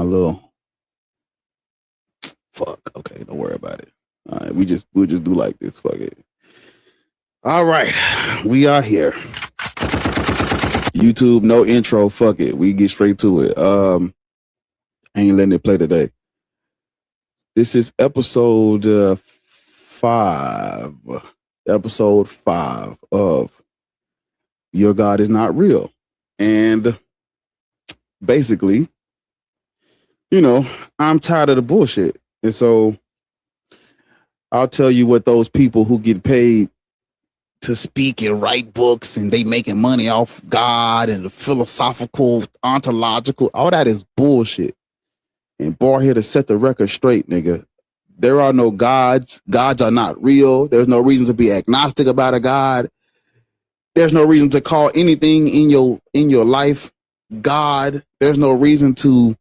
little fuck. Okay, don't worry about it. All right, we'll just do like this. Fuck it. All right, we are here. YouTube, no intro. Fuck it. We get straight to it. Ain't letting it play today. This is episode 5. Episode 5 of Your God Is Not Real. And basically, I'm tired of the bullshit. And so I'll tell you what those people who get paid to speak and write books and they making money off God and the philosophical, ontological, all that is bullshit. And Bar here to set the record straight, nigga. There are no gods. Gods are not real. There's no reason to be agnostic about a God. There's no reason to call anything in your life God. There's no reason to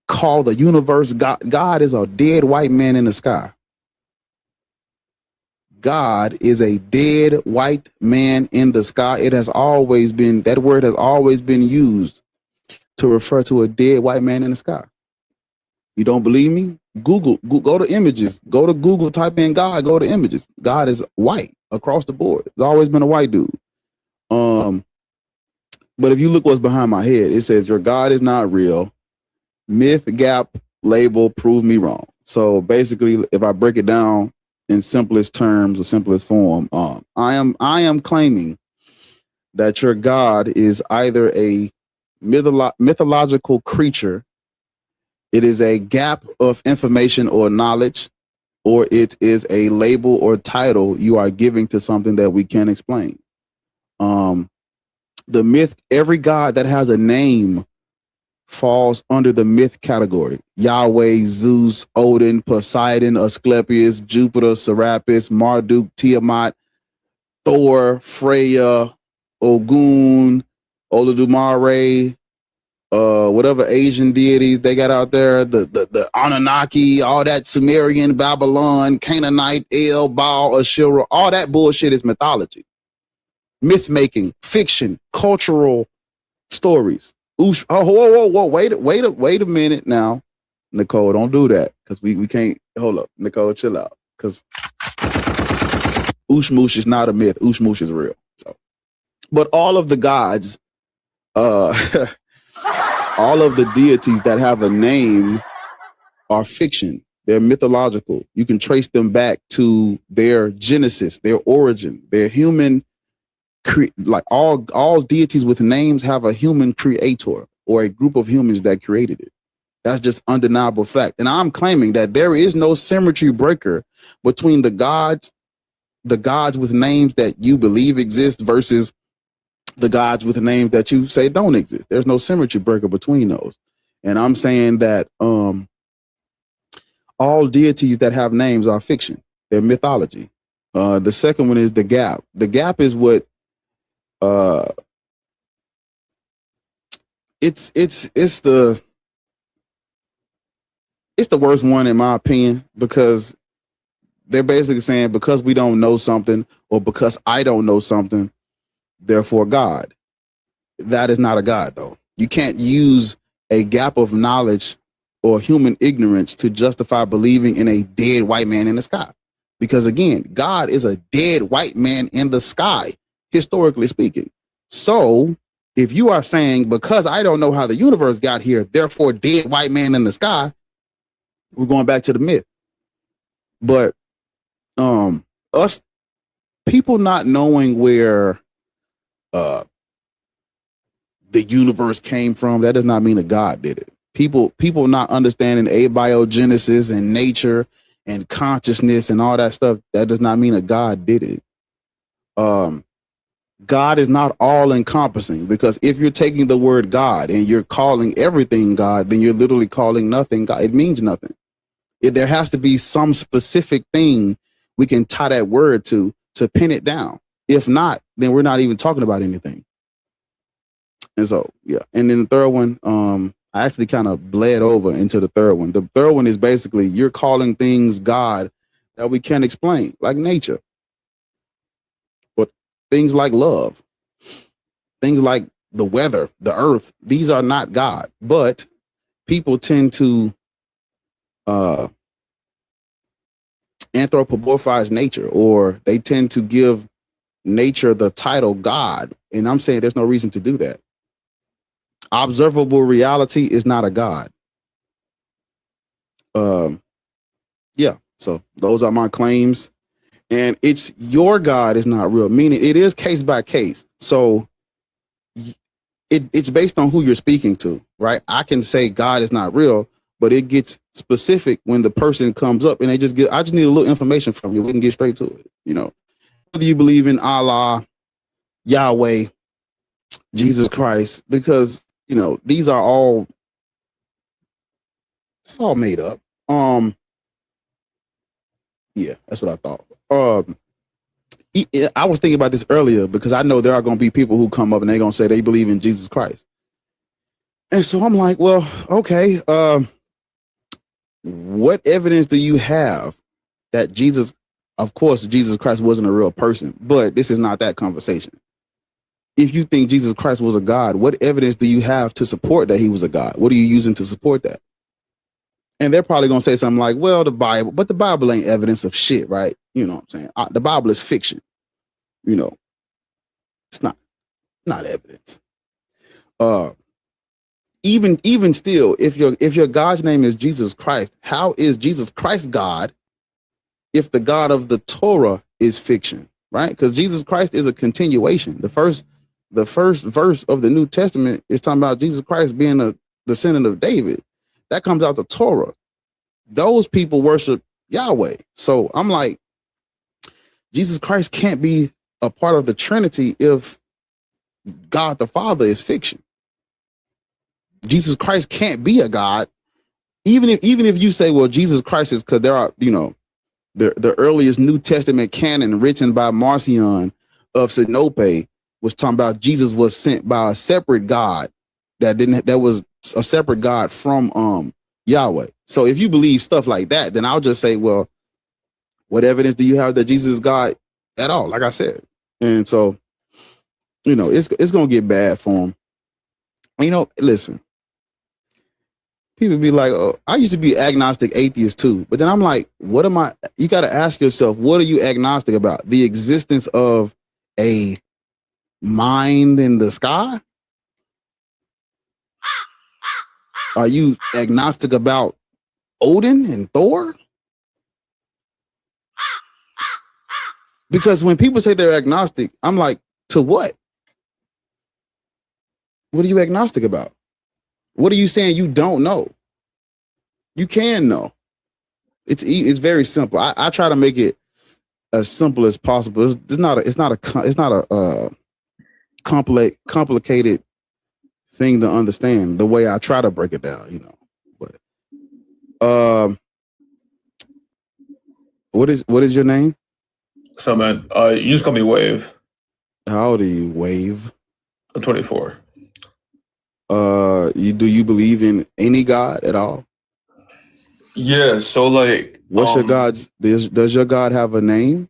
call the universe God. God is a dead white man in the sky. God is a dead white man in the sky. It has always been, that word has always been used to refer to a dead white man in the sky. You don't believe me? Google, go to images, go to Google, type in God, go to images. God is white across the board. It's always been a white dude. But if you look what's behind my head, it says your God is not real. Myth, gap, label, prove me wrong. So basically, if I break it down in simplest terms or simplest form, I am claiming that your God is either a mythological creature, it is a gap of information or knowledge, or it is a label or title you are giving to something that we can't explain. The myth, every God that has a name falls under the myth category. Yahweh, Zeus, Odin, Poseidon, Asclepius, Jupiter, Serapis, Marduk, Tiamat, Thor, Freya, Ogun, Olodumare, whatever Asian deities they got out there, the Anunnaki, all that Sumerian, Babylon, Canaanite, El, Baal, Ashura, all that bullshit is mythology. Myth making, fiction, cultural stories. Whoa, wait a minute now. Nicole, don't do that. Because we can't, hold up. Nicole, chill out. Because Ushmoosh is not a myth. Ushmoosh is real. So, but all of the gods, all of the deities that have a name are fiction. They're mythological. You can trace them back to their genesis, their origin, their human, like all deities with names have a human creator or a group of humans that created it. That's just undeniable fact. And I'm claiming that there is no symmetry breaker between the gods with names that you believe exist versus the gods with names that you say don't exist. There's no symmetry breaker between those. And I'm saying that all deities that have names are fiction. They're mythology. The second one is the gap. The gap is what it's the worst one in my opinion, because they're basically saying because we don't know something or because I don't know something, therefore God. That is not a God though. You can't use a gap of knowledge or human ignorance to justify believing in a dead white man in the sky. Because again, God is a dead white man in the sky, historically speaking. So if you are saying because I don't know how the universe got here, therefore dead white man in the sky, we're going back to the myth. But us people not knowing where the universe came from, that does not mean that God did it. People not understanding abiogenesis and nature and consciousness and all that stuff, that does not mean that God did it. God is not all encompassing, because if you're taking the word God and you're calling everything God, then you're literally calling nothing God. It means nothing. There has to be some specific thing we can tie that word to pin it down. If not, then we're not even talking about anything. And so, yeah. And then the third one, I actually kind of bled over into the third one. The third one is basically you're calling things God that we can't explain, like nature. But things like love, things like the weather, the earth. These are not God, but people tend to anthropomorphize nature, or they tend to give nature the title God. And I'm saying there's no reason to do that. Observable reality is not a God. Yeah. So those are my claims. And it's your God is not real, meaning it is case by case. So it's based on who you're speaking to, right? I can say God is not real, but it gets specific when the person comes up and I just need a little information from you. We can get straight to it. You know, whether you believe in Allah, Yahweh, Jesus Christ, because, you know, these are all, it's all made up. Yeah, that's what I thought. I was thinking about this earlier because I know there are going to be people who come up and they're going to say they believe in Jesus Christ. And so I'm like, well, okay, what evidence do you have that Jesus, of course, Jesus Christ wasn't a real person, but this is not that conversation. If you think Jesus Christ was a God, what evidence do you have to support that he was a God? What are you using to support that? And they're probably going to say something like, well, the Bible, but the Bible ain't evidence of shit, right? You know what I'm saying? The Bible is fiction. You know, it's not evidence. Even still, if your God's name is Jesus Christ, how is Jesus Christ God if the God of the Torah is fiction, right? Because Jesus Christ is a continuation. The first verse of the New Testament is talking about Jesus Christ being the descendant of David. That comes out the Torah. Those people worship Yahweh. So I'm like, Jesus Christ can't be a part of the Trinity if God the Father is fiction. Jesus Christ can't be a God, even if you say, well, Jesus Christ is, because there are, you know, the earliest New Testament canon written by Marcion of Sinope was talking about Jesus was sent by a separate God that was a separate God from Yahweh. So if you believe stuff like that, then I'll just say, well, what evidence do you have that Jesus is God at all? Like I said. And so, you know, it's gonna get bad for him. You know, listen, people be like, oh, I used to be agnostic atheist too. But then I'm like, what am I? You got to ask yourself, what are you agnostic about? The existence of a mind in the sky? Are you agnostic about Odin and Thor? Because when people say they're agnostic, I'm like, to what? What are you agnostic about? What are you saying you don't know? You can know. It's very simple. I try to make it as simple as possible. It's not a complicated thing to understand the way I try to break it down, you know. But what is your name? So man, you just call me Wave. How old are you, Wave? I'm 24. Do you believe in any God at all? Yeah, so like what's your God's does your God have a name?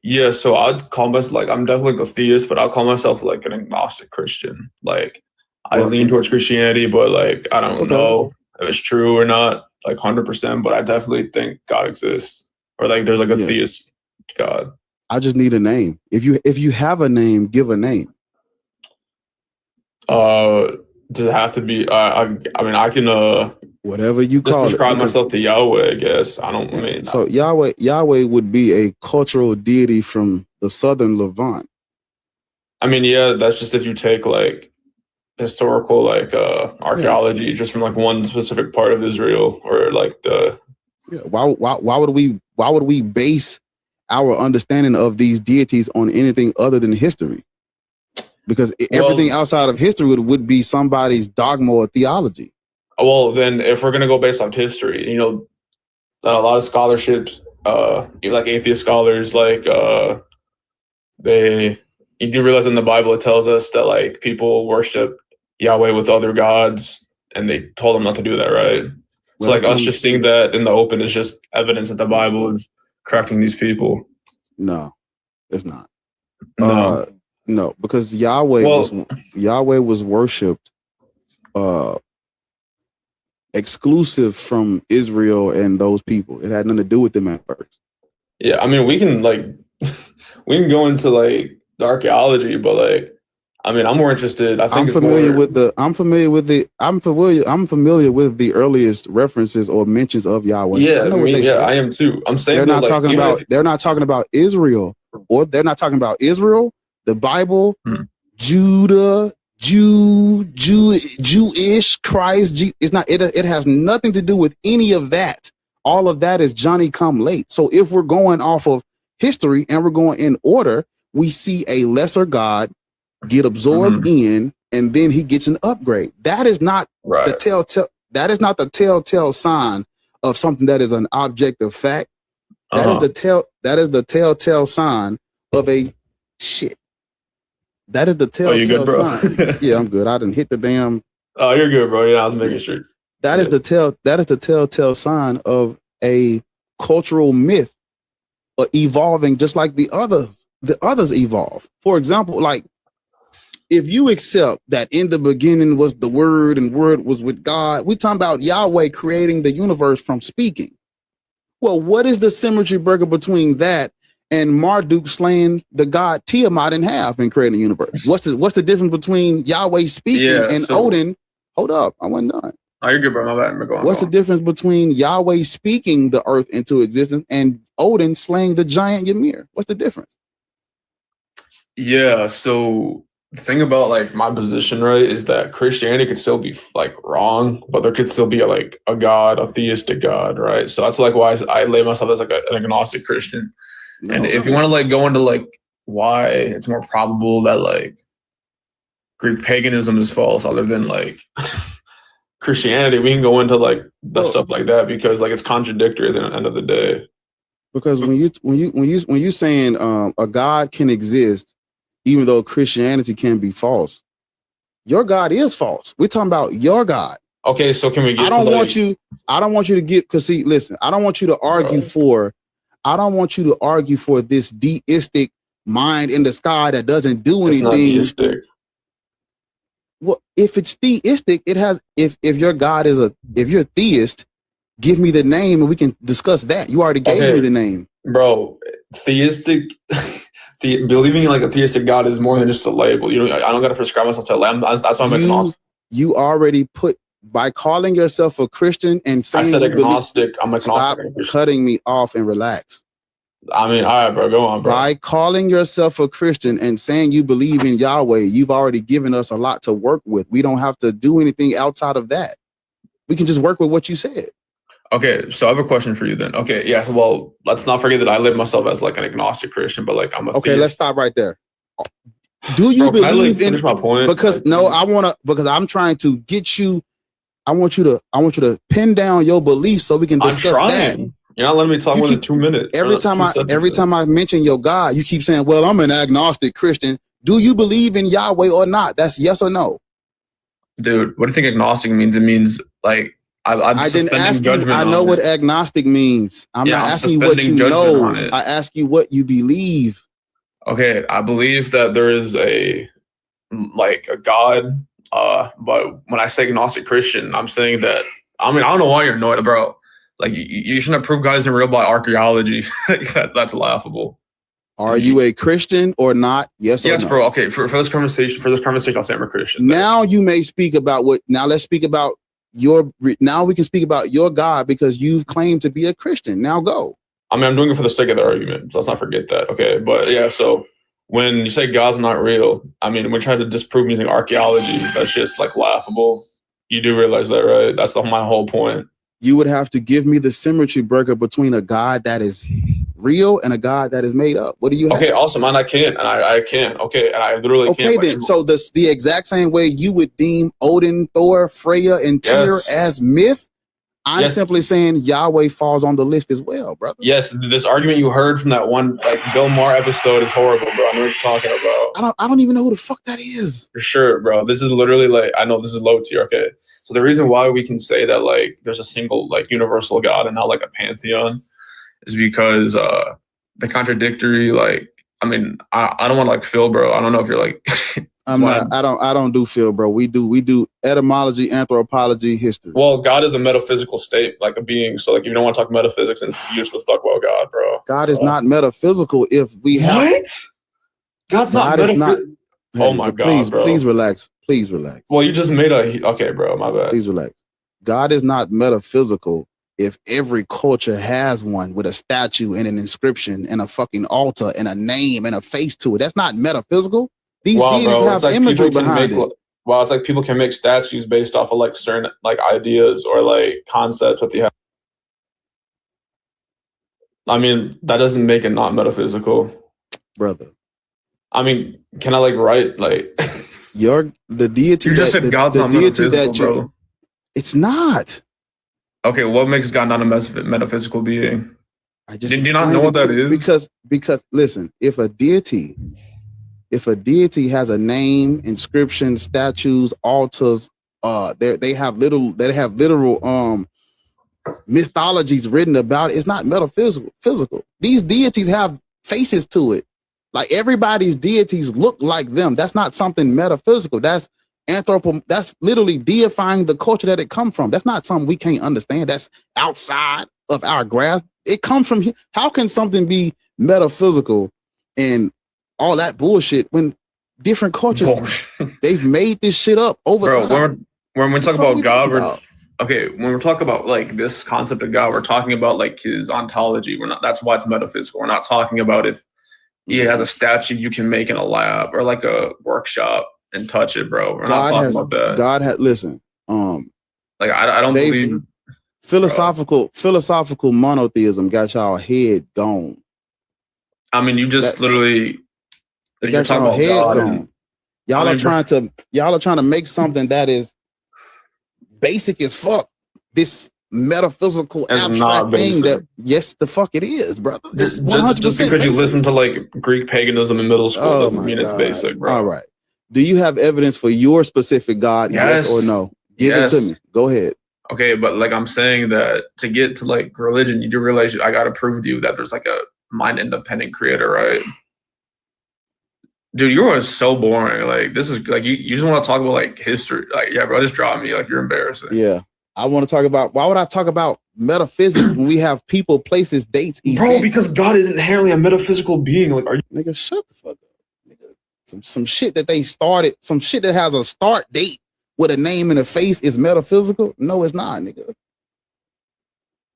Yeah, so I'd call myself like I'm definitely like a theist, but I'll call myself like an agnostic Christian. Like I lean towards Christianity, but like I don't know if it's true or not, like 100%, but I definitely think God exists. Or like there's like a theist God. I just need a name. If you have a name, give a name. Does it have to be I mean I can whatever you just call it. Describe myself to Yahweh, I guess. I mean so Yahweh would be a cultural deity from the southern Levant. I mean, yeah, that's just if you take like historical like archaeology just from like one specific part of Israel or like the why would we base our understanding of these deities on anything other than history? Because everything outside of history would be somebody's dogma or theology. Well, then if we're gonna go based on history, you know, a lot of scholarships, like atheist scholars, like you do realize in the Bible it tells us that like people worship Yahweh with other gods, and they told them not to do that, right? So like us just seeing that in the open is just evidence that the Bible is correcting these people. No, it's not. No. No, because Yahweh was worshipped exclusive from Israel and those people. It had nothing to do with them at first. Yeah, I mean, we can go into like the archaeology, but like, I mean, I'm more interested. I think I'm familiar with the earliest references or mentions of Yahweh. Yeah, I know what they say. I am too. I'm saying They're not talking about Israel, or they're not talking about Israel, the Bible, Judah, Jewish, Christ. It's not. It has nothing to do with any of that. All of that is Johnny come late. So if we're going off of history and we're going in order, we see a lesser God get absorbed in, and then he gets an upgrade. That is not the telltale. That is not the telltale sign of something that is an objective fact. That is the telltale sign of a shit. That is the telltale you good, bro? sign. Yeah, I'm good. I didn't hit the damn. Oh, you're good, bro. Yeah, I was making sure. That is the telltale sign of a cultural myth evolving, just like the others evolve. For example, like, if you accept that in the beginning was the Word and Word was with God, we're talking about Yahweh creating the universe from speaking. Well, what is the symmetry breaker between that and Marduk slaying the god Tiamat in half and creating the universe? What's the difference between Yahweh speaking and Odin? Hold up, I wasn't done. Oh, you're good, bro. My bad. What's the difference between Yahweh speaking the earth into existence and Odin slaying the giant Ymir? What's the difference? Yeah, so the thing about like my position, right, is that Christianity could still be like wrong, but there could still be like a God, a theistic God, right? So that's like why I label myself as like an agnostic Christian. And if you want to like go into like why it's more probable that like Greek paganism is false other than like Christianity, we can go into like the stuff like that because like it's contradictory at the end of the day. Because when you saying a God can exist even though Christianity can be false, your God is false. We're talking about your God. Okay, so can we get? I don't want you to get, because see, listen, I don't want you to argue for this deistic mind in the sky that doesn't do anything. It's not deistic. Well, if it's theistic, it has. If your God is if you're a theist, give me the name and we can discuss that. You already gave me the name, bro. Theistic. Believing in like a theistic God is more than just a label. You know, I don't got to prescribe myself to a lamb. That's why I'm agnostic. You already put, by calling yourself a Christian and saying I said agnostic. I'm agnostic. Stop cutting me off and relax. I mean, all right, bro. Go on, bro. By calling yourself a Christian and saying you believe in Yahweh, you've already given us a lot to work with. We don't have to do anything outside of that. We can just work with what you said. Okay, so I have a question for you then. Okay, yeah, so well, let's not forget that I live myself as like an agnostic Christian, but like I'm a theist. Let's stop right there. Do you believe in? Finish my point? Because because I'm trying to get you. I want you to pin down your beliefs so we can discuss that. You're not letting me talk more than 2 minutes. Every time I mention your God, you keep saying, "Well, I'm an agnostic Christian." Do you believe in Yahweh or not? That's yes or no. Dude, what do you think agnostic means? It means like I didn't ask you. I know what agnostic means. I'm not asking you what you know. I ask you what you believe. Okay, I believe that there is a God. But when I say agnostic Christian, I'm saying that, I mean, I don't know why you're annoyed, bro. Like you shouldn't prove God isn't real by archaeology. That's laughable. Are you a Christian or not? Yes or no? Yes, bro. Okay, for this conversation, I'll say I'm a Christian. Now you may speak about let's speak about now we can speak about your God because you've claimed to be a Christian. Now go. I mean, I'm doing it for the sake of the argument. So let's not forget that. Okay. But yeah, so when you say God's not real, I mean, we're trying to disprove using archaeology. That's just like laughable. You do realize that, right? That's my whole point. You would have to give me the symmetry breaker between a God that is real and a God that is made up. What do you have? Okay, awesome, man. I can't. And I can't. Okay, and I literally can't. Okay, then. So the exact same way you would deem Odin, Thor, Freya, and Tyr as myth, I'm simply saying Yahweh falls on the list as well, brother. Yes, this argument you heard from that one like Bill Maher episode is horrible, bro. I know what you're talking about. I don't even know who the fuck that is. For sure, bro. This is literally like, I know this is low tier. Okay, so the reason why we can say that like there's a single like universal God and not like a pantheon is because the contradictory like I mean, I don't want to like Phil, bro. I don't know if you're like. I'm not. I don't do Phil, bro. We do etymology, anthropology, history. Well, God is a metaphysical state, like a being. So like, if you don't want to talk metaphysics, and it's useless to talk about God, bro. God is not metaphysical. If we have what? God's not God is not. metaphysical. Oh my God, please, bro. Please relax. Please relax. Well, you just made a okay, bro. My bad. Please relax. God is not metaphysical. If every culture has one with a statue and an inscription and a fucking altar and a name and a face to it, that's not metaphysical. These deities have like imagery behind it. Well, it's like people can make statues based off of like certain like ideas or like concepts that they have. I mean, that doesn't make it not metaphysical, brother. I mean, can I like write like the deity? You just said God's not metaphysical, bro. It's not. Okay, what makes God not a metaphysical being? Did you not know what that is? Because listen, if a deity has a name, inscription, statues, altars, they have literal mythologies written about it. It's not metaphysical. These deities have faces to it. Like everybody's deities look like them. That's not something metaphysical. That's that's literally deifying the culture that it come from. That's not something we can't understand. That's outside of our grasp. It comes from here. How can something be metaphysical and all that bullshit when different cultures they've made this shit up over time? When we talk about God, when we're talking about like this concept of God, we're talking about like his ontology. That's why it's metaphysical. We're not talking about if he has a statue you can make in a lab or like a workshop and touch it, bro. We're not talking about that. God had listen. Like I don't believe philosophical monotheism got y'all head gone. I mean, you just literally got y'all head gone. Y'all are trying to make something that is basic as fuck. This metaphysical abstract thing that yes the fuck it is, brother. It's 100% just because you listen to like Greek paganism in middle school doesn't mean it's basic, bro. All right. Do you have evidence for your specific God? Yes or no? Give it to me. Go ahead. Okay, but like I'm saying that to get to like religion, you do realize I gotta prove to you that there's like a mind independent creator, right? Dude, you are so boring. Like this is like you just want to talk about like history. Like, yeah, bro, just drop me. Like you're embarrassing. Yeah. I want to talk about why would I talk about metaphysics when we have people, places, dates, events? Bro, because God is inherently a metaphysical being. Like, are you nigga, shut the fuck up. Nigga. Some shit that they started, some shit that has a start date with a name and a face is metaphysical? No, it's not, nigga.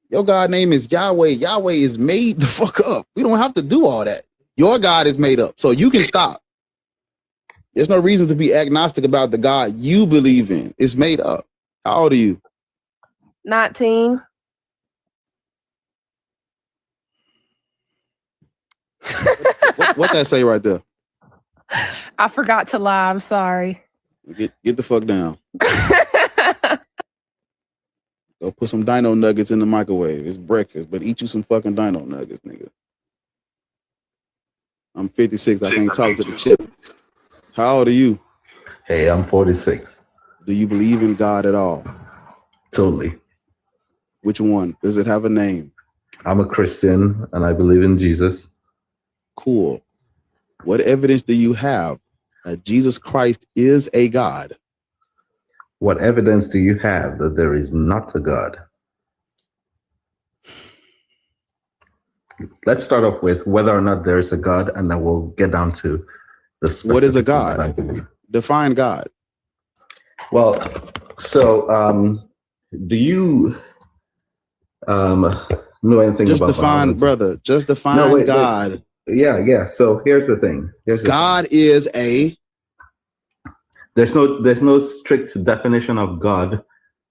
Your God name is Yahweh. Yahweh is made the fuck up. We don't have to do all that. Your God is made up, so you can stop. There's no reason to be agnostic about the God you believe in. It's made up. How old are you? 19. What that say right there? I forgot to lie. I'm sorry. Get the fuck down. Go put some dino nuggets in the microwave. It's breakfast, but eat you some fucking dino nuggets, nigga. I'm 56. I can't talk to the chip. How old are you? Hey, I'm 46. Do you believe in God at all? Totally. Which one? Does it have a name? I'm a Christian and I believe in Jesus. Cool. What evidence do you have that Jesus Christ is a God? What evidence do you have that there is not a God? Let's start off with whether or not there is a God, and then we'll get down to the specific. What is a God? Define God. Well, so do you know anything just about define biology? Brother, just define God. Wait. Yeah. So here's the thing. God is a. There's no strict definition of God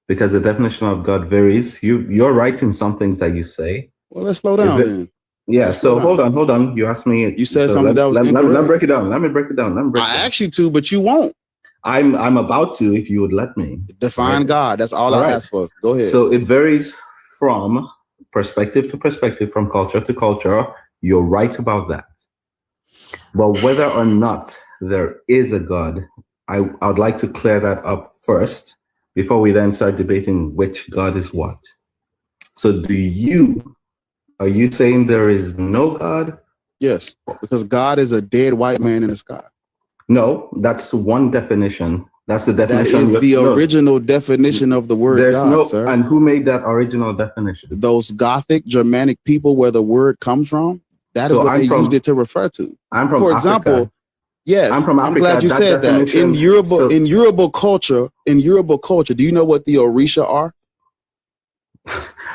because the definition of God varies. You're right in some things that you say. Well, let's slow down then. Yeah. So hold on. You asked me. You said something that was incorrect. Let me break it down. Let me break it down. I asked you to, but you won't. I'm about to if you would let me. Define God. That's all I asked for. Go ahead. So it varies from perspective to perspective, from culture to culture. You're right about that. But whether or not there is a God, I would like to clear that up first before we then start debating which God is what. So are you saying there is no God, Yes, because God is a dead white man in the sky. No, that's one definition. That's the That definition. is the No, original definition of the word there's God, no, sir. and who made that original definition? Those Gothic Germanic people where the word comes from, that is So what I'm they from- used it to refer to. I'm from For Africa. example, yes, I'm from I'm Africa. glad you That said that. definition- In Yoruba, so- in Yoruba culture, do you know what the Orisha are?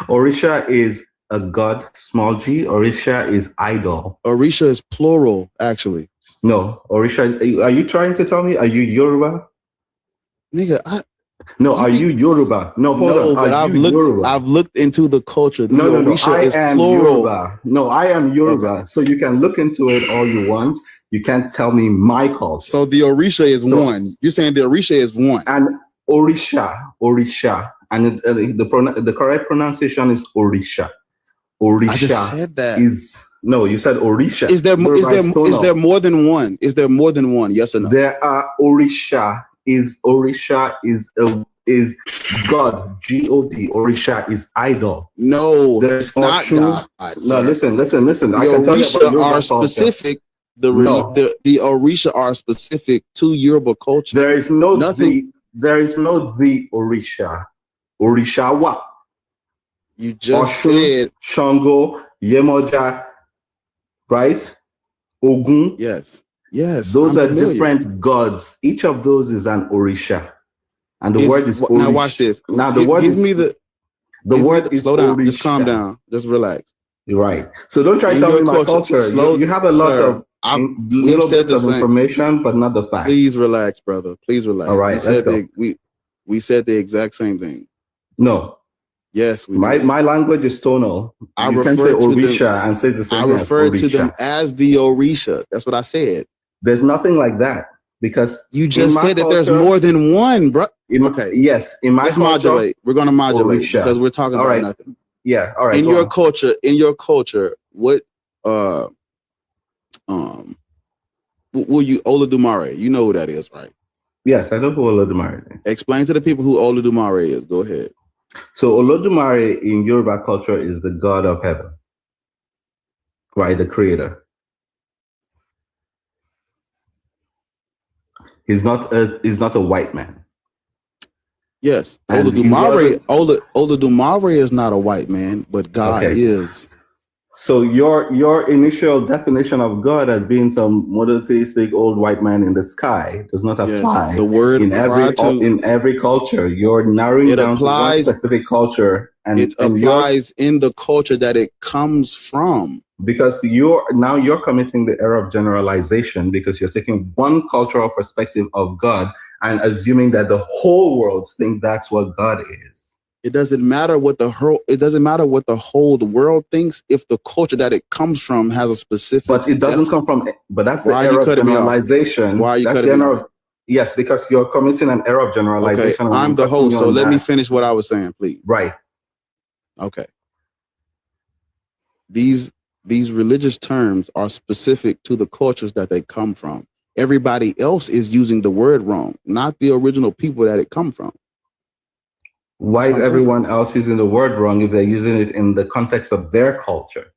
Orisha is a god, small g. Orisha is idol. Orisha is plural, actually. No, Orisha is, are you trying to tell me, are you Yoruba? Nigga, No, You are think- you Yoruba? No, hold no, on. but Are I've you looked. Yoruba? I've looked into the culture. The No, Orisha I is am plural. Yoruba. No, I am Yoruba. So you can look into it all you want. You can't tell me my culture. So the Orisha is So- one. You're saying the Orisha is one. And Orisha, and it's, the correct pronunciation is Orisha. I just Orisha said that. no, you said Orisha. Is there Yoruba is tonal. there more than one? Is there more than one? Yes or no? There are Orisha is God, God. Orisha is idol. No, There's it's not Oshun. God. No, sir. listen. The I can tell you about Orisha Yoruba are culture. specific. No. The Orisha are specific to Yoruba culture. There is no Nothing- the Orisha. Orishawa. You just Oshun, said Shango, Yemoja, right? Ogun. yes. Yes. Those I'm are familiar. different gods. Each of those is an Orisha. And the Is- word is now Orisha. watch this. Now the Give- word give is me the the give me word the- is slow down. Orisha. Just calm down. Just relax. Right. So don't try to In tell your me my culture. slow- You have a lot sir, of we've little said bits the of same. information, but not the facts. Please relax, brother. Please relax. All right, We let's said we said the exact same thing. No, Yes, we my did. language is tonal. I You can say refer to them- Orisha and say the same I thing as refer to Orisha. them as the Orisha. That's what I said. There's nothing like that because You just my said that there's culture- more than one, bro. okay. Yes, in my Let's culture. modulate. We're gonna modulate Orisha. because we're talking All about right. nothing. Yeah. All right. In go your on. culture, what will you Olodumare? You know who that is, right? Yes, I know who Olodumare is. Explain to the people who Olodumare is. Go ahead. So Olodumare in Yoruba culture is the god of heaven, right? The creator. He's not a white man. Yes, And he Olodumare. wasn't- Olodumare is not a white man, but God Okay. is. So your initial definition of God as being some monotheistic old white man in the sky does not apply. Yes, the word in every culture. You're narrowing It down applies- to one specific culture, and it and applies in the culture that it comes from. because you're committing the error of generalization because you're taking one cultural perspective of God and assuming that the whole world think that's what God is. It doesn't matter what the whole world thinks if the culture that it comes from has a specific. But it doesn't come from. But that's the Why are you error of cutting me off? generalization. Why are you That's cutting the me error off? of- Yes, because you're committing an error of Okay, generalization. and I'm the cutting host, you so on let me that. finish what I was saying, please. Right. Okay. These religious terms are specific to the cultures that they come from. Everybody else is using the word wrong, not the original people that it come from. Why That's is what I'm everyone else using the word wrong if they're using it in the context of their culture?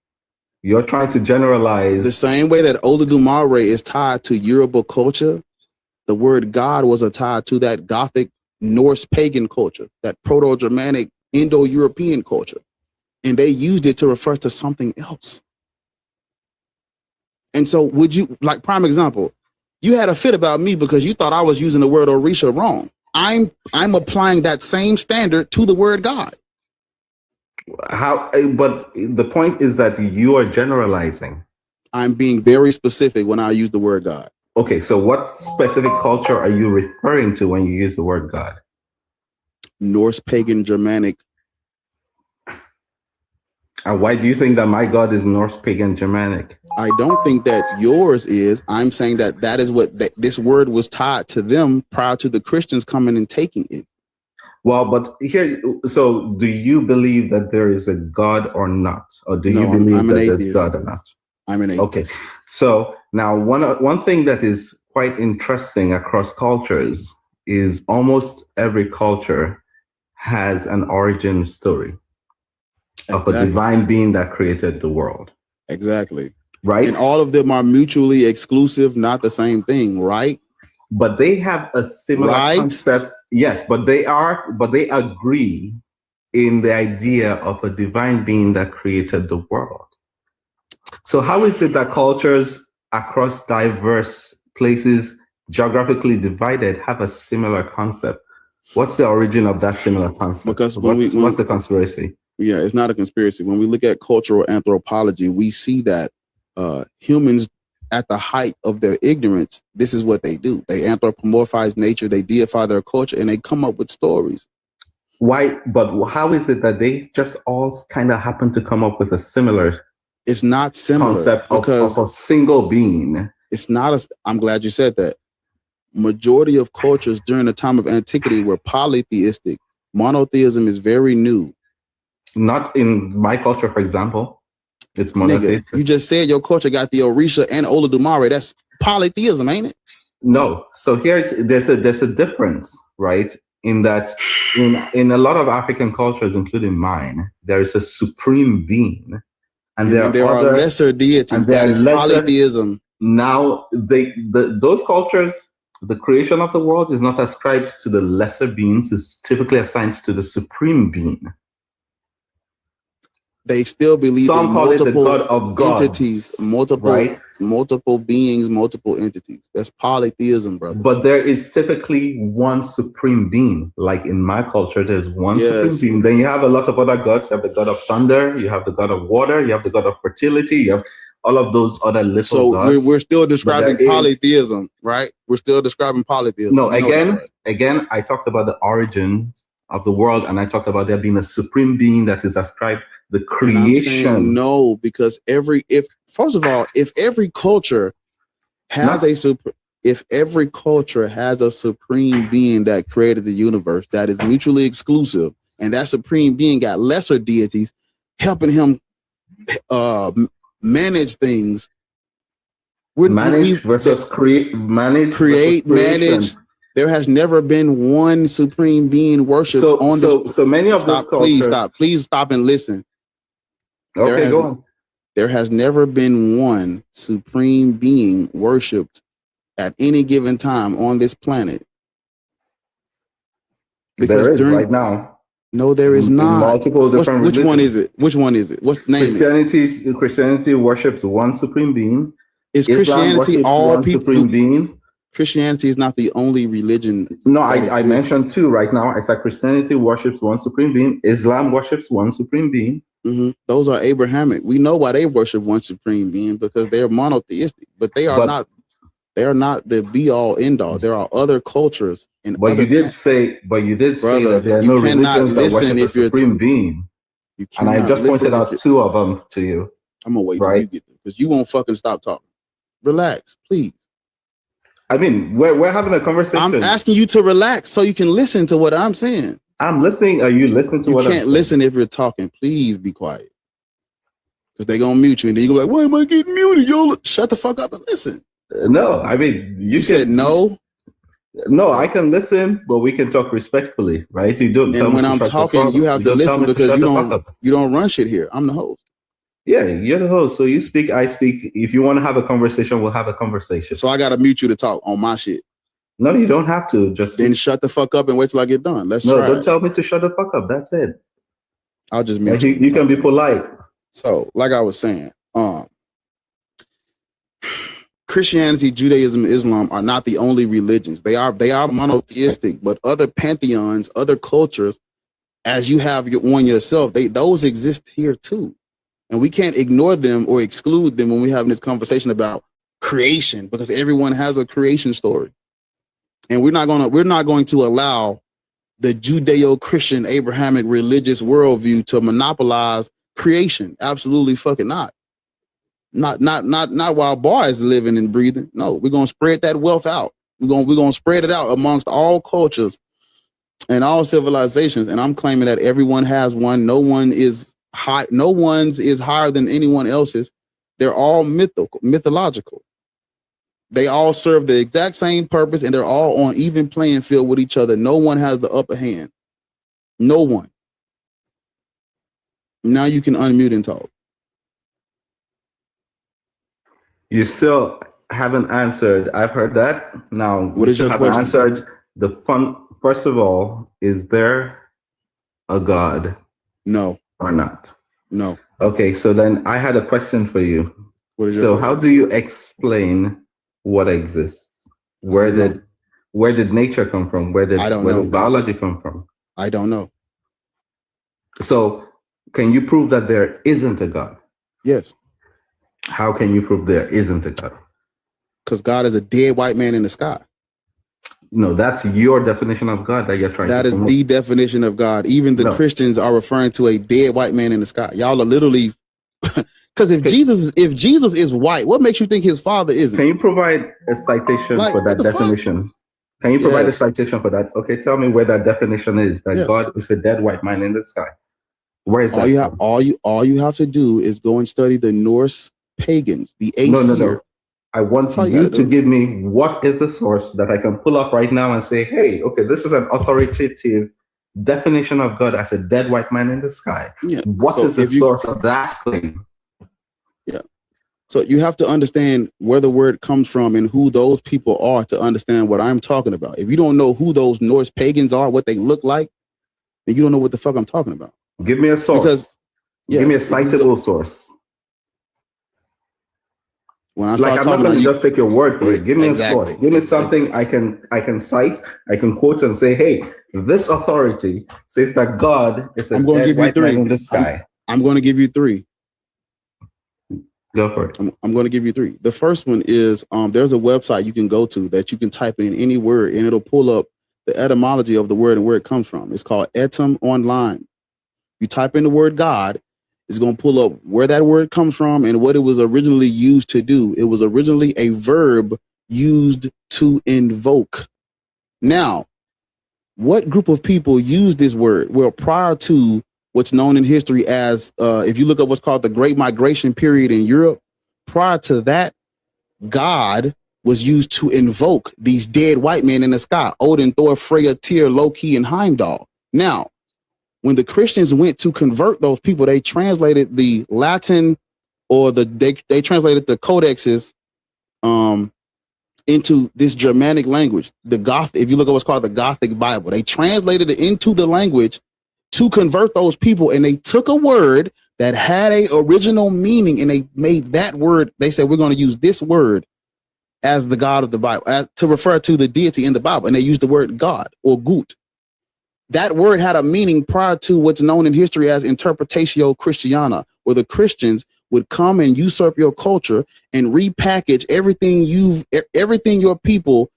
You're trying to generalize. The same way that Olodumare is tied to Yoruba culture, the word God was tied to that Gothic Norse pagan culture, that Proto-Germanic Indo-European culture. And they used it to refer to something else. And so would you, like prime example, you had a fit about me because you thought I was using the word Orisha wrong. I'm applying that same standard to the word God. How? But the point is that you are generalizing. I'm being very specific when I use the word God. Okay, so what specific culture are you referring to when you use the word God? Norse pagan Germanic. And why do you think that my God is Norse pagan Germanic? I don't think that yours is. I'm saying that is what this word was tied to them prior to the Christians coming and taking it. Well, but here, so do you believe that there is a God or not? Or do you No, believe I'm an that there's atheist. God or not? I'm an atheist. Okay, so now one thing that is quite interesting across cultures is almost every culture has an origin story of a Exactly. divine being that created the world. Exactly. right? And all of them are mutually exclusive, not the same thing, right? But they have a similar Right. concept. Yes, but they agree in the idea of a divine being that created the world. So how is it that cultures across diverse places, geographically divided, have a similar concept? What's the origin of that similar concept? Because what's the conspiracy? Yeah, it's not a conspiracy. When we look at cultural anthropology, we see that humans at the height of their ignorance, this is what they do. They anthropomorphize nature, they deify their culture, and they come up with stories. Why? But how is it that they just all kind of happen to come up with a similar It's not similar concept because of a single being? it's not a, I'm glad you said that. Majority of cultures during the time of antiquity were polytheistic. Monotheism is very new. Not in my culture, for example. It's Nigga, monotheistic. you just said your culture got the Orisha and Olodumare. That's polytheism, ain't it? No. So there's a difference, right? In that in a lot of African cultures, including mine, there is a supreme being. And there are other lesser deities. and That there is are lesser- polytheism. Now those cultures, the creation of the world is not ascribed to the lesser beings, it's typically assigned to the supreme being. They still believe Some in call it the multiple God of gods, entities, multiple right? multiple beings, multiple entities. That's polytheism, brother. But there is typically one supreme being. Like in my culture, there's one supreme Yes. being. Then you have a lot of other gods. You have the god of thunder, you have the god of water, you have the god of fertility, you have all of those other little So gods. we're still describing there is- polytheism, right? We're still describing polytheism. No, You know that, right? again, I talked about the origins of the world, and I talked about there being a supreme being that is ascribed the And I'm saying creation. no, because first of all, if every culture has if every culture has a supreme being that created the universe that is mutually exclusive, and that supreme being got lesser deities helping him manage things. Manage versus create. Manage. Create, versus creation. manage. There has never been one supreme being worshipped on this. So many of those cultures. Please stop and listen. Okay, go on. There has never been one supreme being worshipped at any given time on this planet. There is right now. No, there is In not. multiple different Which one religions. is it? Which one is it? What's the name? Christianity worships one supreme being. Is Islam Christianity worships all one people? supreme being? Christianity is not the only religion. No, that I exists. mentioned two right now. I said Christianity worships one supreme being. Islam worships one supreme being. Mhm. Those are Abrahamic. We know why they worship one supreme being because they're monotheistic, but they are not. They are not the be all end all. There are other cultures and. But you did say that there are no religions that worship a supreme being. And I just pointed out two of them to you. I'm gonna wait till you get there because you won't fucking stop talking. Relax, please. I mean, we're having a conversation. I'm asking you to relax so you can listen to what I'm saying. I'm listening. Are you listening to what I'm saying? You can't listen if you're talking. Please be quiet. Because they're going to mute you. And then you go like, why am I getting muted? Yo, shut the fuck up and listen. No, I mean, you said no? No, I can listen, but we can talk respectfully, right? You don't. And when I'm talking, you have to listen because you don't run shit here. I'm the host. Yeah, you're the host. So you speak, I speak. If you want to have a conversation, we'll have a conversation. So I got to mute you to talk on my shit. No, you don't have to. Just then shut the fuck up and wait till I get done. Let's no, try. Don't tell me to shut the fuck up. That's it. I'll just mute you. You can be polite. So, like I was saying, Christianity, Judaism, Islam are not the only religions. They are monotheistic, but other pantheons, other cultures, as you have your one yourself, those exist here too. And we can't ignore them or exclude them when we're having this conversation about creation, because everyone has a creation story. And we're not going to allow the Judeo-Christian Abrahamic religious worldview to monopolize creation. Absolutely fucking not. Not while Bar is living and breathing. No, we're gonna spread that wealth out. We're gonna spread it out amongst all cultures and all civilizations. And I'm claiming that everyone has one. No one is high. No one's is higher than anyone else's. They're all mythological. They all serve the exact same purpose, and they're all on even playing field with each other. No one has the upper hand. No one. Now you can unmute and talk. You still haven't answered. I've heard that. Now, What you is still your haven't question? answered the fun. First of all, is there a God No, or not? no. Okay, so then I had a question for you. What is your So question? how do you explain what exists? Where don't did nature come from? Where I don't did know. biology come from? I don't know. So can you prove that there isn't a God? Yes, How can you prove there isn't a God? because God is a dead white man in the sky. No, that's your definition of God that you're trying That to is promote. the definition of God. Even the No. Christians are referring to a dead white man in the sky. Y'all are literally, because if Okay. Jesus is white, what makes you think his father isn't? Can you provide a citation Like, for what that the fuck? definition? Can you provide a Yes. citation for that? Okay, tell me where that definition is, that Yes. God is a dead white man in the sky. Where is All that you have, from? all you have to do is go and study the Norse pagans, the No. Aesir. I want That's all you you gotta to do. give me what is the source that I can pull up right now and say, hey, okay, this is an authoritative definition of God as a dead white man in the sky. Yeah. What So is the if you- source of that claim? So you have to understand where the word comes from and who those people are to understand what I'm talking about. If you don't know who those Norse pagans are, what they look like, then you don't know what the fuck I'm talking about. Give me a source. Because, Give me a yes, if you citable source. When I Like, start I'm not talking going about to you, just take your word for it. Give me Exactly. a source. Give me something I can cite, I can quote and say, hey, this authority says that God is a I'm gonna dead give you white man three. in the sky. I'm going to give you three. Go for it. I'm going to give you three. The first one is there's a website you can go to that you can type in any word and it'll pull up the etymology of the word and where it comes from. It's called Etym Online. You type in the word God, it's going to pull up where that word comes from and what it was originally used to do. It was originally a verb used to invoke. Now, what group of people use this word? Well, prior to what's known in history as, if you look up what's called the Great Migration period in Europe, prior to that, God was used to invoke these dead white men in the sky, Odin, Thor, Freya, Tyr, Loki, and Heimdall. Now, when the Christians went to convert those people, they translated the Latin or they translated the codexes into this Germanic language. The Gothic, if you look at what's called the Gothic Bible, they translated it into the language to convert those people, and they took a word that had a original meaning and they made that word, they said, we're going to use this word as the God of the Bible, to refer to the deity in the Bible, and they used the word God or Gut. That word had a meaning prior to what's known in history as Interpretatio Christiana, where the Christians would come and usurp your culture and repackage everything your people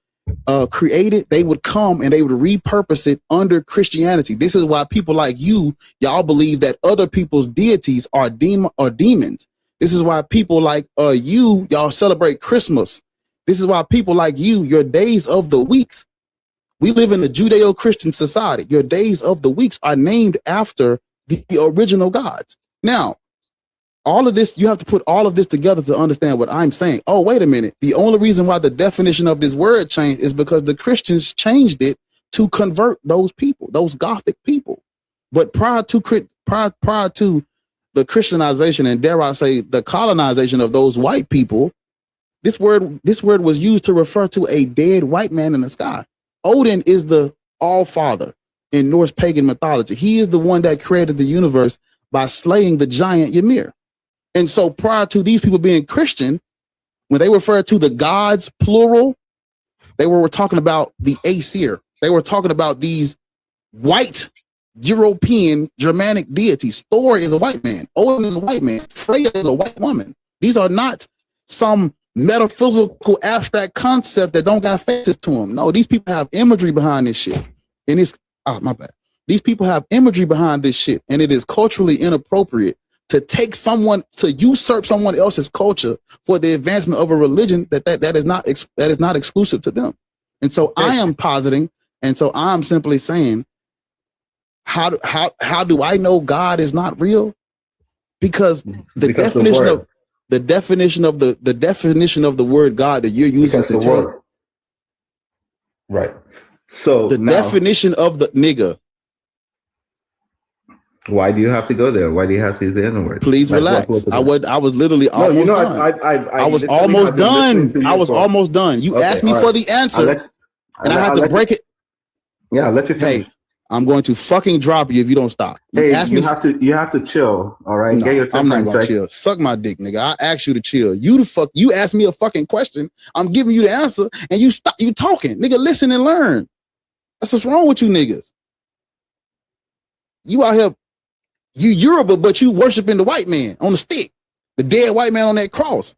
created. They would come and they would repurpose it under Christianity. This is why people like y'all believe that other people's deities are demons. This is why people like y'all celebrate Christmas. This is why people like your days of the weeks. We live in a Judeo-Christian society. Your days of the weeks are named after the original gods. Now, all of this, you have to put all of this together to understand what I'm saying. Oh, wait a minute. The only reason why the definition of this word changed is because the Christians changed it to convert those people, those Gothic people. But prior to the Christianization and, dare I say, the colonization of those white people, this word was used to refer to a dead white man in the sky. Odin is the All-Father in Norse pagan mythology. He is the one that created the universe by slaying the giant Ymir. And so prior to these people being Christian, when they refer to the gods, plural, they were talking about the Aesir. They were talking about these white European Germanic deities. Thor is a white man. Odin is a white man. Freya is a white woman. These are not some metaphysical abstract concept that don't got faces to them. No, these people have imagery behind this shit. And it's, my bad. These people have imagery behind this shit, and it is culturally inappropriate to usurp someone else's culture for the advancement of a religion that is not exclusive to them. And so I am positing, and so I'm simply saying, how do I know God is not real? Because the definition of the word God that you're using to take, right. So the definition of the nigga. Why do you have to go there? Why do you have to use the N word? Please relax. I was literally No, almost you know, done. I was literally almost have been listening done. to I you was for- almost done. You Okay, asked me all for right. the answer, and I had to break it. Yeah, I'll let you finish. Hey, I'm going to fucking drop you if you don't stop. You Hey, asked you me. have to chill. All right, No, get your I'm not temperature gonna check. chill. Suck my dick, nigga. I asked you to chill. You asked me a fucking question. I'm giving you the answer, and you stop. You talking, nigga. Listen and learn. That's what's wrong with you niggas. You out here, you Yoruba, but you worshiping the white man on the stick, the dead white man on that cross.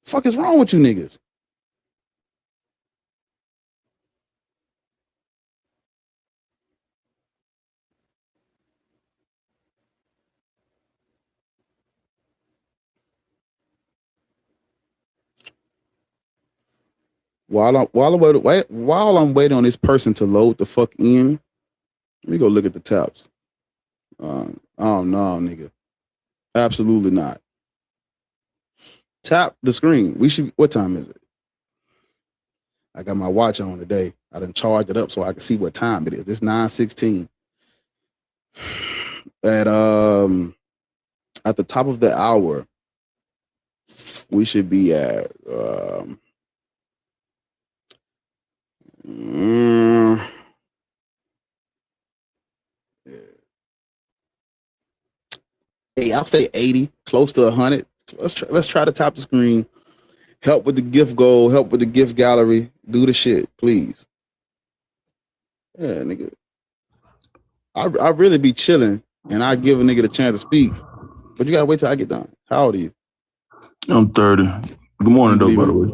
Fuck is wrong with you niggas? While I'm waiting on this person to load the fuck in, let me go look at the taps. Oh no, nigga. Absolutely not. Tap the screen. What time is it? I got my watch on today. I done charged it up so I can see what time it is. It's 9:16. At the top of the hour, we should be at 80. I'll say 80, close to 100. Let's try to top the screen. Help with the gift goal. Help with the gift gallery. Do the shit, please. Yeah, nigga. I really be chilling, and I give a nigga the chance to speak. But you gotta wait till I get done. How old are you? I'm 30. Good morning, though, by the way.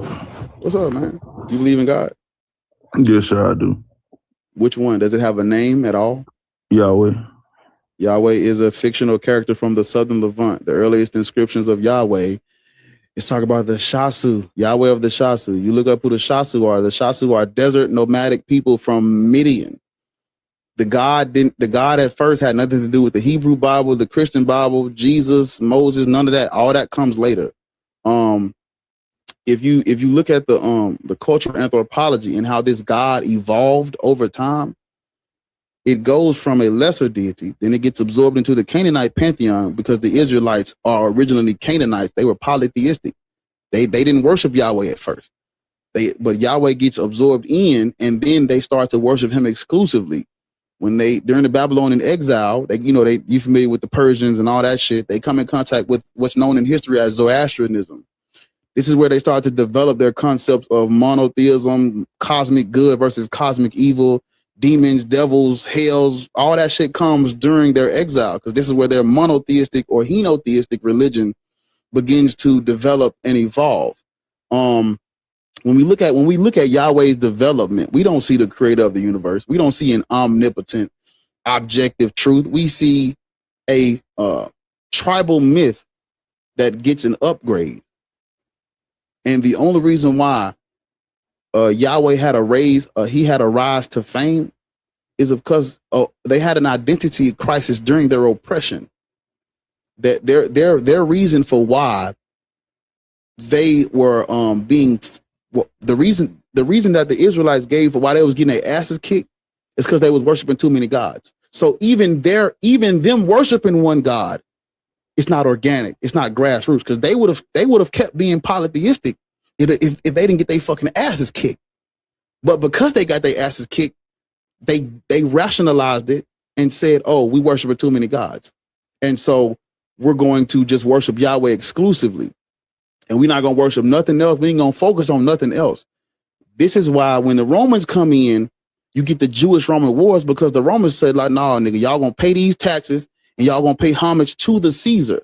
What's up, man? You believe in God? Yes, sir, I do. Which one? Does it have a name at all? Yahweh. Yahweh is a fictional character from the southern Levant. The earliest inscriptions of Yahweh is talking about the Shasu, Yahweh of the Shasu. You look up who the Shasu are. The Shasu are desert nomadic people from Midian. The God at first had nothing to do with the Hebrew Bible, the Christian Bible, Jesus, Moses, none of that. All that comes later. If you look at the cultural anthropology and how this God evolved over time, it goes from a lesser deity, then it gets absorbed into the Canaanite pantheon because the Israelites are originally Canaanites. They were polytheistic. They didn't worship Yahweh at first. But Yahweh gets absorbed in, and then they start to worship him exclusively. When during the Babylonian exile, you familiar with the Persians and all that shit, they come in contact with what's known in history as Zoroastrianism. This is where they start to develop their concepts of monotheism, cosmic good versus cosmic evil, demons, devils, hells, all that shit comes during their exile, because this is where their monotheistic or henotheistic religion begins to develop and evolve. When we look at Yahweh's development, we don't see the creator of the universe. We don't see an omnipotent, objective truth. We see a tribal myth that gets an upgrade. And the only reason why Yahweh had a rise to fame is because they had an identity crisis during their oppression. That their reason for why they were the reason that the Israelites gave for why they was getting their asses kicked is because they was worshiping too many gods. So even them worshiping one God, it's not organic. It's not grassroots, because they would have kept being polytheistic if they didn't get their fucking asses kicked. But because they got their asses kicked, they rationalized it and said, "Oh, we worship too many gods, and so we're going to just worship Yahweh exclusively, and we're not gonna worship nothing else. We ain't gonna focus on nothing else." This is why when the Romans come in, you get the Jewish-Roman wars, because the Romans said, like, "Nah, nigga, y'all gonna pay these taxes and y'all gonna pay homage to the Caesar."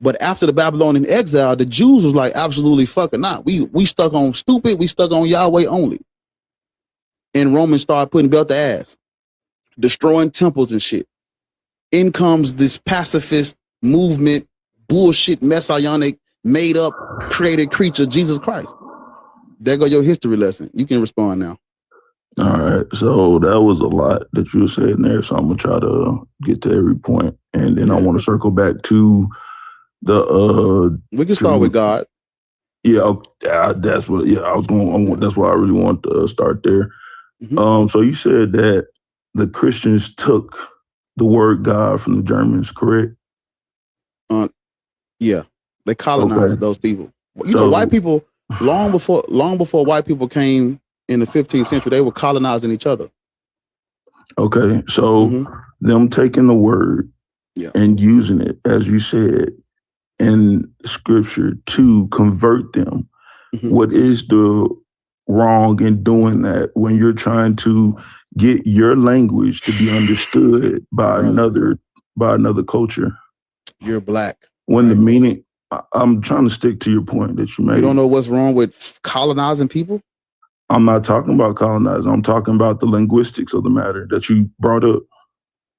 But after the Babylonian exile, the Jews was like, absolutely fucking not. We stuck on stupid. We stuck on Yahweh only. And Romans started putting belt to ass, destroying temples and shit. In comes this pacifist movement, bullshit, messianic, made up, created creature, Jesus Christ. There go your history lesson. You can respond now. All right. So that was a lot that you were saying there. So I'm going to try to get to every point. And then I want to circle back to we can start with God. Yeah, that's what. Yeah, that's why I really want to start there. Mm-hmm. So you said that the Christians took the word God from the Germans, correct? Yeah, they colonized Okay. those people. You know, So- white people long before white people came in the 15th century, they were colonizing each other. Okay, so Mhm. them taking the word Yeah. and using it, as you said, in scripture to convert them. Mhm. What is the wrong in doing that when you're trying to get your language to be understood by Brother. another culture? You're black. When the Right. meaning, I'm trying to stick to your point that you made. You don't know what's wrong with colonizing people? I'm not talking about colonizing. I'm talking about the linguistics of the matter that you brought up.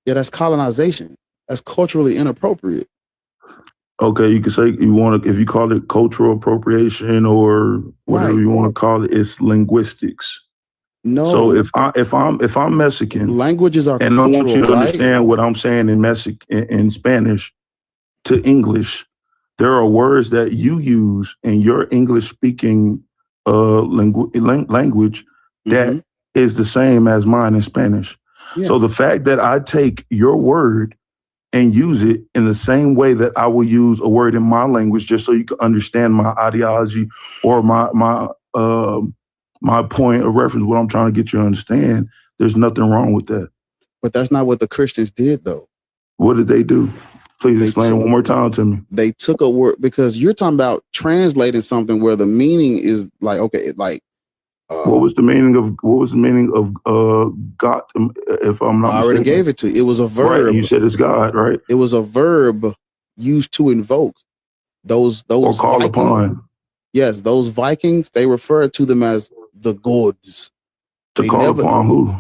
Yeah, that's colonization. That's culturally inappropriate. Okay, you can say you want to, if you call it cultural appropriation or whatever Right. you want to call it, it's linguistics. No, So if I'm Mexican languages are and I want you cultural, to right? understand what I'm saying in Spanish to English, there are words that you use in your English speaking language that Mhm. is the same as mine in Spanish. Yes. So the fact that I take your word and use it in the same way that I will use a word in my language, just so you can understand my ideology or my point of reference, what I'm trying to get you to understand, there's nothing wrong with that. But that's not what the Christians did, though. What did they do? Please They explain took- one more time to me. They took a word, because you're talking about translating something where the meaning is like, okay, like, What was the meaning of God? If I'm not I already mistaken, gave it to you. It was a right? verb. You said it's God, right? It was a verb used to invoke those Or call Vikings. upon. Yes, those Vikings, they referred to them as the gods. To They call never- upon who?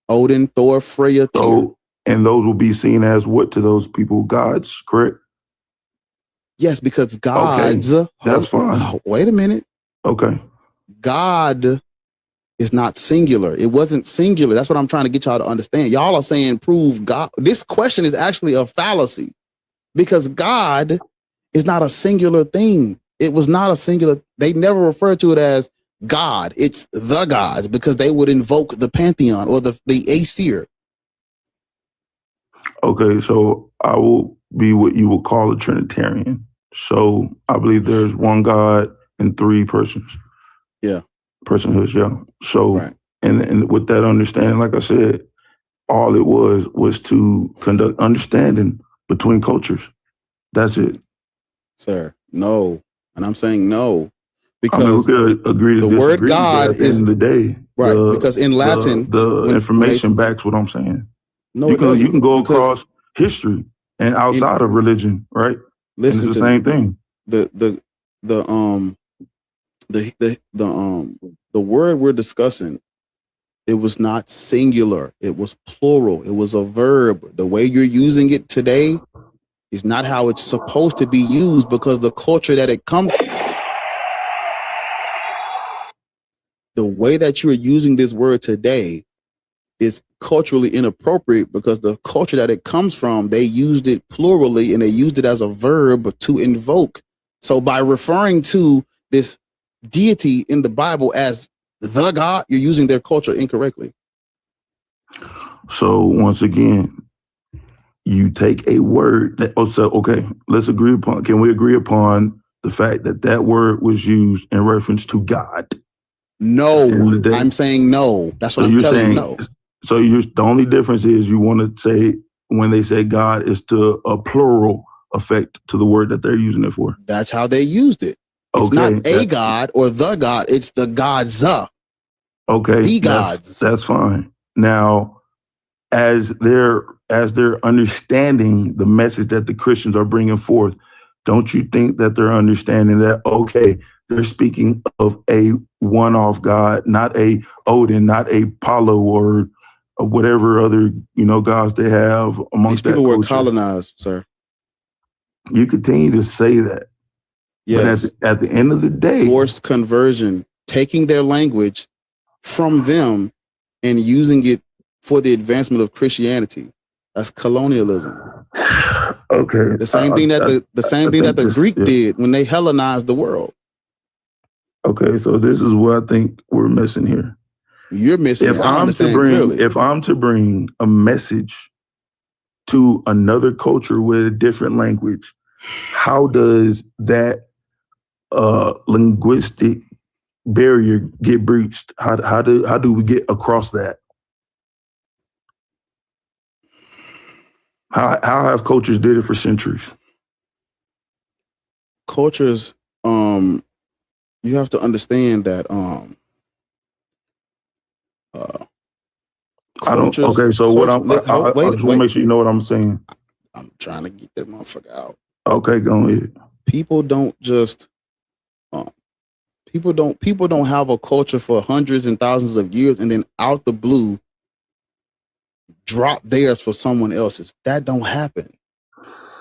Odin, Thor, Freya, Tyr. So, and those will be seen as what to those people? Gods, correct? Yes, because gods. That's fine. Wait a minute. Okay. God is not singular. It wasn't singular. That's what I'm trying to get y'all to understand. Y'all are saying prove God. This question is actually a fallacy, because God is not a singular thing. It was not a singular. They never referred to it as God. It's the gods, because they would invoke the pantheon or the Aesir. Okay, so I will be what you would call a Trinitarian. So I believe there's one God and three persons. Yeah. Personhoods, yeah. So Right. and with that understanding, like I said, all it was to conduct understanding between cultures. That's it. Sir, no. And I'm saying no, I mean, we because could agree to the disagree, word but God at the is end of the day, right, because in Latin, the when information backs what I'm saying. no, You it can doesn't, go because across history and outside of religion, right? listen and it's to the me. same thing. The word we're discussing, it was not singular. It was plural. It was a verb. The way you're using it today is not how it's supposed to be used, because the culture that it comes from. The way that you are using this word today is culturally inappropriate, because the culture that it comes from, they used it plurally and they used it as a verb to invoke. So by referring to this deity in the Bible as the God, you're using their culture incorrectly. So once again, you take a word that, okay, let's agree upon, can we agree upon the fact that that word was used in reference to God? No, End of the day. I'm saying no. That's what So I'm you're telling saying, you. No. so the only difference is you want to say, when they say God, is to a plural effect to the word that they're using it for. That's how they used it. It's Okay, not a that's- God or the God. It's the gods. Okay, The that's- gods. That's fine. Now, as they're understanding the message that the Christians are bringing forth, don't you think that they're understanding that, okay, they're speaking of a one-off God, not a Odin, not a Apollo, or whatever other gods they have These amongst that people were culture? colonized, sir. You continue to say that, Yes. but at the end of the day, Forced conversion, taking their language from them and using it for the advancement of Christianity. That's colonialism. okay, The same thing that the Greek did when they Hellenized the world. Okay, so this is what I think we're missing here. You're missing it. I If I'm understand clearly. to bring a message to another culture with a different language, how does that linguistic barrier get breached? How do we get across that? How have cultures did it for centuries? Cultures, you have to understand that I don't. Okay, so what I just want to make sure you know what I'm saying. I'm trying to get that motherfucker out. Okay, go ahead. People don't just people don't have a culture for hundreds and thousands of years and then out the blue drop theirs for someone else's. That don't happen.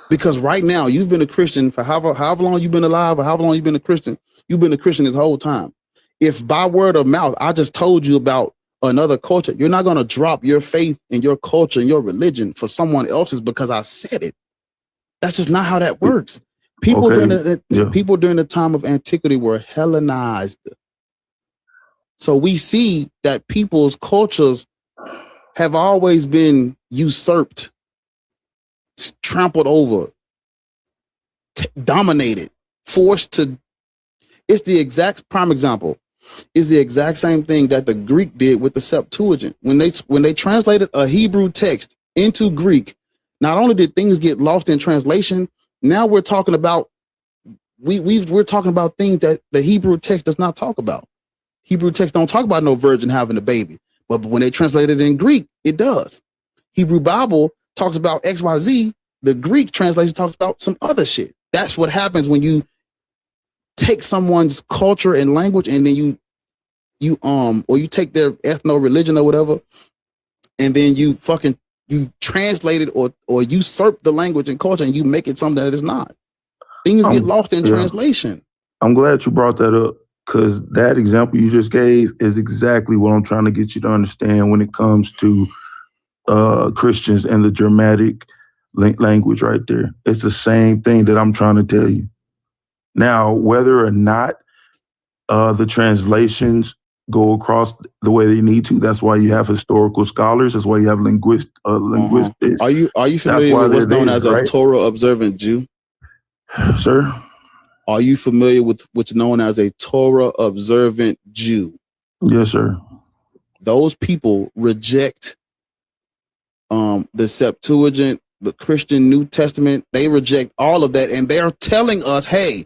Because right now you've been a Christian for however long you've been alive or however long you've been a Christian. You've been a Christian this whole time. If by word of mouth I just told you about another culture, you're not going to drop your faith and your culture and your religion for someone else's because I said it. That's just not how that works. People during the time of antiquity were Hellenized. So we see that people's cultures have always been usurped, trampled over, dominated, forced to. It's the exact prime example. Is the exact same thing that the Greek did with the Septuagint. When they translated a Hebrew text into Greek, not only did things get lost in translation, now we're talking about we're talking about things that the Hebrew text does not talk about. Hebrew text don't talk about no virgin having a baby, but when they translate it in Greek, it does. Hebrew Bible talks about XYZ. The Greek translation talks about some other shit. That's what happens when you take someone's culture and language and then you take their ethno religion or whatever, and then you translate it or usurp the language and culture and you make it something that it's not. Things get lost in translation. I'm glad you brought that up because that example you just gave is exactly what I'm trying to get you to understand when it comes to Christians and the Germanic language right there. It's the same thing that I'm trying to tell you. Now, whether or not the translations go across the way they need to, that's why you have historical scholars. That's why you have linguistics. Are you familiar with what's known as a Torah observant Jew? Sir? Are you familiar with what's known as a Torah observant Jew? Yes, sir. Those people reject the Septuagint, the Christian New Testament. They reject all of that, and they're telling us, hey,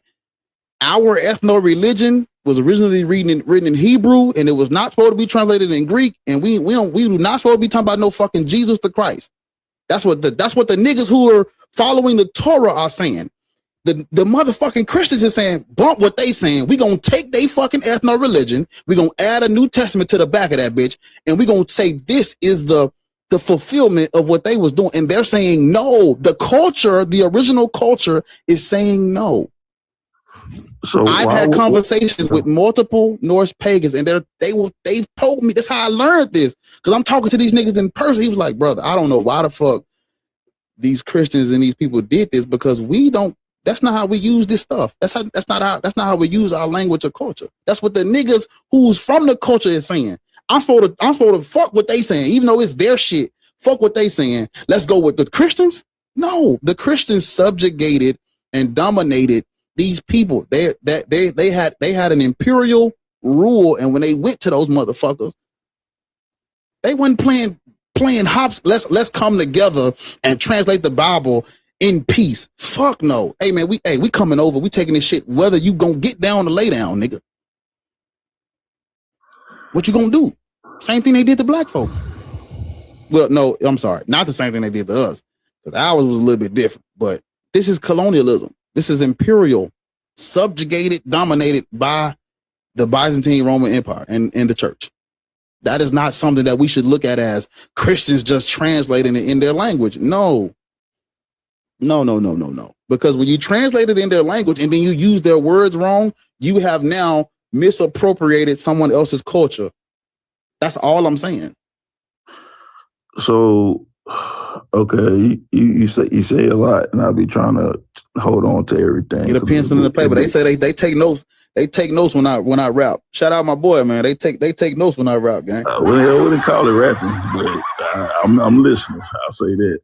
our ethno religion was originally written in Hebrew, and it was not supposed to be translated in Greek, and we do not supposed to be talking about no fucking Jesus the Christ. That's what the niggas who are following the Torah are saying. The motherfucking Christians are saying, bump what they saying. We gonna take they fucking ethno religion, we gonna add a New Testament to the back of that bitch, and we gonna say this is the fulfillment of what they was doing. And they're saying no. The culture, the original culture, is saying no. So I've had conversations with multiple Norse pagans, and they've told me that's how I learned this. Because I'm talking to these niggas in person. He was like, brother, I don't know why the fuck these Christians and these people did this, because we don't. That's not how we use this stuff. That's not how we use our language or culture. That's what the niggas who's from the culture is saying. I'm supposed to fuck what they saying, even though it's their shit. Fuck what they saying. Let's go with the Christians. No, the Christians subjugated and dominated these people. They had an imperial rule, and when they went to those motherfuckers, they wasn't playing hops. Let's come together and translate the Bible in peace. Fuck no. Hey man, we coming over. We taking this shit. Whether you gonna get down or lay down, nigga. What you gonna do? Same thing they did to black folk. Well, no, I'm sorry, not the same thing they did to us, because ours was a little bit different. But this is colonialism. This is imperial, subjugated, dominated by the Byzantine Roman Empire and the church. That is not something that we should look at as Christians just translating it in their language. No. Because when you translate it in their language and then you use their words wrong, you have now misappropriated someone else's culture. That's all I'm saying. So, okay, you say a lot, and I'll be trying to hold on to everything. Get a pencil and a paper. They say they take notes. They take notes when I rap. Shout out my boy, man. They take notes when I rap, gang. Well, I wouldn't call it rapping, but I'm listening. I'll say that.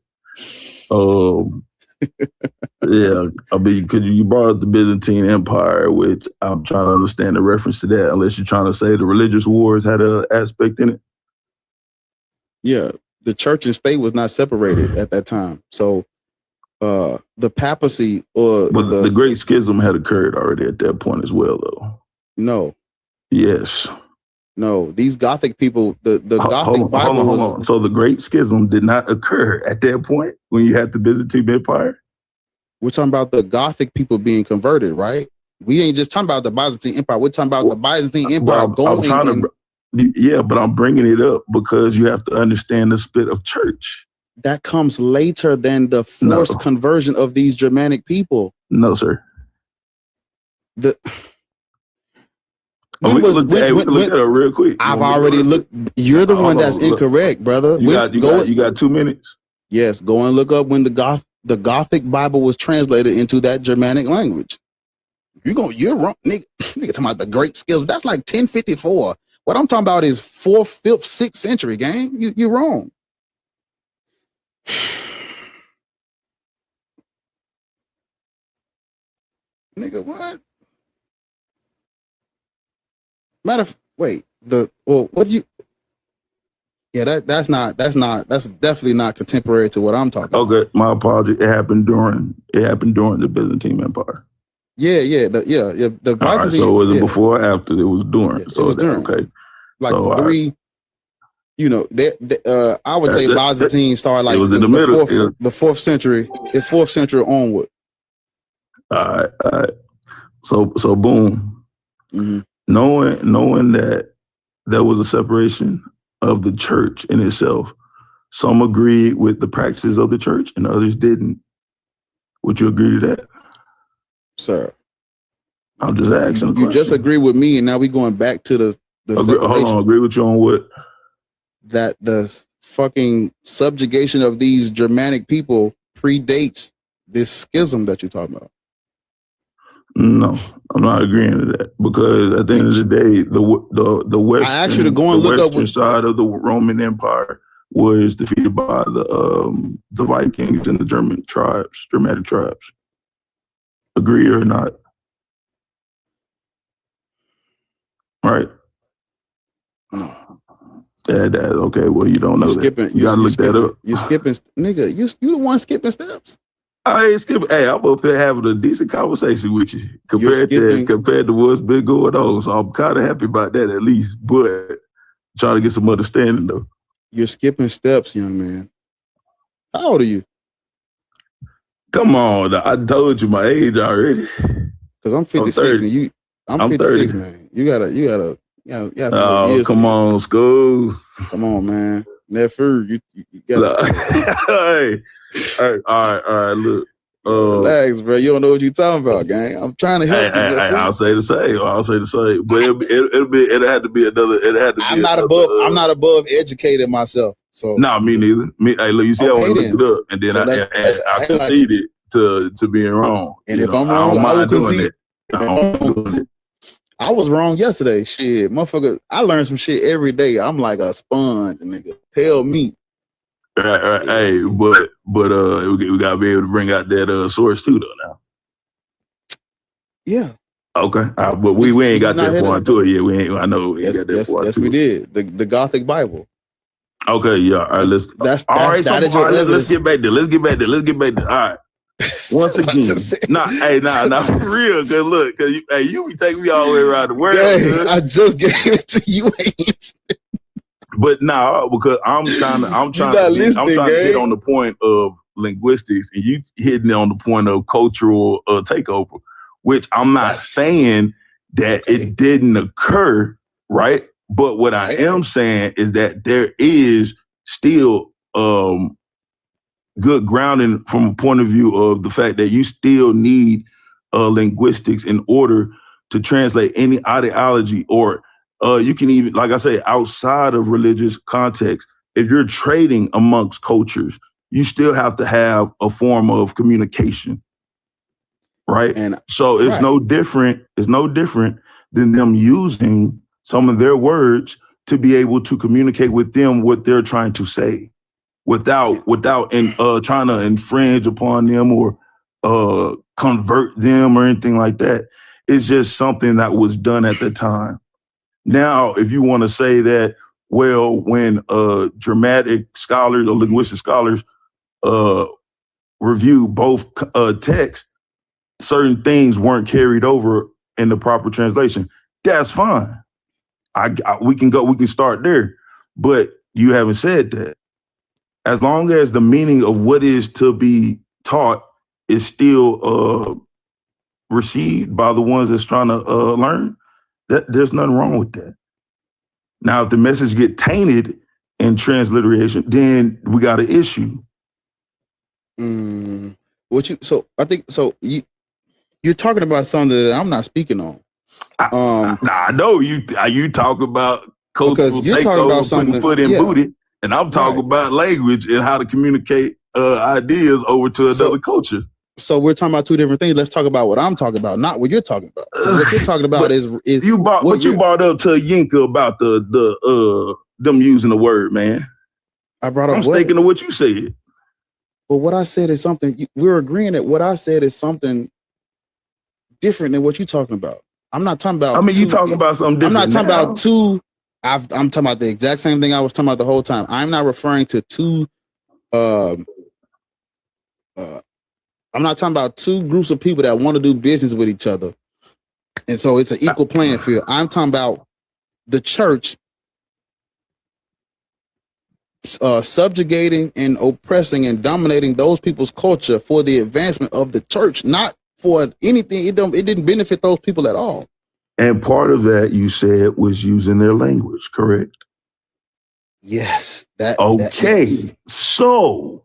Yeah, I mean, because you brought up the Byzantine Empire, which I'm trying to understand the reference to that, unless you're trying to say the religious wars had an aspect in it. Yeah, the church and state was not separated at that time. So the papacy or But the Great Schism had occurred already at that point as well, though. no, Yes. no, these Gothic people, the Gothic Bible hold was on. So the Great Schism did not occur at that point when you had the Byzantine Empire? we're talking about the Gothic people being converted, right? We ain't just talking about the Byzantine Empire. We're talking about the Byzantine Empire But I'm bringing it up because you have to understand the split of church. that comes later than the forced conversion of these Germanic people. No, sir. We can look at it real quick. I've already looked. You're the one that's incorrect, brother. You got 2 minutes. Yes, go and look up when the Gothic Bible was translated into that Germanic language. You're wrong, nigga. Nigga talking about the Great Schism. That's like 1054. What I'm talking about is 4th, 5th, 6th century, gang. You're wrong. Nigga, what? Wait, what do you? Yeah, that's definitely not contemporary to what I'm talking about. Okay, my apology. It happened during the Byzantine Empire. Yeah. The Byzantine. Right, so was it before or after? It was during. Yeah, it was during. Okay. Like so, three. Right. You know, I would say Byzantine started like it was in the middle, the 4th century, the 4th century onward. All right. So boom. Mm-hmm. Knowing that there was a separation of the church in itself, some agreed with the practices of the church and others didn't. Would you agree to that? Sir, I'm just asking. You just agree with me, and now we're going back to the separation. Hold on, agree with you on what? That the fucking subjugation of these Germanic people predates this schism that you're talking about. No, I'm not agreeing to that because at the end of the day, the western, I asked you to go and look up side of the Roman Empire was defeated by the Vikings and the Germanic tribes. Agree or not? Right? No. That okay. Well, you don't know that. You gotta look that up. You're skipping, nigga. You the one skipping steps. I ain't skipping. Hey, I'm up here having a decent conversation with you compared to what's been going on. So I'm kind of happy about that at least. But trying to get some understanding though. You're skipping steps, young man. How old are you? Come on, I told you my age already. Because I'm 56 and I'm 56, 30. Man. You gotta. Oh, come on, school. Come on, man. Never, you gotta. Hey, all right. Look, relax, bro. You don't know what you're talking about, gang. I'm trying to help you. I'll say the same. But it'll have to be another. I'm not above educated myself. So me neither. Hey, look, you see, I want to look it up, and then so I conceded to being wrong. And if I'm wrong, I will concede. It. I was wrong yesterday. Shit, motherfucker. I learn some shit every day. I'm like a sponge, nigga. Tell me. Right. Hey, but we gotta be able to bring out that source too, though. Now. Yeah. Okay. But we ain't got that far into it yet. We ain't. I know we ain't got that far. Yes, we did. The Gothic Bible. Okay. Yeah. All right. Let's get back there. Let's get back there. All right. Once again, not for real. Cause look, you be taking me all the way around the world. Hey, I just gave it to you. But because I'm trying to get on the point of linguistics, and you hitting on the point of cultural takeover, which I'm not saying that it didn't occur, right? But what I am saying is that there is still good grounding from a point of view of the fact that you still need linguistics in order to translate any ideology, or you can even, like I say, outside of religious context, if you're trading amongst cultures, you still have to have a form of communication, right? And so it's no different. It's no different than them using some of their words to be able to communicate with them what they're trying to say. without trying to infringe upon them or convert them or anything like that. It's just something that was done at the time. Now, if you want to say that, well, when dramatic scholars or linguistic scholars review both texts, certain things weren't carried over in the proper translation. That's fine. We can start there, but you haven't said that. As long as the meaning of what is to be taught is still received by the ones that's trying to learn, that there's nothing wrong with that. Now, if the message get tainted in transliteration, then we got an issue. You're talking about something that I'm not speaking on. I know you talk about because you're talking about something foot in booty, and I'm talking about language and how to communicate ideas over to another culture. So we're talking about two different things. Let's talk about what I'm talking about, not what you're talking about. What you're talking about is you brought up to Yinka about the them using the word, man. I brought up. I'm sticking to what you said. But what I said is something. We're agreeing that what I said is something different than what you're talking about. I'm not talking about. I mean, you talking about something different. I'm not talking about two. I'm talking about the exact same thing I was talking about the whole time. I'm not referring to two. I'm not talking about two groups of people that want to do business with each other, and so it's an equal playing field. I'm talking about the church subjugating and oppressing and dominating those people's culture for the advancement of the church, not for anything. It didn't benefit those people at all. And part of that, you said, was using their language, correct? Yes. Yes. So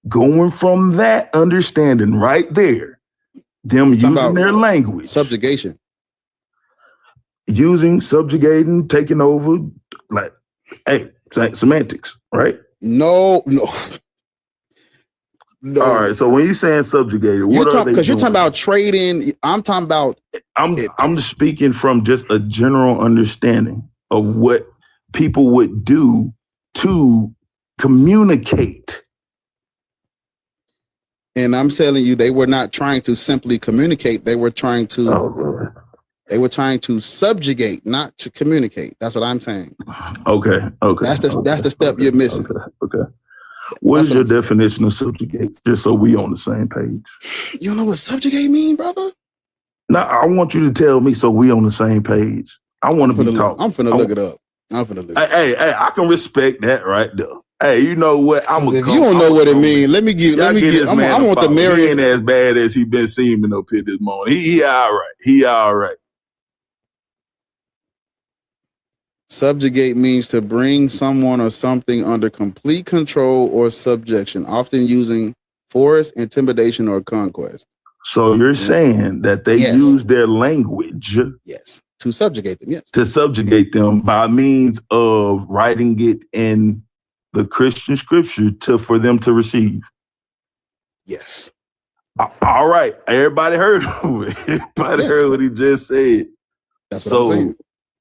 going from that understanding right there, them using their language. Subjugation. Using, subjugating, taking over, like, hey, semantics, right? No. All right. So when you're saying subjugated, what are they doing? Because you're talking about trading. I'm talking about. I'm just speaking from just a general understanding of what people would do to communicate. And I'm telling you, they were not trying to simply communicate. They were trying to. They were trying to subjugate, not to communicate. That's what I'm saying. Okay. That's the step you're missing. Okay. What is your definition of subjugate? Just so we on the same page. You don't know what subjugate mean, brother? No, I want you to tell me so we on the same page. I want to be talking. I'm finna look it up. Hey, I can respect that right there. Hey, you know what? If you don't know what it means, let me give. I want the Mary. He ain't as bad as he been seeming up here this morning. He all right. He all right. Subjugate means to bring someone or something under complete control or subjection, often using force, intimidation, or conquest. So you're saying that they use their language, yes, to subjugate them, yes, to subjugate them by means of writing it in the Christian scripture for them to receive. Yes. All right, everybody heard him. Everybody heard what he just said. That's what I'm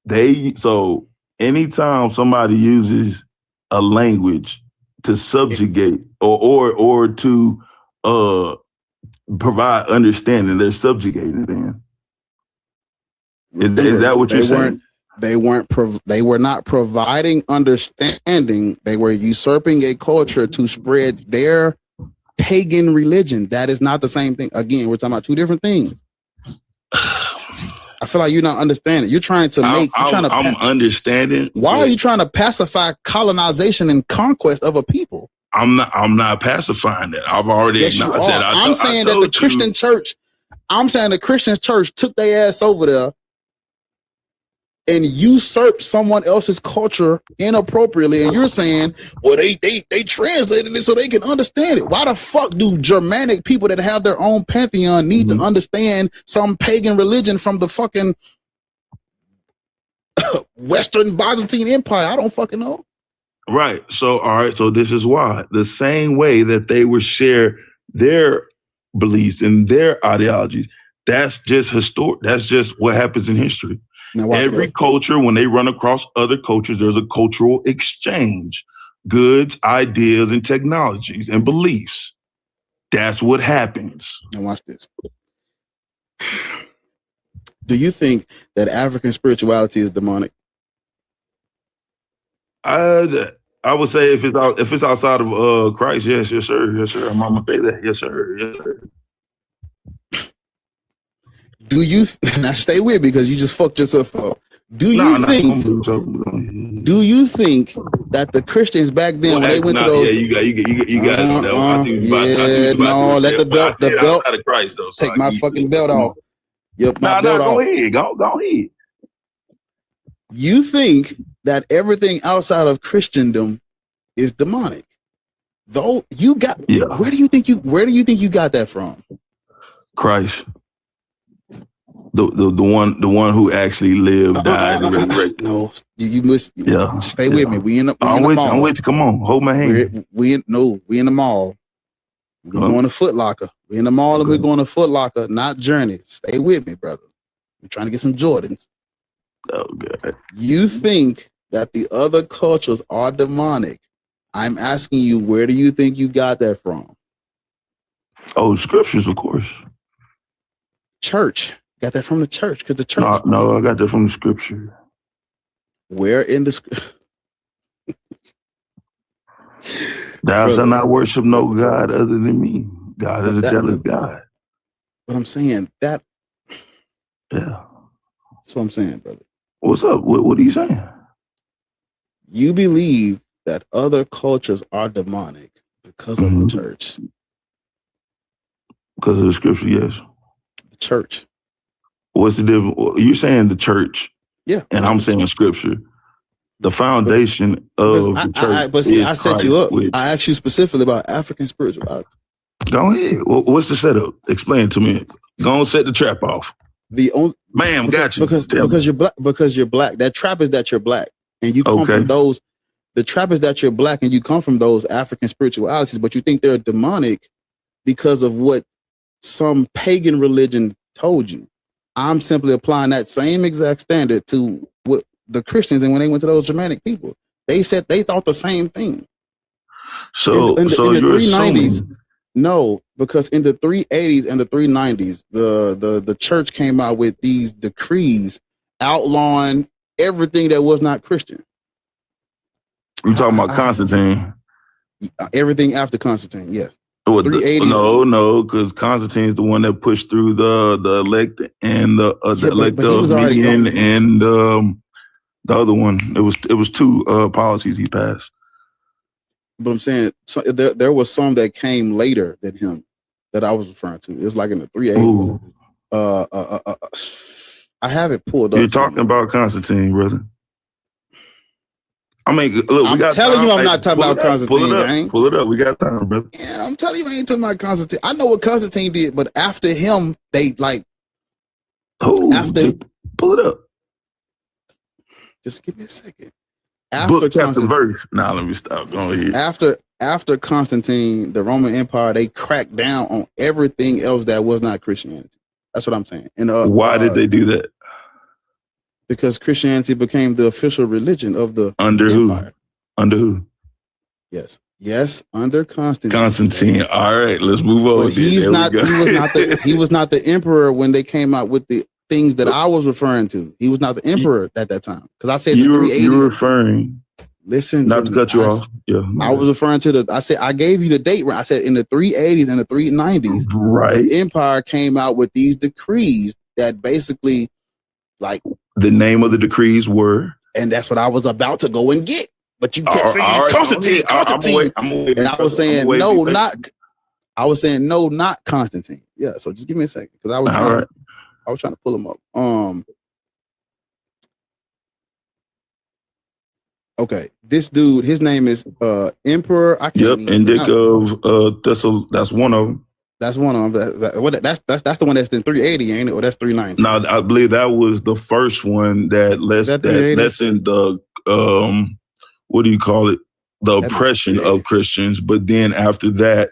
saying. So anytime somebody uses a language to subjugate or to provide understanding, they're subjugating them. Is that what you're saying? They were not providing understanding. They were usurping a culture to spread their pagan religion. That is not the same thing. Again, we're talking about two different things. I feel like you're not understanding. You're trying to make. I'm understanding. Why are you trying to pacify colonization and conquest of a people? I'm not pacifying that. I've already acknowledged that. I'm saying that the Christian church. I'm saying the Christian church took their ass over there and usurped someone else's culture inappropriately. And you're saying, well, they translated it so they can understand it. Why the fuck do Germanic people that have their own pantheon need to understand some pagan religion from the fucking Western Byzantine Empire? I don't fucking know. Right. So, all right. So this is why the same way that they would share their beliefs and their ideologies, that's just historic. That's just what happens in history. Every culture, when they run across other cultures, there's a cultural exchange. goods, ideas, and technologies and beliefs. That's what happens. Now watch this. Do you think that African spirituality is demonic? I would say if it's outside of Christ, yes, sir. I'm gonna say that, yes, sir. Do you now stay with me because you just fucked yourself up? Do you think that the Christians back then when they went to those? Yeah, you got it. No, I think let the belt outside of Christ though. Take my fucking belt off. Yep, my belt off. Go ahead. Go ahead. You think that everything outside of Christendom is demonic? Though you got, where do you think you got that from? Christ, the one who actually lived, died, and resurrected. No, you must. Stay with me. We in the I'm mall. with you. Come on, hold my hand. We in the mall. We're going to Foot Locker. We in the mall and we're going to Foot Locker, not Journey. Stay with me, brother. We're trying to get some Jordans. Oh God. You think that the other cultures are demonic? I'm asking you, where do you think you got that from? Oh, scriptures, of course. Church. Got that from the church because the church. No, I got that from the scripture. Where in the scripture? Thou shalt not worship no God other than me. God is a jealous God. But I'm saying that. Yeah. That's what I'm saying, brother. What's up? What are you saying? You believe that other cultures are demonic because of the church. Because of the scripture, yes. The church. What's the difference? You're saying the church. Yeah. And I'm saying scripture. The foundation of the church. But see, I set Christ you up. I asked you specifically about African spirituality. Go ahead. What's the setup? Explain it to me. Go and set the trap off. Ma'am, got you. Because you're black. Because you're black. That trap is that you're black, and you come from those. The trap is that you're black, and you come from those African spiritualities, but you think they're demonic because of what some pagan religion told you. I'm simply applying that same exact standard to what the Christians, and when they went to those Germanic people, they said they thought the same thing. So in the you're 390s, assuming... no, because in the 380s and the 390s, the church came out with these decrees outlawing everything that was not Christian. You talking about Constantine? Everything after Constantine, yes. No, because Constantine's the one that pushed through the elect and the elect of Median and the other one. It was two policies he passed. But I'm saying there was some that came later than him that I was referring to. It was like in the 380s. I have it pulled up. You're talking about Constantine, brother. I mean, look, I'm telling you, I'm not talking about Constantine. Pull it up. We got time, brother. Yeah, I'm telling you, I ain't talking about Constantine. I know what Constantine did, but after him, they like. Pull it up. Just give me a second. Book, chapter, verse. Now let me stop. Go ahead. After Constantine, the Roman Empire, they cracked down on everything else that was not Christianity. That's what I'm saying. And why did they do that? Because Christianity became the official religion of the empire. Under who? Yes, under Constantine. Constantine. All right, let's move on. But he was not the emperor when they came out with the things that I was referring to. He was not the emperor at that time. Because I said you're referring. Listen, not to cut you off. Yeah, I was referring to I said I gave you the date. I said in the 380s and the 390s, right? The empire came out with these decrees that basically, like, the name of the decrees were, and that's what I was about to go and get. But you kept saying Constantine. And I was saying no, not Constantine. Yeah, so just give me a second because I was trying to pull him up. Okay, this dude, his name is Emperor. Indic of that's one of them. That's one of them. That's the one that's in 380, ain't it? Or that's 390? No, I believe that was the first one that lessened the what do you call it? The oppression of Christians. But then after that,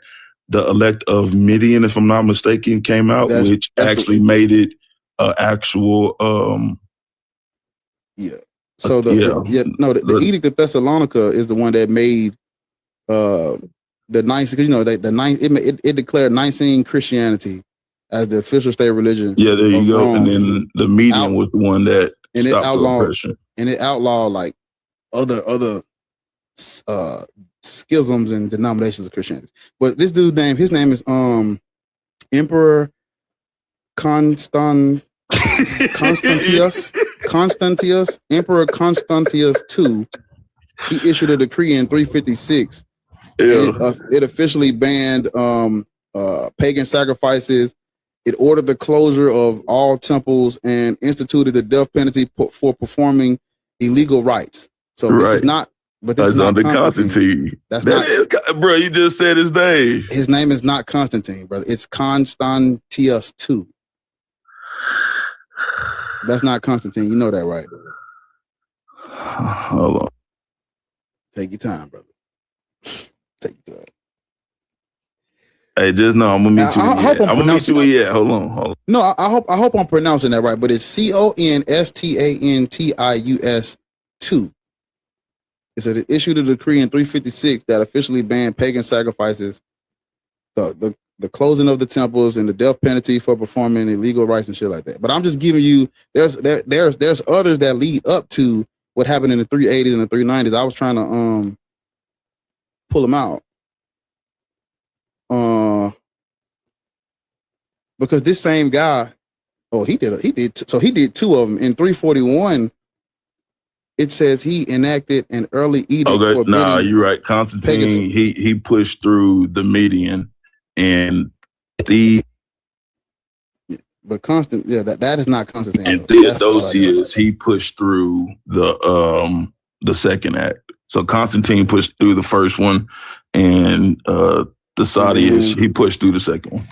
the elect of Midian, if I'm not mistaken, came out, which actually made it actual. Yeah. So the Edict of Thessalonica is the one that made the Nicene, because it declared Nicene Christianity as the official state religion. Yeah, there you go. Rome. And then the median was the one that stopped the oppression. And it outlawed like other schisms and denominations of Christianity. But this dude's name, his name is Emperor Constantius, Emperor Constantius II. He issued a decree in 356. Yeah. It officially banned pagan sacrifices. It ordered the closure of all temples and instituted the death penalty for performing illegal rites. So this is not, but this is not Constantine. That's not, bro. You just said his name. His name is not Constantine, brother. It's Constantius II. That's not Constantine. You know that, right? Hold on. Take your time, brother. Take your time. Hey, just know I'm gonna meet you. I'm gonna meet you. Yeah, hold on. No, I hope I'm pronouncing that right, but it's Constantius II. It said it issued a decree in 356 that officially banned pagan sacrifices, the closing of the temples, and the death penalty for performing illegal rites and shit like that. But I'm just giving you there's others that lead up to what happened in the 380s and the 390s. I was trying to pull them out. Because this same guy, he did two of them in 341. It says he enacted an early edict. Okay, you're right. Constantine, he pushed through the median, and but that is not Constantine. And Theodosius, he pushed through the second act. So Constantine pushed through the first one, and Theodosius, he pushed through the second one.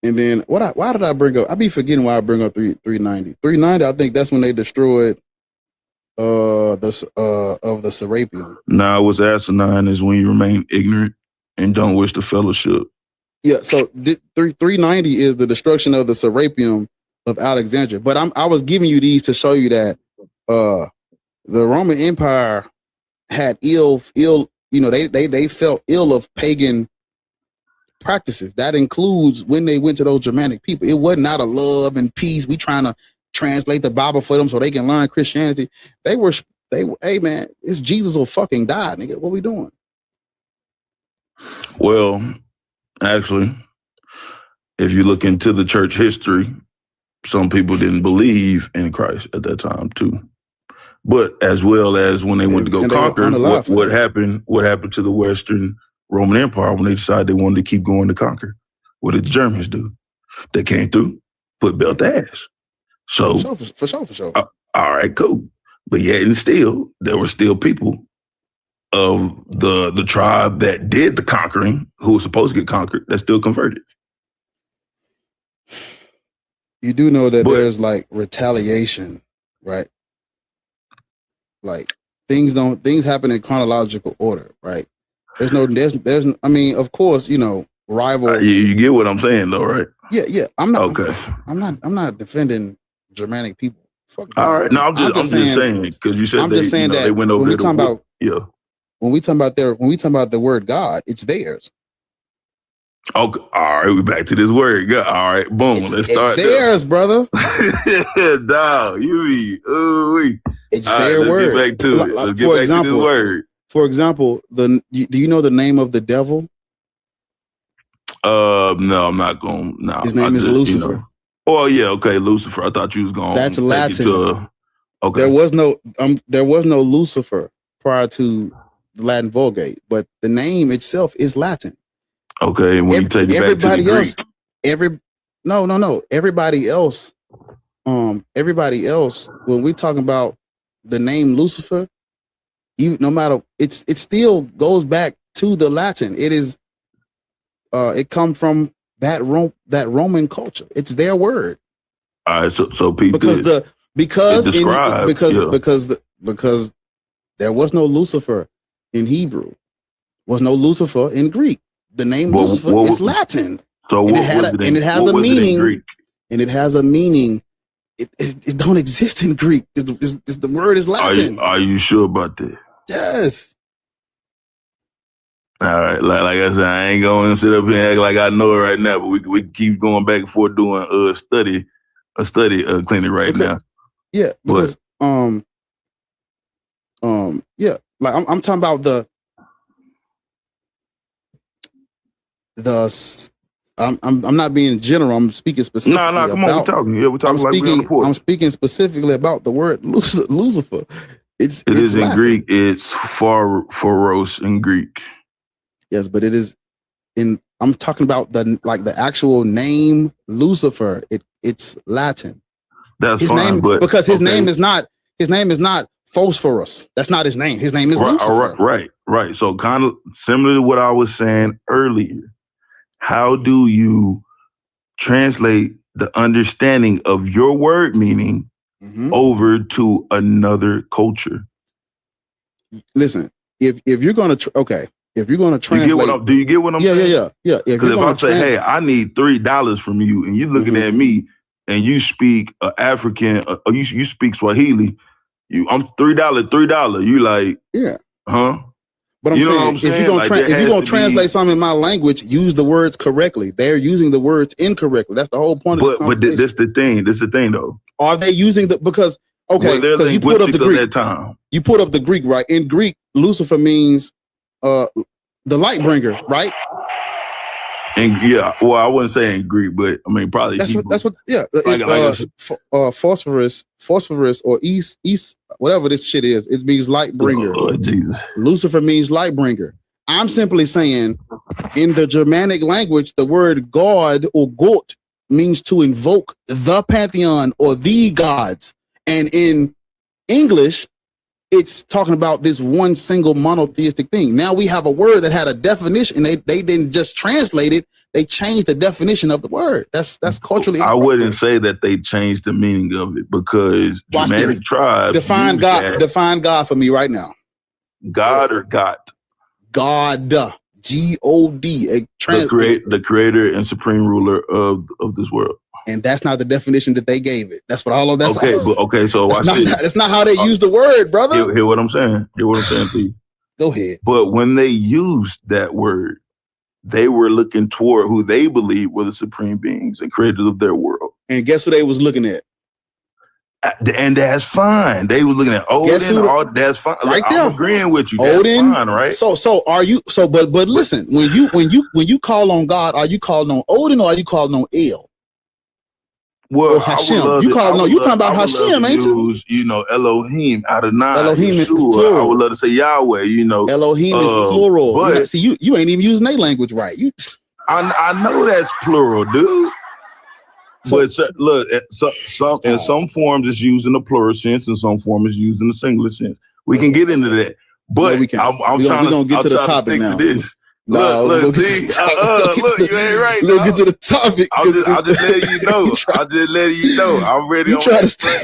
And then why did I bring up? I be forgetting why I bring up 390. 390, I think that's when they destroyed of the Serapeum. Now, what's asinine is when you remain ignorant and don't wish the fellowship. Yeah, so 390 is the destruction of the Serapeum of Alexandria. But I was giving you these to show you that the Roman Empire had ill, they felt ill of pagan practices. That includes when they went to those Germanic people. It wasn't out of love and peace. We trying to translate the Bible for them so they can learn Christianity. They were, hey man, it's Jesus will fucking die, nigga. What we doing? Well, actually, if you look into the church history, some people didn't believe in Christ at that time too. But as well as when they went to go conquer, what happened to the Western Roman Empire when they decided they wanted to keep going to conquer? What did the Germans do? They came through, put belt ass. So for sure. All right, cool. But yet and still, there were still people of the tribe that did the conquering, who was supposed to get conquered, that still converted. You do know that there's like retaliation, right? Like things happen in chronological order, right? There's I mean, of course, rival. You get what I'm saying though, right? Yeah. I'm not okay. I'm not defending Germanic people. Fuck all right. No, I'm just saying because you said that they went over when we talking about when we talking about the word God, it's theirs. Okay, all right, we're back to this word. All right, boom. Let's start. It's theirs, brother. Dog, it's their word. Get back to it. Let's get back to this word. For example, do you know the name of the devil? No, I'm not going. No, his name is Lucifer. Oh yeah, okay, Lucifer. I thought you was going. That's Latin. Okay. There was no Lucifer prior to the Latin Vulgate, but the name itself is Latin. Okay, and when you take it back to the Greek, no. Everybody else, when we talking about the name Lucifer, no matter it still goes back to the Latin. It is, it comes from that Roman culture. It's their word. All right, so people because there was no Lucifer in Hebrew, was no Lucifer in Greek. The name Lucifer is Latin. So it has a meaning. And it has a meaning it don't exist in Greek. The word is Latin. Are you sure about that? Yes. All right, like I said, I ain't going to sit up here and act like I know it right now, but we keep going back and forth doing a study clinic right now. Yeah, because yeah, like I'm talking about the I'm not being general. I'm speaking specifically. No, come on, we're talking. Yeah, we're talking like we're on the porch. I'm speaking specifically about the word Lucifer. It is in Latin. Greek. It's phoros in Greek. Yes, but it is in. I'm talking about the actual name Lucifer. It's Latin. That's his fine, name, but because his name is not Phosphorus. That's not his name. His name is Lucifer. Right. So kind of similar to what I was saying earlier. How do you translate the understanding of your word meaning over to another culture? Listen, if you're going to if you're going to translate, do you get what I'm saying? Yeah. Because if I say, hey, I need $3 from you, and you're looking at me, and you speak African, or you speak Swahili, I'm $3. You like, huh? But I'm saying, if you're going to translate something in my language, use the words correctly. They're using the words incorrectly. That's the whole point of this conversation. But this the thing though. Are they using because you put up the Greek. That time. You put up the Greek, right? In Greek, Lucifer means the light bringer, right? And I wouldn't say in Greek, but I mean probably phosphorus or east, whatever this shit is, it means light bringer. Oh, Jesus. Lucifer means light bringer. I'm simply saying, in the Germanic language, the word God or Gott means to invoke the pantheon or the gods, and in English, it's talking about this one single monotheistic thing. Now we have a word that had a definition. They didn't just translate it. They changed the definition of the word. That's culturally. I wouldn't say that they changed the meaning of it, because Germanic tribes define God. Define God for me right now. God or God? God. G-O-D. The creator and supreme ruler of this world. And that's not the definition that they gave it. That's what all of that's. Okay. So that's not how they use the word, brother. Hear what I'm saying. Hear what I'm saying to you. Go ahead. But when they used that word, they were looking toward who they believed were the supreme beings and creators of their world. And guess who they was looking at? And that's fine. They were looking at Odin. That's fine. Right there. I'm agreeing with you. Odin, that's fine, right? So are you? So but listen, when you call on God, are you calling on Odin or are you calling on El? Well, Hashem. You talking about Hashem, ain't you? Elohim, Adonai. Elohim is plural. I would love to say Yahweh. Elohim is plural. But see, you ain't even using their language right. I know that's plural, dude. But look, in some forms it's used in the plural sense, in some forms it's used in the singular sense. We can get into that, but we're gonna get to the topic now. Look, see, look, you ain't right. We're gonna get to the topic. I'll just letting you know. I'll just letting you know. I'm ready. You try to stay,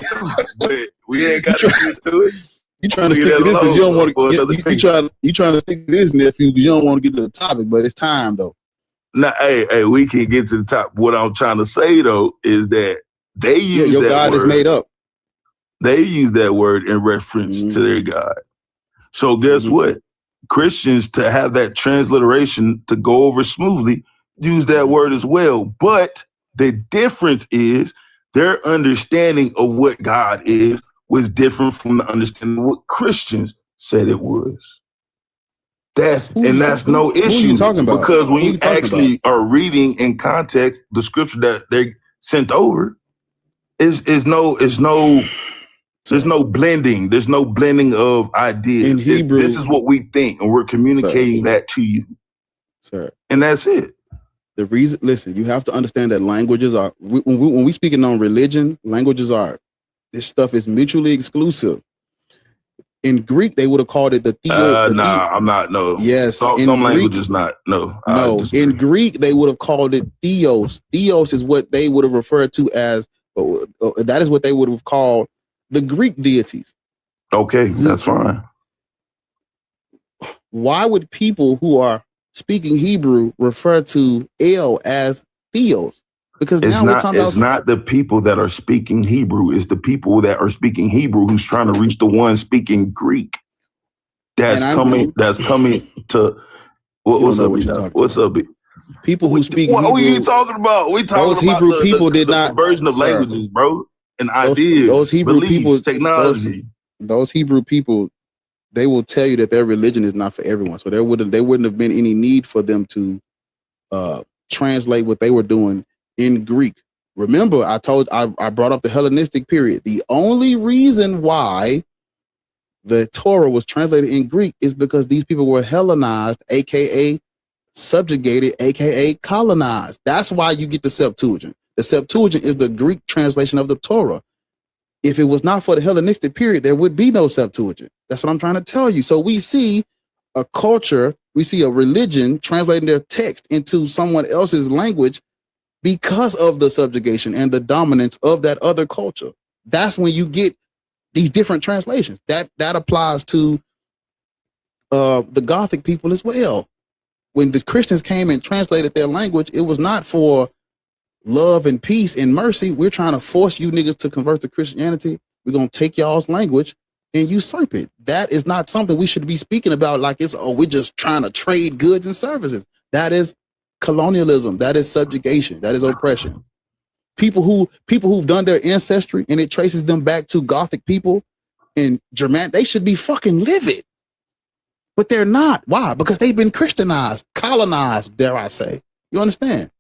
but we ain't got to get to it. You trying to stick to this because you don't want to. You trying to stick to this, nephew, because you don't want to get to the topic. But it's time though. Now, hey, we can get to the top. What I'm trying to say though is that they use your that God word. is made up. They use that word in reference to their God. So guess what? Christians, to have that transliteration to go over smoothly, use that word as well. But the difference is their understanding of what God is was different from the understanding of what Christians said it was. That's no issue. Who are you talking about? Because when you actually are reading in context the scripture that they sent over, there's no blending. There's no blending of ideas. In Hebrew, this is what we think, and we're communicating that to you. Sir. And that's it. The reason, listen, you have to understand that languages are, when we speaking on religion, languages are, this stuff is mutually exclusive. In Greek, they would have called it the theo. I'm not. No. Yes. Some Greek, languages not. No. No. In Greek, they would have called it theos. Theos is what they would have referred to as, that is what they would have called the Greek deities. Okay, that's fine. Why would people who are speaking Hebrew refer to El as theos? Because It's now we're talking it's about not the people that are speaking Hebrew. It's the people that are speaking Hebrew who's trying to reach the one speaking Greek. That's coming to what's up, B-Dog? What's up, B? People who speak What Hebrew. are you talking about? We talking Those about Hebrew people the did not conversion of sir, languages, bro, and ideas. those Hebrew beliefs, people, technology. those Hebrew people, they will tell you that their religion is not for everyone. So there wouldn't have been any need for them to translate what they were doing in Greek. Remember, I brought up the Hellenistic period. The only reason why the Torah was translated in Greek is because these people were Hellenized, aka subjugated, aka colonized. That's why you get the Septuagint. The Septuagint is the Greek translation of the Torah. If it was not for the Hellenistic period, there would be no Septuagint. That's what I'm trying to tell you. So we see a culture, we see a religion translating their text into someone else's language because of the subjugation and the dominance of that other culture. That's when you get these different translations. That applies to the Gothic people as well. When the Christians came and translated their language, it was not for love and peace and mercy. We're trying to force you niggas to convert to Christianity. We're going to take y'all's language and usurp it. That is not something we should be speaking about like it's, oh, we're just trying to trade goods and services. That is colonialism. That is subjugation. That is oppression. People who've done their ancestry and it traces them back to Gothic people and Germanic, they should be fucking livid. But they're not. Why? Because they've been Christianized, colonized, dare I say. You understand?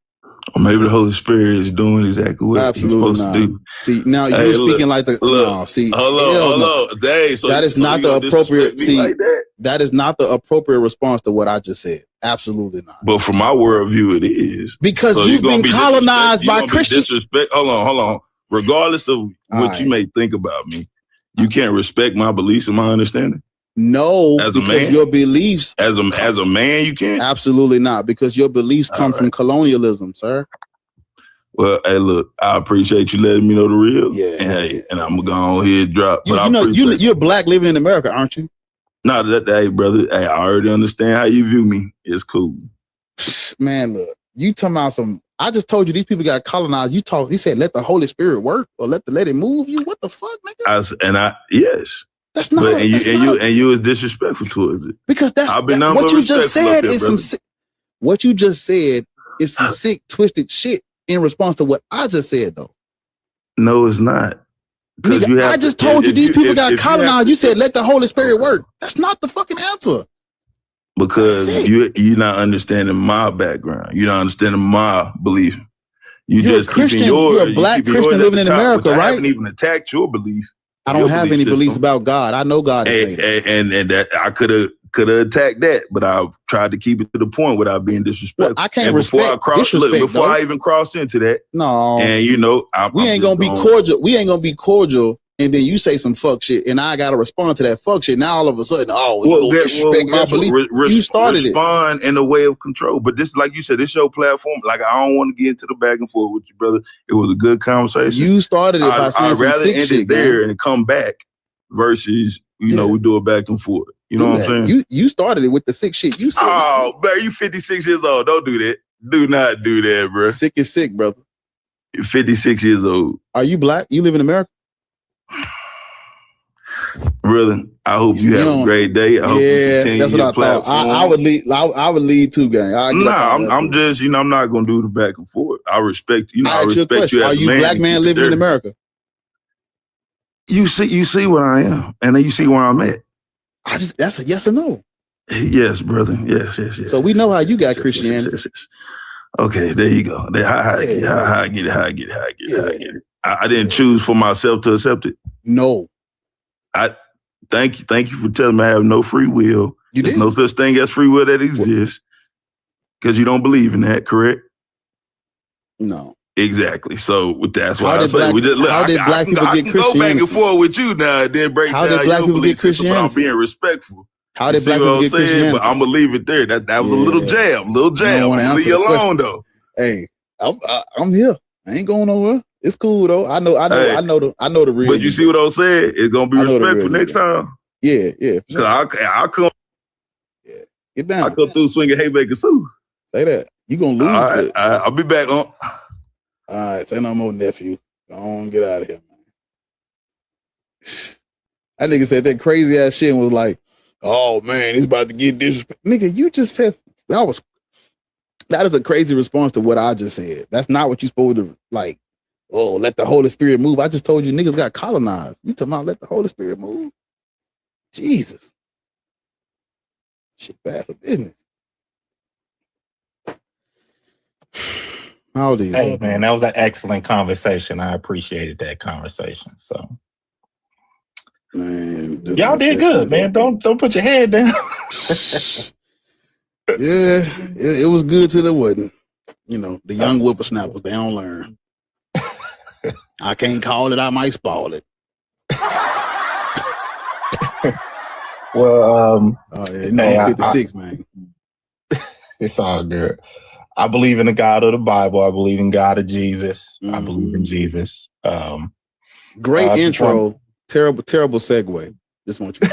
Or maybe the Holy Spirit is doing exactly what he's supposed to do. See, now you're speaking like the no, see, hold on. Dang, so that is not the appropriate like that is not the appropriate response to what I just said. Absolutely not. But from my worldview, it is. Because so you've been colonized by Christians. Hold on. Regardless of what you may think about me, you can't respect my beliefs and my understanding. No, because your beliefs as a man, you can't. Absolutely not, because your beliefs come from colonialism, sir. Well, hey, look, I appreciate you letting me know the real. Yeah, and I'm gonna go ahead and drop. You're black living in America, aren't you? No, hey, brother. Hey, I already understand how you view me. It's cool. Man, look, you talking about some. I just told you these people got colonized. You said let the Holy Spirit work or let it move you. What the fuck, nigga? Yes. That's not. But, you was disrespectful towards it because what you just said is some. What you just said is some sick, twisted shit in response to what I just said, though. No, it's not. Nigga, I just told you these people got colonized. You said let the Holy Spirit work. That's not the fucking answer. Because you're not understanding my background. You're not understanding my belief. You're a Christian. You're a black Christian living in America, right? I haven't even attacked your belief. I don't have any beliefs about God. I know God. And that I could have attacked that, but I tried to keep it to the point without being disrespectful. Well, I can't respect disrespect. Before I even crossed into that, no. And we ain't gonna be cordial. We ain't gonna be cordial. And then you say some fuck shit, and I gotta respond to that fuck shit. Now all of a sudden, disrespect my belief. You started respond in a way of control. But this, like you said, this your platform. Like I don't want to get into the back and forth with you, brother. It was a good conversation. You started it by saying some sick shit, there and come back versus we do it back and forth. You know what I'm saying? You started it with the sick shit. You said, oh, man, you 56 years old. Don't do that. Do not do that, bro. Sick is sick, brother. You're 56 years old. Are you black? You live in America? Really, I hope you have a great day. I hope you continue that's what I thought. I would lead. I would lead too, gang. I'm just, I'm not gonna do the back and forth. I respect, I respect you. Are you black man living in America? You see where I am, and then you see where I'm at. That's a yes or no. Yes, brother. Yes. So we know how you got Christianity. Yes. Okay, there you go. How I get it. I didn't choose for myself to accept it. No. I thank you for telling me I have no free will. There's no such thing as free will that exists because you don't believe in that, correct? No. Exactly. So that's why how did black people get Christianity? Go back and forth with you now and then break down. How did black people get Christianity? I'm being respectful. How did black people get Christianity? But I'm gonna leave it there. That was a little jab. Leave you alone though. Hey, I'm here. I ain't going nowhere. It's cool though. I know the real. But you see what I'm saying? It's gonna be respectful next time. Yeah. Sure. I'll come. Yeah, get down. I'll come through swinging haymaker Sue. Say that. You gonna lose. All right, I'll be back on. All right, say no more, nephew. Go on, get out of here, man. That nigga said that crazy ass shit and was like, "Oh man, he's about to get disrespect." Nigga, you just said that is a crazy response to what I just said. That's not what you supposed to like. Oh, let the Holy Spirit move. I just told you niggas got colonized. You talking about let the Holy Spirit move? Jesus, shit bad for business. How old are you? Hey man, that was an excellent conversation. I appreciated that conversation. So Man, y'all did good, man. Don't put your head down. Yeah, it was good till it wasn't. You know, the young whippersnappers, they don't learn. I can't call it, I might spoil it. Well, Oh yeah, you know, Hey, I'm 56, man. it's all good. I believe in the God of the Bible. I believe in God of Jesus. I believe in Mhm. Jesus. Great just intro. Terrible segue. Just want you.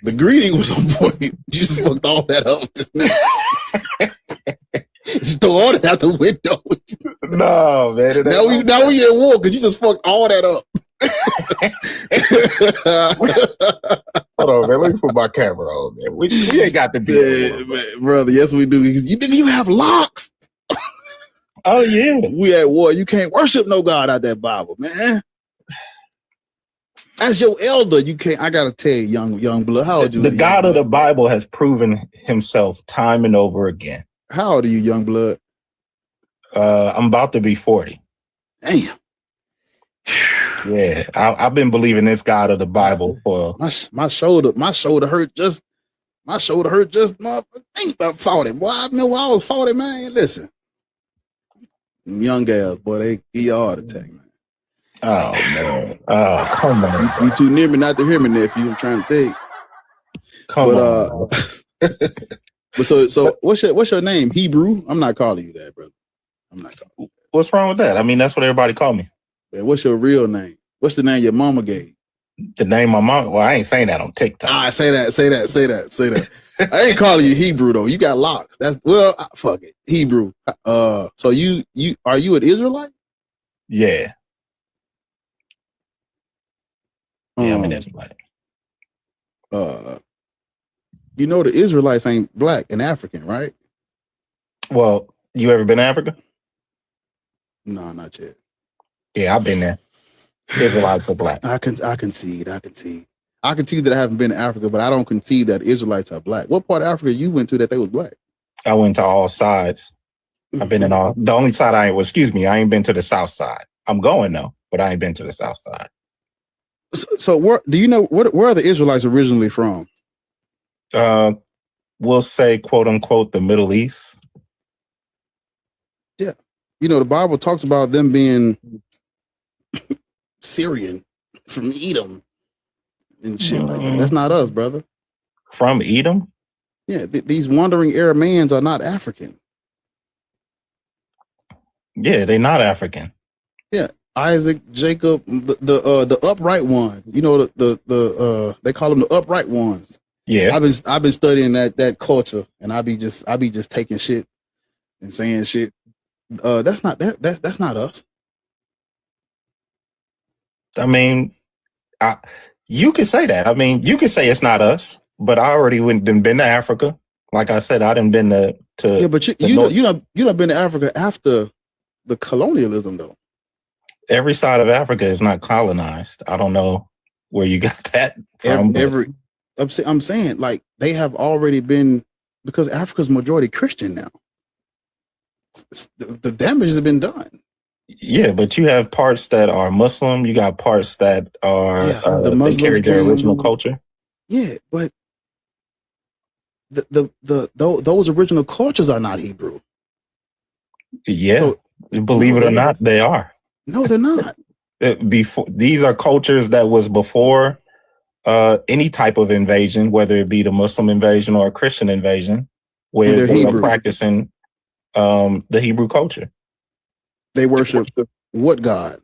The greeting was on point. You just fucked all that up. Just throw all that out the window. No, man. Now we at war because you just fucked all that up. Hold on, man. Let me put my camera on, man. We ain't got to be. Man, brother, yes we do. You think you have locks? Oh yeah. We at war. You can't worship no God out that Bible, man. As your elder, you can't. I gotta tell you, young blood. How old are you? The God of the Bible has proven himself time and over again. How old are you, young blood? I'm about to be 40. Damn. Yeah, I've been believing this God of the Bible for. My shoulder hurt just. My shoulder hurt just. Ain't about 40. Boy, I remember when I was 40, man. Listen, them young gals, boy, they give you a heart attack, man. Oh man! Oh come on! You too near me not to hear me, nephew. I'm trying to think. Come on. But so what's your name? Hebrew? I'm not calling you that, brother. I'm not calling you that. What's wrong with that? I mean, that's what everybody call me. Man, what's your real name? What's the name your mama gave? The name my mom. Well, I ain't saying that on TikTok. Ah, say that. I ain't calling you Hebrew though. You got locks. That's fuck it. Hebrew. So you are you an Israelite? Yeah. Yeah, I'm an Israelite. You know the Israelites ain't black and African, right? Well, you ever been to Africa? No, not yet. Yeah, I've been there. Israelites are black. I concede. I concede that I haven't been to Africa, but I don't concede that Israelites are black. What part of Africa you went to that they was black? I went to all sides. I've been in all. The only side I ain't been to the south side. I'm going though, but I ain't been to the south side. So where do you know where are the Israelites originally from? We'll say quote unquote the Middle East. Yeah. You know, the Bible talks about them being Syrian from Edom and shit like that. That's not us, brother. From Edom? Yeah, these wandering Arameans are not African. Yeah, they're not African. Yeah, Isaac, Jacob, the upright ones. You know, the they call them the upright ones. Yeah, I've been studying that culture, and I be just taking shit and saying shit. That's not us. I mean, you could say that. I mean, you could say it's not us, but I already been to Africa. Like I said, I done been to Yeah, but you done been to Africa after the colonialism though. Every side of Africa is not colonized. I don't know where you got that from. I'm saying like they have already been, because Africa's majority Christian now. The damage has been done. Yeah, but you have parts that are Muslim. You got parts that are the Muslims they carry their original culture. Yeah, but those original cultures are not Hebrew. Yeah, So, believe it or not, they are. No, they're not. Before these are cultures that was before any type of invasion, whether it be the Muslim invasion or a Christian invasion, where they were practicing the Hebrew culture. They worship what God?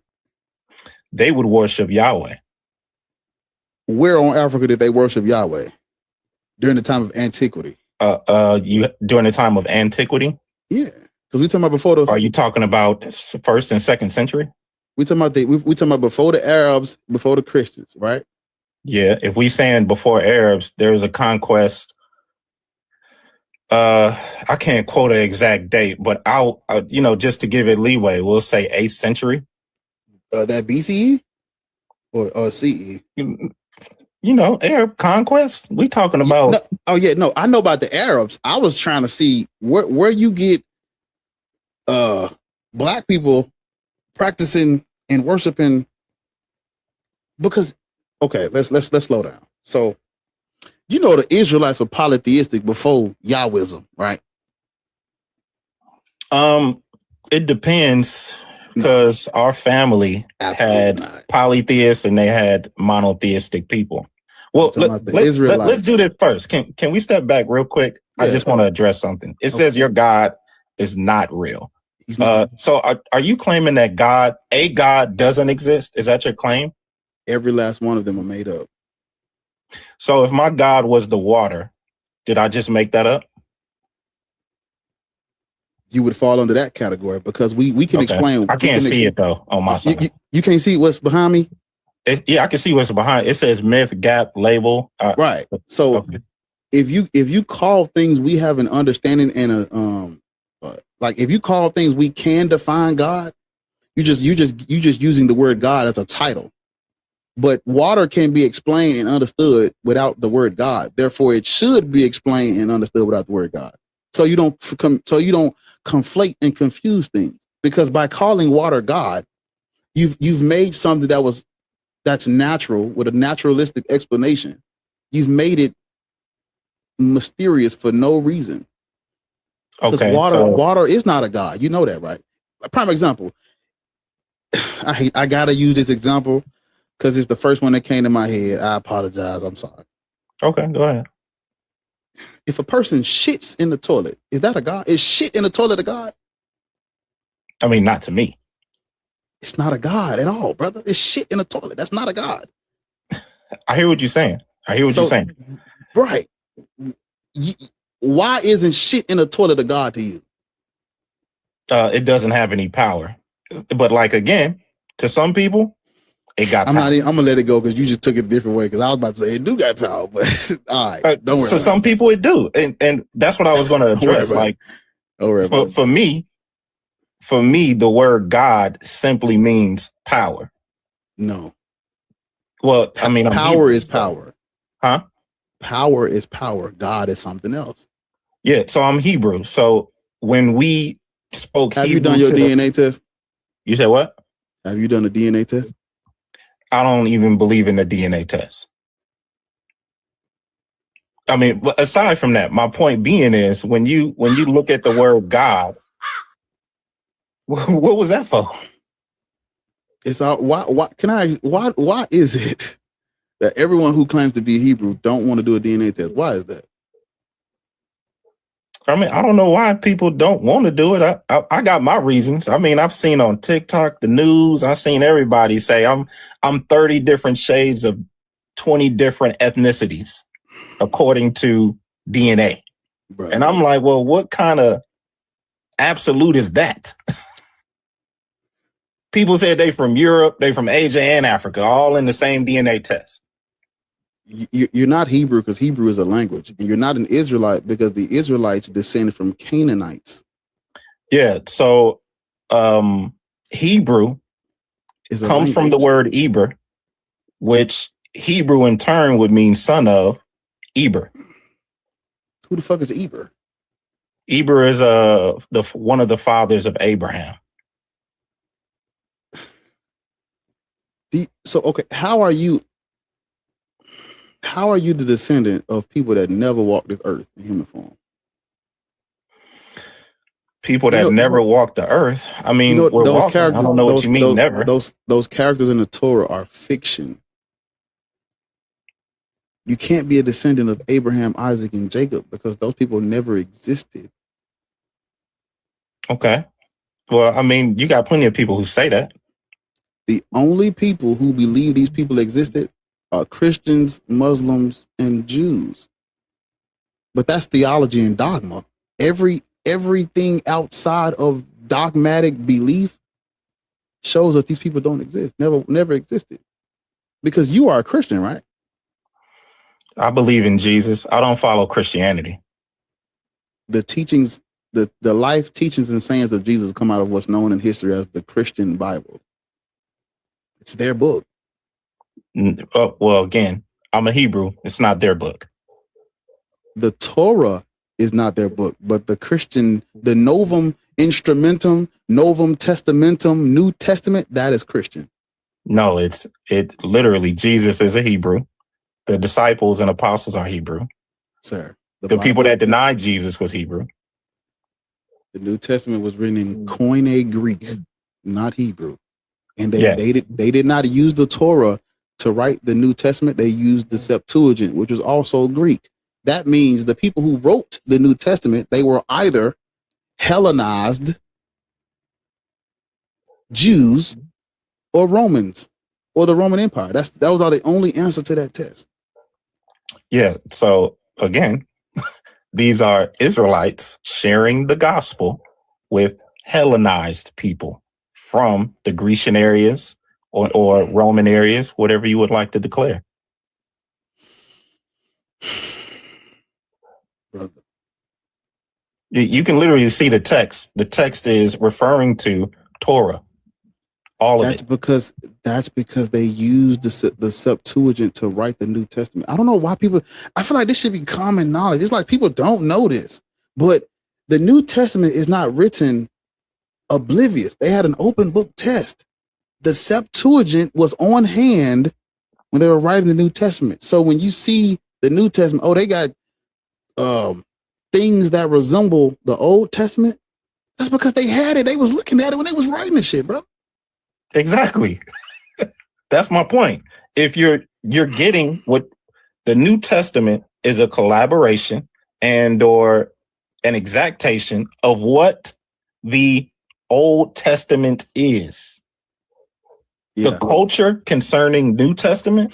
They would worship Yahweh. Where on Africa did they worship Yahweh during the time of antiquity? During the time of antiquity? Yeah, Because we talking about before the. Are you talking about first and second century? We talking about we talking about before the Arabs, before the Christians, right? Yeah. If we saying before Arabs, there was a conquest. I can't quote an exact date, but I'll just to give it leeway, we'll say 8th century. That BCE or CE. Arab conquest. We talking about? No, I know about the Arabs. I was trying to see where you get black people practicing and worshiping, because let's slow down. So the Israelites were polytheistic before Yahwism, right? It depends, because our family had polytheists and they had monotheistic people. Well, let's do this first. Can we step back real quick? Yeah. I just want to address something. It says your God is not real. He's not. So are you claiming that a God doesn't exist? Is that your claim? Every last one of them are made up. So if my God was the water, did I just make that up? You would fall under that category, because we can explain. I can't see it though on my side. You can't see what's behind me? I can see what's behind. It says myth, gap, label. Right. So if you call things we have an understanding and like if you call things we can define God, you just using the word God as a title. But water can be explained and understood without the word God. Therefore, it should be explained and understood without the word God. So you don't conflate and confuse things, because by calling water God, you've made something that's natural with a naturalistic explanation. You've made it mysterious for no reason. Okay, water is not a God. You know that, right? A prime example. I gotta use this example because it's the first one that came to my head. I apologize. I'm sorry. Okay, go ahead. If a person shits in the toilet, is that a God? Is shit in the toilet a God? I mean, not to me. It's not a God at all, brother. It's shit in the toilet. That's not a God. I hear what you're saying. Right. Why isn't shit in the toilet a God to you? It doesn't have any power. But like, again, to some people, it got power. I'm gonna let it go because you just took it a different way, because I was about to say it do got power, but all right, don't worry. So some people it do. And that's what I was gonna address. For me, the word God simply means power. No. Well, I mean, power is power. Huh? Power is power. God is something else. Yeah. So I'm Hebrew. So when we spoke Have Hebrew, you done your DNA test? You said what? Have you done a DNA test? I don't even believe in the DNA test. I mean, aside from that, my point being is when you look at the word God, what was that for? It's all why is it that everyone who claims to be Hebrew don't want to do a DNA test? Why is that? I mean, I don't know why people don't want to do it. I got my reasons. I mean, I've seen on TikTok, the news, I've seen everybody say I'm 30 different shades of 20 different ethnicities according to DNA. Right. And I'm like, well, what kind of absolute is that? People said they from Europe, they from Asia and Africa, all in the same DNA test. You're not Hebrew because Hebrew is a language. And you're not an Israelite because the Israelites descended from Canaanites. Yeah. So Hebrew comes from the word Eber, which Hebrew in turn would mean son of Eber. Who the fuck is Eber? Eber is one of the fathers of Abraham. How are you the descendant of people that never walked this earth in human form? People that never walked the earth. I mean, we're walking. Characters, I don't know what you mean, never. Those characters in the Torah are fiction. You can't be a descendant of Abraham, Isaac, and Jacob because those people never existed. Okay. Well, I mean, you got plenty of people who say that. The only people who believe these people existed are Christians, Muslims, and Jews. But that's theology and dogma. Every everything outside of dogmatic belief shows us these people don't exist. Never existed. Because you are a Christian, right? I believe in Jesus. I don't follow Christianity. The teachings, the life teachings and sayings of Jesus come out of what's known in history as the Christian Bible. It's their book. Well, again, I'm a Hebrew. It's not their book. The Torah is not their book, but the Novum Instrumentum, Novum Testamentum, New Testament, that is Christian. No, it literally, Jesus is a Hebrew. The disciples and apostles are Hebrew. Sir. The people that denied Jesus was Hebrew. The New Testament was written in Koine Greek, not Hebrew. And they did not use the Torah to write the New Testament. They used the Septuagint, which was also Greek. That means the people who wrote the New Testament, they were either Hellenized Jews or Romans or the Roman Empire. That was all the only answer to that test. Yeah. So again, these are Israelites sharing the gospel with Hellenized people from the Grecian areas or Roman areas, whatever you would like to declare. Brother. You can literally see the text. The text is referring to Torah. That's because they used the Septuagint to write the New Testament. I don't know why people. I feel like this should be common knowledge. It's like people don't know this, but the New Testament is not written oblivious. They had an open book test. The Septuagint was on hand when they were writing the New Testament. So when you see the New Testament, they got things that resemble the Old Testament. That's because they had it. They was looking at it when they was writing the shit, bro. Exactly. That's my point. If you're getting what the New Testament is, a collaboration and or an exactation of what the Old Testament is. Yeah. The culture concerning New Testament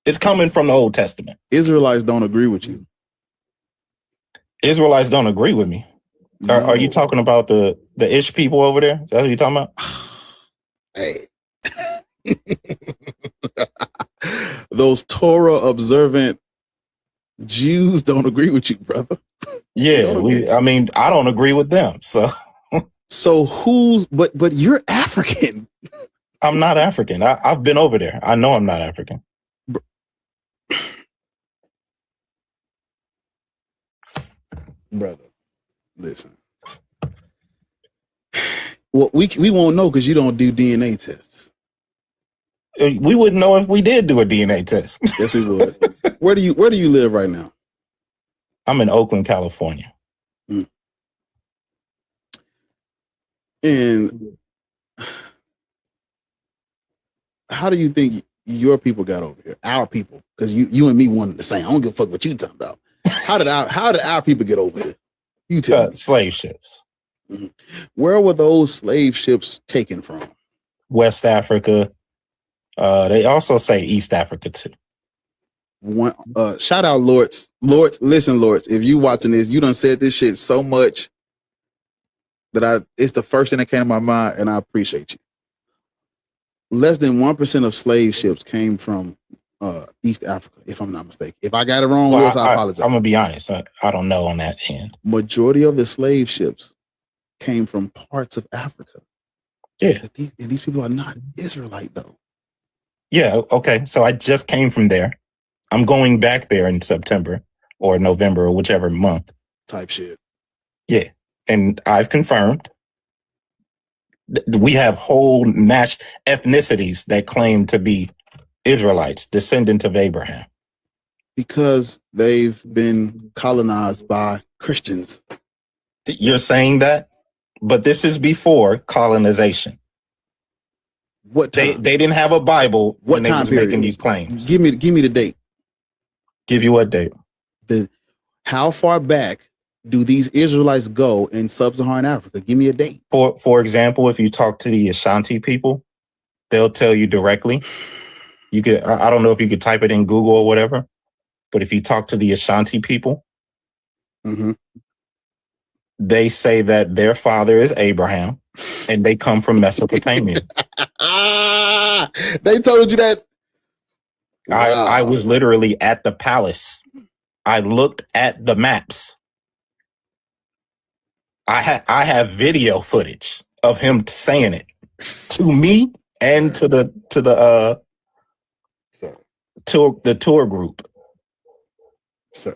is coming from the Old Testament. Israelites don't agree with you. Israelites don't agree with me. No. Are you talking about the Ish people over there? Is that what you're talking about? Hey. Those Torah observant Jews don't agree with you, brother. Yeah, I don't agree with them. So but you're African. I'm not African. I've been over there. I know I'm not African. Brother, listen. Well, we won't know because you don't do DNA tests. We wouldn't know if we did do a DNA test. Yes, we would. Where do you live right now? I'm in Oakland, California. And how do you think your people got over here? Our people, because you and me wanted the same. I don't give a fuck what you talking about. How did our people get over here? You tell me. Slave ships. Mm-hmm. Where were those slave ships taken from? West Africa. They also say East Africa too. Shout out Lords. Listen, Lords, if you watching this, you done said this shit so much that it's the first thing that came to my mind, and I appreciate you. Less than 1% of slave ships came from East Africa, if I'm not mistaken. If I got it wrong, Lords, I apologize. I'm gonna be honest. I don't know on that end. Majority of the slave ships came from parts of Africa. Yeah. And these people are not Israelite though. Yeah, okay. So I just came from there. I'm going back there in September or November or whichever month. Type shit. Yeah. And I've confirmed we have whole ethnicities that claim to be Israelites, descendant of Abraham. Because they've been colonized by Christians. You're saying that? But this is before colonization. What time? They didn't have a Bible when they was making these claims. Give me the date. Give you what date? How far back do these Israelites go in sub-Saharan Africa? Give me a date. For example, if you talk to the Ashanti people, they'll tell you directly. You could, I don't know if you could type it in Google or whatever, but if you talk to the Ashanti people, they say that their father is Abraham and they come from Mesopotamia. They told you that. I was literally at the palace. I looked at the maps. I have video footage of him saying it to me and to the tour group. Sir.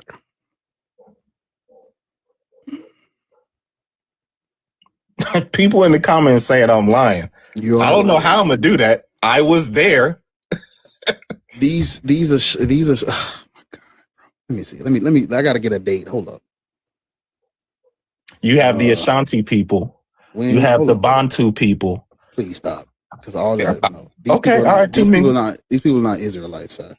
People in the comments saying I'm lying. I don't know how I'm gonna do that. I was there. These are. Oh my God, bro. Let me see. Let me. I gotta get a date. Hold up. You have the Ashanti people. You have the Bantu people. Please stop, because all that. No. Okay, all right. These people are not Israelites, sir.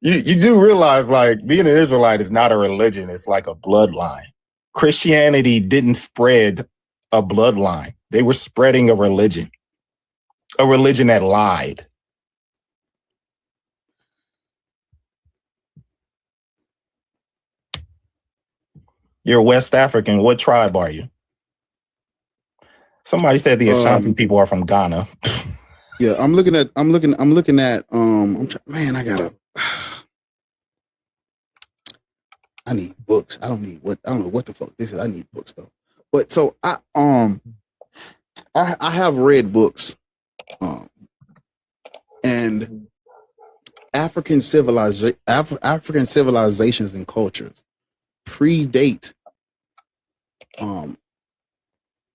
You do realize, like, being an Israelite is not a religion. It's like a bloodline. Christianity didn't spread a bloodline. They were spreading a religion that lied. You're West African. What tribe are you? Somebody said the Ashanti people are from Ghana. Yeah, I'm looking at man, I need books. I don't know what the fuck this is. I need books though. But so I have read books and African civilizations and cultures predate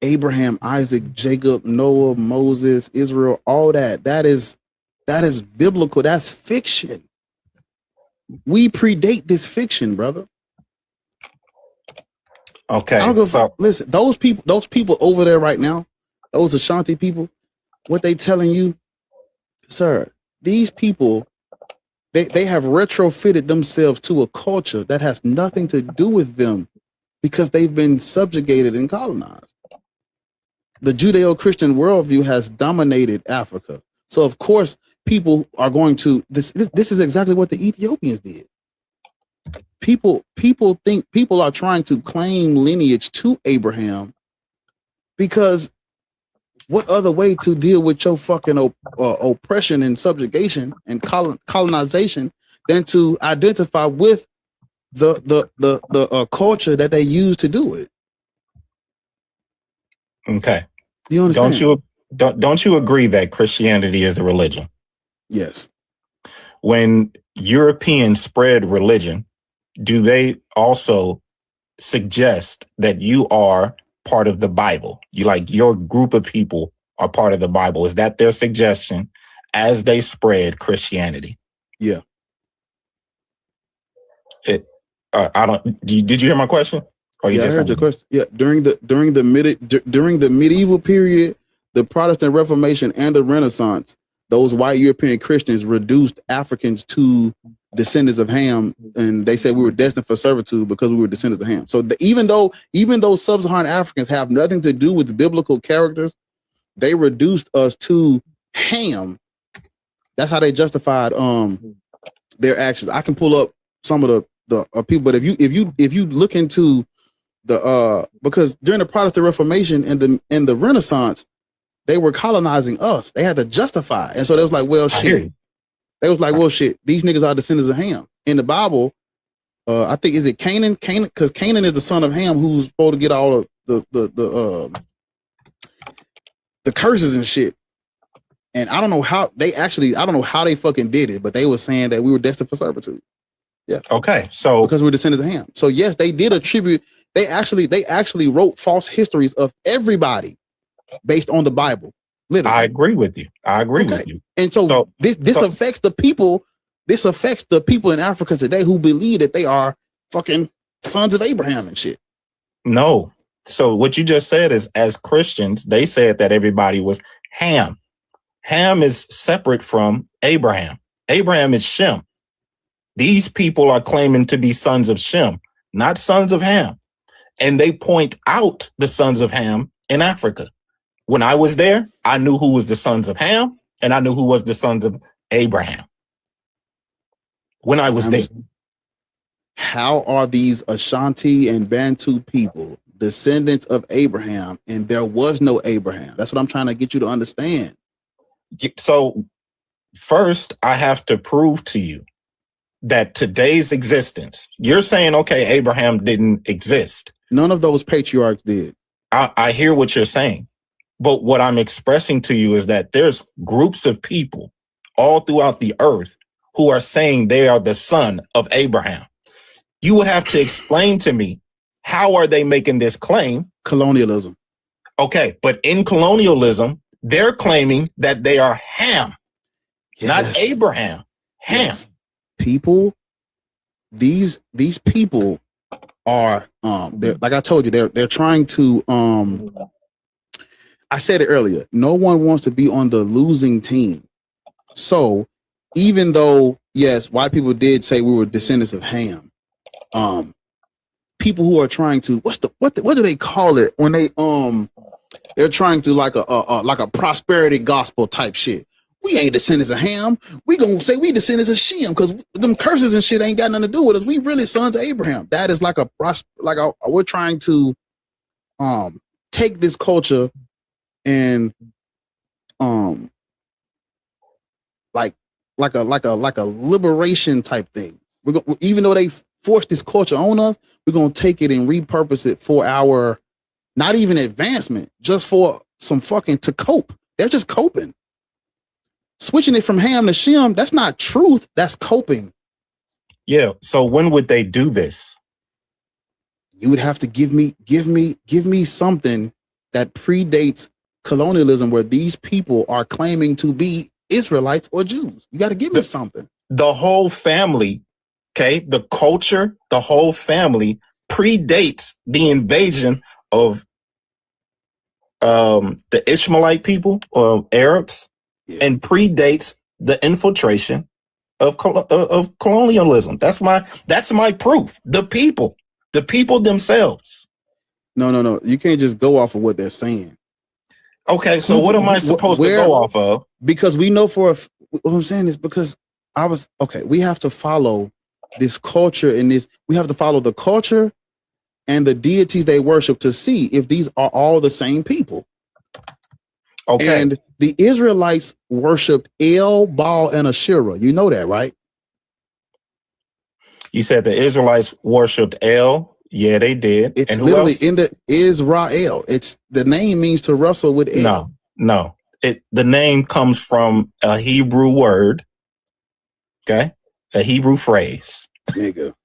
Abraham, Isaac, Jacob, Noah, Moses, Israel, all that. That is biblical. That's fiction. We predate this fiction, brother. Okay. Listen, those people over there right now, those Ashanti people, what they telling you, sir, these people, they have retrofitted themselves to a culture that has nothing to do with them because they've been subjugated and colonized. The Judeo-Christian worldview has dominated Africa. So of course, people are going to this is exactly what the Ethiopians did. People are trying to claim lineage to Abraham because what other way to deal with your fucking oppression and subjugation and colonization than to identify with the culture that they use to do it? Okay. Do you understand? Don't you agree that Christianity is a religion? Yes. When Europeans spread religion, do they also suggest that you are part of the Bible? Your group of people are part of the Bible. Is that their suggestion as they spread Christianity? Yeah. Did you hear my question? I heard your question. Yeah, during the medieval period, the Protestant Reformation and the Renaissance, those white European Christians reduced Africans to descendants of Ham, and they said we were destined for servitude because we were descendants of Ham. So even though sub-Saharan Africans have nothing to do with biblical characters, they reduced us to Ham. That's how they justified their actions. I can pull up some of the people, but if you look into because during the Protestant Reformation and the Renaissance, they were colonizing us. They had to justify, and so they was like, well, shit. They was like, well, shit. These niggas are descendants of Ham. In the Bible, I think is it Canaan? Canaan, because Canaan is the son of Ham, who's supposed to get all of the curses and shit. And I don't know how they fucking did it, but they were saying that we were destined for servitude. Yeah. Okay. So because we're descendants of Ham. So yes, they did attribute. They actually wrote false histories of everybody based on the Bible. Literally. I agree with you. With you. And so this affects the people. This affects the people in Africa today who believe that they are fucking sons of Abraham and shit. No. So what you just said is, as Christians, they said that everybody was Ham. Ham is separate from Abraham. Abraham is Shem. These people are claiming to be sons of Shem, not sons of Ham. And they point out the sons of Ham in Africa. When I was there, I knew who was the sons of Ham, and I knew who was the sons of Abraham. When I was there. How are these Ashanti and Bantu people descendants of Abraham, and there was no Abraham? That's what I'm trying to get you to understand. So first, I have to prove to you that today's existence, you're saying, okay, Abraham didn't exist. None of those patriarchs did. I hear what you're saying. But what I'm expressing to you is that there's groups of people all throughout the earth who are saying they are the son of Abraham. You would have to explain to me, how are they making this claim? Colonialism. Okay, but in colonialism, they're claiming that they are Ham, not Abraham. Ham. Yes. People, these people are they're, like I told you, they're trying to I said it earlier, no one wants to be on the losing team. So even though, yes, white people did say we were descendants of Ham, people who are trying to, what do they call it when they're trying to like a prosperity gospel type shit. We ain't descendants of Ham. We gonna say we descendants of Shem because them curses and shit ain't got nothing to do with us. We really sons of Abraham. That is like we're trying to take this culture and like a liberation type thing. Even though they forced this culture on us, we're gonna take it and repurpose it for our not even advancement, just for some fucking to cope. They're just coping. Switching it from Ham to Shem, that's not truth. That's coping. Yeah. So when would they do this? You would have to give me something that predates colonialism, where these people are claiming to be Israelites or Jews. You got to give me something. The whole family, okay, the culture, the whole family predates the invasion of the Ishmaelite people or Arabs, and predates the infiltration of colonialism. That's my proof. The people themselves. No. You can't just go off of what they're saying. Okay, so what am I supposed to go off of? Because we know what I'm saying is because we have to follow this culture and we have to follow the culture and the deities they worship to see if these are all the same people. Okay. And the Israelites worshipped El, Baal, and Asherah. You know that, right? You said the Israelites worshipped El. Yeah, they did. It's and literally in the Israel. It's the name means to wrestle with El. No. The name comes from a Hebrew word. Okay, a Hebrew phrase. Nigga.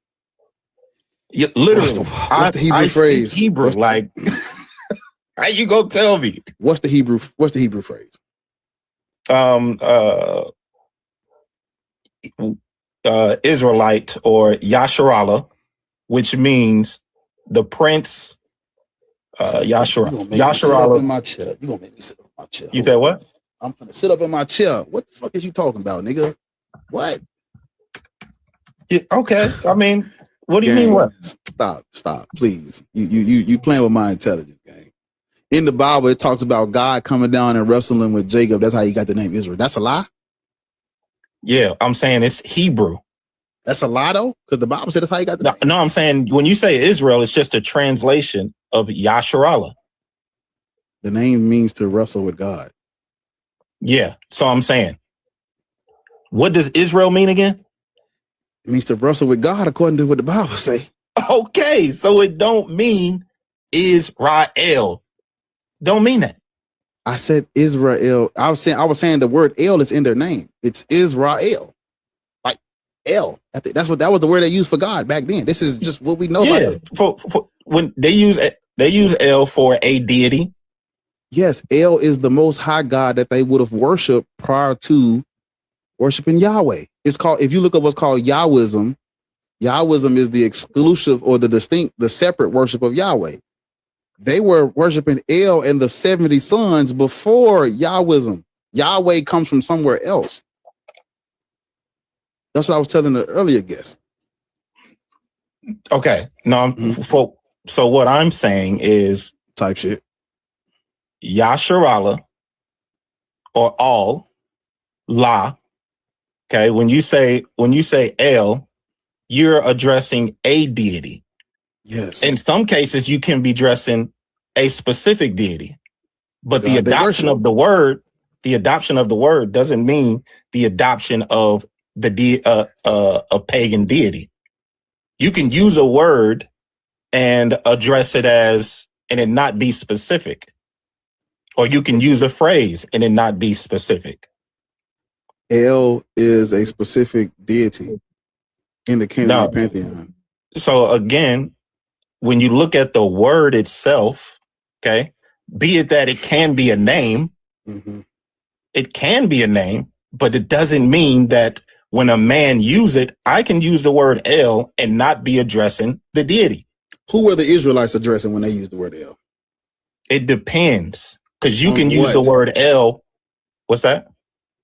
Literally, what's the Hebrew phrase? Hebrew, like. How you gonna tell me? What's the Hebrew phrase? Israelite or Yasharallah, which means the prince. Yasharallah. In my chair. You gonna make me sit up in my chair? You said what? I'm gonna sit up in my chair. What the fuck is you talking about, nigga? What? Yeah, okay. I mean, what do you mean? What? Stop, please. You playing with my intelligence, gang. In the Bible, it talks about God coming down and wrestling with Jacob. That's how you got the name Israel. That's a lie? Yeah, I'm saying it's Hebrew. That's a lie, though? Because the Bible said that's how you got the name. No, I'm saying when you say Israel, it's just a translation of Yasharallah. The name means to wrestle with God. Yeah, so I'm saying, what does Israel mean again? It means to wrestle with God, according to what the Bible say. Okay, so it don't mean Israel. Don't mean that. I said Israel. I was saying the word El is in their name. It's Israel. Like El. That was the word they used for God back then. This is just what we know about for when they use El for a deity. Yes, El is the most high God that they would have worshipped prior to worshiping Yahweh. It's called, if you look up what's called Yahwism, Yahwism is the exclusive or the separate worship of Yahweh. They were worshiping El and the 70 sons before Yahwism. Yahweh comes from somewhere else. That's what I was telling the earlier guest. Okay. No, so what I'm saying is type shit. Yasharallah or all La. Okay. When you say El, you're addressing a deity. Yes. In some cases, you can be addressing a specific deity. But the adoption of the word doesn't mean the adoption of a pagan deity. You can use a word and address it as, and it not be specific. Or you can use a phrase and it not be specific. El is a specific deity in the Canaanite pantheon. So again, when you look at the word itself, okay, be it that it can be a name, it can be a name, but it doesn't mean that when a man use it, I can use the word El and not be addressing the deity. Who were the Israelites addressing when they used the word El? It depends, because you can use the word El. What's that?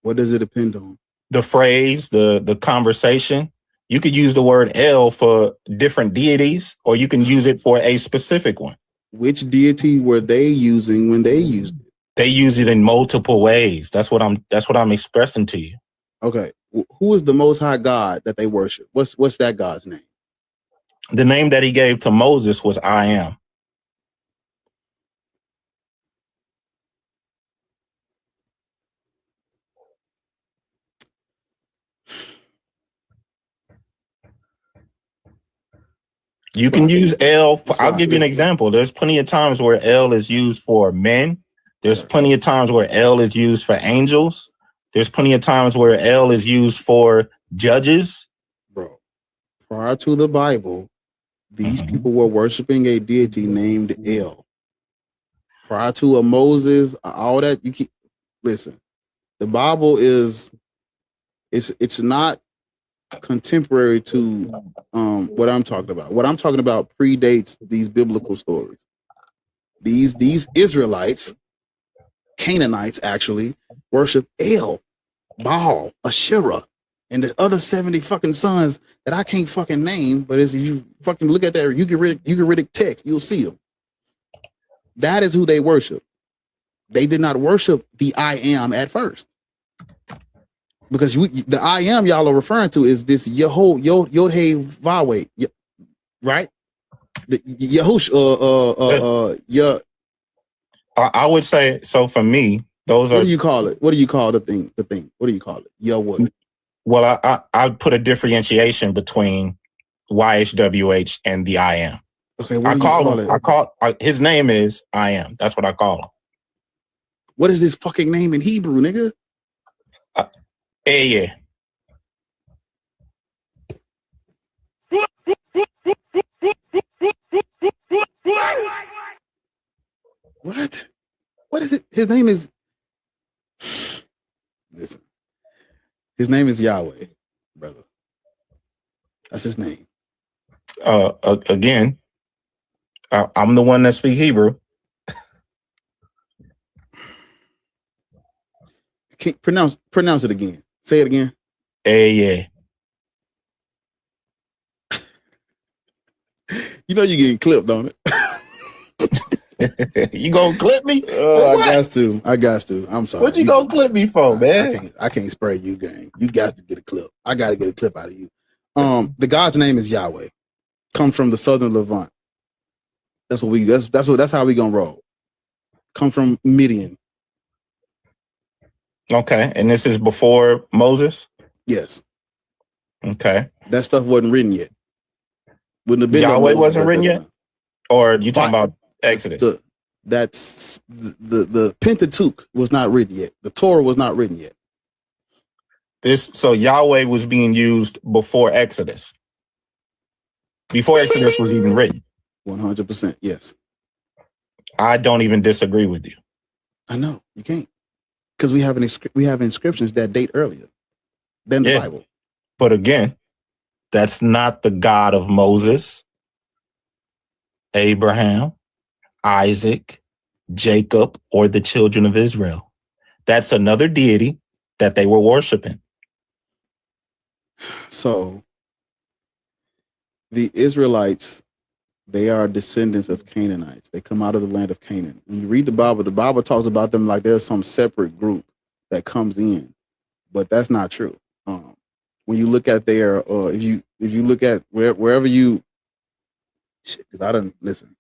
What does it depend on? The phrase, the conversation. You could use the word El for different deities, or you can use it for a specific one. Which deity were they using when they used it? They use it in multiple ways. That's what I'm expressing to you. Okay. Who is the Most High God that they worship? What's that God's name? The name that he gave to Moses was I Am. You can use El. I'll give you an example. There's plenty of times where El is used for men. There's plenty of times where El is used for angels. There's plenty of times where El is used for judges. Bro, prior to the Bible, these people were worshiping a deity named El. Prior to a Moses, all that, you keep listen. The Bible is it's not contemporary to what I'm talking about. What I'm talking about predates these biblical stories. These Israelites, Canaanites actually, worship El, Baal, Asherah, and the other 70 fucking sons that I can't fucking name, but as you fucking look at that Ugaritic text, you'll see them. That is who they worship. They did not worship the I Am at first. Because the I Am y'all are referring to is this Yod-Heh-Vah-Weh, right? The Yahush, I would say so. For me, those are. What do you call it? What do you call the thing? What do you call it? What? Well, I'd put a differentiation between YHWH and the I Am. Okay, what do you call it? I call his name is I Am. That's what I call him. What is his fucking name in Hebrew, nigga? Yeah. What? What is it? His name is. Listen. His name is Yahweh, brother. That's his name. Again, I'm the one that speak Hebrew. Can't pronounce it again. Say it again. Yeah. You know you're getting clipped on it. You gonna clip me? Oh, I got to. I'm sorry. What you gonna clip me for, man? I can't spray you, gang. You got to get a clip. I got to get a clip out of you. The God's name is Yahweh. Come from the southern Levant. That's how we gonna roll. Come from Midian. Okay, and this is before Moses? Yes. Okay. That stuff wasn't written yet. Wouldn't have been Yahweh wasn't written yet? Or you talking about Exodus? The Pentateuch was not written yet. The Torah was not written yet. So Yahweh was being used before Exodus. Before Exodus was even written. 100%, yes. I don't even disagree with you. I know you can't, because we have inscriptions that date earlier than the Bible. But again, that's not the God of Moses, Abraham, Isaac, Jacob, or the children of Israel. That's another deity that they were worshiping. So the Israelites, they are descendants of Canaanites. They come out of the land of Canaan. When you read the Bible talks about them like there's some separate group that comes in, but that's not true. When you look at their, if you if you look at wherever you, because I don't listen.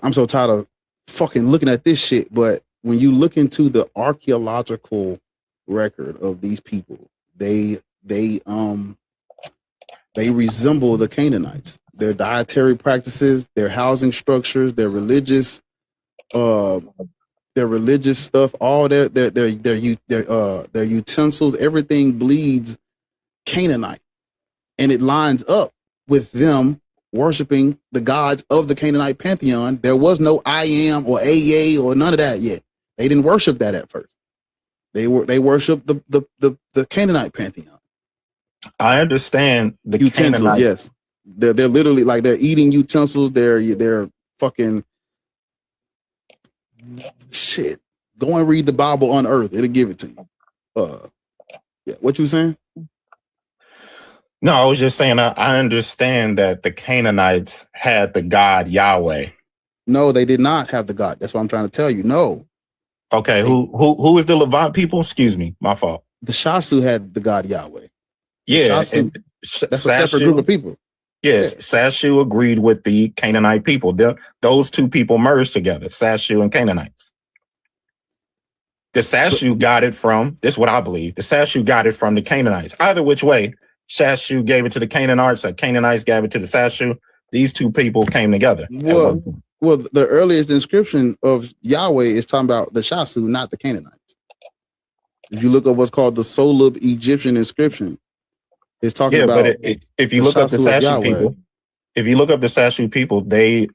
I'm so tired of fucking looking at this shit. But when you look into the archaeological record of these people, they resemble the Canaanites. Their dietary practices, their housing structures, their religious stuff, all their utensils, everything bleeds Canaanite, and it lines up with them worshiping the gods of the Canaanite pantheon. There was no I am or AA or none of that yet. They didn't worship that at first. They worshiped the Canaanite pantheon. I understand the Utensils, Canaanite. yes. They're literally like they're eating utensils. They're fucking shit. Go and read the Bible on earth. It'll give it to you. Yeah. What you saying? No, I was just saying I understand that the Canaanites had the God Yahweh. No, they did not have the God. That's what I'm trying to tell you. No. Okay, who is the Levant people? Excuse me, my fault. The Shasu had the God Yahweh. Yeah, Shasu, that's a separate group of people. Yes, yeah. Sashu agreed with the Canaanite people. Those two people merged together, Sashu and Canaanites. The Sashu got it from, this is what I believe, the Sashu got it from the Canaanites. Either which way, Sashu gave it to the Canaanites, or Canaanites gave it to the Sashu. These two people came together. Well, the earliest inscription of Yahweh is talking about the Shasu, not the Canaanites. If you look at what's called the Solub Egyptian inscription, it's talking about. But if you look up the Sashu people, they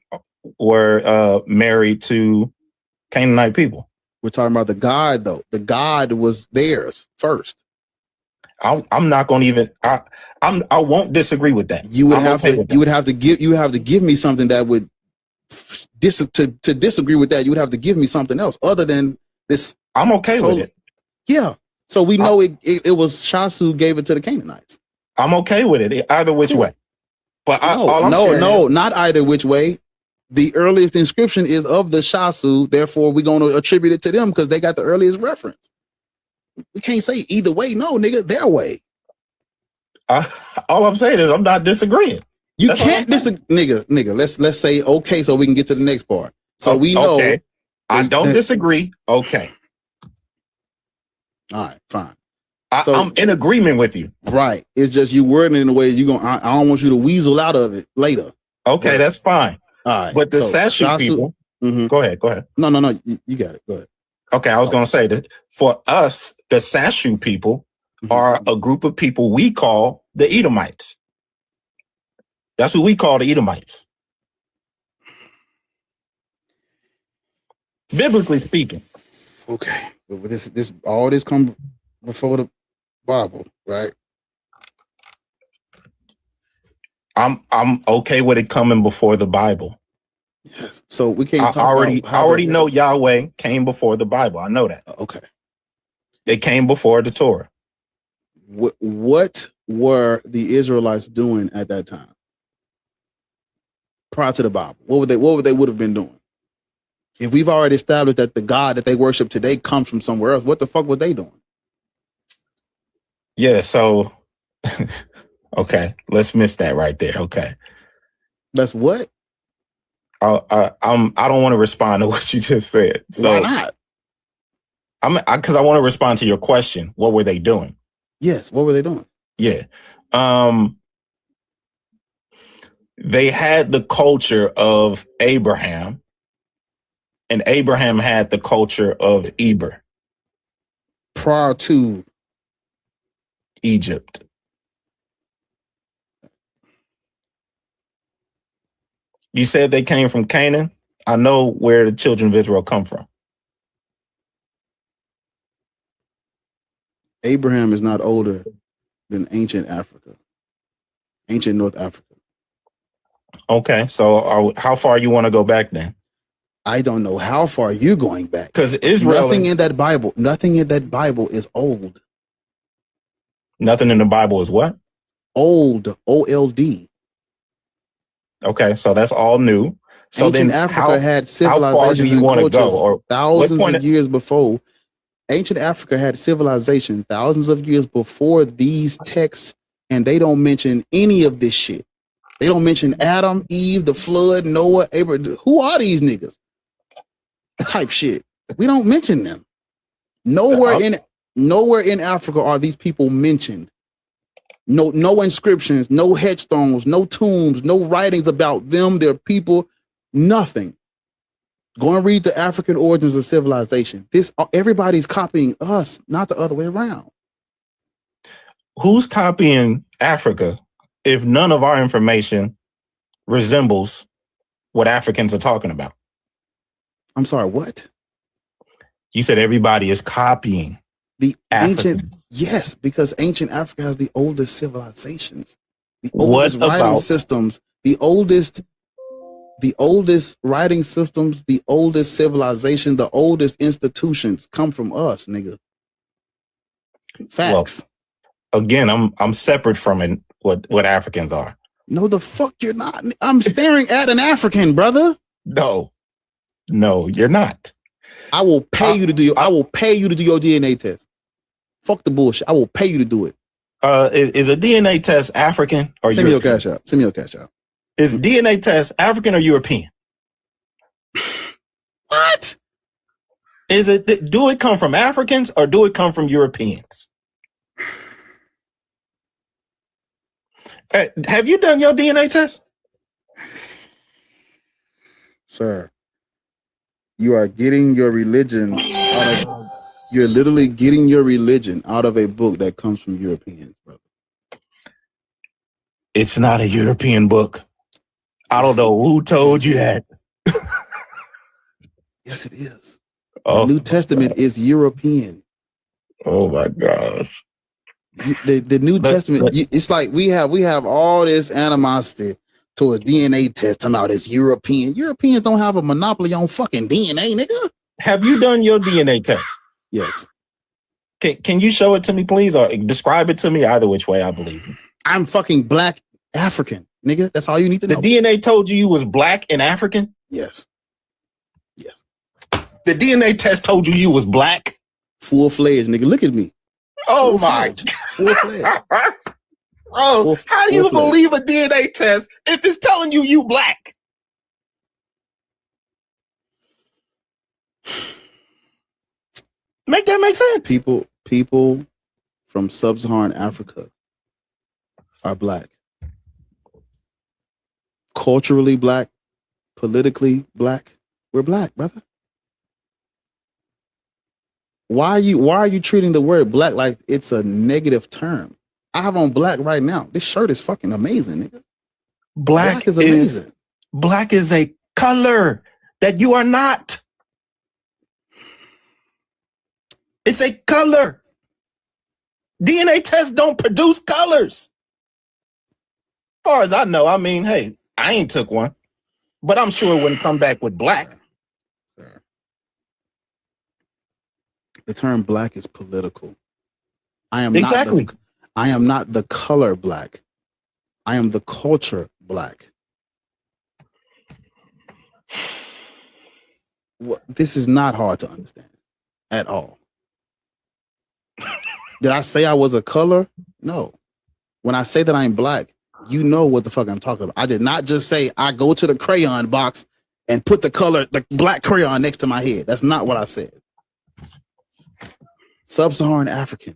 were married to Canaanite people. We're talking about the God, though. The God was theirs first. I'm not going to even. I won't disagree with that. You would have to give me something that would to disagree with that. You would have to give me something else other than this. I'm okay with it. Yeah. So we know it was Shasu gave it to the Canaanites. I'm okay with it either which way. But not either which way. The earliest inscription is of the Shasu, therefore we're going to attribute it to them because they got the earliest reference. We can't say either way. No, nigga, their way. All I'm saying is I'm not disagreeing. You can't disagree, nigga. Let's say okay, so we can get to the next part. So we know. Okay. I don't disagree. Okay. All right, fine. I'm in agreement with you. Right. It's just you wording it in a way I don't want you to weasel out of it later. Okay, that's fine. All right. But the Sashu people. Mm-hmm. Go ahead. No. You got it. Go ahead. Okay, I was going to say that for us, the Sashu people are a group of people we call the Edomites. That's who we call the Edomites. Biblically speaking. Okay. But this all this come before the Bible, right? I'm okay with it coming before the Bible. Yes. So we can't I already know Yahweh came before the Bible. I know that. Okay. It came before the Torah. What were the Israelites doing at that time? Prior to the Bible, what would have been doing? If we've already established that the God that they worship today comes from somewhere else, what the fuck were they doing? Yeah, so okay, let's miss that right there. Okay. That's what? I don't want to respond to what you just said. So why not? Because I want to respond to your question. What were they doing? Yes, what were they doing? Yeah. They had the culture of Abraham, and Abraham had the culture of Eber. Prior to Egypt. You said they came from Canaan. I know where the children of Israel come from. Abraham is not older than ancient Africa, ancient North Africa. Okay, so how far you want to go back then? I don't know how far you're going back. Because Israel, nothing in that Bible is old. Nothing in the Bible is what? Old, O-L-D. Okay, so that's all new. So ancient Africa had civilizations and cultures thousands of years before. Ancient Africa had civilization thousands of years before these texts and they don't mention any of this shit. They don't mention Adam, Eve, the flood, Noah, Abraham. Who are these niggas? Type shit. We don't mention them. Nowhere in Africa are these people mentioned. No inscriptions, no headstones, no tombs, no writings about them, their people, nothing. Go and read the African origins of civilization. Everybody's copying us, not the other way around. Who's copying Africa if none of our information resembles what Africans are talking about? I'm sorry, what? You said everybody is copying the Africans. Ancient, yes, because ancient Africa has the oldest civilizations, the oldest writing systems, the oldest writing systems, the oldest civilization, the oldest institutions come from us, nigga. Facts. Well, again, I'm separate from what Africans are. No, the fuck you're not. I'm staring at an African, brother. No, you're not. I will pay you to do. I will pay you to do your DNA test. Fuck the bullshit. I will pay you to do it. Is a DNA test African or Send me your European? cash out. Send me your cash out. Is DNA test African or European? What? Is it? Do it come from Africans or do it come from Europeans? Have you done your DNA test? Sir, you are getting your religion you're literally getting your religion out of a book that comes from Europeans, brother. It's not a European book. I don't know who told you that. Yes, it is. Oh, the New Testament is European. Oh my gosh. The New Testament, it's like we have all this animosity towards DNA test. Talking about it's European. Europeans don't have a monopoly on fucking DNA, nigga. Have you done your DNA test? Yes. Can you show it to me, please, or describe it to me? Either which way, I believe you. I'm fucking black African, nigga. That's all you need to know. The DNA told you was black and African? Yes. Yes. The DNA test told you was black? Full-fledged, nigga. Look at me. Oh my. Full-fledged. Bro, how do you believe a DNA test if it's telling you black? Make that make sense. People from sub-Saharan Africa are black. Culturally black, politically black. We're black, brother. Why are you treating the word black like it's a negative term? I have on black right now. This shirt is fucking amazing, nigga. Black is amazing. Black is a color that you are not. It's a color. DNA tests don't produce colors. As far as I know, I mean, hey, I ain't took one, but I'm sure it wouldn't come back with black. The term black is political. I am not the color black. I am the culture black. This is not hard to understand at all. Did I say I was a color? No. When I say that I'm black, you know what the fuck I'm talking about. I did not just say I go to the crayon box and put the black crayon next to my head. That's not what I said. Sub-Saharan African.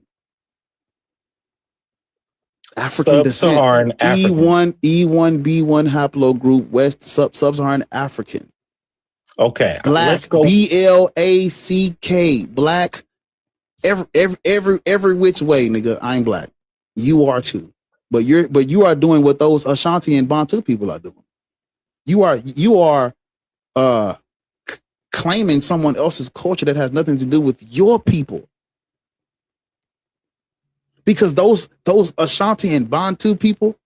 African descent. E1, B1 haplogroup, West Sub-Saharan African. Okay. Black, let's go. BLACK. Black. Every which way, nigga. I'm black. You are too. But you are doing what those Ashanti and Bantu people are doing. You are claiming someone else's culture that has nothing to do with your people. Because those Ashanti and Bantu people,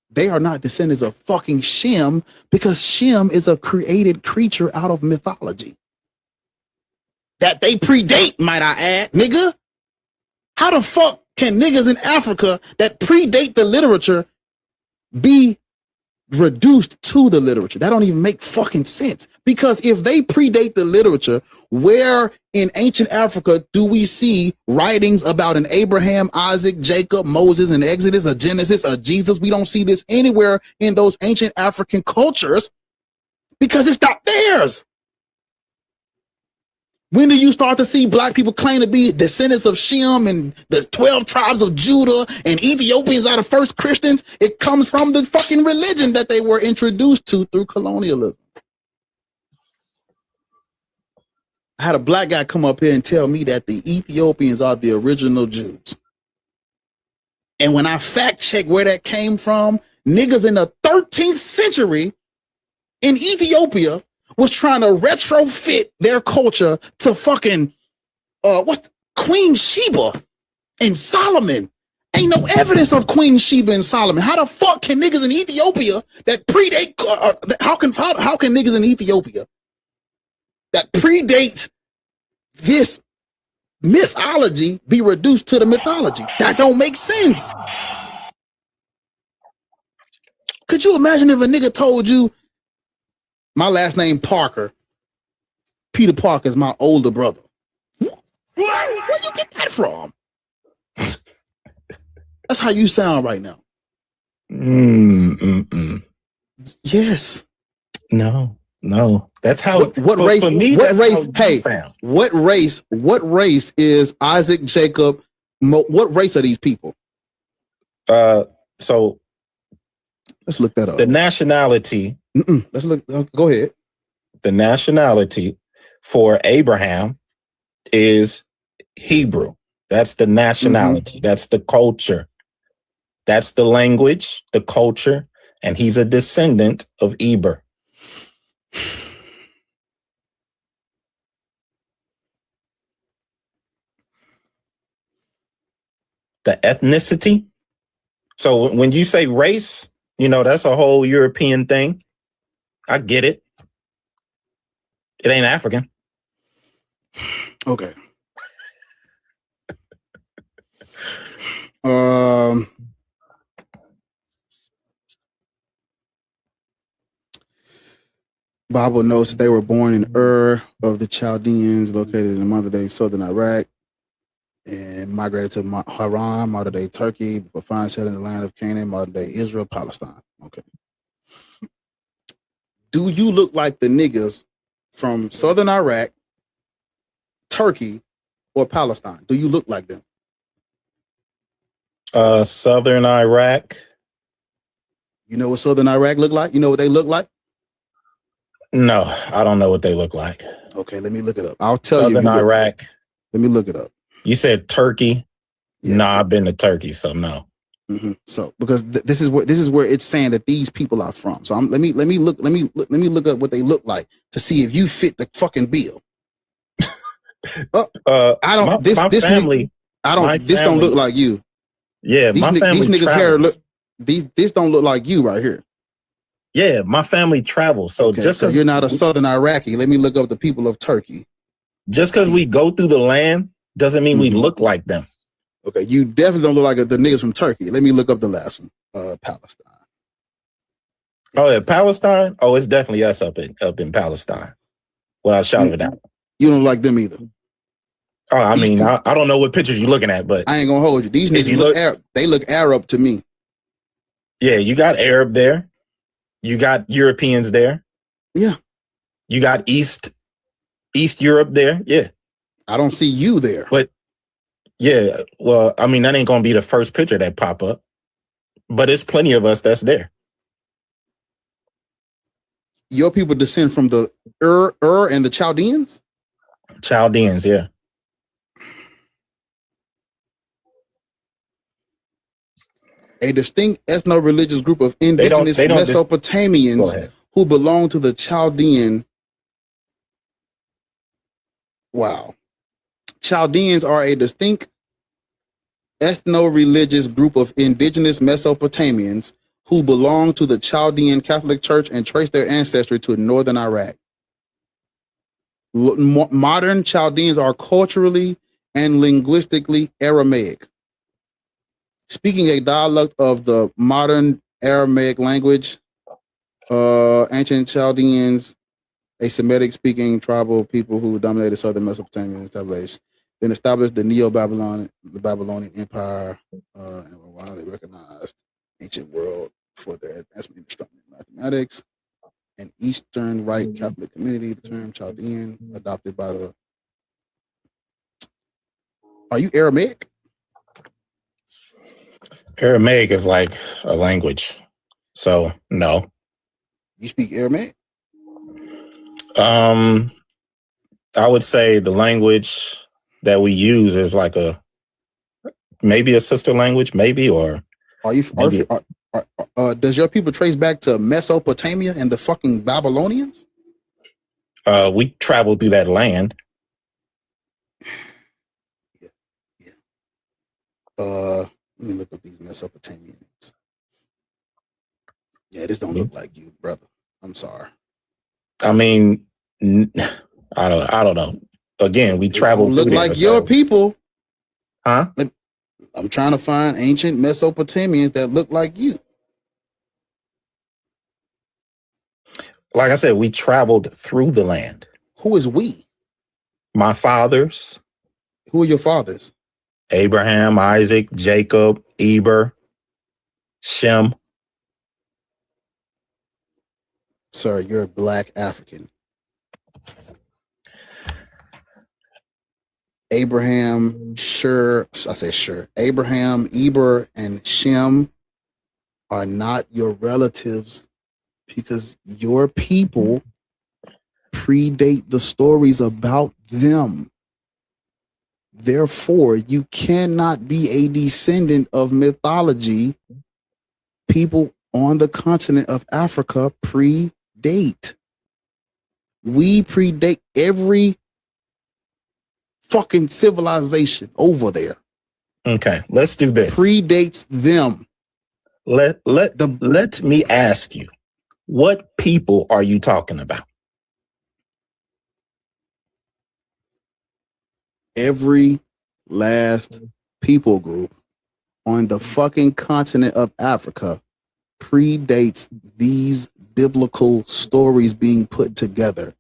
they are not descendants of fucking Shem, because Shem is a created creature out of mythology. That they predate, might I add, nigga. How the fuck can niggas in Africa that predate the literature be reduced to the literature. That don't even make fucking sense. Because if they predate the literature, where in ancient Africa do we see writings about an Abraham, Isaac, Jacob, Moses, an Exodus, a Genesis, a Jesus? We don't see this anywhere in those ancient African cultures because it's not theirs. When do you start to see black people claim to be descendants of Shem and the 12 tribes of Judah and Ethiopians are the first Christians? It comes from the fucking religion that they were introduced to through colonialism. I had a black guy come up here and tell me that the Ethiopians are the original Jews. And when I fact check where that came from, niggas in the 13th century in Ethiopia was trying to retrofit their culture to fucking Queen Sheba and Solomon. Ain't no evidence of Queen Sheba and Solomon. How the fuck can niggas in Ethiopia that predate how can niggas in Ethiopia that predate this mythology be reduced to the mythology? That don't make sense. Could you imagine if a nigga told you, my last name Parker, Peter Parker is my older brother? Where you get that from? That's how you sound right now. Yes. No. That's how. What race? For me, what race? Hey, what race is Isaac, Jacob? What race are these people? So let's look that up. The nationality. Let's look. Go ahead. The nationality for Abraham is Hebrew. That's the nationality. That's the culture. That's the language, the culture, and he's a descendant of Eber. The ethnicity. So when you say race, that's a whole European thing. I get it. It ain't African. Okay. Bible notes that they were born in Ur of the Chaldeans, located in modern-day southern Iraq, and migrated to Haran, modern-day Turkey, but find shelter in the land of Canaan, modern-day Israel, Palestine. Okay. Do you look like the niggas from southern Iraq, Turkey, or Palestine? Do you look like them? Southern Iraq. You know what southern Iraq look like? You know what they look like? No, I don't know what they look like. Okay, let me look it up. I'll tell you. Southern Iraq. Let me look it up. You said Turkey. Yeah. Nah, I've been to Turkey, so no. So because this is where it's saying that these people are from. So let me look up what they look like to see if you fit the fucking bill. I don't. This family. I don't. This don't look like you. Yeah, these niggas' hair look. This don't look like you right here. Yeah, my family travels. So so you're not a southern Iraqi. Let me look up the people of Turkey. Just because we go through the land doesn't mean we look like them. Okay, you definitely don't look like the niggas from Turkey. Let me look up the last one. Palestine. Oh yeah, Palestine. Oh, it's definitely us up in Palestine. Without shouting it out. You don't like them either. Oh, I mean, I don't know what pictures you're looking at, but I ain't gonna hold you. These niggas look Arab. They look Arab to me. Yeah, you got Arab there. You got Europeans there. Yeah. You got East Europe there. Yeah. I don't see you there. But yeah, well, I mean, that ain't gonna be the first picture that pop up. But it's plenty of us that's there. Your people descend from the Ur and the Chaldeans? Chaldeans, yeah. A distinct ethno-religious group of indigenous Mesopotamians who belong to the Chaldean. Wow. Chaldeans are a distinct ethno-religious group of indigenous Mesopotamians who belong to the Chaldean Catholic Church and trace their ancestry to northern Iraq. Modern Chaldeans are culturally and linguistically Aramaic, speaking a dialect of the modern Aramaic language. Ancient Chaldeans, a Semitic-speaking tribal people who dominated southern Mesopotamia and established the Babylonian Empire, and were widely recognized ancient world for their advancement in astronomy and mathematics. An Eastern Rite Catholic community, the term Chaldean, adopted by the. Are you Aramaic? Aramaic is like a language, so no. You speak Aramaic? I would say the language that we use is like maybe a sister language, maybe, or Are you? Does your people trace back to Mesopotamia and the fucking Babylonians? We traveled through that land. Let me look up these Mesopotamians. Yeah, this don't look like you, brother. I'm sorry. I mean, I don't know. Again, we traveled. Look like your people, huh? I'm trying to find ancient Mesopotamians that look like you. Like I said, we traveled through the land. Who is we? My fathers. Who are your fathers? Abraham, Isaac, Jacob, Eber, Shem. Sir, you're a black African. Abraham, Abraham, Eber, and Shem are not your relatives because your people predate the stories about them. Therefore, you cannot be a descendant of mythology. People on the continent of Africa predate. We predate every fucking civilization over there. Okay, let's do this. Predates them. Let me ask you, what people are you talking about? Every last people group on the fucking continent of Africa predates these biblical stories being put together.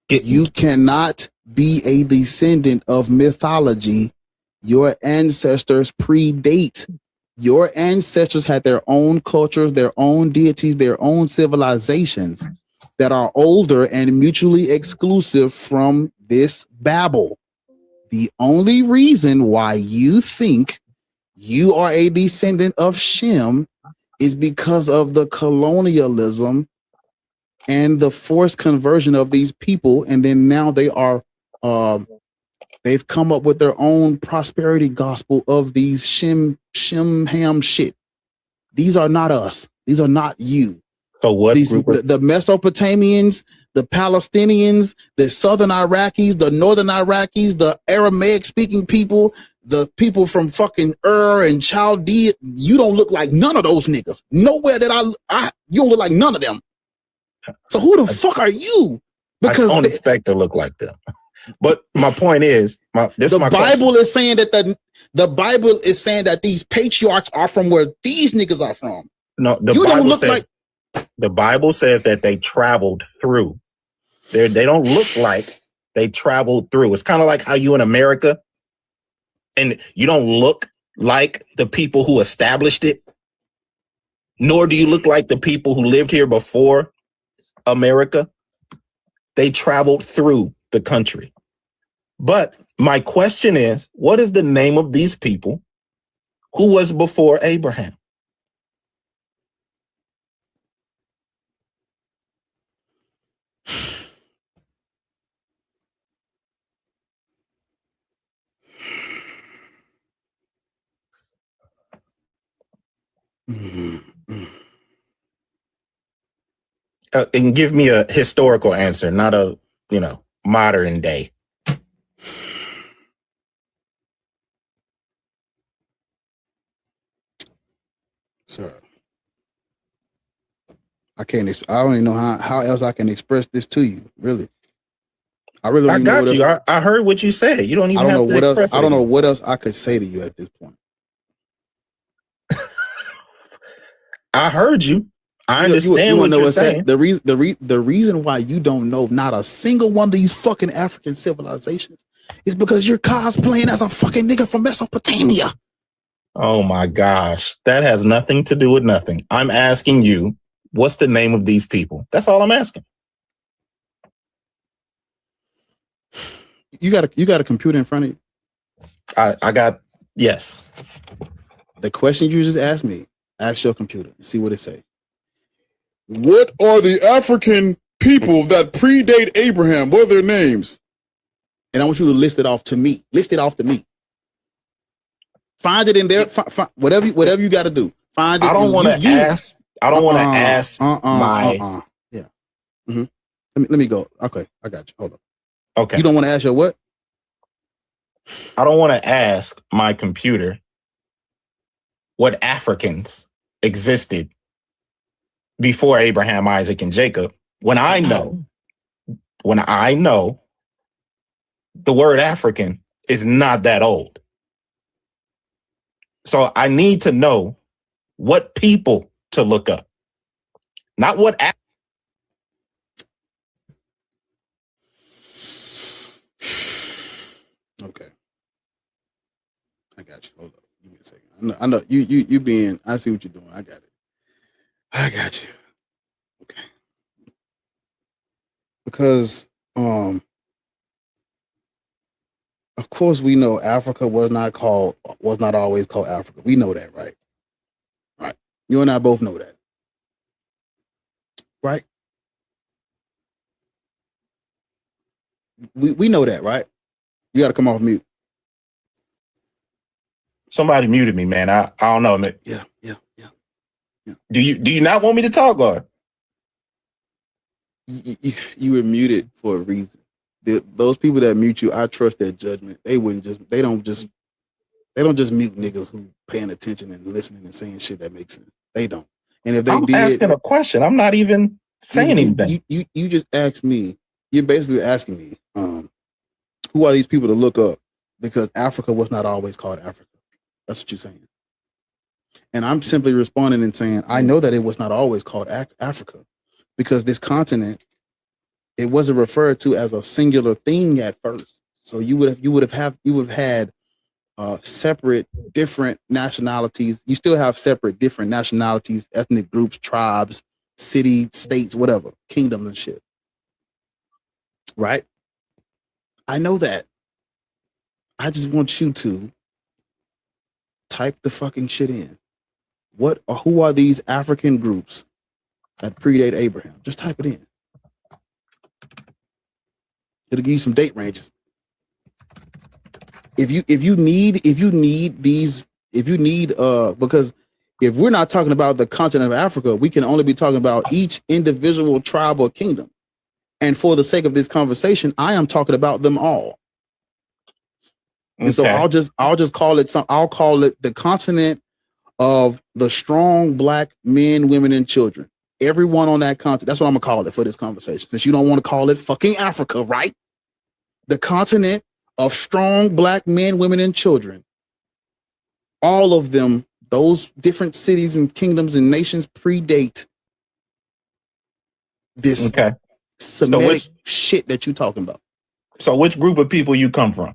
You cannot be a descendant of mythology. Your ancestors predate. Your ancestors had their own cultures, their own deities, their own civilizations that are older and mutually exclusive from this Babel. The only reason why you think you are a descendant of Shem is because of the colonialism and the forced conversion of these people. And then now they are, they've come up with their own prosperity gospel of these Shem ham shit. These are not us. These are not you. So what? The Mesopotamians, the Palestinians, the Southern Iraqis, the Northern Iraqis, the Aramaic speaking people, the people from fucking and Chaldea, you don't look like none of those niggas. Nowhere that you don't look like none of them. So who the fuck are you? Because I don't expect to look like them. But my point is, the Bible is saying that the Bible is saying that these patriarchs are from where these niggas are from. No, the Bible says that they traveled through. They don't look like they traveled through. It's kind of like how you in America, and you don't look like the people who established it, nor do you look like the people who lived here before America. They traveled through the country. But my question is, what is the name of these people who was before Abraham? And give me a historical answer, not a, modern day. Sir, I don't even know how else I can express this to you. Really, I got you. I heard what you said. You don't even have to express it. I don't know what else I could say to you at this point. I heard you. I understand what you're saying. The reason why you don't know not a single one of these fucking African civilizations is because you're cosplaying as a fucking nigga from Mesopotamia. Oh my gosh. That has nothing to do with nothing. I'm asking you, what's the name of these people? That's all I'm asking. You got a computer in front of you? I got, yes. The question you just asked me, ask your computer and see what it say. What are the African people that predate Abraham? What are their names? And I want you to list it off to me. List it off to me. Find it in there. Whatever you got to do. Find it. I don't want to ask. I don't want to ask my. Yeah. Mm-hmm. Let me go. Okay, I got you. Hold on. Okay. You don't want to ask your what? I don't want to ask my computer what Africans existed before Abraham, Isaac, and Jacob, when I know the word African is not that old. So I need to know what people to look up, not what. Okay. I got you. Hold up. Give me a second. I know you being, I see what you're doing. I got it. I got you. Okay. Because of course we know Africa was not always called Africa. We know that, right? Right. You and I both know that. Right? We know that, right? You got to come off mute. Somebody muted me, man. I don't know. Yeah. Do you not want me to talk, or you were muted for a reason. Those people that mute you, I trust their judgment. They don't just mute niggas who paying attention and listening and saying shit that makes sense. They don't. And if they I'm asking a question, I'm not even saying anything. You just asked me. You're basically asking me, who are these people to look up? Because Africa was not always called Africa. That's what you're saying. And I'm simply responding and saying, I know that it was not always called Africa, because this continent, it wasn't referred to as a singular thing at first. So you would have had separate, different nationalities. You still have separate, different nationalities, ethnic groups, tribes, city, states, whatever, kingdoms and shit. Right? I know that. I just want you to type the fucking shit in. Who are these African groups that predate Abraham? Just type it in. It'll give you some date ranges. If you need because if we're not talking about the continent of Africa, we can only be talking about each individual tribe or kingdom. And for the sake of this conversation, I am talking about them all. Okay. And so I'll call it the continent of the strong black men, women, and children. Everyone on that continent. That's what I'm gonna call it for this conversation. Since you don't want to call it fucking Africa, right? The continent of strong black men, women, and children. All of them, those different cities and kingdoms and nations predate this Semitic shit that you're talking about. So which group of people you come from?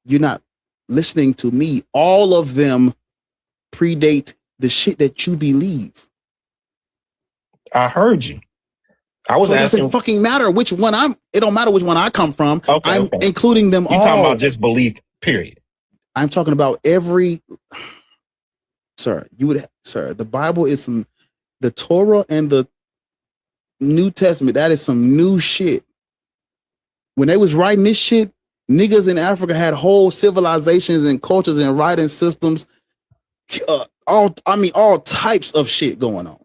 You're not listening to me. All of them predate the shit that you believe. I heard you. I was asking. It doesn't fucking matter which one it don't matter which one I come from. I'm including them all. You're talking about just belief, period. I'm talking about every. Sir, the Bible is the Torah and the New Testament. That is some new shit. When they was writing this shit, niggas in Africa had whole civilizations and cultures and writing systems. All types of shit going on.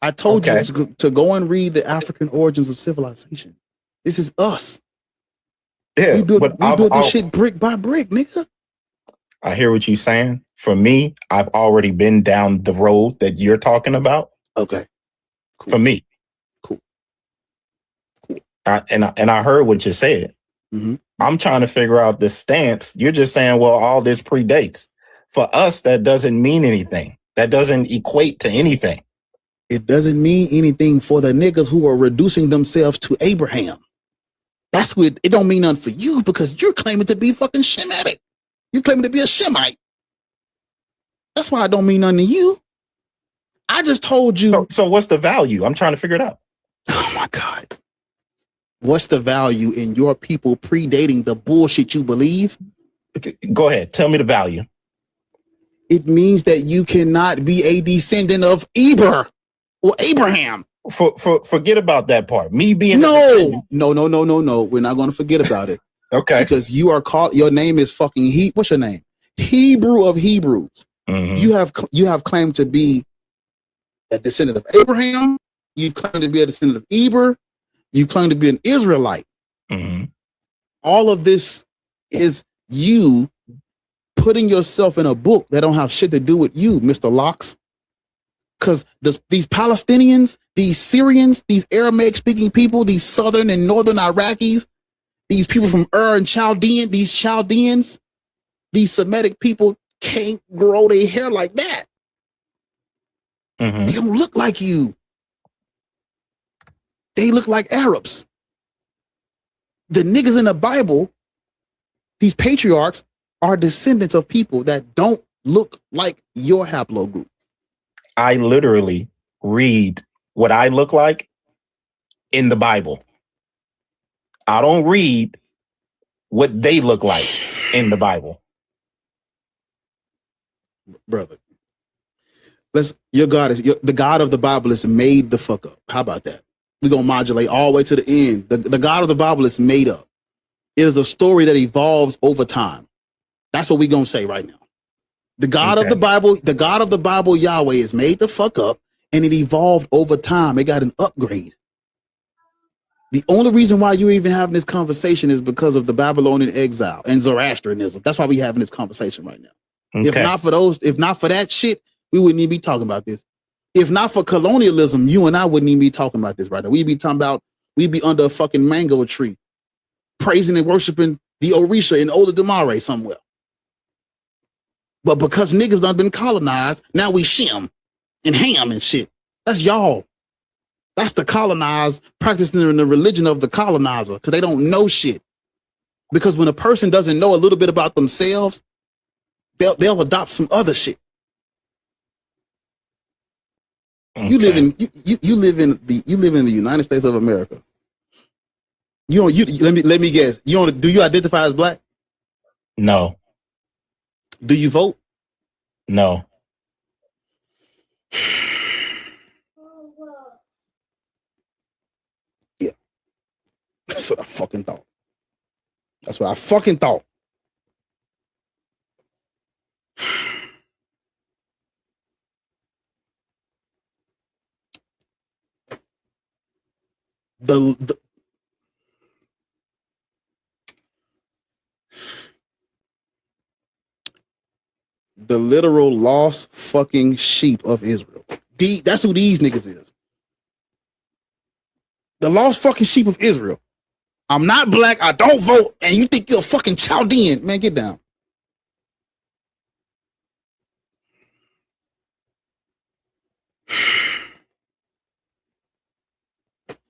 I told you to go and read the African origins of civilization. This is us. Yeah, we built this shit brick by brick, nigga. I hear what you're saying. For me, I've already been down the road that you're talking about. Okay. Cool. For me. Cool. And I heard what you said. Mm-hmm. I'm trying to figure out the stance. You're just saying, well, all this predates. For us, that doesn't mean anything. That doesn't equate to anything. It doesn't mean anything for the niggas who are reducing themselves to Abraham. That's what it don't mean nothing for you because you're claiming to be fucking Shemitic. You're claiming to be a Shemite. That's why I don't mean nothing to you. I just told you. So what's the value? I'm trying to figure it out. Oh my God. What's the value in your people predating the bullshit you believe? Go ahead. Tell me the value. It means that you cannot be a descendant of Eber or Abraham. Forget about that part. Me being No. We're not going to forget about it. Okay. Because you are called. Your name is fucking what's your name? Hebrew of Hebrews. Mm-hmm. You have claimed to be a descendant of Abraham. You've claimed to be a descendant of Eber. You claim to be an Israelite. Mm-hmm. All of this is you putting yourself in a book that don't have shit to do with you, Mr. Locks. Because these Palestinians, these Syrians, these Aramaic speaking people, these southern and northern Iraqis, these people from Ur and these Chaldeans, these Semitic people can't grow their hair like that. Mm-hmm. They don't look like you. They look like Arabs. The niggas in the Bible, these patriarchs, are descendants of people that don't look like your haplogroup. I literally read what I look like in the Bible. I don't read what they look like in the Bible. Brother, the God of the Bible is made the fuck up. How about that? We're going to modulate all the way to the end. The God of the Bible is made up. It is a story that evolves over time. That's what we're going to say right now. The God of the Bible, Yahweh, is made the fuck up and it evolved over time. It got an upgrade. The only reason why you're even having this conversation is because of the Babylonian exile and Zoroastrianism. That's why we're having this conversation right now. Okay. If not for that shit, we wouldn't even be talking about this. If not for colonialism, you and I wouldn't even be talking about this right now. We'd be under a fucking mango tree, praising and worshiping the Orisha in Ola Damare somewhere. But because niggas done been colonized, now we shim and ham and shit. That's y'all. That's the colonized practicing in the religion of the colonizer because they don't know shit. Because when a person doesn't know a little bit about themselves, they'll adopt some other shit. Okay. You live in the United States of America. Let me guess. Do you identify as black? No. Do you vote? No. Yeah. That's what I fucking thought. The literal lost fucking sheep of Israel. That's who these niggas is. The lost fucking sheep of Israel. I'm not black, I don't vote, and you think you're a fucking Chaldean. Man, get down.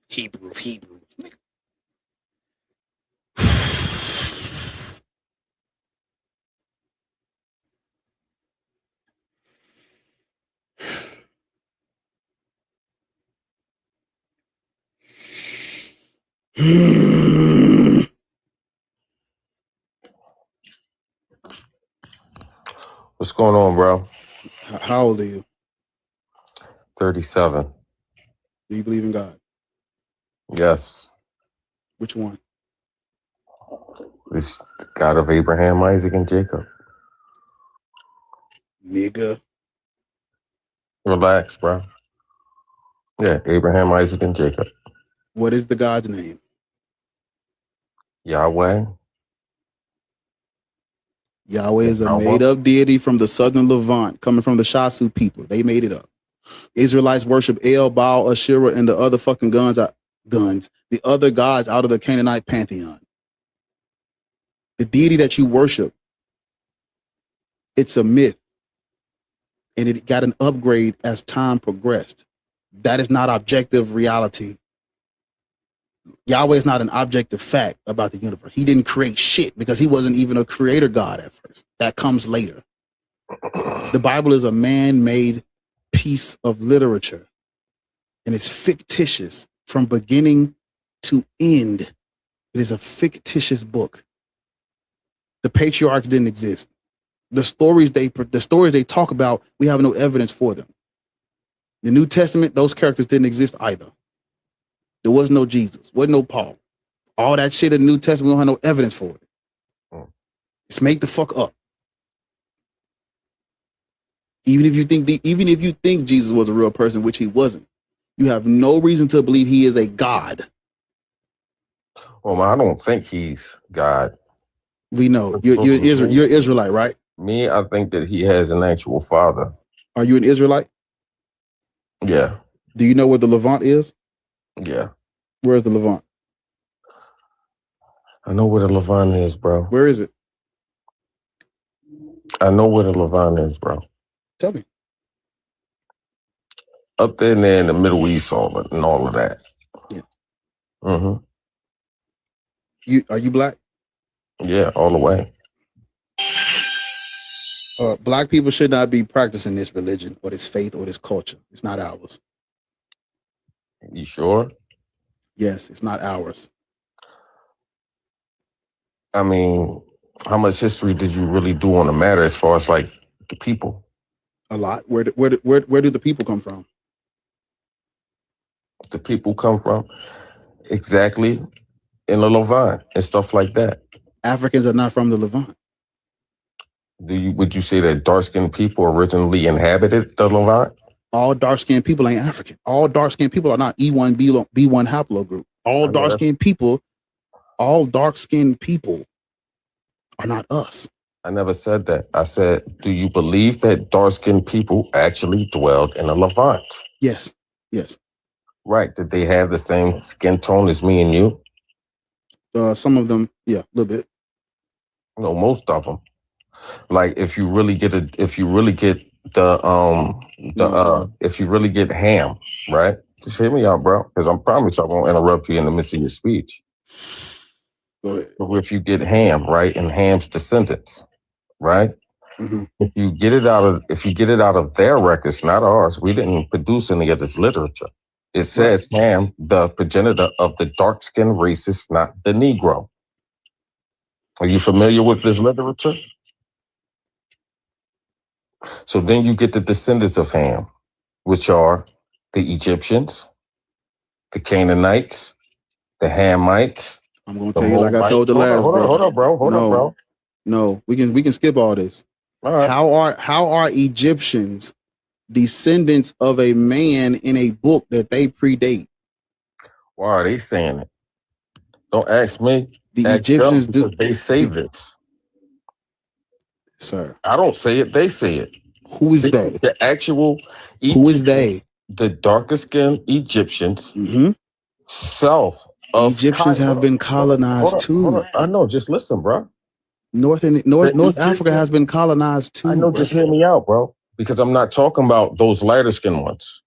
Hebrew. What's going on, bro? How old are you? 37. Do you believe in God? Yes. Which one? It's the God of Abraham, Isaac, and Jacob. Nigga. Relax, bro. Yeah, Abraham, Isaac, and Jacob. What is the God's name? Yahweh. Yahweh is a made-up deity from the southern Levant, coming from the Shasu people. They made it up. Israelites worship El, Baal, Asherah, and the other fucking the other gods out of the Canaanite pantheon. The deity that you worship, it's a myth. and it got an upgrade as time progressed. That is not objective reality. Yahweh is not an objective fact about the universe. He didn't create shit because he wasn't even a creator God at first. That comes later. The Bible is a man-made piece of literature, and it's fictitious from beginning to end. It is a fictitious book. The patriarchs didn't exist. The stories they talk about, we have no evidence for them. The New Testament, those characters didn't exist either. There was no Jesus, wasn't no Paul. All that shit in the New Testament, we don't have no evidence for it. It's make the fuck up. Even if you think Jesus was a real person, which he wasn't, you have no reason to believe he is a God. Well, I don't think he's God. We know you're Israelite, right? Me, I think that he has an actual father. Are you an Israelite? Yeah. Do you know where the Levant is? Yeah. Where's the Levant? I know where the Levant is, bro. Where is it? I know where the Levant is, bro. Tell me. Up there in the Middle East, all of that. Yeah. Mm-hmm. Are you black? Yeah, all the way. Black people should not be practicing this religion or this faith or this culture. It's not ours. You sure? Yes, it's not ours. I mean, how much history did you really do on the matter as far as like the people? A lot. Where do the people come from? The people come from exactly in the Levant and stuff like that. Africans are not from the Levant. Would you say that dark-skinned people originally inhabited the Levant? All dark-skinned people ain't African. All dark-skinned people are not E1 B1 haplogroup. All dark-skinned people are not us. I never said that. I said, do you believe that dark-skinned people actually dwelled in the Levant? Yes. Yes. Right. Did they have the same skin tone as me and you? Some of them, yeah, a little bit. No, most of them. Like if you really get if you really get ham, right? Just hear me out, bro, because I promise I won't interrupt you in the midst of your speech. Go ahead. But if you get Ham, right, and Ham's descendants, right? Mm-hmm. If you get it out of their records, not ours, we didn't produce any of this literature. It says Ham, the progenitor of the dark-skinned races, not the Negro. Are you familiar with this literature? So then you get the descendants of Ham, which are the Egyptians, the Canaanites, the Hamites. I'm gonna tell you like I told the last, bro. Hold on, bro. No, we can skip all this. All right. How are Egyptians descendants of a man in a book that they predate? Why are they saying it? Don't ask me. The Ask Egyptians them, do. They say this. Sir. I don't say it. They say it. Who is they? The actual Egyptians, who is they? The darker skinned Egyptians, south of Egyptians Cairo. have been colonized too. I know. Just listen, bro. North Africa has been colonized too. I know. Bro. Just hear me out, bro. Because I'm not talking about those lighter skinned ones.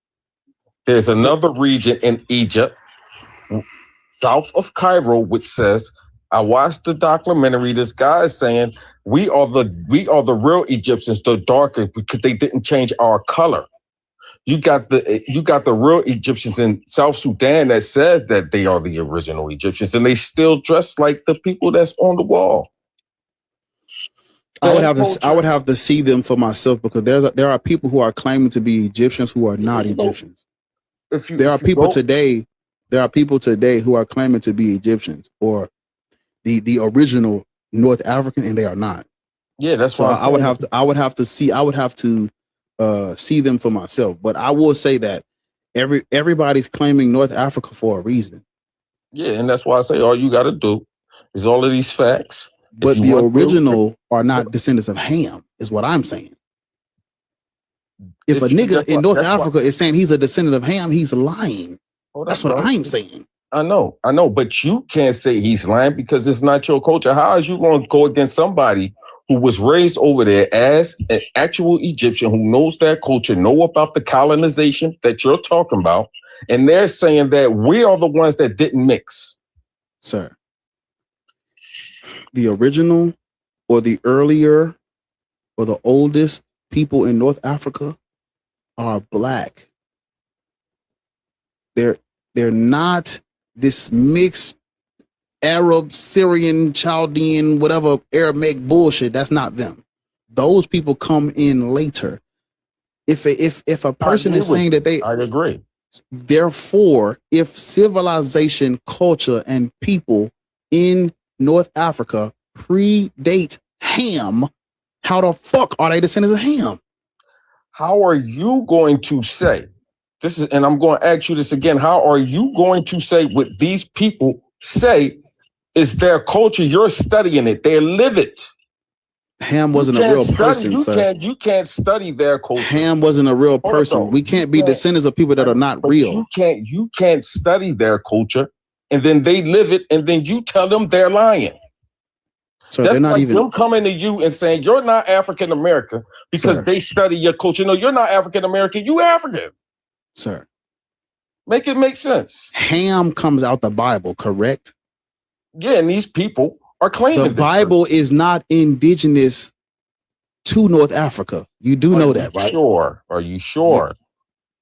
There's another region in Egypt, south of Cairo, which says, I watched the documentary. This guy is saying we are the real Egyptians, the darker, because they didn't change our color. You got the real Egyptians in South Sudan that said that they are the original Egyptians, and they still dress like the people that's on the wall. I would have to see them for myself, because there are people who are claiming to be Egyptians who are not Egyptians. There are people today who are claiming to be Egyptians or the original North African, and they are not. Yeah, that's so why I would have to see them for myself. But I will say that everybody's claiming North Africa for a reason. Yeah, and that's why I say all you got to do is all of these facts. But the original are not descendants of Ham, is what I'm saying. If a nigga in North Africa is saying he's a descendant of Ham, he's lying. That's what I'm saying. I know, but you can't say he's lying because it's not your culture. How is you going to go against somebody who was raised over there as an actual Egyptian who knows that culture, know about the colonization that you're talking about, and they're saying that we are the ones that didn't mix. Sir, the original or the earlier or the oldest people in North Africa are black. They're not this mixed Arab, Syrian, Chaldean, whatever Aramaic bullshit. That's not them. Those people come in later. If a person is saying that I agree. Therefore, if civilization, culture, and people in North Africa predate Ham, how the fuck are they descendants of Ham? How are you going to say this is, and I'm going to ask you this again, how are you going to say what these people say is their culture? You're studying it. They live it. Ham wasn't a real person, sir. You can't study their culture. Ham wasn't a real person. We can't be descendants of people that are not real. You can't study their culture, and then they live it, and then you tell them they're lying. So that's they're not like even them coming to you and saying you're not African American because they study your culture. No, you're not African American. You African, sir. Make it make sense. Ham comes out the Bible, correct? Yeah, and these people are claiming the Bible is not indigenous to North Africa. You do know that, right? Sure. Are you sure?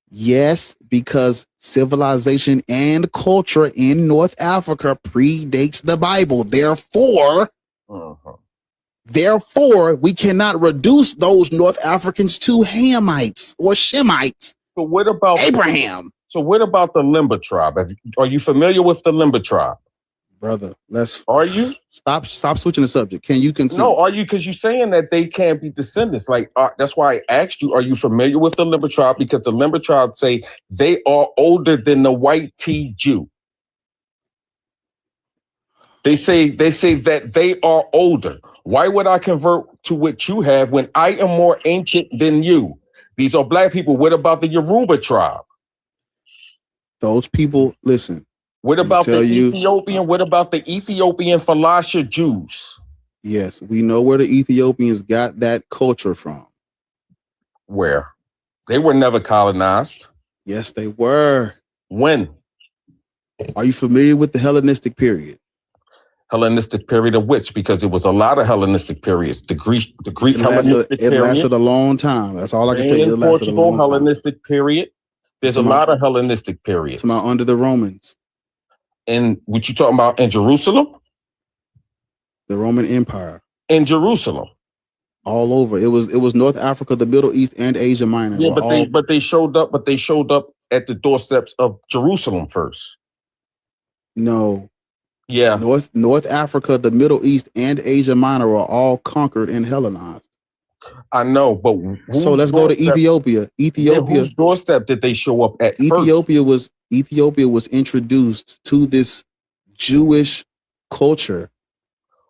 Yes, because civilization and culture in North Africa predates the Bible. Therefore, we cannot reduce those North Africans to Hamites or Shemites. So what about Abraham? So what about the Limba tribe? Are you familiar with the Limba tribe? Brother, are you stop switching the subject? Can you concede? No, are you? Because you're saying that they can't be descendants. Like that's why I asked you. Are you familiar with the Limba tribe? Because the Limba tribe say they are older than the white T Jew. They say that they are older. Why would I convert to what you have when I am more ancient than you? These are black people. What about the Yoruba tribe? Those people, listen. What about the Ethiopian? What about the Ethiopian Falasha Jews? Yes, we know where the Ethiopians got that culture from. Where? They were never colonized. Yes, they were. When? Are you familiar with the Hellenistic period? Hellenistic period of which? Because it was a lot of Hellenistic periods. The Greek Hellenistic period. It lasted a long time. That's all I can tell you. It lasted a long time. Hellenistic period. There's a lot of Hellenistic periods. It's about under the Romans. And what you talking about in Jerusalem? The Roman Empire. In Jerusalem. All over. It was North Africa, the Middle East, and Asia Minor. Yeah, but they showed up at the doorsteps of Jerusalem first. No. Yeah. North Africa, the Middle East, and Asia Minor are all conquered and Hellenized. I know, but so let's go to Ethiopia. Whose doorstep did they show up at? Ethiopia was introduced to this Jewish culture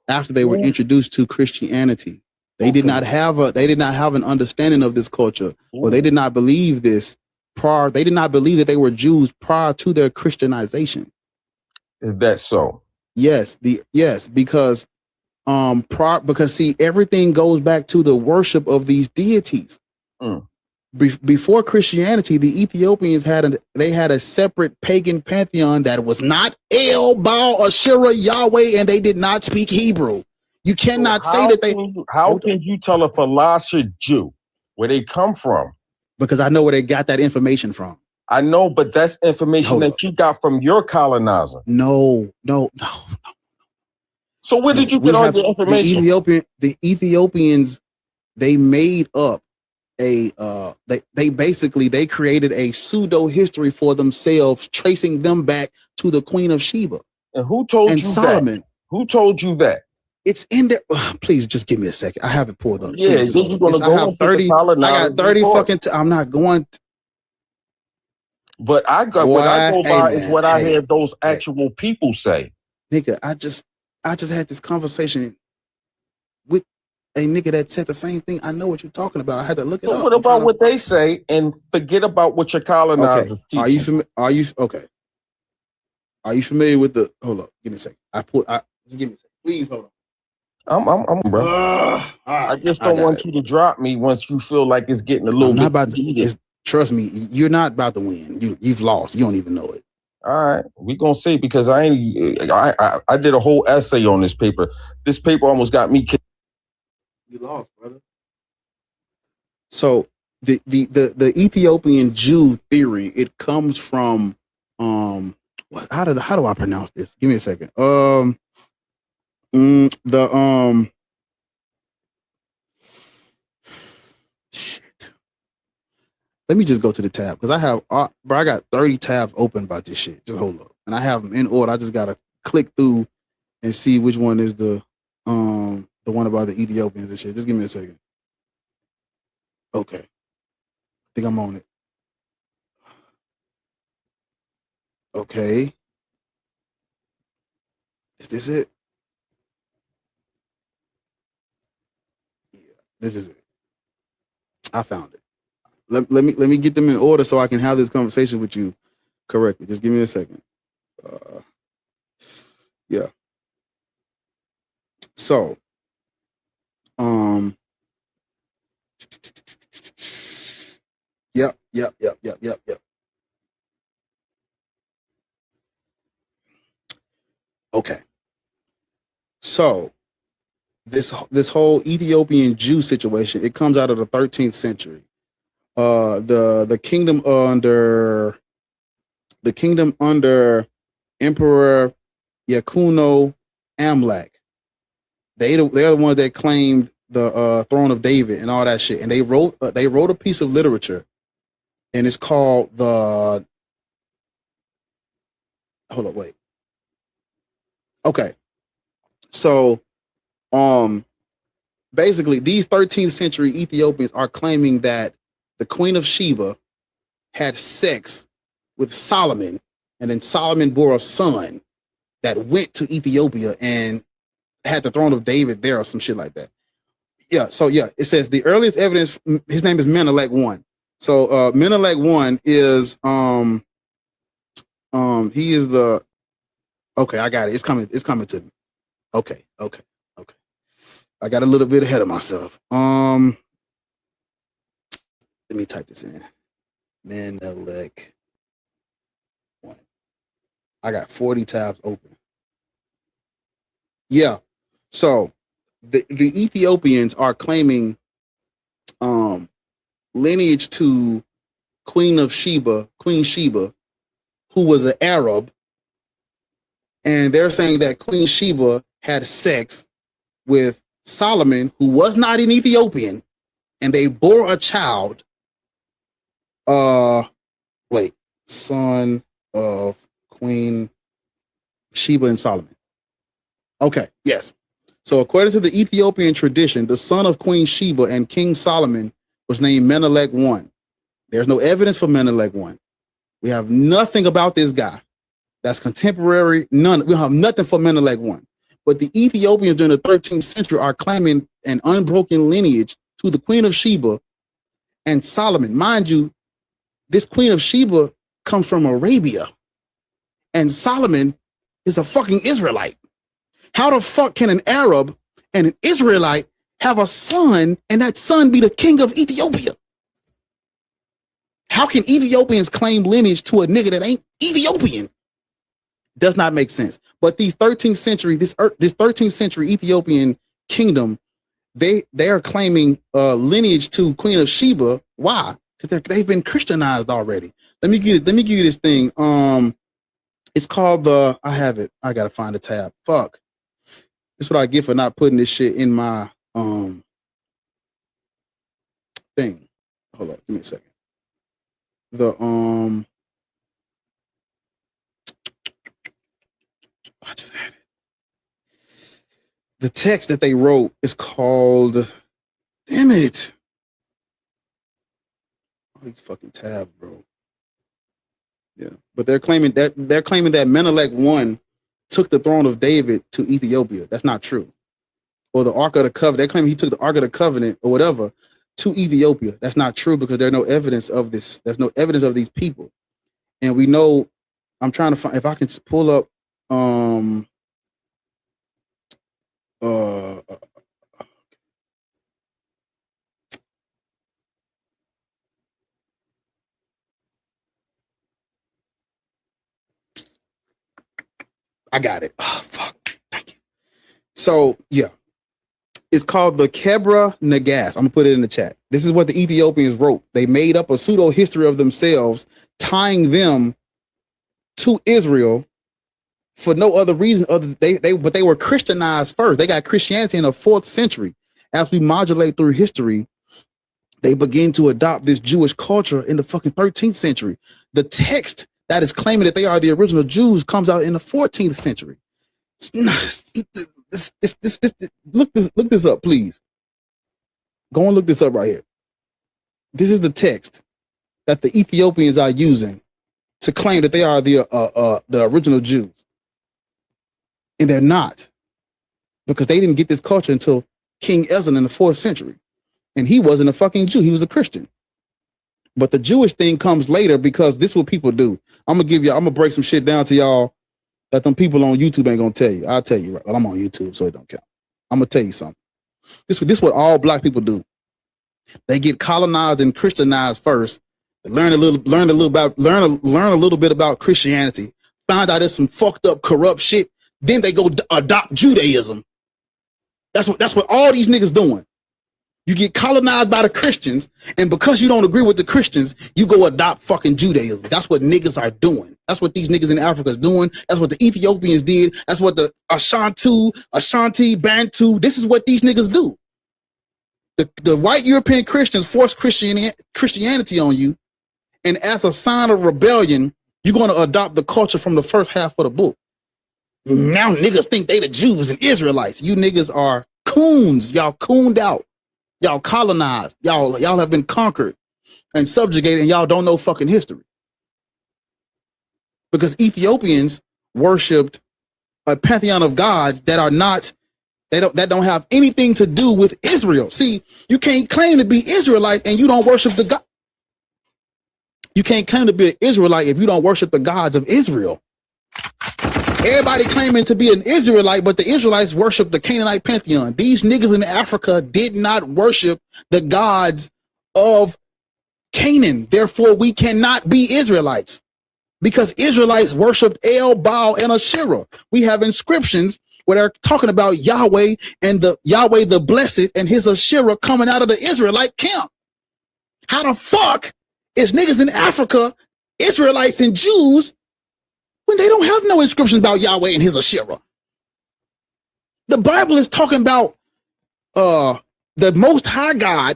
after they were introduced to Christianity. They did not have an understanding of this culture, or they did not believe this prior. They did not believe that they were Jews prior to their Christianization. Is that so? Yes, because see, everything goes back to the worship of these deities. Before Christianity, the Ethiopians had a separate pagan pantheon that was not El, Baal, Asherah, Yahweh, and they did not speak Hebrew. You cannot say that they. How can you tell a philosopher Jew where they come from? Because I know where they got that information from. I know, but that's information that you got from your colonizer. No. So where did you get all the information? The Ethiopians, they made up they created a pseudo history for themselves, tracing them back to the Queen of Sheba. And who told you Solomon? Who told you that? It's in there. Please just give me a second. I have it pulled up. Yeah, you're gonna go. I have 30. I got 30 fucking. I'm not going. But I heard those actual people say. Nigga, I just had this conversation with a nigga that said the same thing. I know what you're talking about. I had to look it up. What about what they say and forget about what your colonizers teach? Are you familiar with the? Hold up, give me a second. Just give me a second. Please hold on. bro. I just don't want it. you to drop me once you feel like it's getting a I'm little not bit about to, heated. trust me, you're not about to win. You've lost. You don't even know it. All right, we gonna see because I did a whole essay on this paper. This paper almost got me kicked. You lost, brother. So the Ethiopian Jew theory, it comes from how do I pronounce this? Give me a second. Shit. Let me just go to the tab because I have bro, I got 30 tabs open about this shit. Just hold up. And I have them in order. I just gotta click through and see which one is the one about the Ethiopians and shit. Just give me a second. Okay. I think I'm on it. Okay. Is this it? Yeah, this is it. I found it. Let me get them in order so I can have this conversation with you correctly. Just give me a second. Yeah. So, Yep. Okay. So this whole Ethiopian Jew situation, it comes out of the 13th century. The kingdom under Emperor Yakuno Amlak. They're the ones that claimed the throne of David and all that shit. And they wrote a piece of literature, and it's called the. Hold up, wait. Okay, so basically, these 13th century Ethiopians are claiming that the Queen of Sheba had sex with Solomon, and then Solomon bore a son that went to Ethiopia and had the throne of David there or some shit like that. Yeah, so yeah, it says the earliest evidence, his name is Menelik I. So Menelik I is he is the okay, I got it. It's coming to me. Okay. I got a little bit ahead of myself. Let me type this in. Menelik I. I got 40 tabs open. Yeah. So the Ethiopians are claiming lineage to Queen Sheba, who was an Arab. And they're saying that Queen Sheba had sex with Solomon, who was not an Ethiopian, and they bore a child. Son of Queen Sheba and Solomon. Okay, yes. So according to the Ethiopian tradition, the son of Queen Sheba and King Solomon was named Menelik I. There's no evidence for Menelik I. We have nothing about this guy. That's contemporary. None. We have nothing for Menelik I. But the Ethiopians during the 13th century are claiming an unbroken lineage to the Queen of Sheba and Solomon. Mind you, this Queen of Sheba comes from Arabia, and Solomon is a fucking Israelite. How the fuck can an Arab and an Israelite have a son and that son be the king of Ethiopia? How can Ethiopians claim lineage to a nigga that ain't Ethiopian? Does not make sense. But these 13th century, this 13th century Ethiopian kingdom, they are claiming lineage to Queen of Sheba. Why? Because they've been Christianized already. Let me give you this thing. It's called I have it. I gotta find the tab. Fuck. That's what I get for not putting this shit in my thing. Hold up, give me a second. I just had it. The text that they wrote is called. Damn it! All these fucking tabs, bro. Yeah, but they're claiming that Menelik I took the throne of David to Ethiopia. That's not true. Or the Ark of the Covenant. They claim he took the Ark of the Covenant or whatever to Ethiopia. That's not true because there's no evidence of this. There's no evidence of these people. And we know, I'm trying to find, if I can just pull up, I got it. Oh, fuck. Thank you. So, yeah. It's called the Kebra Nagast. I'm going to put it in the chat. This is what the Ethiopians wrote. They made up a pseudo history of themselves, tying them to Israel for no other reason other than but they were Christianized first. They got Christianity in the 4th century. As we modulate through history, they begin to adopt this Jewish culture in the fucking 13th century. The text that is claiming that they are the original Jews comes out in the 14th century. Look this up, please. Go and look this up right here. This is the text that the Ethiopians are using to claim that they are the original Jews. And they're not, because they didn't get this culture until King Ezra in the 4th century. And he wasn't a fucking Jew. He was a Christian. But the Jewish thing comes later, because this is what people do. I'm gonna break some shit down to y'all that them people on YouTube ain't gonna tell you. I'll tell you, right? Well, I'm on YouTube, so it don't count. I'm gonna tell you something. This is what all black people do. They get colonized and Christianized first, learn a little bit about Christianity, find out there's some fucked up, corrupt shit. Then they go adopt Judaism. That's what all these niggas doing. You get colonized by the Christians, and because you don't agree with the Christians, you go adopt fucking Judaism. That's what niggas are doing. That's what these niggas in Africa is doing. That's what the Ethiopians did. That's what the Ashanti, Bantu, this is what these niggas do. The white European Christians force Christianity on you, and as a sign of rebellion, you're going to adopt the culture from the first half of the book. Now niggas think they the Jews and Israelites. You niggas are coons. Y'all cooned out. Y'all colonized. Y'all have been conquered and subjugated, and y'all don't know fucking history. Because Ethiopians worshipped a pantheon of gods that are not, that don't have anything to do with Israel. See, you can't claim to be Israelite and you don't worship the God. You can't claim to be an Israelite if you don't worship the gods of Israel. Everybody claiming to be an Israelite, but the Israelites worship the Canaanite pantheon. These niggas in Africa did not worship the gods of Canaan. Therefore, we cannot be Israelites, because Israelites worshiped El, Baal, and Asherah. We have inscriptions where they're talking about Yahweh and the Yahweh the Blessed and his Asherah coming out of the Israelite camp. How the fuck is niggas in Africa, Israelites and Jews, when they don't have no inscription about Yahweh and his Asherah? The Bible is talking about the Most High God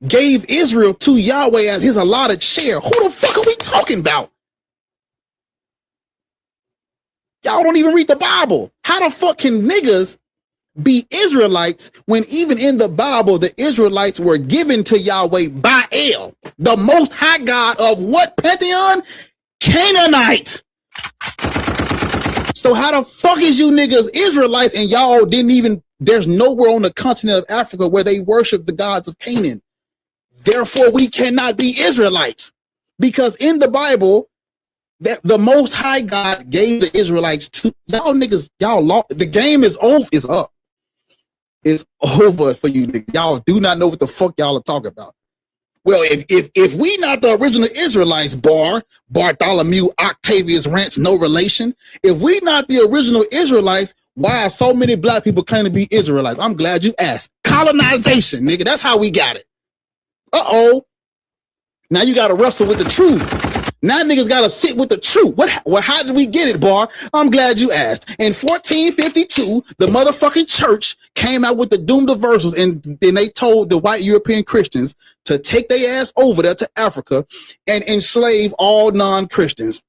gave Israel to Yahweh as his allotted share. Who the fuck are we talking about? Y'all don't even read the Bible. How the fuck can niggas be Israelites when even in the Bible, the Israelites were given to Yahweh by El, the Most High God of what pantheon? Canaanite. So how the fuck is you niggas Israelites and y'all didn't even, there's nowhere on the continent of Africa where they worship the gods of Canaan. Therefore, we cannot be Israelites, because in the Bible, that the Most High God gave the Israelites to y'all niggas. Y'all lost. The game is over. It's up. It's over for you niggas. Y'all do not know what the fuck y'all are talking about. Well, if we not the original Israelites, Bartholomew, Octavius Rance, no relation. If we not the original Israelites, why are so many black people claiming to be Israelites? I'm glad you asked. Colonization, nigga. That's how we got it. Uh-oh. Now you got to wrestle with the truth. Now niggas got to sit with the truth. Well, how did we get it, Bar? I'm glad you asked. In 1452, the motherfucking church came out with the Doomed Verses, and then they told the white European Christians to take their ass over there to Africa and enslave all non-Christians.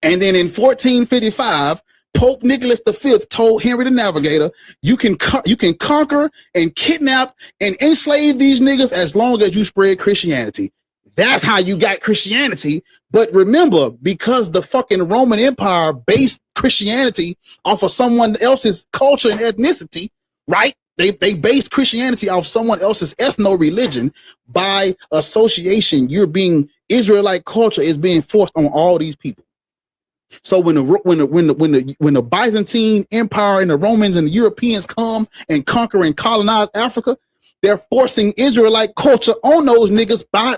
And then in 1455, Pope Nicholas V told Henry the Navigator, you can conquer and kidnap and enslave these niggas as long as you spread Christianity. That's how you got Christianity. But remember, because the fucking Roman Empire based Christianity off of someone else's culture and ethnicity, right? They based Christianity off someone else's ethno-religion. By association, Israelite culture is being forced on all these people. So when the Byzantine Empire and the Romans and the Europeans come and conquer and colonize Africa, they're forcing Israelite culture on those niggas by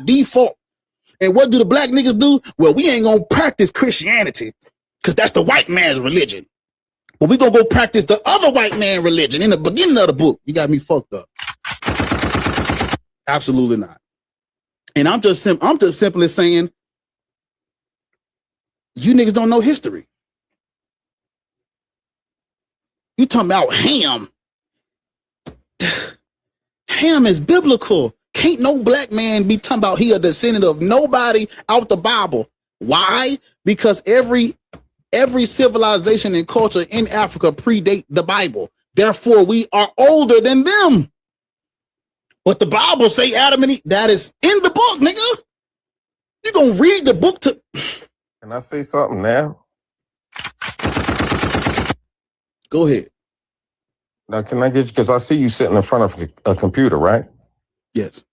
default. And what do the black niggas do? Well, we ain't gonna practice Christianity. because that's the white man's religion. But we gonna go practice the other white man religion in the beginning of the book. You got me fucked up. Absolutely not. And I'm just simply saying, you niggas don't know history. You talking about Ham? Ham is biblical. Can't no black man be talking about he a descendant of nobody out the Bible. Why? Because every civilization and culture in Africa predate the Bible. Therefore, we are older than them. But the Bible say Adam and Eve, that is in the book, nigga. You gonna read the book to... Can I say something now? Go ahead. Now, can I get you, because I see you sitting in front of a computer, right? Yes.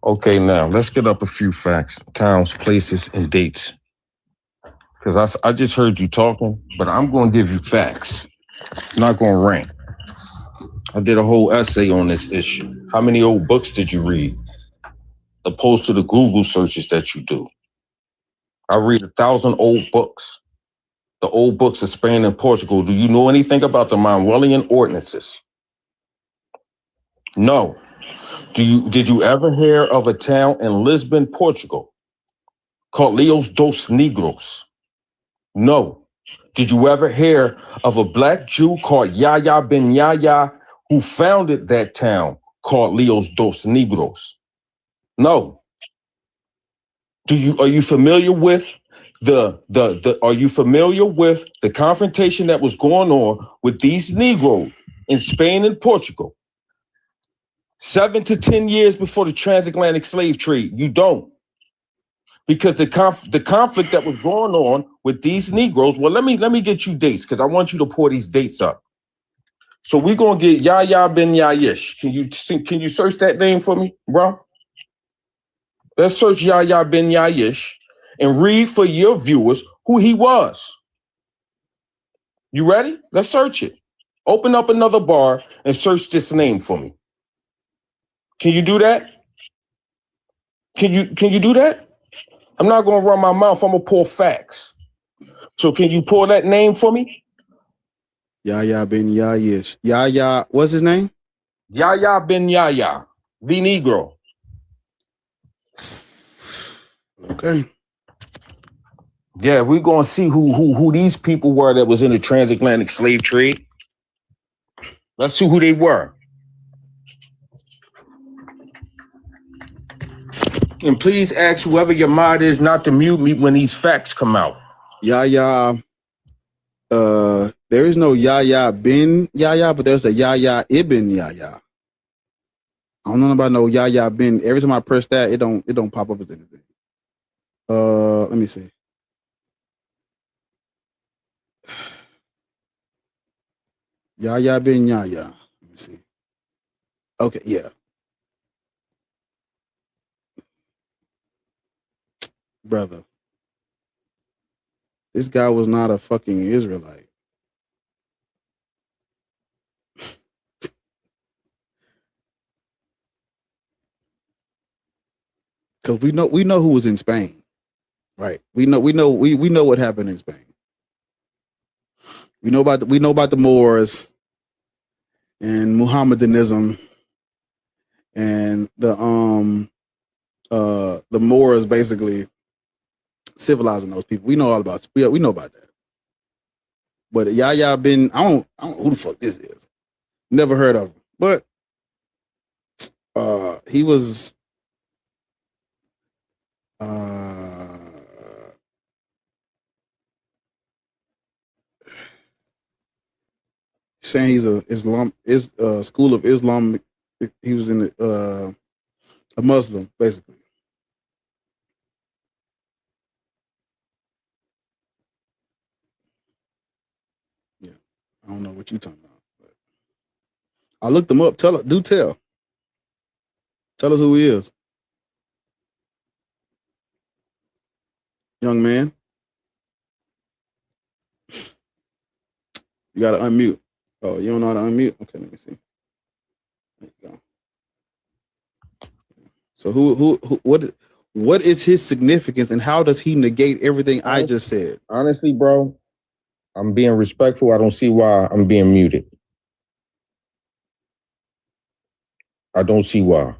Okay, now let's get up a few facts, towns, places, and dates. Because I just heard you talking, but I'm going to give you facts. I'm not going to rank. I did a whole essay on this issue. How many old books did you read? Opposed to the Google searches that you do. I read 1,000 old books. The old books of Spain and Portugal. Do you know anything about the Manuelian ordinances? No. Did you ever hear of a town in Lisbon, Portugal called Leos dos Negros? No. Did you ever hear of a black Jew called Yahya ben Yahya who founded that town called Leos dos Negros? No. Are you familiar with are you familiar with the confrontation that was going on with these Negroes in Spain and Portugal 7 to 10 years before the transatlantic slave trade? You don't. Because the conflict that was going on with these Negroes, well, let me get you dates, because I want you to pour these dates up. So we're gonna get Yahya ben Yayish. Can you search that name for me, bro? Let's search Yahya ben Yayish and read for your viewers who he was. You ready? Let's search it. Open up another bar and search this name for me. Can you do that? Can you do that? I'm not gonna run my mouth. I'm gonna pull facts. So can you pull that name for me? Yahya ben Yayish. Yahya, what's his name? Yahya ben Yahya, the Negro. Okay. Yeah, we're gonna see who these people were that was in the transatlantic slave trade. Let's see who they were. And please ask whoever your mod is not to mute me when these facts come out. Yahya, there is no Yahya ben Yahya, but there's a Yahya ibn Yahya. I don't know about no Yahya ben. Every time I press that, it don't pop up as anything. Let me see. Yahya ben Yahya. Let me see. Okay, yeah. Brother, this guy was not a fucking Israelite. Because we know who was in Spain, right? We know what happened in Spain. We know about the Moors and Muhammadanism and the Moors basically civilizing those people. We know all about we know about that. But Yahya ben, I don't know who the fuck this is. Never heard of him. But he was saying he's a school of Islam. He was in a Muslim, basically. Yeah, I don't know what you're talking about. But I looked him up. Tell us who he is, young man. You gotta unmute. Oh, you don't know how to unmute? Okay, let me see. There you go. So who What is his significance, and how does he negate everything I just said? Honestly, bro, I'm being respectful. I don't see why I'm being muted. I don't see why.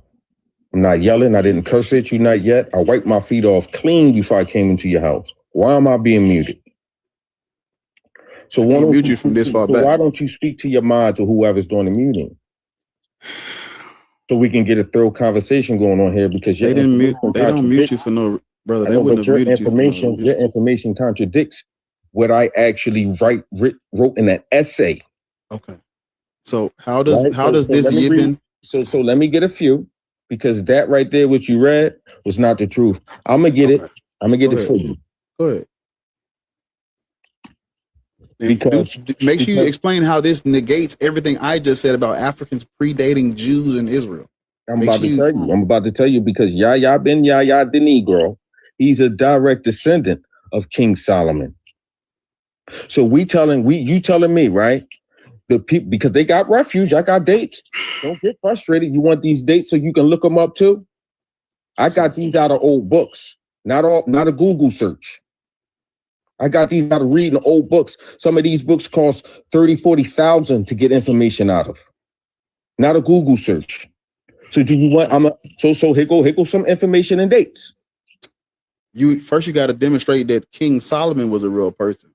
I'm not yelling. I didn't curse at you, not yet. I wiped my feet off clean before I came into your house. Why am I being muted? So why mute you from this far back? Why don't you speak to your mods or whoever's doing the muting? So we can get a thorough conversation going on here, because they didn't mute. They don't mute you for no, brother. They wouldn't have muted you. Your information contradicts what I actually wrote in that essay. Okay. So how does this Yibin? So let me get a few, because that right there, what you read, was not the truth. I'm gonna get it. I'm gonna get it for you. Go ahead. Because make sure you explain how this negates everything I just said about Africans predating Jews in Israel. I'm about to tell you because Yahya ben Yahya the Negro, he's a direct descendant of King Solomon. So you telling me, right? The people, because they got refuge, I got dates. Don't get frustrated. You want these dates so you can look them up too? I got these out of old books, not a Google search. I got these out of reading old books. Some of these books cost 30,000, 40,000 to get information out of. Not a Google search. So do you want? So here go some information and dates. You got to demonstrate that King Solomon was a real person.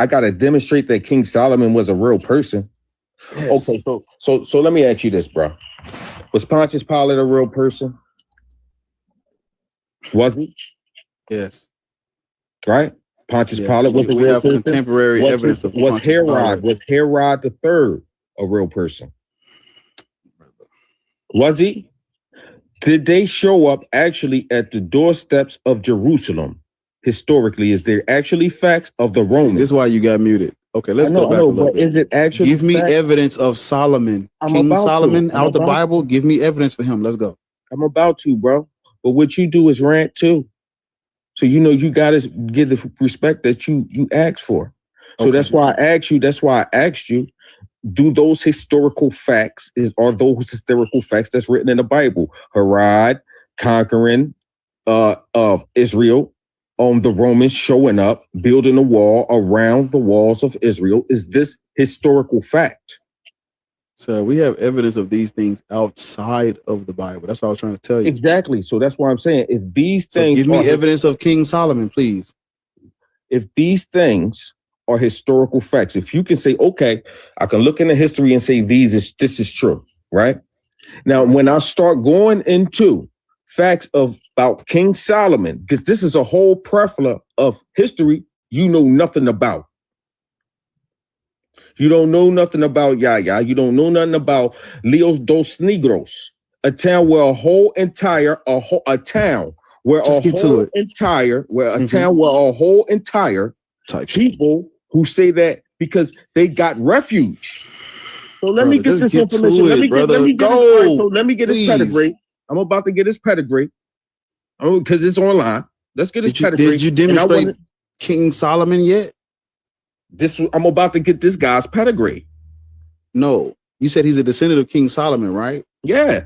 I got to demonstrate that King Solomon was a real person. Yes. Okay, so let me ask you this, bro. Was Pontius Pilate a real person? Was he? Yes. Right? Pontius Pilate was a real person. We have contemporary evidence of was Herod III a real person? Was he? Did they show up actually at the doorsteps of Jerusalem? Historically, is there actually facts of the Romans? This is why you got muted. Okay, let's go back a little bit. Is it actually? Give me evidence of Solomon, King Solomon, out the Bible. Give me evidence for him. Let's go. I'm about to, bro. But what you do is rant too. So you know you gotta give the respect that you asked for. So that's why I asked you. That's why I asked you. Do those historical facts are those historical facts that's written in the Bible? Herod conquering of Israel, the Romans showing up, building a wall around the walls of Israel. Is this historical fact? So we have evidence of these things outside of the Bible. That's what I was trying to tell you. Exactly. So that's why I'm saying if these things give me evidence of King Solomon, please. If these things are historical facts, if you can say, okay, I can look into history and say this is true, right? Now, when I start going into facts about King Solomon, because this is a whole plethora of history you know nothing about. You don't know nothing about Yahya. You don't know nothing about Leos dos Negros, a town where a whole entire people who say that because they got refuge. So let me get this information. Let me get his pedigree. I'm about to get his pedigree. Oh, because it's online. Let's get his pedigree. Did you demonstrate King Solomon yet? I'm about to get this guy's pedigree. No, you said he's a descendant of King Solomon, right? Yeah.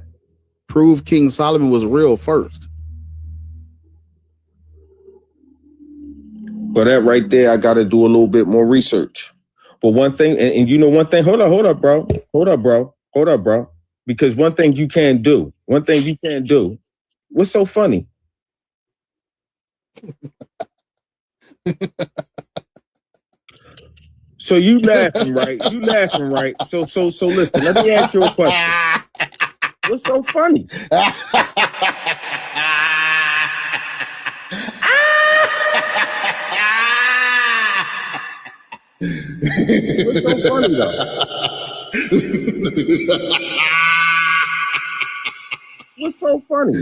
Prove King Solomon was real first. For that right there, I got to do a little bit more research. But one thing, and you know one thing, hold up, bro. Because one thing you can't do, what's so funny? So you laughing, right? So listen, let me ask you a question. What's so funny? What's so funny though? What's so funny?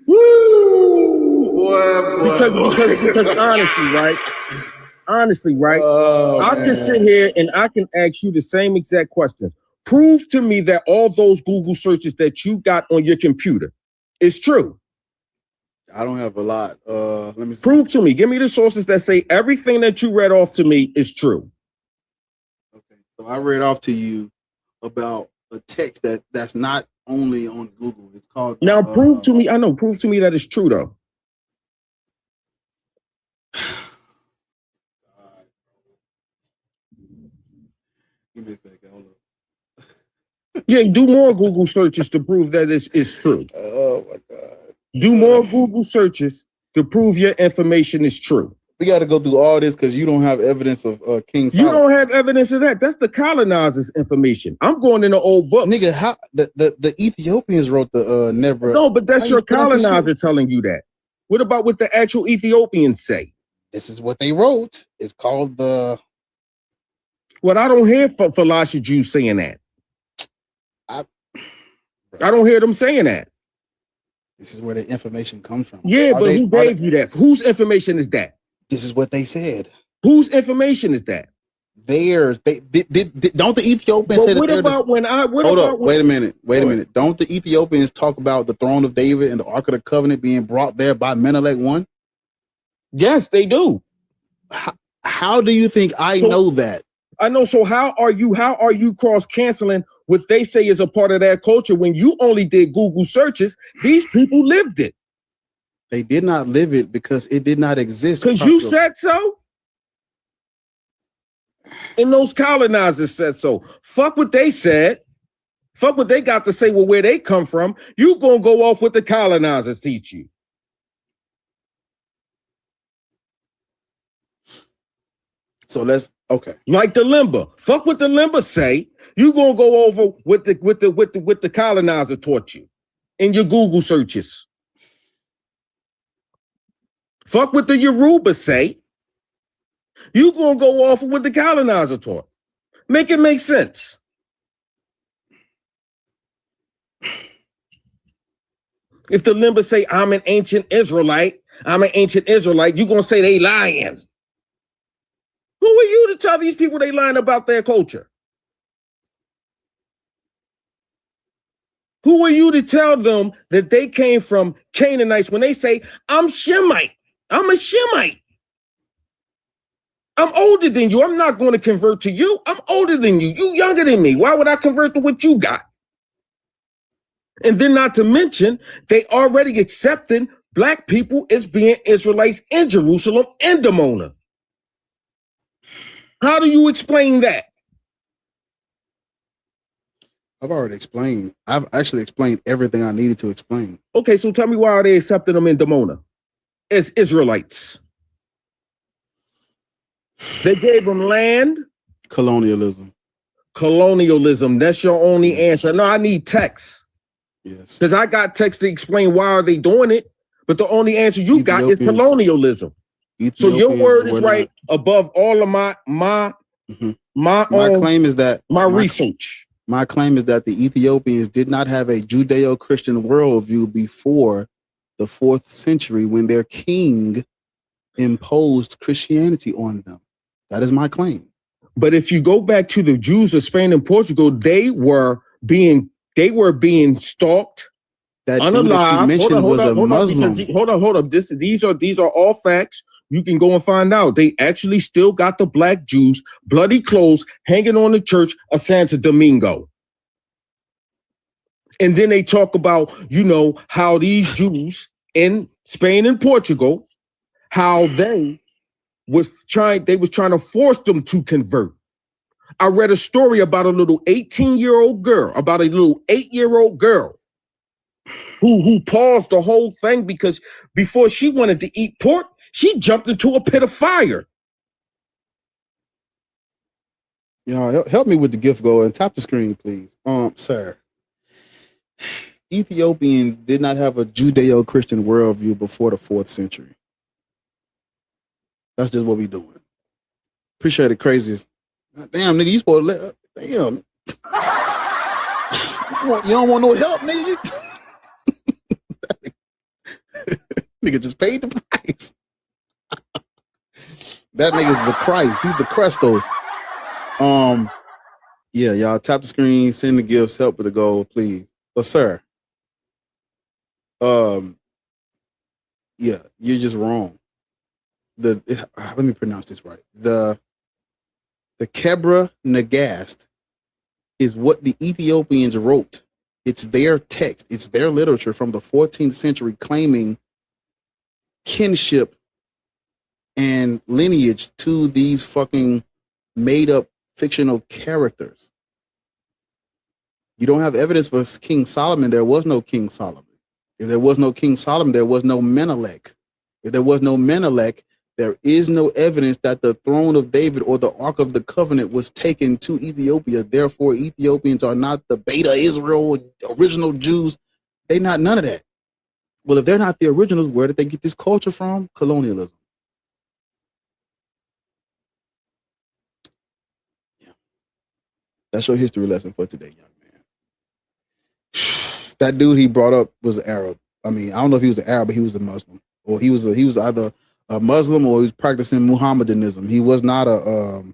Woo! Boy. Because honestly, right? I can sit here and I can ask you the same exact questions. Prove to me that all those Google searches that you got on your computer is true. I don't have a lot. Let me see. Prove to me. Give me the sources that say everything that you read off to me is true. Okay. So I read off to you about a text that's not only on Google. It's called. Now prove to me. I know. Prove to me that it's true though. Give me a second. Hold on. Yeah, do more Google searches to prove that it's true. Oh my God. Do more Google searches to prove your information is true. We got to go through all this because you don't have evidence of King Solomon. You don't have evidence of that. That's the colonizers' information. I'm going in the old book. Nigga, how the Ethiopians wrote the Nebra. No, but that's How your you pronounce this colonizer shit? telling you that. What about what the actual Ethiopians say? This is what they wrote. It's called the. Well, I don't hear Falasha Jews saying that. I don't hear them saying that. This is where the information comes from. Yeah, but who gave you that? Whose information is that? This is what they said. Whose information is that? Theirs. They don't the Ethiopians say that What they're about when I? Hold up. Wait a minute. Wait a minute. Don't the Ethiopians talk about the throne of David and the Ark of the Covenant being brought there by Menelik I? Yes, they do. How do you think I know that? I know. So how are you cross canceling what they say is a part of their culture when you only did Google searches? These people lived it. They did not live it because it did not exist. Because you said so. And those colonizers said so. Fuck what they said. Fuck what they got to say with where they come from. You gonna go off what the colonizers teach you. So let's Like the limber. Fuck what the limber say. You gonna go over what the colonizer taught you in your Google searches. Fuck what the Yoruba say. You gonna go off of what the colonizer taught. Make it make sense. If the limber say I'm an ancient Israelite, you gonna say they lying. Who are you to tell these people they lying about their culture? Who are you to tell them that they came from Canaanites when they say, I'm Shemite, I'm a Shemite. I'm older than you. I'm not going to convert to you. I'm older than you. You younger than me. Why would I convert to what you got? And then not to mention, they already accepted black people as being Israelites in Jerusalem and Dimona. How do you explain that? I've already explained. I've actually explained everything I needed to explain. Okay, so tell me why are they accepting them in Dimona as Israelites? They gave them land. Colonialism. Colonialism. That's your only answer. No, I need text. Yes. Because I got text to explain why are they doing it, but the only answer you got is colonialism. So your word is right above all of my claim is that my research. My claim is that the Ethiopians did not have a Judeo-Christian worldview before the 4th century when their king imposed Christianity on them. That is my claim. But if you go back to the Jews of Spain and Portugal, they were being stalked. That dude that you mentioned was a Muslim. Hold up. These are all facts. You can go and find out. They actually still got the black Jews, bloody clothes, hanging on the church of Santo Domingo. And then they talk about, how these Jews in Spain and Portugal, how they was trying to force them to convert. I read a story about a little 18-year-old girl, about a little 8-year-old girl who paused the whole thing because before she wanted to eat pork, she jumped into a pit of fire. Help me with the gift goal and tap the screen, please. Sir. Ethiopians did not have a Judeo-Christian worldview before the 4th century. That's just what we doing. Appreciate it, craziest. Damn, nigga, you supposed to let. Damn. You don't want no help, nigga. Nigga just paid the price. That nigga's the Christ. He's the Christos. Yeah, y'all tap the screen, send the gifts, help with the goal, please. But sir, yeah, you're just wrong. Let me pronounce this right. The Kebra Nagast is what the Ethiopians wrote It's their text. It's their literature from the 14th century claiming kinship and lineage to these fucking made up fictional characters. You don't have evidence for King Solomon. There was no King Solomon. If there was no King Solomon, there was no Menelik. If there was no Menelik, there is no evidence that the throne of David or the Ark of the Covenant was taken to Ethiopia. Therefore, Ethiopians are not the Beta Israel original Jews. They're not none of that. Well, if they're not the originals, where did they get this culture from? Colonialism. Yeah. That's your history lesson for today, young man. That dude he brought up was Arab. I mean, I don't know if he was an Arab, but he was a Muslim. Or he was either a Muslim or he was practicing Muhammadanism. He was not a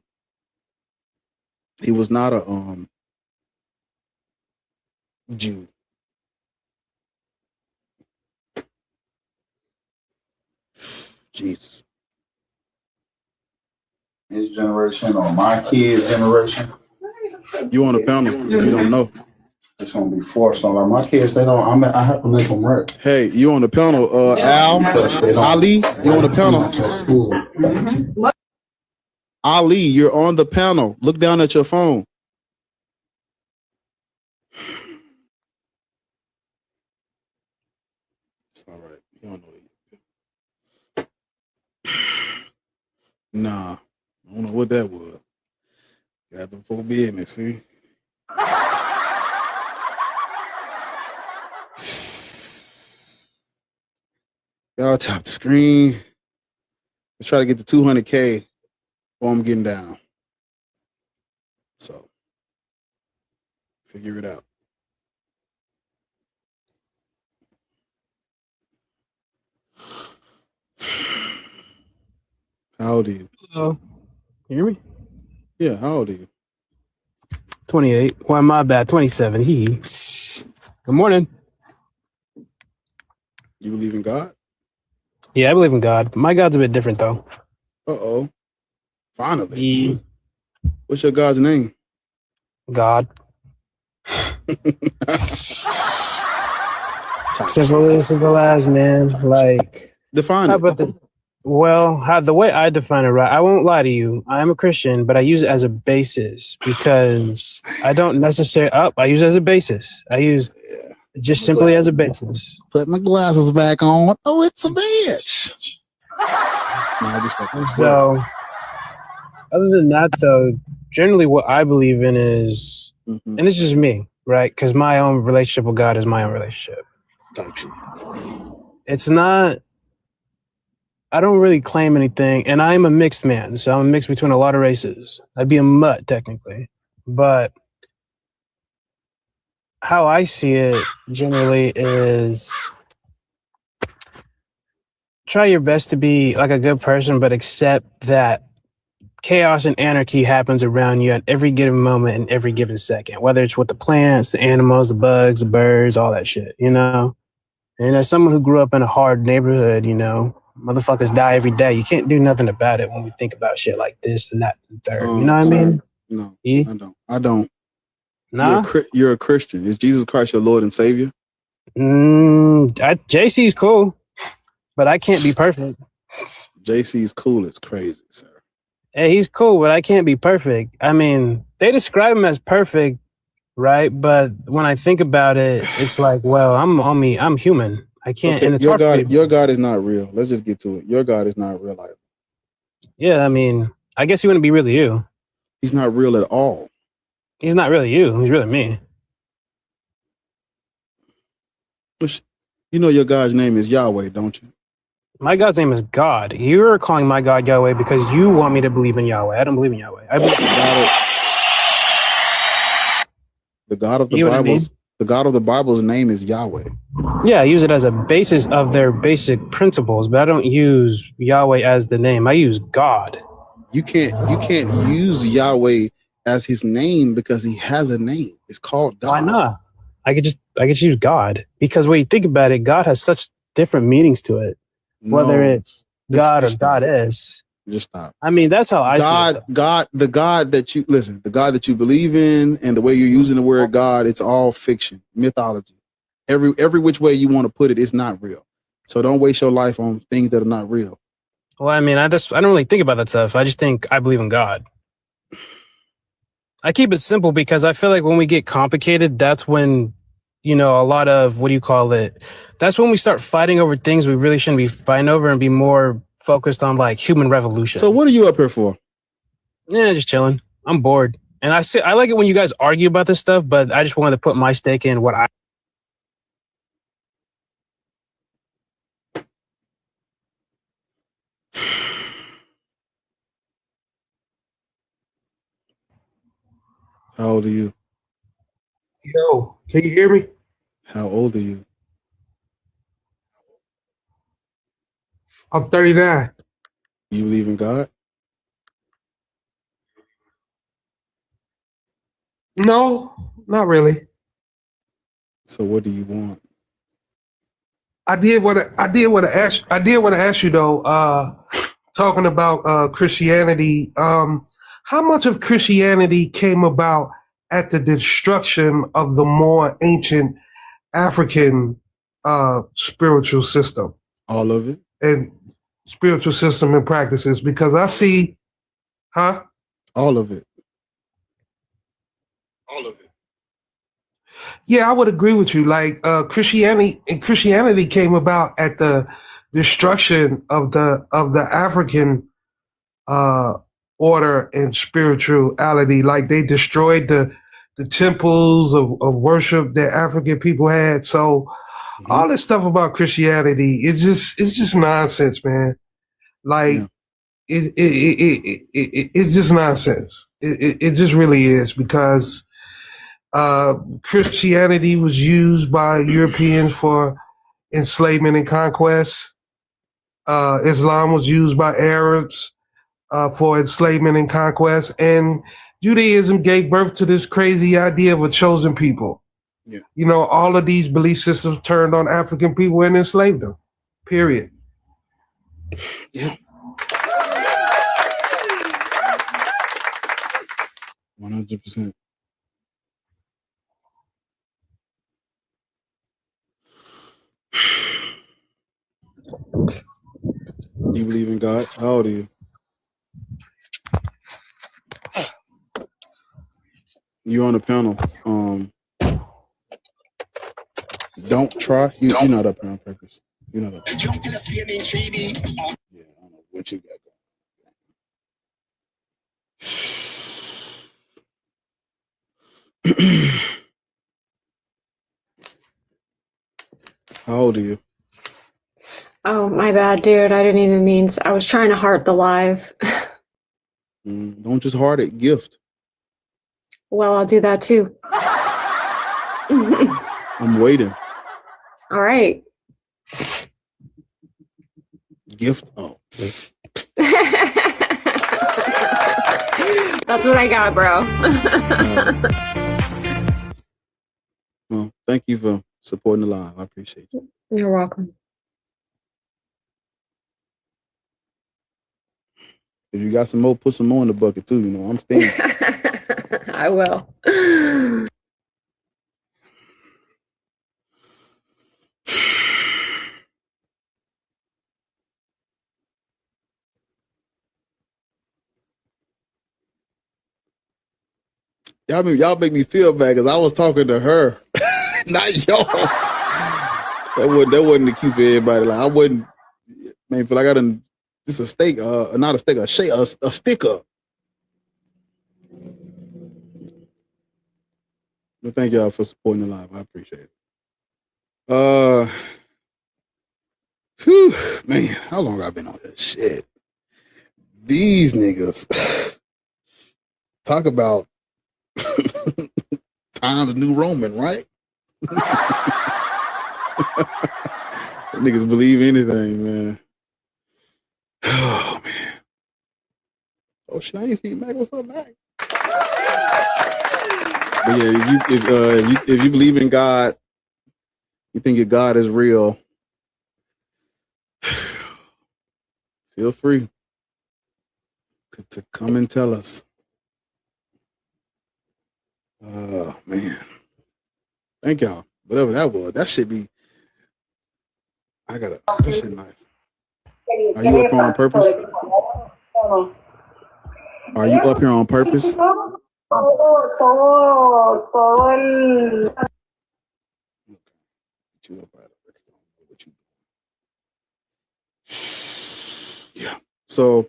Jew. Jesus. His generation or my kids' generation. You on the panel? You don't know. It's gonna be forced on like my kids. They don't. I have to make them right. Hey, you on the panel? Al, Ali, you on the panel? Ali, you're on the panel. Look down at your phone. It's all right. You don't know it. Nah, I don't know what that was. Got the full business, see? Y'all tap the screen. Let's try to get to 200K while I'm getting down. So, figure it out. How old are you? Hello. You hear me? Yeah, how old are you? 28. Well, my bad. 27. Good morning. You believe in God? Yeah, I believe in God. My God's a bit different, though. Uh-oh. Finally. Yeah. What's your God's name? God. Simple as, man. Like, define it. The way I define it, right? I won't lie to you. I am a Christian, but I use it as a basis because I don't necessarily I use it as a basis. I use just simply as a basis. Put my glasses back on. Oh, it's a bitch. So, other than that, though, generally what I believe in is, and it's just me, right? Because my own relationship with God is my own relationship. It's not, I don't really claim anything, and I'm a mixed man, so I'm a mix between a lot of races. I'd be a mutt, technically. But how I see it generally is try your best to be like a good person, but accept that chaos and anarchy happens around you at every given moment and every given second, whether it's with the plants, the animals, the bugs, the birds, all that shit, you know? And as someone who grew up in a hard neighborhood, you know, motherfuckers die every day. You can't do nothing about it when we think about shit like this and that and third. You know what I mean? No, yeah? I don't. Nah? You're a Christian. Is Jesus Christ your Lord and Savior? JC's cool, but I can't be perfect. JC's cool. It's crazy, sir. Hey, he's cool, but I can't be perfect. I mean, they describe him as perfect, right? But when I think about it, it's like, well, I'm human. I can't. Okay, and it's your God is not real. Let's just get to it. Your God is not real either. Yeah, I mean, I guess he wouldn't be really you. He's not real at all. He's not really you. He's really me. You know your God's name is Yahweh, don't you? My God's name is God. You're calling my God Yahweh because you want me to believe in Yahweh. I don't believe in Yahweh. I believe the God of the Bible's the God of the Bible's name is Yahweh. Yeah, I use it as a basis of their basic principles, but I don't use Yahweh as the name. I use God. You can't use Yahweh as his name because he has a name. It's called God. Why not? I could just use God because when you think about it, God has such different meanings to it. Whether it's God or Goddess. Just stop. I mean, that's how I see it. The God that you believe in, and the way you're using the word God, it's all fiction, mythology. Every which way you want to put it, it's not real. So don't waste your life on things that are not real. Well, I mean, I don't really think about that stuff. I just think I believe in God. I keep it simple because I feel like when we get complicated, that's when, a lot of, that's when we start fighting over things we really shouldn't be fighting over and be more focused on like human revolution. So what are you up here for? Yeah, just chilling. I'm bored. And I like it when you guys argue about this stuff, but I just wanted to put my stake in what I. How old are you? Yo, can you hear me? How old are you? I'm 39. You believe in God? No, not really. So what do you want? I did want to ask you though, talking about Christianity, how much of Christianity came about at the destruction of the more ancient African spiritual system? All of it. And spiritual system and practices, because I see, all of it. Yeah, I would agree with you. Like Christianity came about at the destruction of the African order and spirituality. Like they destroyed the temples of worship that African people had. So all this stuff about Christianity, it's just nonsense, man. Like it's just nonsense. It just really is, because Christianity was used by Europeans for enslavement and conquest. Islam was used by Arabs for enslavement and conquest. And Judaism gave birth to this crazy idea of a chosen people. Yeah. All of these belief systems turned on African people and enslaved them. Period. Yeah. 100%. You believe in God? How old are you? You're on the panel. Don't try. You're not up here on purpose. You're not up here. Yeah, I don't know what you got going. How old are you? Oh, my bad, dude. I didn't even mean. I was trying to heart the live. Don't just heart it. Gift. Well, I'll do that too. I'm waiting. All right. Gift. Oh. That's what I got, bro. Well, thank you for supporting the live. I appreciate you. You're welcome. If you got some more, put some more in the bucket too. I'm staying. I will. Y'all make me feel bad because I was talking to her, not y'all. That wasn't the cue for everybody. Like I wouldn't, man. Feel like I done just a steak, not a steak, a sticker. But thank y'all for supporting the live. I appreciate it. Whew, man, how long have I been on this shit? These niggas talk about Times New Roman, right? Niggas believe anything, man. Oh man. Oh shit, I ain't seen Mac. What's up, Mac? But yeah, if you believe in God, you think your God is real, feel free. to come and tell us. Oh man. Thank y'all. Whatever that was. That should be that shit nice. Are you up here on purpose? Are you up here on purpose? Yeah. So,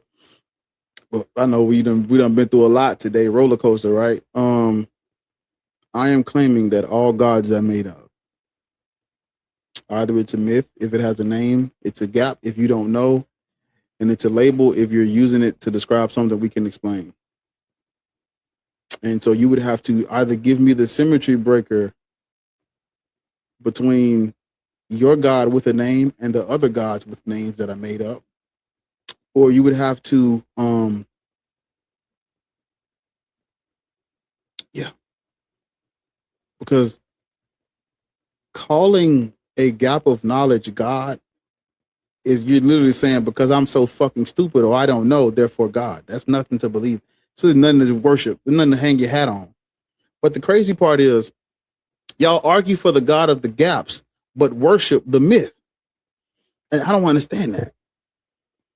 well, I know we done been through a lot today. Roller coaster, right? I am claiming that all gods are made up. Either it's a myth if it has a name, it's a gap if you don't know, and it's a label if you're using it to describe something we can explain. And so you would have to either give me the symmetry breaker between your God with a name and the other gods with names that are made up, or you would have to, because calling a gap of knowledge God is you're literally saying because I'm so fucking stupid or I don't know, therefore God. That's nothing to believe. So there's nothing to worship, there's nothing to hang your hat on. But the crazy part is, y'all argue for the God of the gaps, but worship the myth. And I don't understand that.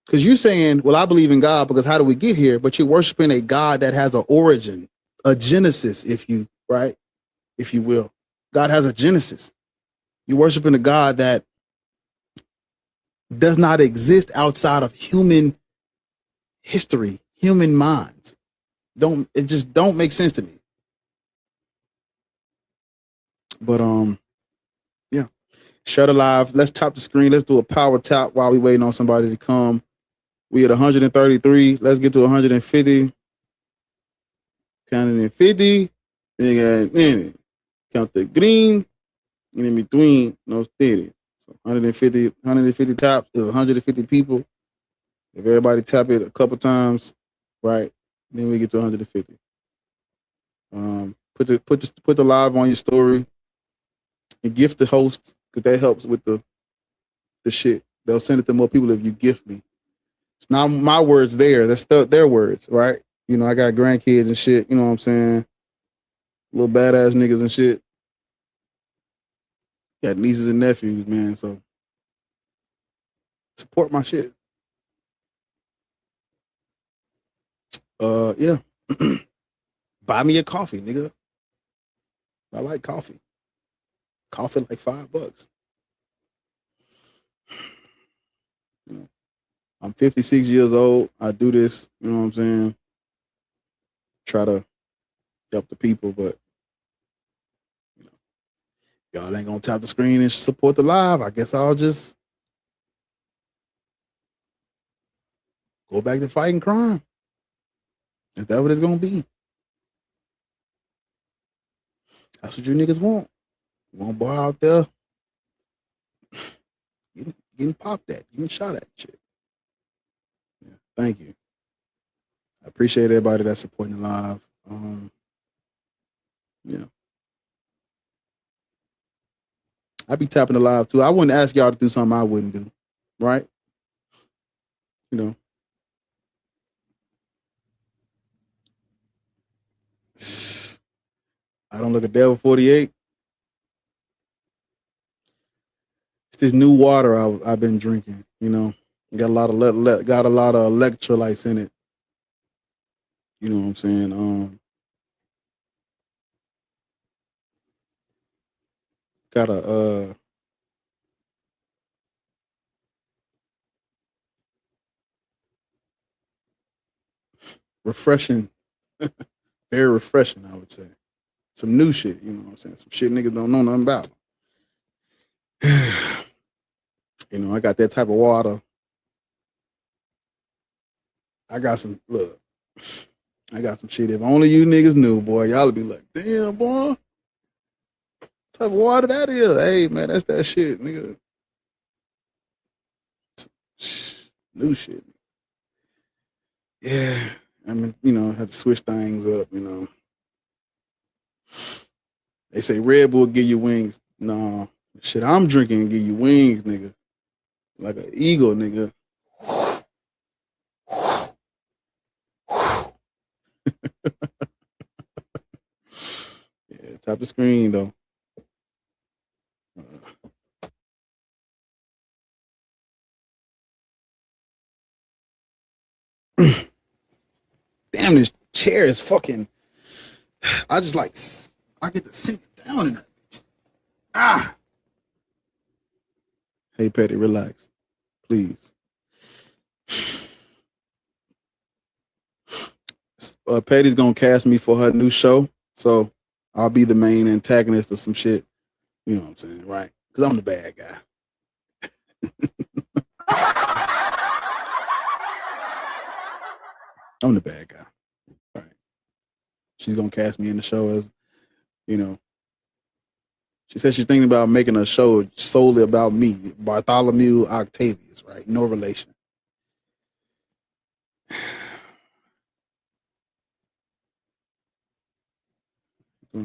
Because you're saying, well, I believe in God because how do we get here? But you're worshiping a God that has an origin, a genesis, if you will. God has a genesis. You're worshiping a God that does not exist outside of human history, human minds. It just don't make sense to me. But yeah. Shut alive. Let's tap the screen. Let's do a power tap while we waiting on somebody to come. We at 133. Let's get to 150. Counting in 50. Then count the green. And in between, no steady. So 150 taps is 150 people. If everybody tap it a couple times, right, then we get to 150. Put the live on your story and gift the host because that helps with the shit. They'll send it to more people if you gift me. It's not my words there. That's their words, right? You know, I got grandkids and shit. You know what I'm saying? Little badass niggas and shit. Got nieces and nephews, man. So support my shit. Yeah. Buy me a coffee, nigga. I like coffee. Coffee like $5. You know, I'm 56 years old. I do this, you know what I'm saying? Try to help the people, but you know, y'all ain't gonna tap the screen and support the live. I guess I'll just go back to fighting crime. Is that what it's gonna be? That's what you niggas want. You want a boy out there getting popped at, getting shot at shit. Yeah, thank you. I appreciate everybody that's supporting the live. Yeah. I be tapping the live too. I wouldn't ask y'all to do something I wouldn't do, right? You know. I don't look a devil 48. It's this new water I've been drinking. You know, got a lot of electrolytes in it. You know what I'm saying? Got a refreshing, very refreshing, I would say. Some new shit, you know what I'm saying? Some shit niggas don't know nothing about. You know, I got that type of water. I got some shit. If only you niggas knew, boy, y'all would be like, damn, boy. What type of water that is? Hey, man, that's that shit, nigga. New shit. Yeah. I mean, you know, have to switch things up, you know. They say Red Bull give you wings. No, shit I'm drinking give you wings, nigga. Like an eagle, nigga. Tap the screen though. Damn, this chair is fucking. I get to sink it down in that bitch. Ah. Hey, Petty, relax, please. Petty's gonna cast me for her new show, so I'll be the main antagonist of some shit. You know what I'm saying, right? Because I'm the bad guy. I'm the bad guy. Right. She's gonna cast me in the show as, you know. She said she's thinking about making a show solely about me, Bartholomew Octavius, right? No relation.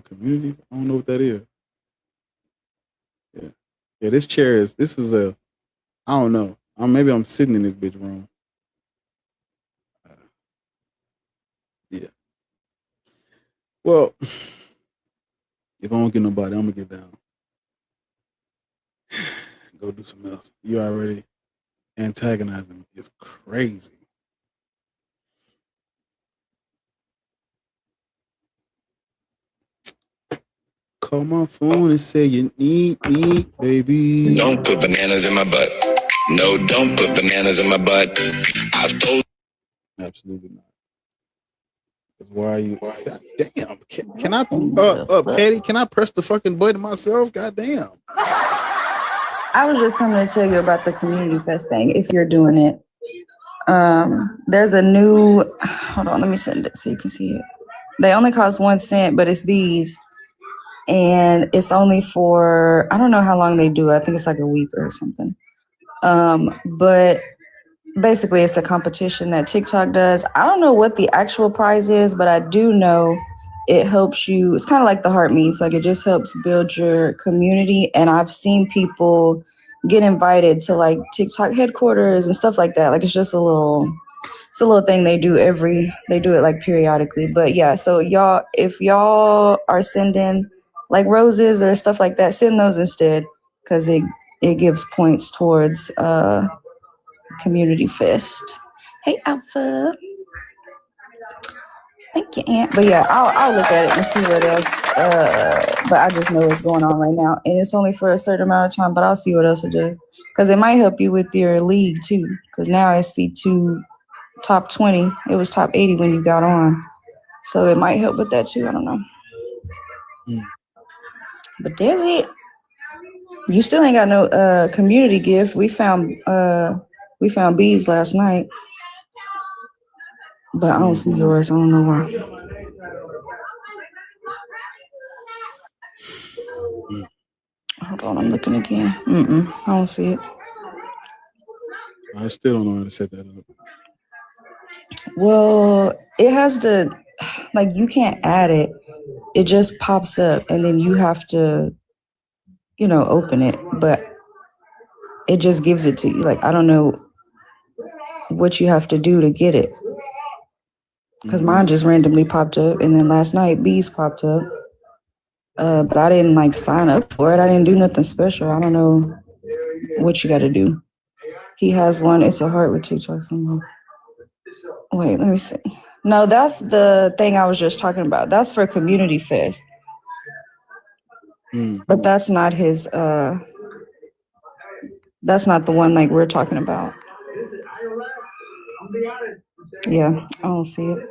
Community? I don't know what that is. Yeah, this is a, I don't know. Maybe I'm sitting in this bitch wrong. Yeah. Well, if I don't get nobody, I'm gonna get down. Go do something else. You already antagonizing me. It's crazy. Call my phone and say you need me, baby. Don't put bananas in my butt. No, don't put bananas in my butt. I've told. Absolutely not. Why are you? God damn. Can I, Patty? Can I press the fucking button myself? God damn. I was just coming to tell you about the community fest thing. If you're doing it, there's a new. Hold on, let me send it so you can see it. They only cost 1 cent, but it's these. And it's only for, I don't know how long they do. I think it's like a week or something. But basically it's a competition that TikTok does. I don't know what the actual prize is, but I do know it helps you. It's kind of like the Heart Meets. Like it just helps build your community. And I've seen people get invited to like TikTok headquarters and stuff like that. Like it's just a little thing they do it like periodically. But yeah, so y'all, if y'all are sending like roses or stuff like that, send those instead, because it gives points towards community fest. Hey Alpha, thank you, Aunt. But yeah, I'll look at it and see what else. But I just know what's going on right now, and it's only for a certain amount of time. But I'll see what else it does, because it might help you with your league too. Because now I see top 20. It was top 80 when you got on, so it might help with that too. I don't know. But there's it. You still ain't got no community gift. We found bees last night, but I don't see yours. I don't know why. Hold on, I'm looking again. I don't see it. I still don't know how to set that up. Well, it has to, like, you can't add it. It just pops up, and then you have to, open it. But it just gives it to you. Like, I don't know what you have to do to get it. Because mine just randomly popped up, and then last night bees popped up. But I didn't like sign up for it. I didn't do nothing special. I don't know what you got to do. He has one. It's a heart with TikTok symbol. Wait, let me see. No, that's the thing I was just talking about. That's for Community Fest. But that's not his. That's not the one like we're talking about. Yeah, I don't see it.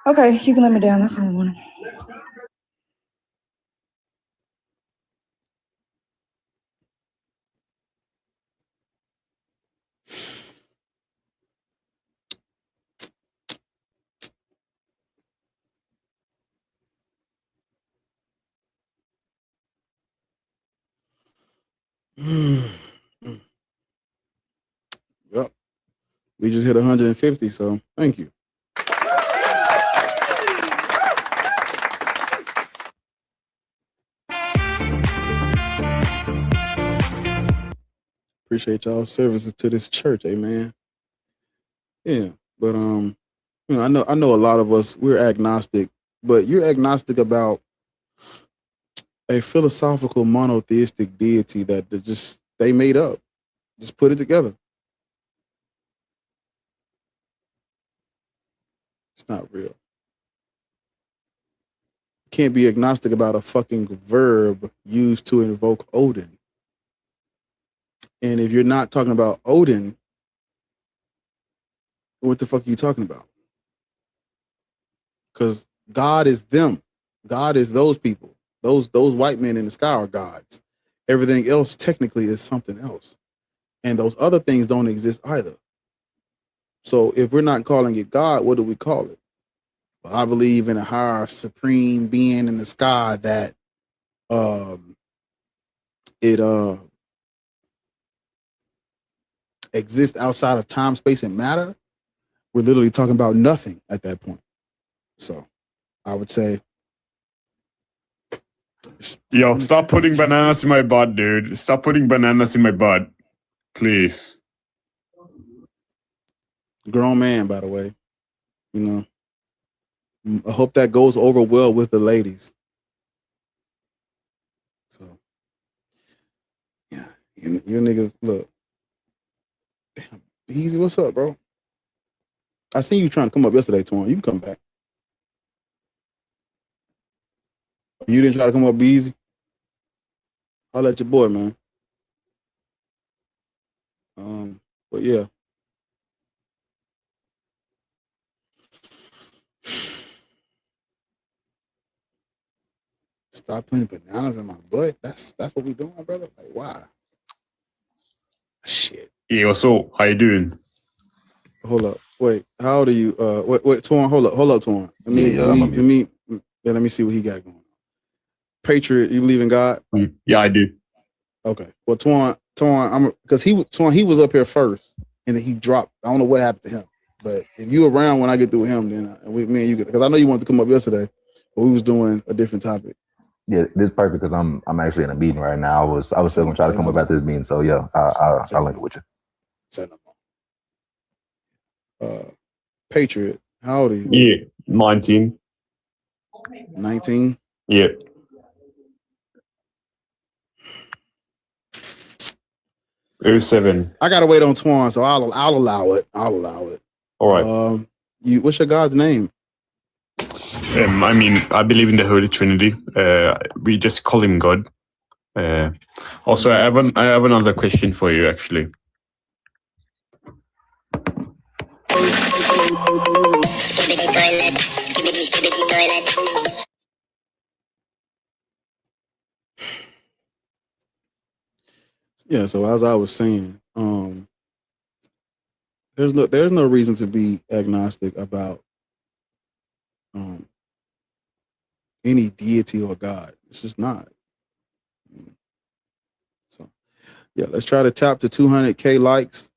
Okay, you can let me down. That's all I wanted. Yep. We just hit 150, so thank you. Appreciate y'all's services to this church, amen. Yeah, but I know a lot of us, we're agnostic, but you're agnostic about a philosophical monotheistic deity that they made up. Just put it together. It's not real. Can't be agnostic about a fucking verb used to invoke Odin. And if you're not talking about Odin, what the fuck are you talking about? Because God is them. God is those people. Those white men in the sky are gods. Everything else technically is something else. And those other things don't exist either. So if we're not calling it God, what do we call it? Well, I believe in a higher supreme being in the sky that exists outside of time, space, and matter. We're literally talking about nothing at that point. So I would say, yo, stop putting bananas in my butt, dude. Stop putting bananas in my butt. Please. Grown man, by the way. You know. I hope that goes over well with the ladies. So, yeah, you niggas, look. Damn, Easy, what's up, bro? I seen you trying to come up yesterday, Torn. You can come back. You didn't try to come up, Easy? I'll let your boy, man. But yeah. Stop putting bananas in my butt. That's what we doing, brother. Like, why? Shit. Yeah, what's up? How you doing? Hold up. Wait. How old are you? Wait, Torn. Hold up, Torn. Let me see what he got going on. Patriot, you believe in God? Yeah, I do. Okay. Well, Torn, because he was up here first, and then he dropped. I don't know what happened to him. But if you around when I get through with him, then me and you, because I know you wanted to come up yesterday, but we was doing a different topic. Yeah, this is perfect because I'm actually in a meeting right now. I was still gonna try to come up at this meeting, so yeah, I'll link it with you. Say no. Patriot, how old are you? Yeah, 19. 19? Yeah. Oh, 07. I gotta wait on Twan, so I'll allow it. All right. What's your God's name? I mean, I believe in the Holy Trinity. We just call him God. Also, I have another question for you, actually. Skibidi toilet, skibidi toilet. Yeah, so as I was saying, there's no reason to be agnostic about any deity or God. It's just not. So yeah, let's try to tap to 200K likes.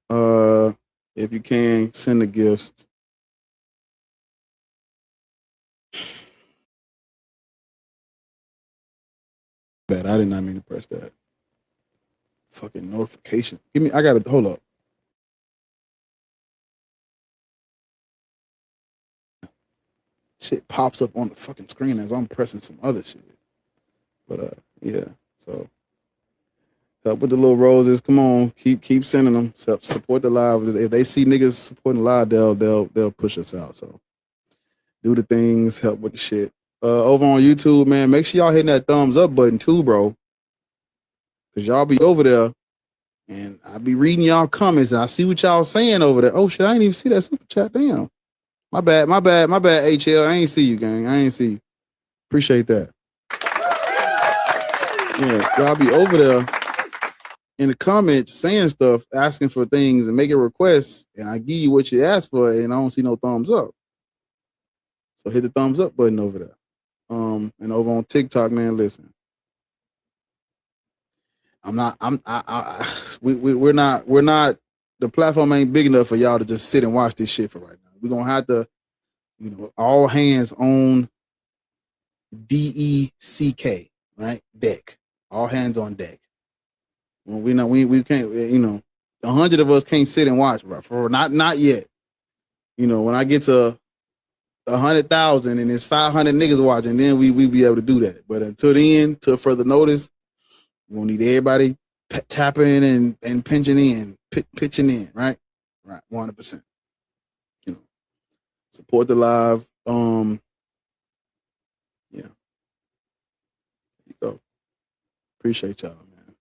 If you can, send the gifts. Bad, I did not mean to press that. Fucking notification. I gotta hold up. Shit pops up on the fucking screen as I'm pressing some other shit. But yeah, so help with the little roses. Come on, keep sending them. Support the live. If they see niggas supporting the live, they'll push us out. So do the things, help with the shit. Over on YouTube, man, make sure y'all hitting that thumbs up button too, bro. Cause y'all be over there and I be reading y'all comments and I see what y'all saying over there. Oh shit, I ain't even see that super chat. Damn. My bad, HL. I ain't see you, gang. I ain't see you. Appreciate that. Yeah, y'all be over there in the comments saying stuff, asking for things and making requests, and I give you what you asked for, and I don't see no thumbs up. So hit the thumbs up button over there. And over on TikTok, man, listen. We're not, the platform ain't big enough for y'all to just sit and watch this shit for right now. We're gonna have to, all hands on DECK, right? Deck. All hands on deck. Well, we can't, 100 of us can't sit and watch, bro. For not yet. When I get to 100,000 and there's 500 niggas watching, then we be able to do that. But until then, till further notice, we gonna need everybody tapping and pitching in, right? Right, 100%. You know, support the live. Yeah. There you go. Appreciate y'all, man.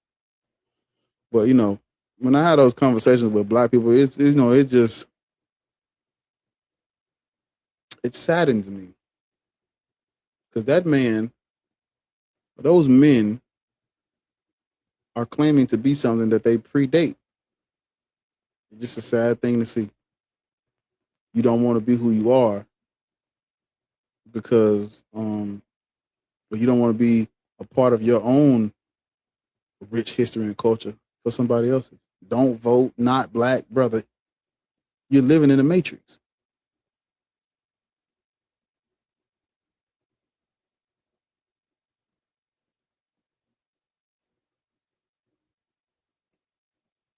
But you know, when I had those conversations with black people, it's you know, it saddens me. Because that man, those men are claiming to be something that they predate. It's just a sad thing to see. You don't want to be who you are because but you don't want to be a part of your own rich history and culture for somebody else's. Don't vote, not black, brother. You're living in a matrix.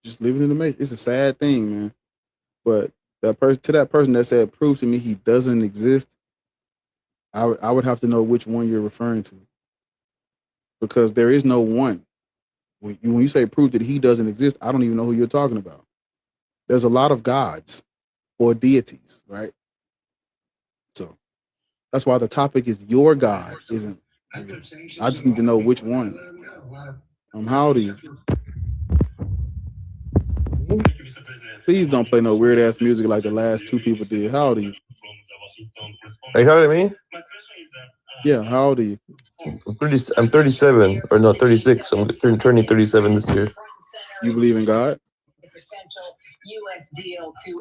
Just living in the matrix. It's a sad thing, man. But that person that said, prove to me he doesn't exist, I would have to know which one you're referring to. Because there is no one. When you say prove that he doesn't exist, I don't even know who you're talking about. There's a lot of gods or deities, right? So that's why the topic is your God isn't. I just need to know which one. How old are you? Please don't play no weird ass music like the last two people did. How old are you? Are you talking to me? Yeah, how old are you? I'm 37, or no, 36. I'm turning 37 this year. You believe in God?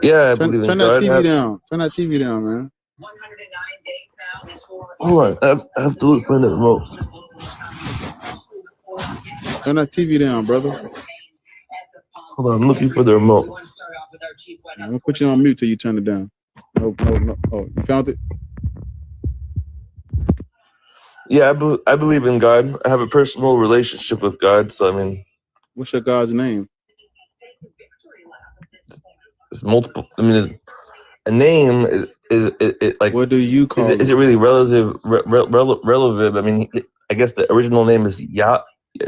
Yeah, I believe in turn God. that TV down. Turn that TV down, man. Hold on, I have to look for the remote. Turn that TV down, brother. Hold on, I'm looking for the remote. I'm gonna put you on mute till you turn it down. No. Oh, you found it? Yeah, I believe in God. I have a personal relationship with God. So I mean, what's your God's name? It's multiple. I mean, a name is like. What do you call it? Is it really relevant? I mean, I guess the original name is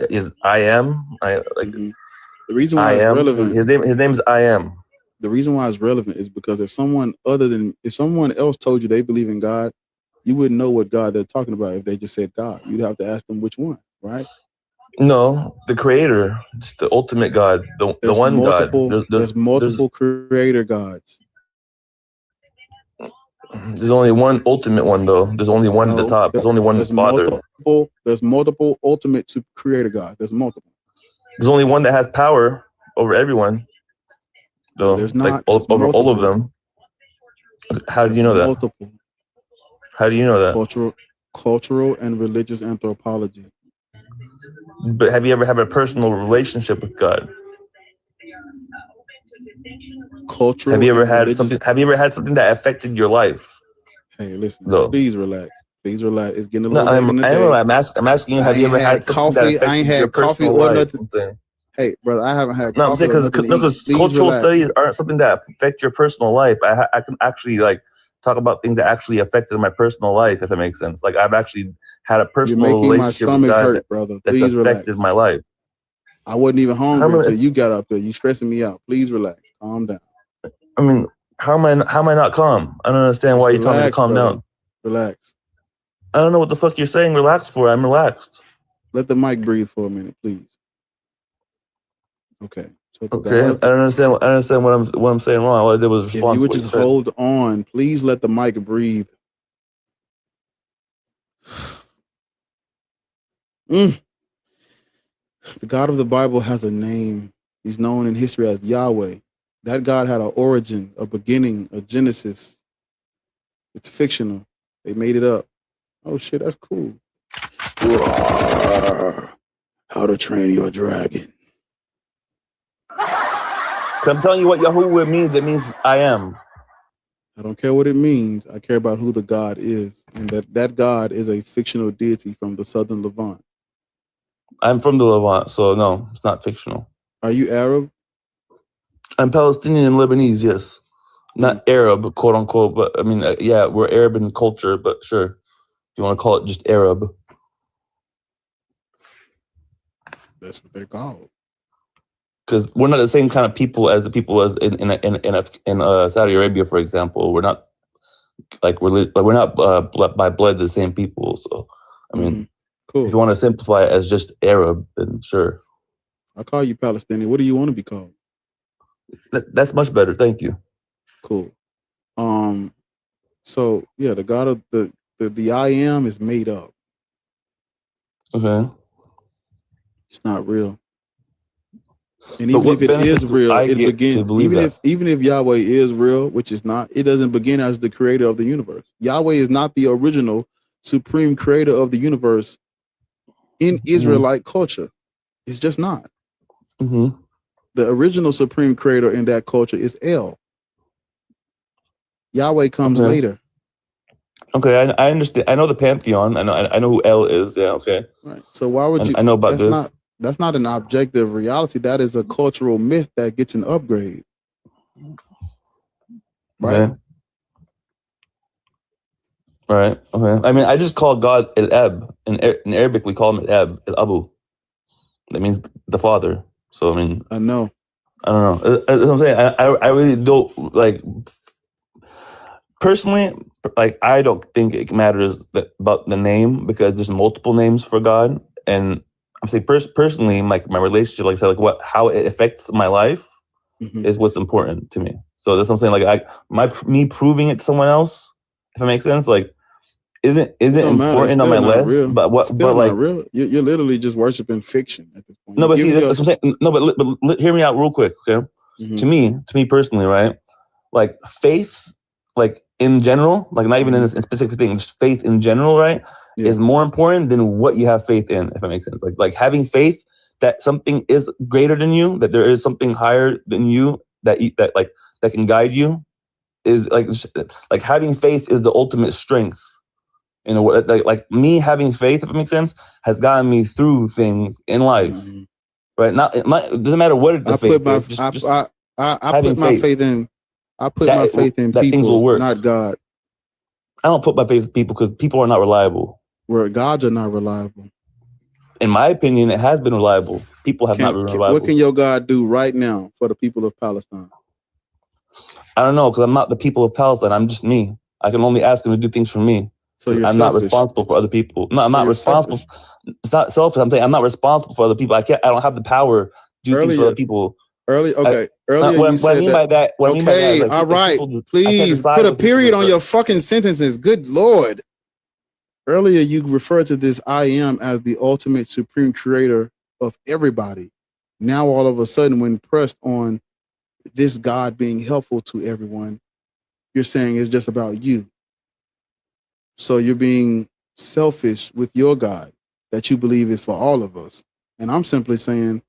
is I am. The reason why it's relevant. His name is I am. The reason why it's relevant is because if someone else told you they believe in God, you wouldn't know what God they're talking about if they just said God. You'd have to ask them which one, right? No, the creator. It's the ultimate God, the one God. There's multiple creator gods. There's only one ultimate one, though. There's only one at the top. There's only one Father. There's multiple ultimate creator gods. There's multiple. There's only one that has power over everyone. Though, there's not over all of them. How do you know that? Multiple. How do you know that? Cultural and religious anthropology. But have you ever had a personal relationship with God? Cultural. Have you ever had something? Have you ever had something that affected your life? Hey, listen. Though. Please relax. Please relax. It's getting a little late in the day. I'm asking you. Have you ever had coffee? I ain't had coffee or nothing. Hey, brother, I haven't had coffee. No, I'm saying because cultural studies aren't something that affect your personal life. I can actually talk about things that actually affected my personal life, if it makes sense. Like I've actually had a personal relationship with God that's affected my life. I wasn't even hungry until you got up there. You stressing me out. Please relax. Calm down. I mean, how am I not calm? I don't understand why you're telling me to calm down. Relax. I don't know what the fuck you're saying. Relax for. I'm relaxed. Let the mic breathe for a minute, please. Okay. So okay. I don't understand. I understand what I'm saying wrong. All I did was respond. If you would just hold on, please let the mic breathe. The God of the Bible has a name. He's known in history as Yahweh. That God had an origin, a beginning, a genesis. It's fictional. They made it up. Oh shit, that's cool. How to Train Your Dragon. I'm telling you what Yahuwah means. It means I am. I don't care what it means. I care about who the God is. And that God is a fictional deity from the southern Levant. I'm from the Levant, so no, it's not fictional. Are you Arab? I'm Palestinian and Lebanese, yes. not Arab, quote unquote, but I mean, yeah, we're Arab in culture, but sure, if you want to call it just Arab. That's what they're called. Because we're not the same kind of people as the people as in Saudi Arabia, for example. We're not like we're not by blood the same people. So I mean, cool. If you want to simplify it as just Arab, then sure. I call you Palestinian. What do you want to be called? That's much better. Thank you. Cool. So yeah, the God of the I am is made up. Okay. It's not real. And even if it is real, it begins. Even if Yahweh is real, which is not, it doesn't begin as the creator of the universe. Yahweh is not the original supreme creator of the universe in Israelite culture. It's just not. The original supreme creator in that culture is El. Yahweh comes later. Okay, I understand. I know the pantheon. I know who El is. Yeah. Okay. Right. So why would you? I know about this. That's not an objective reality. That is a cultural myth that gets an upgrade. Right. Right. Okay. I mean, I just call God El Ab. In Arabic, we call him El Ab, El Abu. That means the father. So I mean, I know. I don't know. That's what I'm saying. I really don't like. Personally, like I don't think it matters about the name because there's multiple names for God, and I'm saying personally, like my relationship, like I said, like how it affects my life is what's important to me. So that's what I'm saying. Like me proving it to someone else, if it makes sense, like isn't important on my list. Real. But what? Still but like real. You're literally just worshiping fiction at this point. No, but see, that's what I'm saying. No, but hear me out real quick, okay? To me personally, right? Like faith, like in general, like not even in a specific thing, just faith in general, right? Is more important than what you have faith in, if it makes sense. Like having faith that something is greater than you, that there is something higher than you that can guide you, is like having faith is the ultimate strength. You know, like me having faith, if it makes sense, has gotten me through things in life, right? It doesn't matter what the faith is. I put my faith in. I put my faith in people, things will work. Not God. I don't put my faith in people because people are not reliable. Where gods are not reliable. In my opinion, it has been reliable. People have not been reliable. What can your God do right now for the people of Palestine? I don't know, because I'm not the people of Palestine. I'm just me. I can only ask them to do things for me. So you're I'm selfish. not responsible for other people. No, I'm not responsible. Selfish. It's not selfish. I'm saying I'm not responsible for other people. I don't have the power to do things for other people. Earlier what I mean by that. All right. Please put a period on your fucking sentences. Good Lord. Earlier, you referred to this I am as the ultimate supreme creator of everybody. Now, all of a sudden, when pressed on this God being helpful to everyone, you're saying it's just about you. So you're being selfish with your God that you believe is for all of us. And I'm simply saying,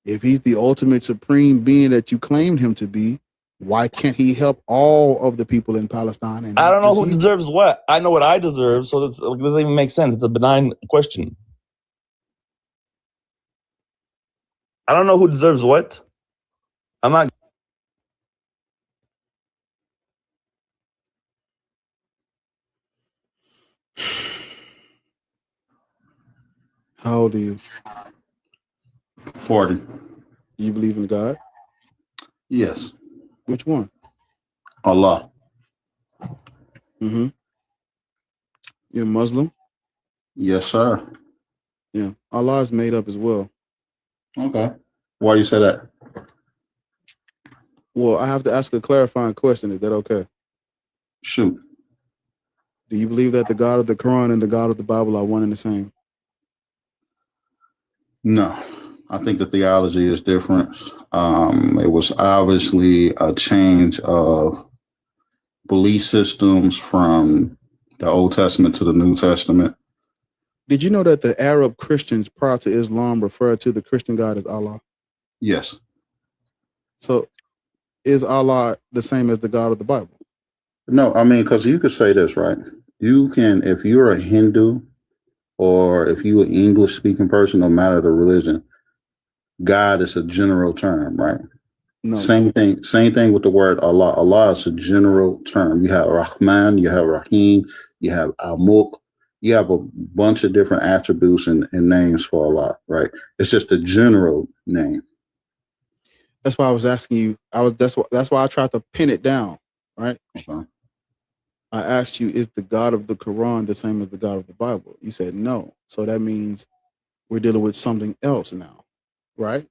if he's the ultimate supreme being that you claimed him to be, why can't he help all of the people in Palestine? And I don't know who deserves what. I know what I deserve, so it doesn't even make sense. It's a benign question. I don't know who deserves what. I'm not. How old are you? 40. You believe in God? Yes. Which one? Allah. You're a Muslim? Yes, sir. Yeah. Allah is made up as well. Okay. Why you say that? Well, I have to ask a clarifying question. Is that okay? Shoot. Do you believe that the God of the Quran and the God of the Bible are one and the same? No. I think the theology is different. It was obviously a change of belief systems from the Old Testament to the New Testament. Did you know that the Arab Christians prior to Islam referred to the Christian God as Allah? Yes. So is Allah the same as the God of the Bible? No, I mean, because you could say this, right? You can, if you're a Hindu or if you're an English speaking person, no matter the religion, God is a general term, right? No. Same thing with the word Allah. Allah is a general term. You have Rahman, you have Rahim, you have Al-Mulk. You have a bunch of different attributes and names for Allah, right? It's just a general name. That's why I was asking you. That's why I tried to pin it down, right? Okay. I asked you, is the God of the Quran the same as the God of the Bible? You said no. So that means we're dealing with something else now, right?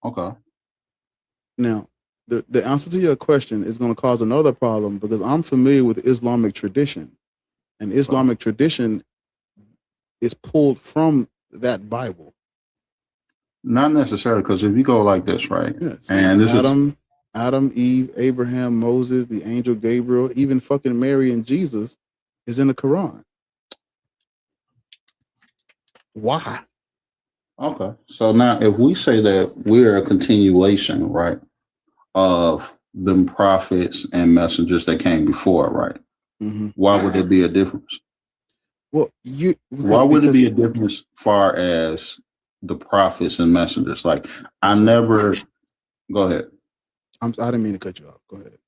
Okay. Now, the answer to your question is going to cause another problem because I'm familiar with Islamic tradition, and Islamic tradition is pulled from that Bible. Not necessarily, because if you go like this, right? Yes. And this Adam, Eve, Abraham, Moses, the angel Gabriel, even fucking Mary and Jesus is in the Quran. Why? Okay. So now if we say that we're a continuation, right, of them prophets and messengers that came before, right? Mm-hmm. Why would there be a difference? Well, why would it be a difference far as the prophets and messengers? Like, I never. Go ahead. I didn't mean to cut you off. Go ahead.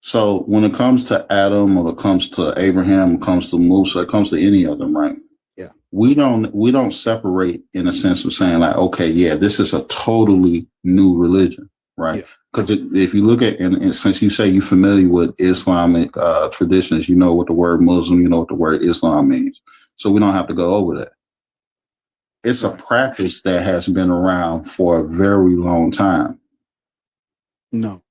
So when it comes to Adam, or it comes to Abraham, it comes to Musa, it comes to any of them, right? Yeah. We don't separate in a sense of saying like, okay, yeah, this is a totally new religion, right? Because if you look at, and since you say you're familiar with Islamic traditions, you know what the word Muslim, you know what the word Islam means. So we don't have to go over that. It's a practice that has been around for a very long time. No.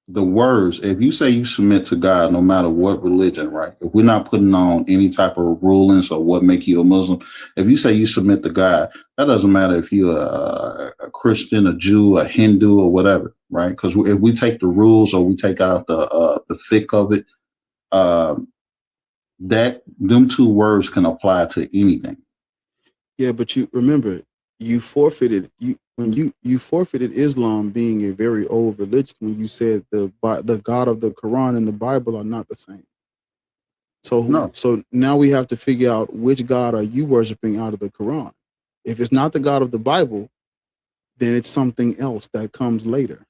The words, if you say you submit to God, no matter what religion, right? If we're not putting on any type of rulings or what make you a Muslim, if you say you submit to God, that doesn't matter if you're a Christian, a Jew, a Hindu, or whatever, right? Because if we take the rules or we take out the thick of it, that them two words can apply to anything. Yeah, but you remember, you forfeited you forfeited Islam being a very old religion when you said the God of the Quran and the Bible are not the same. So now we have to figure out which God are you worshiping out of the Quran. If it's not the God of the Bible, then it's something else that comes later.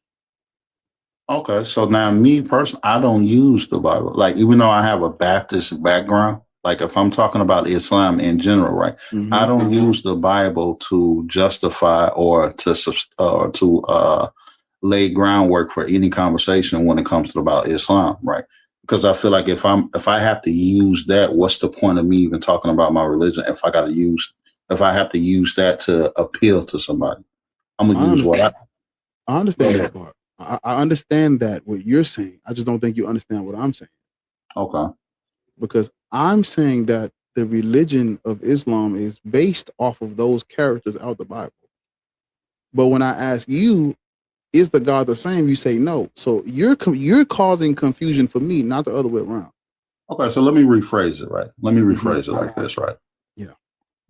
Okay, so now me personally, I don't use the Bible. Like, even though I have a Baptist background, like if I'm talking about Islam in general, right? Mm-hmm. I don't use the Bible to justify or to lay groundwork for any conversation when it comes to about Islam, right? Because I feel like if I have to use that, what's the point of me even talking about my religion if I have to use that to appeal to somebody? I'm gonna use what I understand that part. I understand that what you're saying. I just don't think you understand what I'm saying. Okay. Because I'm saying that the religion of Islam is based off of those characters out the Bible. But when I ask you, is the God the same? You say no. So you're causing confusion for me, not the other way around. Okay, so let me rephrase it, right? Let me rephrase it like this, right? Yeah.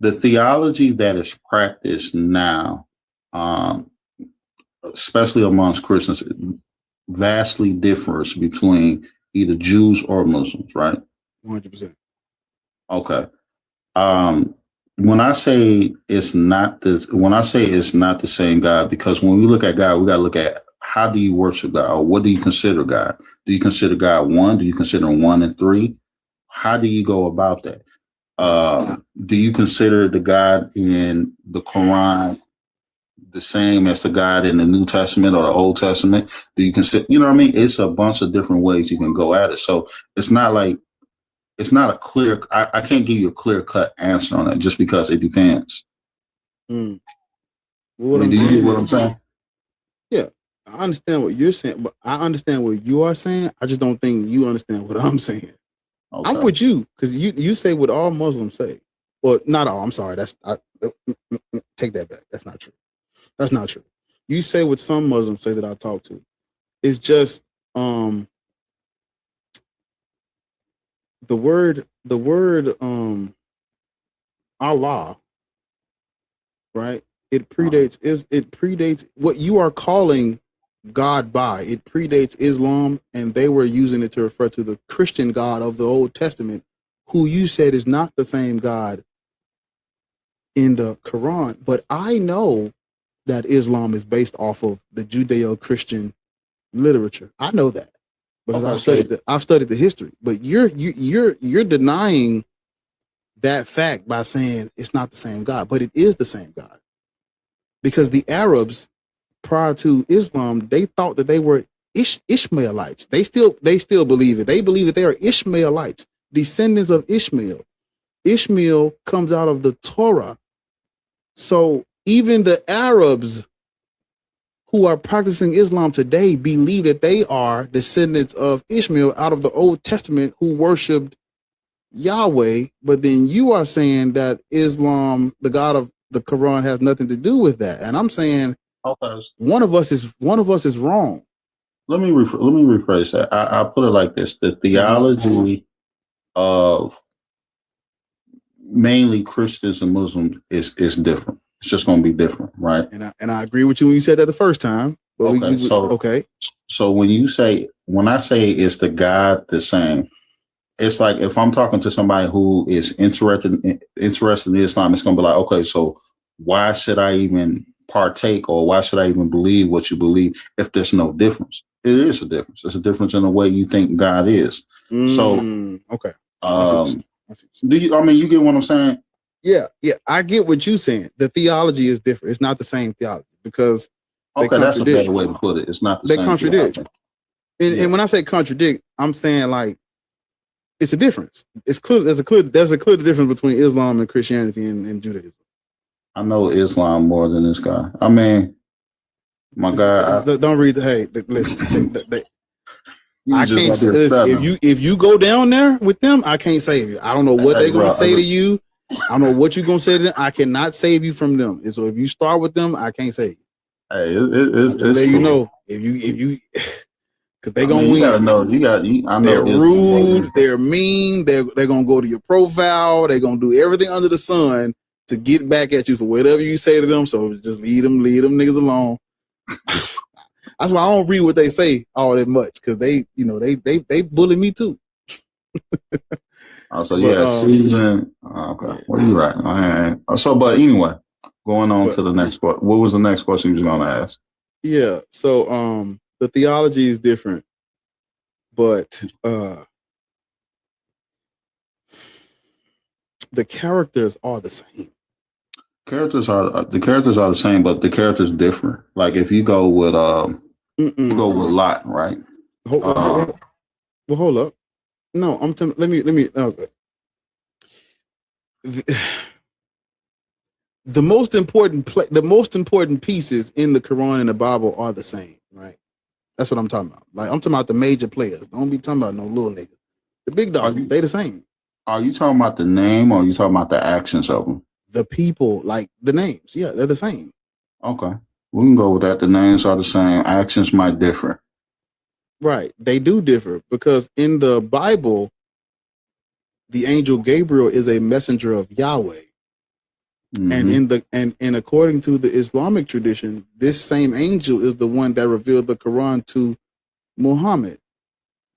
The theology that is practiced now, especially amongst Christians, vastly differs between either Jews or Muslims, right? 100%. Okay. When I say it's not the same God, because when we look at God, we got to look at how do you worship God, or what do you consider God? Do you consider God one? Do you consider him 1 and 3? How do you go about that? Do you consider the God in the Quran the same as the God in the New Testament or the Old Testament? Do you consider, you know what I mean? It's a bunch of different ways you can go at it. So it's not a clear, I can't give you a clear cut answer on that just because it depends. Mm. Do you get what I'm saying? Yeah, I understand what you're saying, but I understand what you are saying. I just don't think you understand what I'm saying. Okay. I'm with you because you say what all Muslims say. Well, not all. I'm sorry. Take that back. That's not true. That's not true. You say what some Muslims say that I talk to. It's just the word Allah, right? It predates what you are calling God by. It predates Islam, and they were using it to refer to the Christian God of the Old Testament, who you said is not the same God in the Quran. But I know that Islam is based off of the Judeo-Christian literature. I know that because I've studied the history. But you're denying that fact by saying it's not the same God, but it is the same God. Because the Arabs prior to Islam, they thought that they were Ishmaelites. They still believe it. They believe that they are Ishmaelites, descendants of Ishmael. Ishmael comes out of the Torah. So even the Arabs who are practicing Islam today believe that they are descendants of Ishmael out of the Old Testament who worshiped Yahweh. But then you are saying that Islam, the God of the Quran, has nothing to do with that. And I'm saying one of us is wrong. Let me rephrase that. I put it like this: the theology of mainly Christians and Muslims is different. It's just going to be different, right? And I agree with you when you said that the first time. But so when I say is the God the same, it's like if I'm talking to somebody who is interested in Islam, it's going to be like, okay, so why should I even partake or why should I even believe what you believe if there's no difference? It is a difference. It's a difference in the way you think God is. So okay. You get what I'm saying? Yeah, I get what you're saying. The theology is different. It's not the same theology because that's a better way to put it. It's not the same. They contradict. And when I say contradict, I'm saying like it's a difference. It's clear. There's a clear difference between Islam and Christianity and Judaism. I know Islam more than this guy. I mean, my God. Don't read listen. I can't. If you go down there with them, I can't save you. I don't know what they're gonna say to you. I don't know what you're gonna say to them. I cannot save you from them. And so if you start with them, I can't save you. Hey, it's let you know if you because they gonna win. You gotta know. I know they're rude. They're mean. They're gonna go to your profile. They're gonna do everything under the sun to get back at you for whatever you say to them. So just leave them niggas alone. That's why I don't read what they say all that much because they bully me too. So season. Okay, well you're right. So, but anyway, going on to the next question. What was the next question you was gonna ask? Yeah. So the theology is different, but the characters are the same. The characters are the same, but the characters different. Like if you go with Lot, right? Hold up. No, let me. Okay. The most important pieces in the Quran and the Bible are the same, right? That's what I'm talking about. Like I'm talking about the major players. Don't be talking about no little nigga. The big dogs, they the same. Are you talking about the name or are you talking about the actions of them? The people, like the names, yeah, they're the same. Okay, we can go with that. The names are the same. Actions might differ. Right, they do differ because in the Bible, the angel Gabriel is a messenger of Yahweh, and according to the Islamic tradition, this same angel is the one that revealed the Quran to Muhammad.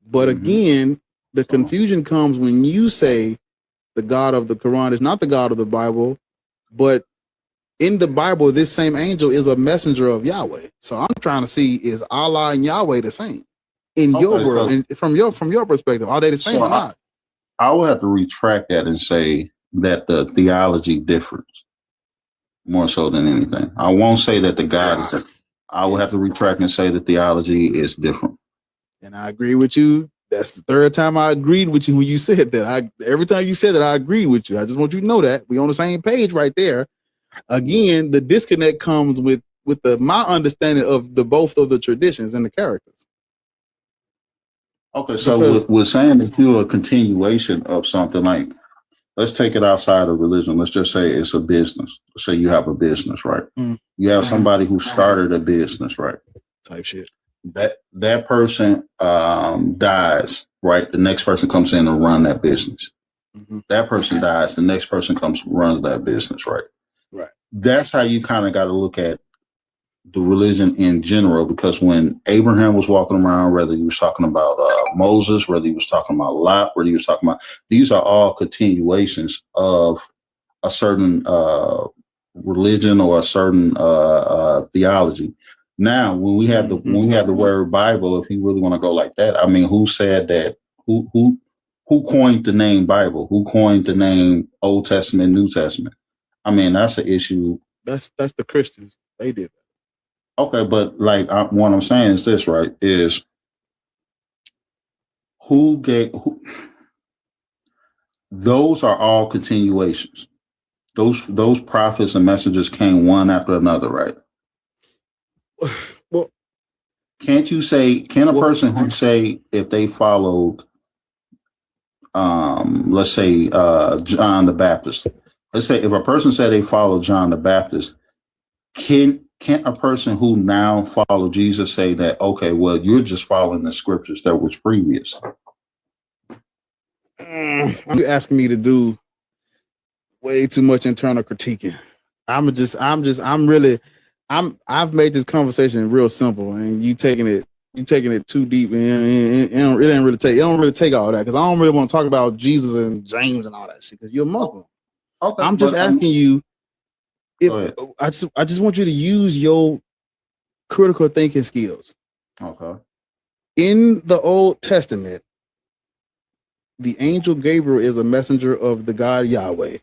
But again, the confusion comes when you say the God of the Quran is not the God of the Bible, but in the Bible, this same angel is a messenger of Yahweh. So I'm trying to see, is Allah and Yahweh the same in your world? And from your perspective, are they the same or not? I would have to retract that and say that the theology differs more so than anything. I won't say that the God is different. I would have to retract and say the theology is different. And I agree with you. That's the third time I agreed with you when you said that. Every time you said that, I agreed with you. I just want you to know that we on the same page right there. Again, the disconnect comes with my understanding of both of the traditions and the characters. Okay, so we're saying that you're a continuation of something like, let's take it outside of religion. Let's just say it's a business. Let's say you have a business, right? You have somebody who started a business, right? Type shit. That person dies, right? The next person comes in and run that business. That person dies. The next person comes and runs that business, right? Right. That's how you kind of got to look at the religion in general, because when Abraham was walking around, whether he was talking about Moses, whether he was talking about Lot, whether he was talking about, these are all continuations of a certain religion or a certain theology. Now, when we have the word Bible, if you really want to go like that, I mean, who said that? Who coined the name Bible? Who coined the name Old Testament, New Testament? I mean, that's an issue. That's the Christians. They did that. Okay, but like what I'm saying is this, right? Is those are all continuations. Those prophets and messengers came one after another, right? Well, can a person who say if they followed let's say John the Baptist, let's say if a person said they followed John the Baptist, can't a person who now follow Jesus say that, okay, well, you're just following the scriptures that was previous? You're asking me to do way too much internal critiquing. I've made this conversation real simple, and you taking it too deep, and it don't really take all that, because I don't really want to talk about Jesus and James and all that shit, because you're a Muslim. Okay, I'm just asking you. I just want you to use your critical thinking skills. Okay. In the Old Testament, the angel Gabriel is a messenger of the God Yahweh.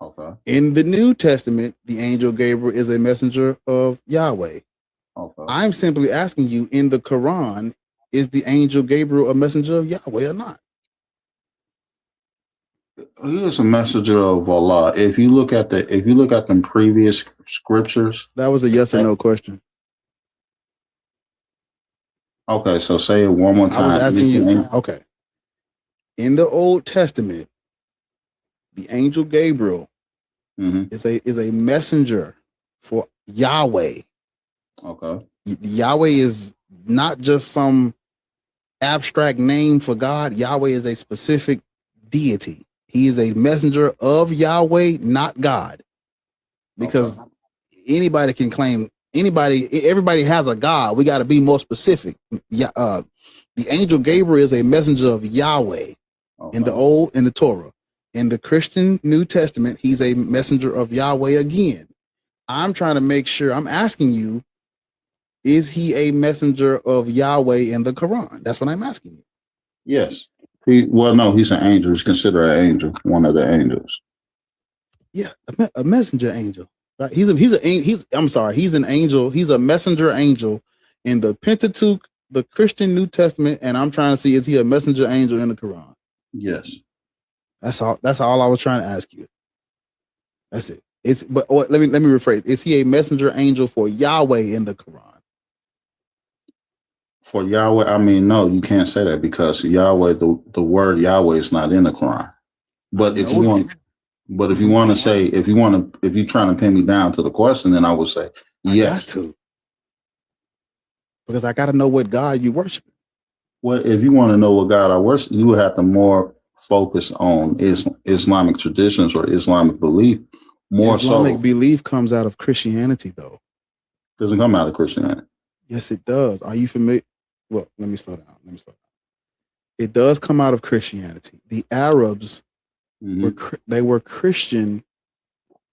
Okay. In the New Testament, the angel Gabriel is a messenger of Yahweh. Okay. I'm simply asking you, in the Quran, is the angel Gabriel a messenger of Yahweh or not? He is a messenger of Allah. If you look at them previous scriptures, that was a yes or no question. Okay, so say it one more time. I was asking you. Okay. In the Old Testament, the angel Gabriel is a messenger for Yahweh. Okay. Yahweh is not just some abstract name for God. Yahweh is a specific deity. He is a messenger of Yahweh, not God. Because anybody can claim, everybody has a God. We got to be more specific. The angel Gabriel is a messenger of Yahweh in the Torah. In the Christian New Testament, he's a messenger of Yahweh again. I'm trying to make sure, I'm asking you, is he a messenger of Yahweh in the Quran? That's what I'm asking you. Yes. No, he's an angel. He's considered an angel, one of the angels. Yeah, a messenger angel. Right? He's an angel. He's a messenger angel in the Pentateuch, the Christian New Testament, and I'm trying to see, is he a messenger angel in the Quran? Yes. That's all I was trying to ask you. That's it. Let me rephrase. Is he a messenger angel for Yahweh in the Quran? For Yahweh, I mean, no, you can't say that, because Yahweh, the word Yahweh is not in the Quran. But if you're trying to pin me down to the question, then I would say yes. Because I got to know what God you worship. Well, if you want to know what God I worship, you would have to more focus on Islamic traditions or Islamic belief. Islamic belief comes out of Christianity, though. Doesn't come out of Christianity. Yes, it does. Are you familiar? Well, let me slow down. It does come out of Christianity. The Arabs were Christian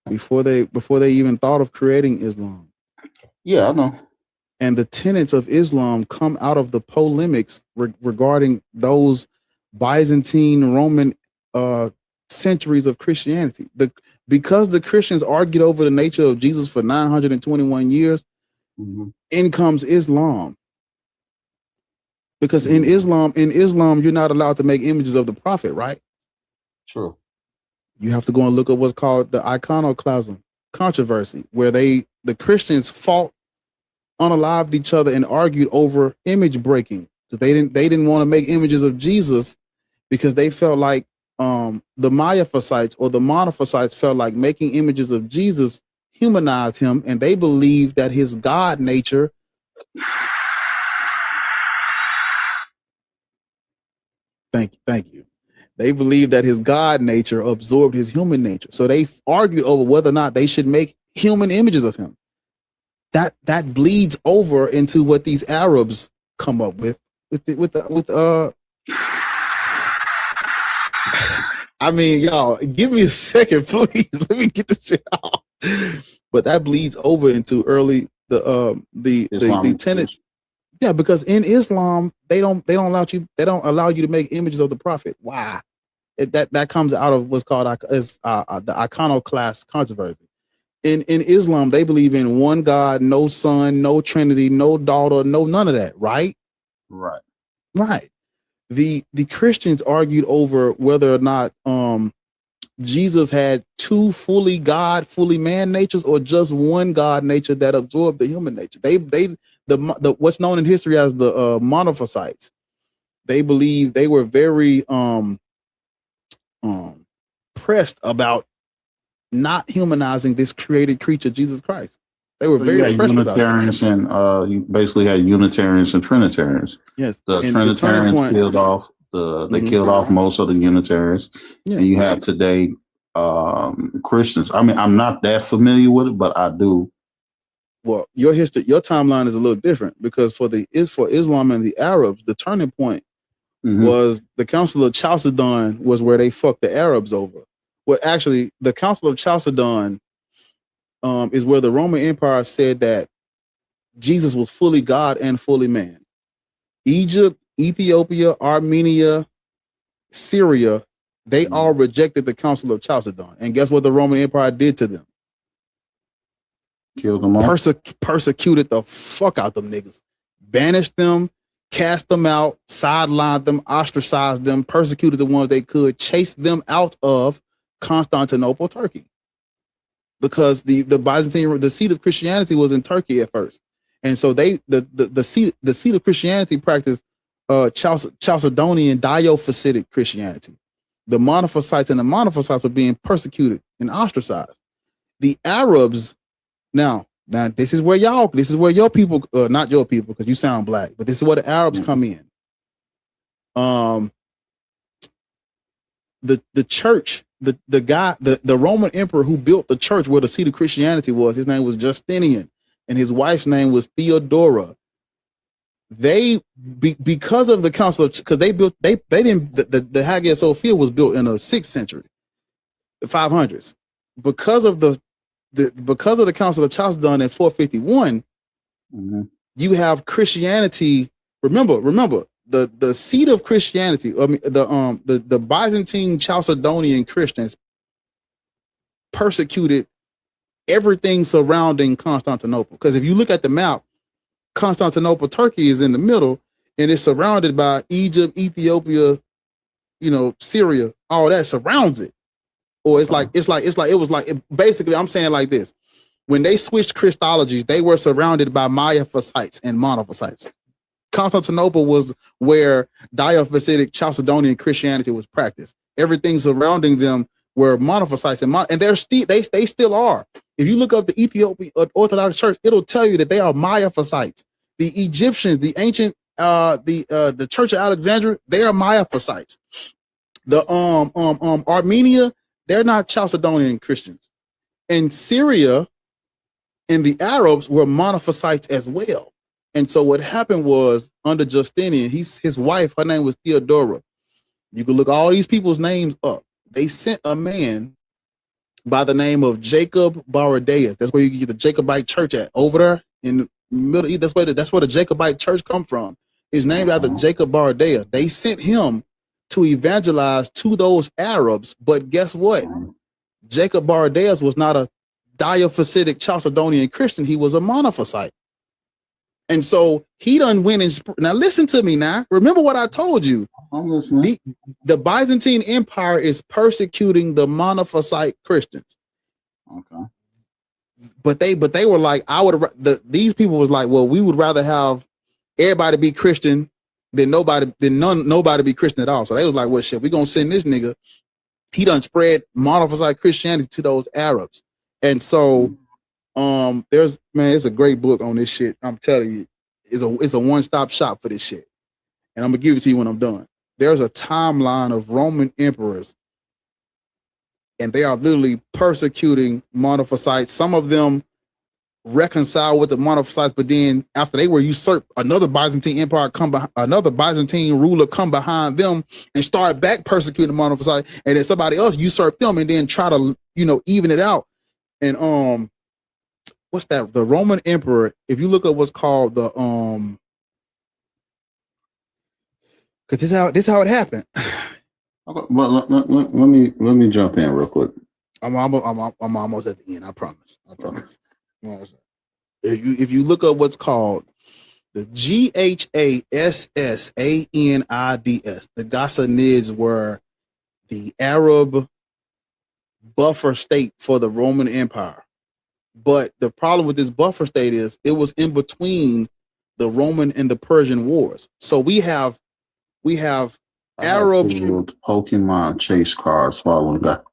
before they even thought of creating Islam. Yeah, I know. And the tenets of Islam come out of the polemics regarding those Byzantine Roman centuries of Christianity. Because the Christians argued over the nature of Jesus for 921 years, in comes Islam. Because in Islam, you're not allowed to make images of the prophet, right? True. You have to go and look at what's called the iconoclasm controversy, where the Christians fought, unalived each other, and argued over image breaking. They didn't want to make images of Jesus because they felt like the Miaphysites or the Monophysites felt like making images of Jesus humanized him, and they believed that his God nature Thank you. They believed that his God nature absorbed his human nature. So they argued over whether or not they should make human images of him. That bleeds over into what these Arabs come up with I mean, y'all, give me a second, please. Let me get this shit out. But that bleeds over into early the tenet. Yeah, because in Islam they don't allow you to make images of the prophet. Why? That comes out of what's called the iconoclast controversy. In Islam, they believe in one God, no son, no Trinity, no daughter, no none of that. Right. The Christians argued over whether or not Jesus had two fully God, fully man natures, or just one God nature that absorbed the human nature. The what's known in history as the monophysites. They believe they were very pressed about not humanizing this created creature, Jesus Christ. They were very pressed Unitarians about it. You basically had Unitarians and Trinitarians. Yes, the Trinitarians killed off they killed off most of the Unitarians, and you have today Christians. I mean, I'm not that familiar with it, but I do. Well, your timeline is a little different because for Islam and the Arabs, the turning point was the Council of Chalcedon, was where they fucked the Arabs over. Well, actually, the Council of Chalcedon is where the Roman Empire said that Jesus was fully God and fully man. Egypt, Ethiopia, Armenia, Syria, they all rejected the Council of Chalcedon. And guess what the Roman Empire did to them? Killed them all. Persecuted the fuck out them niggas. Banished them, cast them out, sidelined them, ostracized them, persecuted the ones they could, chased them out of Constantinople, Turkey. Because the Byzantine, the seat of Christianity was in Turkey at first. And so the seat of Christianity practiced Chalcedonian Diophysitic Christianity. The monophysites and the monophysites were being persecuted and ostracized. The Arabs, now this is where your people, not your people because you sound black, but this is where the Arabs come in. The church, the Roman emperor who built the church where the seat of Christianity was, his name was Justinian, and his wife's name was Theodora. They because of the council of, because they didn't the Hagia Sophia was built in the 6th century, the 500s. Because of the Council of Chalcedon in 451, you have Christianity. Remember the seat of Christianity. I mean the Byzantine Chalcedonian Christians persecuted everything surrounding Constantinople. Because if you look at the map, Constantinople, Turkey is in the middle, and it's surrounded by Egypt, Ethiopia, Syria. All that surrounds it. Or basically, I'm saying like this: when they switched Christologies, they were surrounded by Miaphysites and Monophysites. Constantinople was where Diophysitic Chalcedonian Christianity was practiced. Everything surrounding them were Monophysites, and they still are. If you look up the Ethiopian Orthodox Church, it'll tell you that they are Miaphysites. The Egyptians, the ancient, the Church of Alexandria, they are Miaphysites. The Armenia, they're not Chalcedonian Christians. And Syria and the Arabs were Monophysites as well. And so what happened was under Justinian, his wife, her name was Theodora. You can look all these people's names up. They sent a man by the name of Jacob Baradaeus. That's where you get the Jacobite church at, over there in the Middle East. That's where the Jacobite church come from. It's named after Jacob Baradaeus. They sent him to evangelize to those Arabs, but guess what? Jacob Baradaeus was not a Diophysitic Chalcedonian Christian. He was a Monophysite. And so he done went and now listen to me now. Remember what I told you. I'm listening. The Byzantine Empire is persecuting the Monophysite Christians. Okay. But they were like, these people was like, well, we would rather have everybody be Christian than nobody be Christian at all. So they was like, well, shit, we gonna send this nigga. He done spread Monophysite Christianity to those Arabs. And so it's a great book on this shit. I'm telling you, it's a one-stop shop for this shit. And I'm gonna give it to you when I'm done. There's a timeline of Roman emperors, and they are literally persecuting Monophysites. Some of them reconcile with the Monophysites, but then after they were usurped, another Byzantine empire another Byzantine ruler come behind them and start back persecuting the Monophysites, and then somebody else usurp them and then try to even it out. And what's that? The Roman emperor. If you look at what's called the because this how it happened. Okay, well, let me jump in real quick. I'm almost at the end. I promise. If you look up what's called the Ghassassanids, the Ghassanids were the Arab buffer state for the Roman Empire. But the problem with this buffer state is it was in between the Roman and the Persian wars. So we have Arab Pokemon chase cards following that.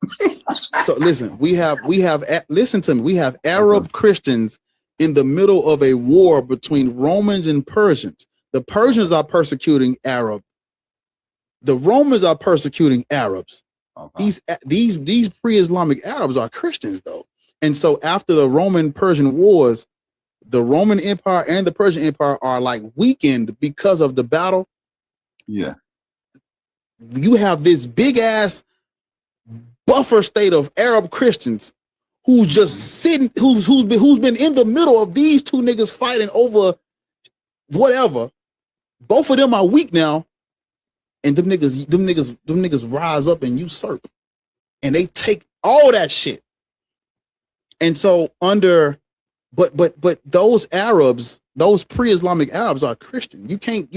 So listen, listen to me. We have Arab Christians in the middle of a war between Romans and Persians. The Persians are persecuting Arab. The Romans are persecuting Arabs. Okay. These pre-Islamic Arabs are Christians though. And so after the Roman-Persian wars, the Roman Empire and the Persian Empire are like weakened because of the battle. Yeah. You have this big ass buffer state of Arab Christians who's just sitting, who's been in the middle of these two niggas fighting over whatever. Both of them are weak now, and them niggas rise up and usurp, and they take all that shit. And so but those Arabs, those pre-Islamic Arabs are Christian. You can't.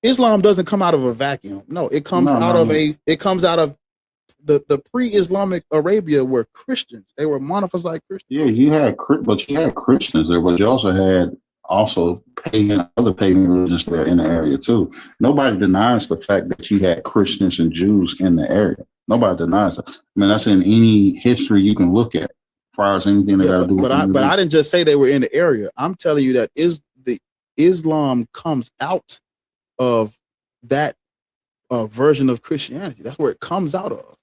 Islam doesn't come out of a vacuum. No, it comes out of the pre-Islamic Arabia were Christians. They were monophysite Christians. Yeah, you had Christians there, but you also had other pagan religions there in the area too. Nobody denies the fact that you had Christians and Jews in the area. Nobody denies that. I mean, that's in any history you can look at, as far as anything they got to do. But I didn't just say they were in the area. I'm telling you that Islam comes out of that version of Christianity. That's where it comes out of.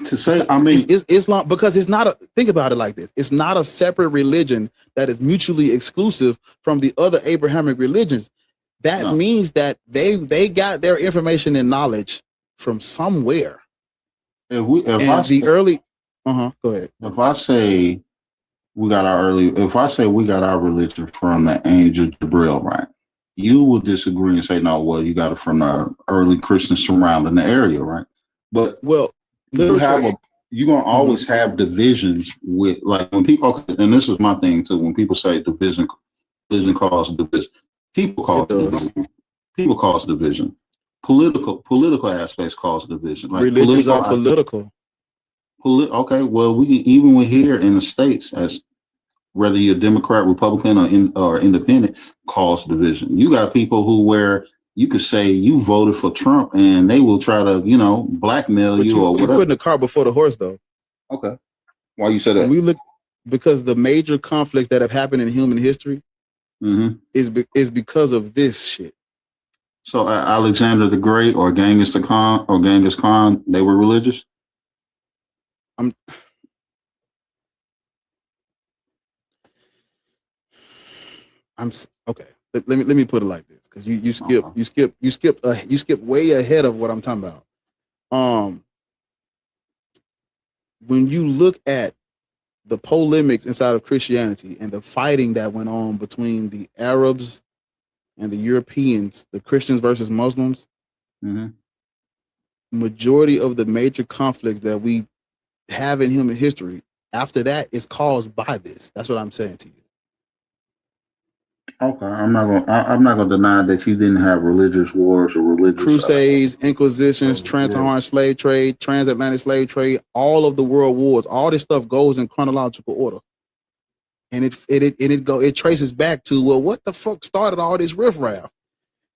To say, I mean, it's Islam, because it's not think about it like this. It's not a separate religion that is mutually exclusive from the other Abrahamic religions. That means that they got their information and knowledge from somewhere. Go ahead. If I say we got our religion from the angel Gabriel, right? You will disagree and say, no, well, you got it from the early Christians surrounding the area, right? But you're gonna always have divisions with, like, when people, and this is my thing too, when people say division causes division, people cause division. Political aspects cause division. Like religions are political. Okay, well, we even here in the States, as whether you're Democrat, Republican, or independent, cause division. You got people where you could say you voted for Trump and they will try to, blackmail you or whatever. You're putting the cart before the horse, though. Okay. Why you say that? Because the major conflicts that have happened in human history is because of this shit. So Alexander the Great or Genghis Khan, they were religious? Okay. Let me put it like this, because you skip way ahead of what I'm talking about. When you look at the polemics inside of Christianity and the fighting that went on between the Arabs and the Europeans, the Christians versus Muslims, majority of the major conflicts that we have in human history after that is caused by this. That's what I'm saying to you. Okay, I'm not gonna deny that you didn't have religious wars or religious crusades, inquisitions, trans-Saharan slave trade, transatlantic slave trade, all of the world wars. All this stuff goes in chronological order, and it traces back to, well, what the fuck started all this riffraff?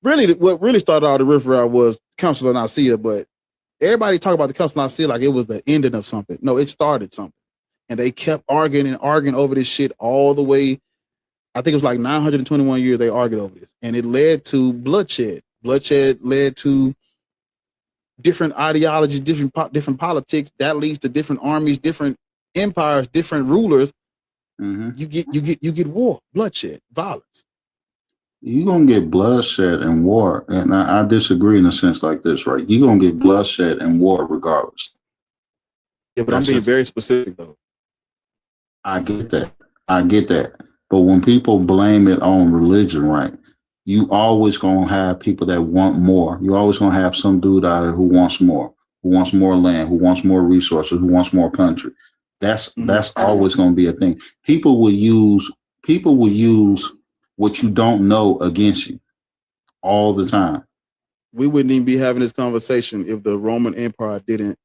Really, what really started all the riffraff was Council of Nicaea. But everybody talk about the Council of Nicaea like it was the ending of something. No, it started something, and they kept arguing over this shit all the way. I think it was like 921 years they argued over this, and it led to bloodshed. Bloodshed led to different ideologies, different politics. That leads to different armies, different empires, different rulers. You get war, bloodshed, violence. You're gonna get bloodshed and war, and I disagree in a sense like this, right? You're gonna get bloodshed and war regardless. Yeah, but I'm being very specific though. I get that. But when people blame it on religion, right? You always gonna have people that want more. You always gonna have some dude out there who wants more land, who wants more resources, who wants more country. That's always gonna be a thing. People will use what you don't know against you all the time. We wouldn't even be having this conversation if the Roman Empire didn't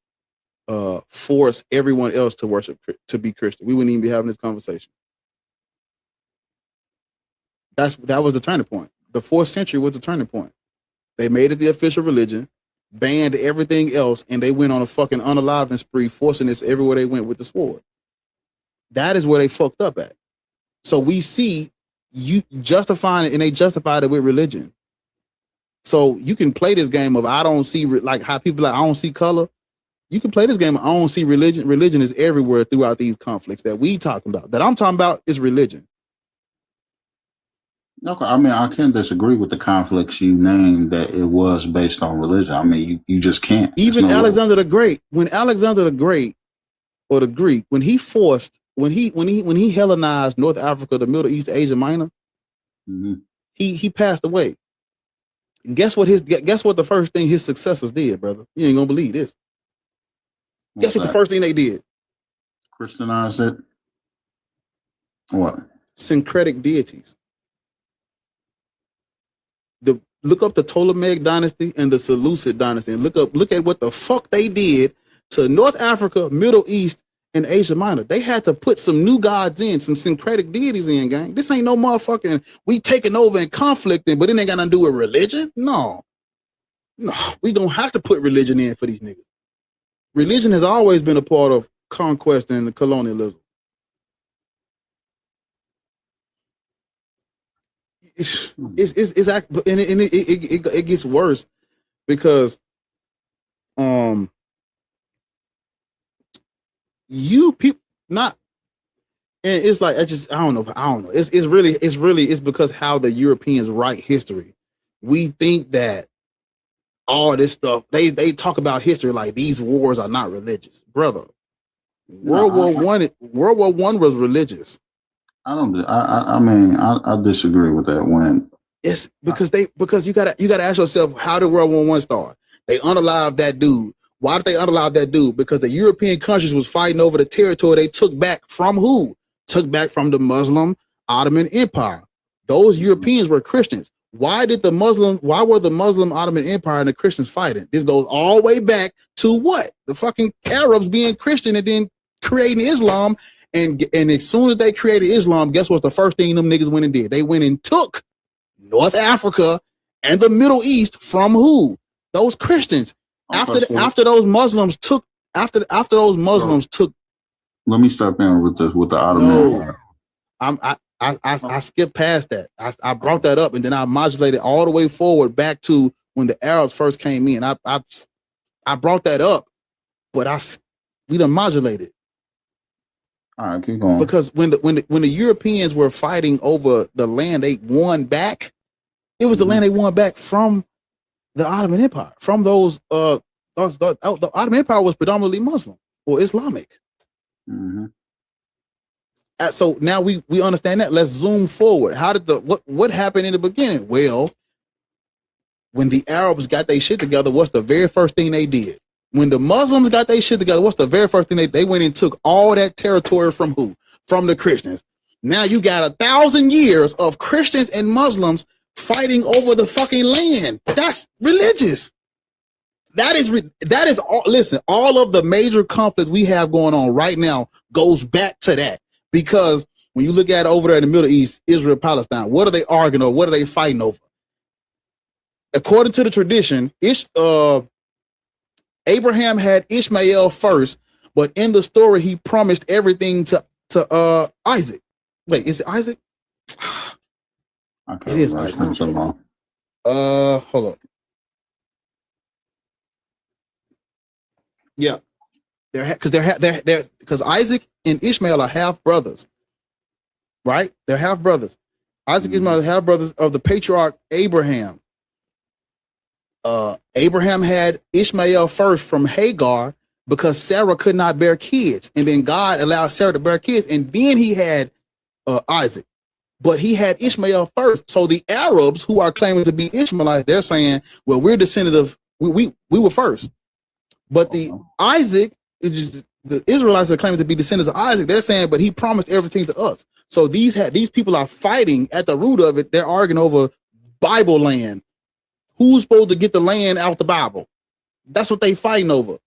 force everyone else to be Christian. We wouldn't even be having this conversation. That was the turning point. The 4th century was the turning point. They made it the official religion, banned everything else, and they went on a fucking unaliving spree, forcing this everywhere they went with the sword. That is where they fucked up at. So we see you justifying it, and they justified it with religion. So you can play this game of I don't see, like how people like I don't see color. You can play this game of I don't see religion. Religion is everywhere throughout these conflicts that we talking about. That I'm talking about is religion. Okay, I mean, I can't disagree with the conflicts you named that it was based on religion. I mean, you just can't. Even Alexander the Great, when Alexander the Great or the Greek, when he Hellenized North Africa, the Middle East, Asia Minor, he passed away. Guess what the first thing his successors did, brother? You ain't gonna believe this. Guess what the first thing they did? Christianize it. What? Syncretic deities. Look up the Ptolemaic dynasty and the Seleucid dynasty and look at what the fuck they did to North Africa, Middle East, and Asia Minor. They had to put some new gods in, some syncretic deities in, gang. This ain't no motherfucking we taking over and conflicting, but it ain't got nothing to do with religion. No, we gonna have to put religion in for these niggas. Religion has always been a part of conquest and colonialism. It gets worse because you people not, and it's like I don't know. It's because how the Europeans write history. We think that all this stuff they talk about history like these wars are not religious, brother. World War One was religious. I disagree with that. When it's because you gotta ask yourself, how did World War One start? They unalived that dude. Why did they unalive that dude? Because the European countries was fighting over the territory they took back from who? Took back from the Muslim Ottoman Empire. Those Europeans were Christians. Why were the Muslim Ottoman Empire and the Christians fighting? This goes all the way back to what? The fucking Arabs being Christian and then creating Islam. And as soon as they created Islam, guess what the first thing them niggas went and did? They went and took North Africa and the Middle East from who? Those Christians. After those Muslims took. Let me step in with the Ottoman. I skipped past that. I brought that up and then I modulated all the way forward back to when the Arabs first came in. I brought that up, but we done modulated. All right, keep going. Because when the Europeans were fighting over the land they won back, it was the land they won back from the Ottoman Empire. From those, the Ottoman Empire was predominantly Muslim or Islamic. So now we understand that. Let's zoom forward. How did what happened in the beginning? Well, when the Arabs got their shit together, what's the very first thing they did? When the Muslims got their shit together, what's the very first thing they went and took all that territory from who? From the Christians. Now you got 1,000 years of Christians and Muslims fighting over the fucking land. That's religious. That is all. Listen, all of the major conflicts we have going on right now goes back to that. Because when you look at it over there in the Middle East, Israel, Palestine, what are they arguing over? What are they fighting over? According to the tradition, Abraham had Ishmael first, but in the story, he promised everything to Isaac. Wait, is it Isaac? Okay, it is Isaac. Hold up. Yeah, because Isaac and Ishmael are half brothers, right? They're half brothers. Isaac and Ishmael are half brothers of the patriarch Abraham. Abraham had Ishmael first from Hagar, because Sarah could not bear kids. And then God allowed Sarah to bear kids. And then he had Isaac. But he had Ishmael first. So the Arabs who are claiming to be Ishmaelites, they're saying, well, we're descendants of, we were first. But the Isaac, the Israelites are claiming to be descendants of Isaac. They're saying, but he promised everything to us. So these people are fighting at the root of it. They're arguing over Bible land. Who's supposed to get the land out the Bible? That's what they fighting over.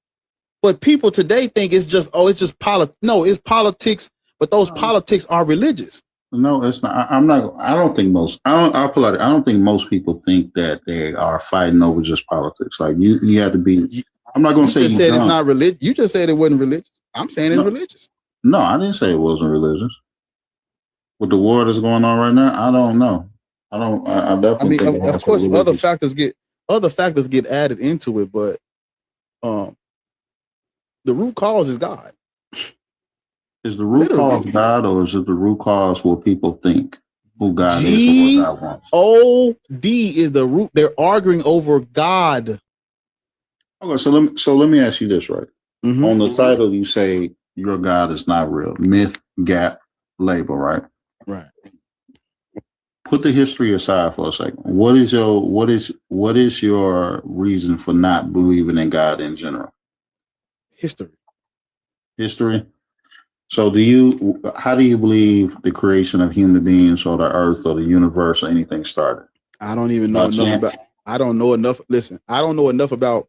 But people today think it's just, it's just politics. No, it's politics. But those politics are religious. No, it's not. I don't think most people think that they are fighting over just politics. Like you have to be. I'm not going to say you said it's not religious. You just said it wasn't religious. I'm saying it's religious. No, I didn't say it wasn't religious. With the war that's going on right now, I don't know. I definitely. I mean, of course, other factors get added into it, but the root cause is God. Is the root cause God, or is it the root cause what people think who God is or what God wants? G-O-D is the root. They're arguing over God. Okay, so let me ask you this, right? Mm-hmm. On the title, you say your God is not real. Myth, gap, label, right? Right. Put the history aside for a second. What is your reason for not believing in God in general? History. So how do you believe the creation of human beings or the earth or the universe or anything started? I don't even know enough about, I don't know enough. Listen, I don't know enough about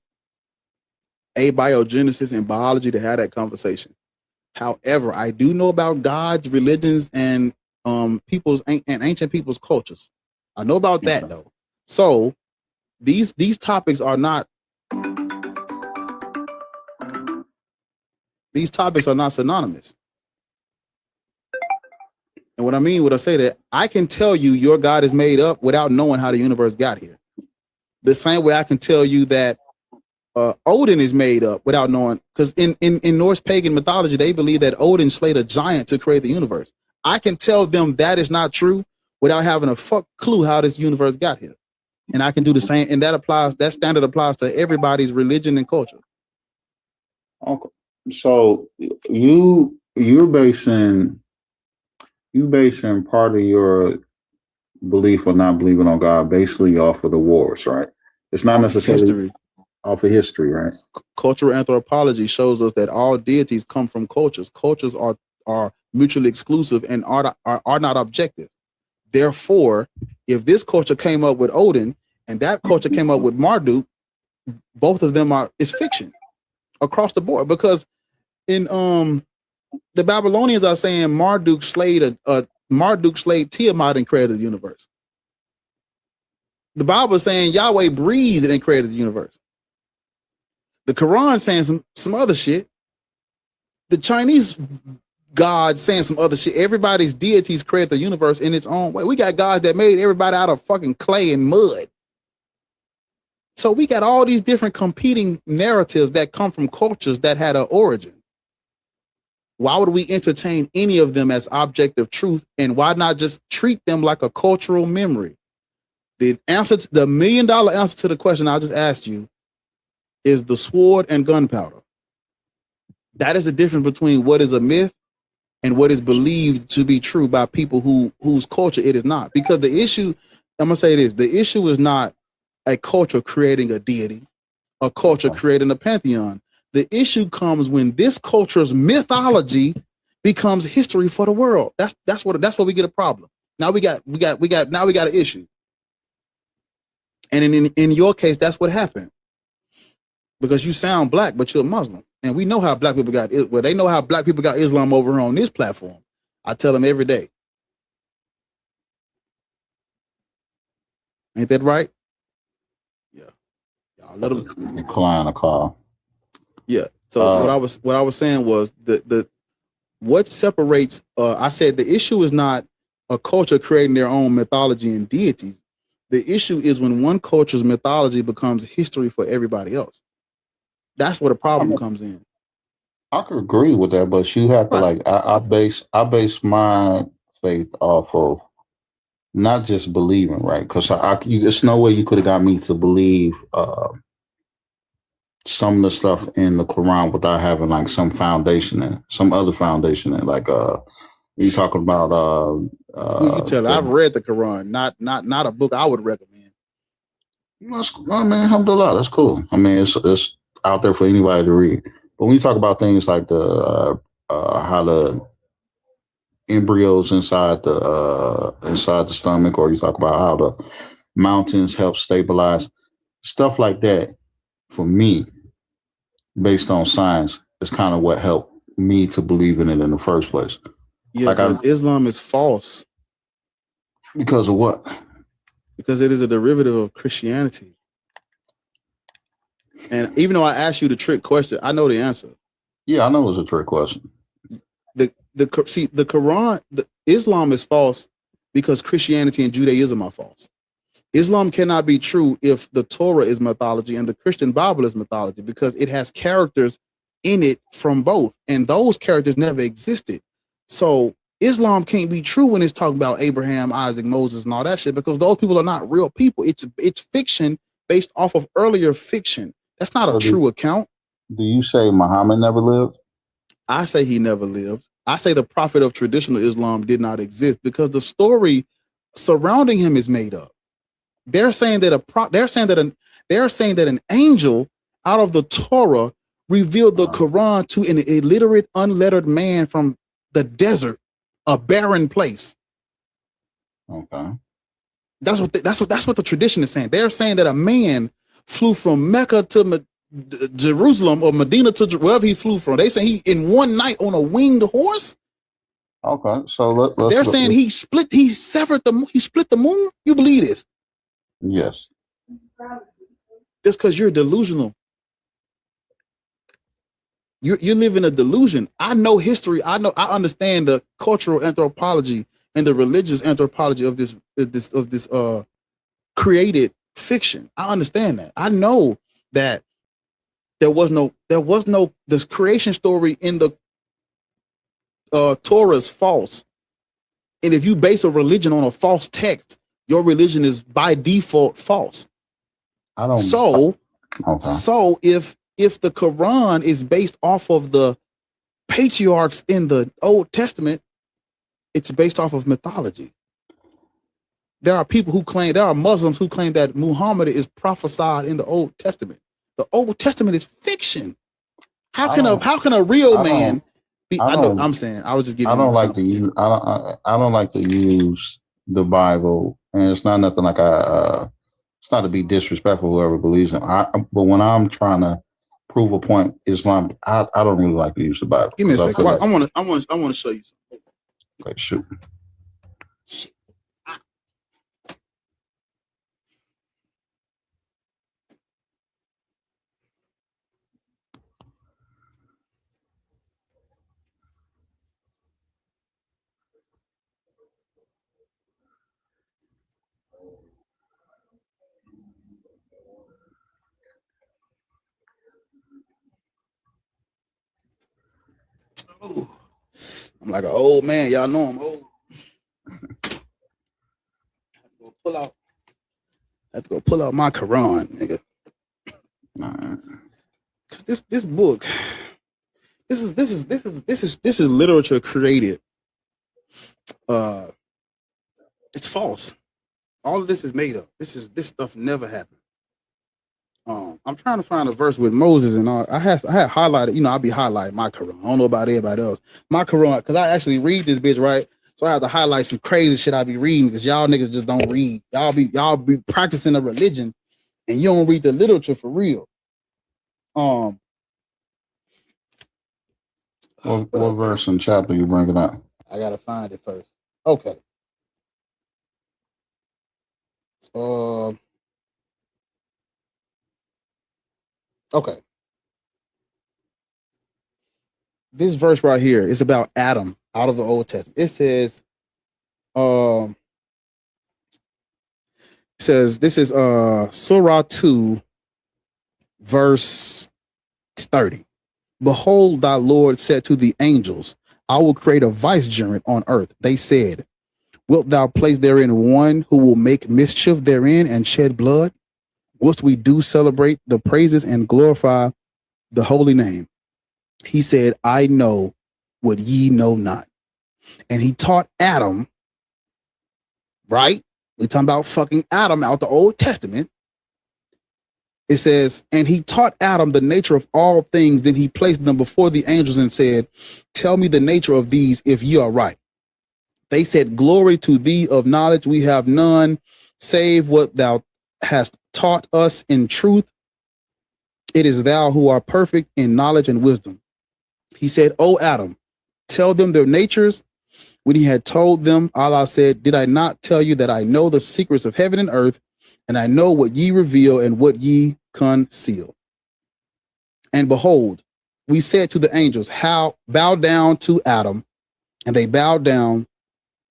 abiogenesis and biology to have that conversation. However, I do know about God's religions and ancient people's cultures. I know about that though. So these topics are not synonymous. And what I mean when I say that, I can tell you your God is made up without knowing how the universe got here. The same way I can tell you that Odin is made up without knowing, because in Norse pagan mythology, they believe that Odin slayed a giant to create the universe. I can tell them that is not true without having a clue how this universe got here. And I can do the same. And that standard applies to everybody's religion and culture. Okay. So you're basing part of your belief or not believing on God basically off of the wars, right? It's not necessarily off of history, right? Cultural anthropology shows us that all deities come from cultures. Cultures are mutually exclusive and are not objective. Therefore, if this culture came up with Odin and that culture came up with Marduk, both of them is fiction across the board. Because in the Babylonians are saying Marduk slayed Tiamat and created the universe. The Bible is saying Yahweh breathed and created the universe. The Quran saying some other shit. The Chinese God saying some other shit. Everybody's deities create the universe in its own way. We got gods that made everybody out of fucking clay and mud. So we got all these different competing narratives that come from cultures that had an origin. Why would we entertain any of them as objective truth? And why not just treat them like a cultural memory? The $1 million answer to the question I just asked you is the sword and gunpowder. That is the difference between what is a myth and what is believed to be true by people whose culture it is not. Because the issue, I'm gonna say this, the issue is not a culture creating a deity, a culture creating a pantheon. The issue comes when this culture's mythology becomes history for the world. That's where we get a problem. Now we got an issue. And in your case, that's what happened. Because you sound black, but you're a Muslim. And we know how black people they know how black people got Islam over here on this platform. I tell them every day. Ain't that right? Yeah. Y'all let them decline a call. Yeah. So what I was saying was what separates I said the issue is not a culture creating their own mythology and deities. The issue is when one culture's mythology becomes history for everybody else. That's where the problem comes in. I could agree with that, but you have to I base my faith off of not just believing, right? Because there's no way you could have got me to believe some of the stuff in the Quran without having like some foundation in it, some other foundation in it. Like you talking about you can tell I've read the Quran, not a book I would recommend. I mean, alhamdulillah, that's cool. I mean, it's out there for anybody to read. But when you talk about things like the how the embryos inside the stomach, or you talk about how the mountains help stabilize stuff like that, for me, based on science, is kind of what helped me to believe in it in the first place. Yeah, like Islam is false. Because of what? Because it is a derivative of Christianity. And even though I asked you the trick question, I know the answer. Yeah, I know it's a trick question. The Quran, Islam is false because Christianity and Judaism are false. Islam cannot be true if the Torah is mythology and the Christian Bible is mythology, because it has characters in it from both, and those characters never existed. So Islam can't be true when it's talking about Abraham, Isaac, Moses, and all that shit, because those people are not real people. It's fiction based off of earlier fiction. That's not a true account. Do you say Muhammad never lived? I say he never lived. I say the prophet of traditional Islam did not exist, because the story surrounding him is made up. They're saying that an angel out of the Torah revealed the Quran to an illiterate, unlettered man from the desert, a barren place. Okay, that's what the tradition is saying. They're saying that a man flew from Mecca to Jerusalem, or Medina to wherever he flew from. They say he in one night on a winged horse. Okay, so they're saying he split the moon. You believe this? Yes. Just because you're delusional. You live in a delusion. I know history. I understand the cultural anthropology and the religious anthropology of this created fiction. I understand that. I know that there was no this creation story in the Torah is false. And if you base a religion on a false text, your religion is by default false. So if the Quran is based off of the patriarchs in the Old Testament, it's based off of mythology. There are Muslims who claim that Muhammad is prophesied in the Old Testament. The Old Testament is fiction. How can a real man be? I know. I'm saying. I was just giving. I don't like to use the Bible, and it's not nothing like it's not to be disrespectful to whoever believes in. But when I'm trying to prove a point, Islam, I don't really like to use the Bible. Give me a second. I want to show you something. Okay, shoot. I'm like an old man. Y'all know I'm old. I have to go pull out my Quran, nigga. Cause this book, this is literature created. It's false. All of this is made up. This stuff never happened. I'm trying to find a verse with Moses and all. I had highlighted, I'll be highlighting my Quran. I don't know about everybody else. My Quran, because I actually read this bitch, right? So I have to highlight some crazy shit I be reading, because y'all niggas just don't read. Y'all be practicing a religion and you don't read the literature for real. What verse and chapter you bringing up? I gotta find it first. Okay. Okay. This verse right here is about Adam out of the Old Testament. It says, this is Surah 2, verse 30. Behold, thy Lord said to the angels, I will create a vicegerent on earth. They said, wilt thou place therein one who will make mischief therein and shed blood? whilst we do celebrate the praises and glorify the holy name. He said, I know what ye know not. And he taught Adam, right? We're talking about fucking Adam out the Old Testament. It says, and he taught Adam the nature of all things. Then he placed them before the angels and said, tell me the nature of these if ye are right. They said, glory to thee of knowledge. We have none save what thou hast taught us in truth. It is thou who art perfect in knowledge and wisdom. He said, O Adam, tell them their natures. When he had told them, Allah said, did I not tell you that I know the secrets of heaven and earth, and I know what ye reveal and what ye conceal? And behold, we said to the angels, how bow down to Adam, and they bowed down.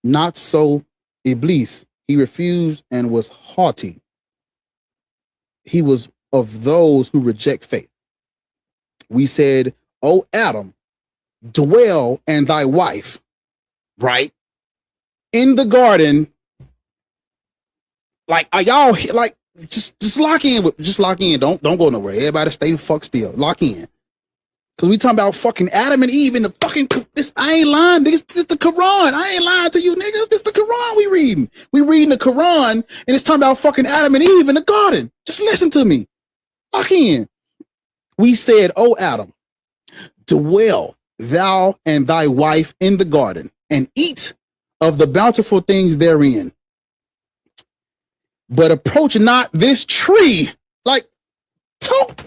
Not so Iblis. He refused and was haughty. He was of those who reject faith. We said, O Adam, dwell and thy wife, right, in the garden. Like, are y'all like just lock in with lock in. Don't go nowhere. Everybody stay the fuck still. Lock in. Cause we talking about fucking Adam and Eve in the fucking this. I ain't lying, niggas. This the Quran. I ain't lying to you, niggas. This the Quran we reading. We reading the Quran, and it's talking about fucking Adam and Eve in the garden. Just listen to me. Lock in. We said, O Adam, dwell thou and thy wife in the garden, and eat of the bountiful things therein. But approach not this tree. Like, talk.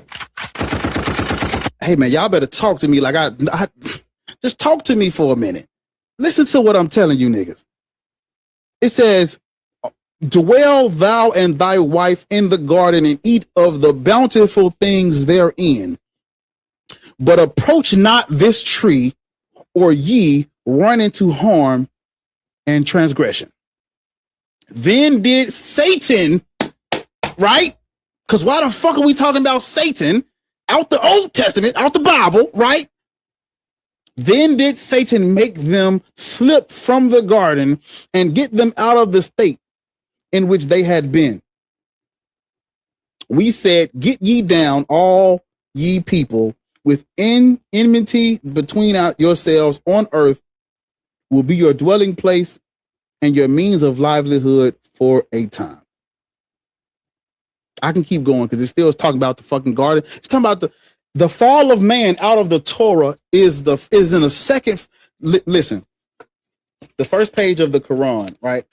Hey man, y'all better talk to me like I just talk to me for a minute. Listen to what I'm telling you niggas. It says, dwell thou and thy wife in the garden and eat of the bountiful things therein. But approach not this tree, or ye run into harm and transgression. Then did Satan, right? Because why the fuck are we talking about Satan out the Old Testament, out the Bible, right? Then did Satan make them slip from the garden and get them out of the state in which they had been. We said, get ye down, all ye people, with enmity between yourselves on earth will be your dwelling place and your means of livelihood for a time. I can keep going because it still is talking about the fucking garden. It's talking about the fall of man out of the Torah is in a second. Listen, the first page of the Quran, right?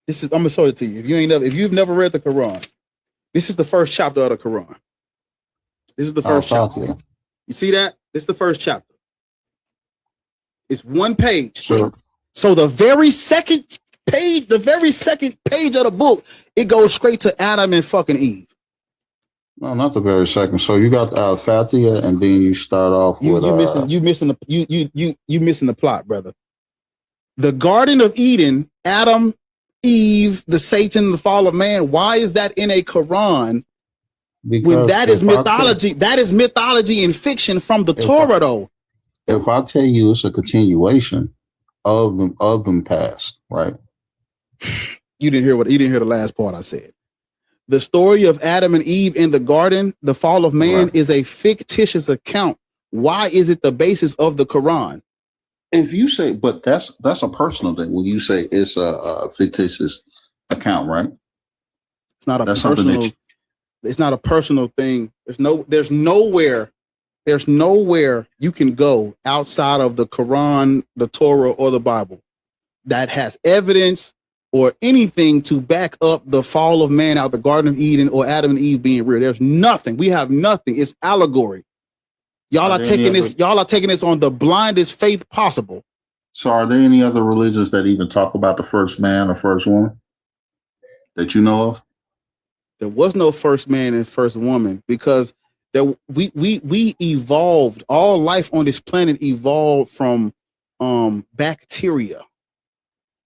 This is, I'm gonna show it to you. If you've never read the Quran, this is the first chapter of the Quran. This is the first chapter. You see that? This is the first chapter. It's one page. Sure. So the very second page of the book, it goes straight to Adam and fucking Eve. No, not the very second. So you got Fatiha, and then you start off with you missing the plot, brother. The Garden of Eden, Adam, Eve, the Satan, the fall of man. Why is that in a Quran? Because when that is mythology, that is mythology and fiction from the Torah, though. If I tell you it's a continuation of them past, right? You didn't hear the last part I said. The story of Adam and Eve in the garden, the fall of man, is a fictitious account. Why is it the basis of the Quran? If you say, but that's a personal thing. When you say it's a fictitious account, right? It's not a personal. It's not a personal thing. There's nowhere you can go outside of the Quran, the Torah, or the Bible that has evidence or anything to back up the fall of man out the Garden of Eden or Adam and Eve being real. There's nothing. We have nothing. It's allegory. Y'all are taking this on the blindest faith possible. So are there any other religions that even talk about the first man or first woman that you know of? There was no first man and first woman because we evolved. All life on this planet evolved from bacteria.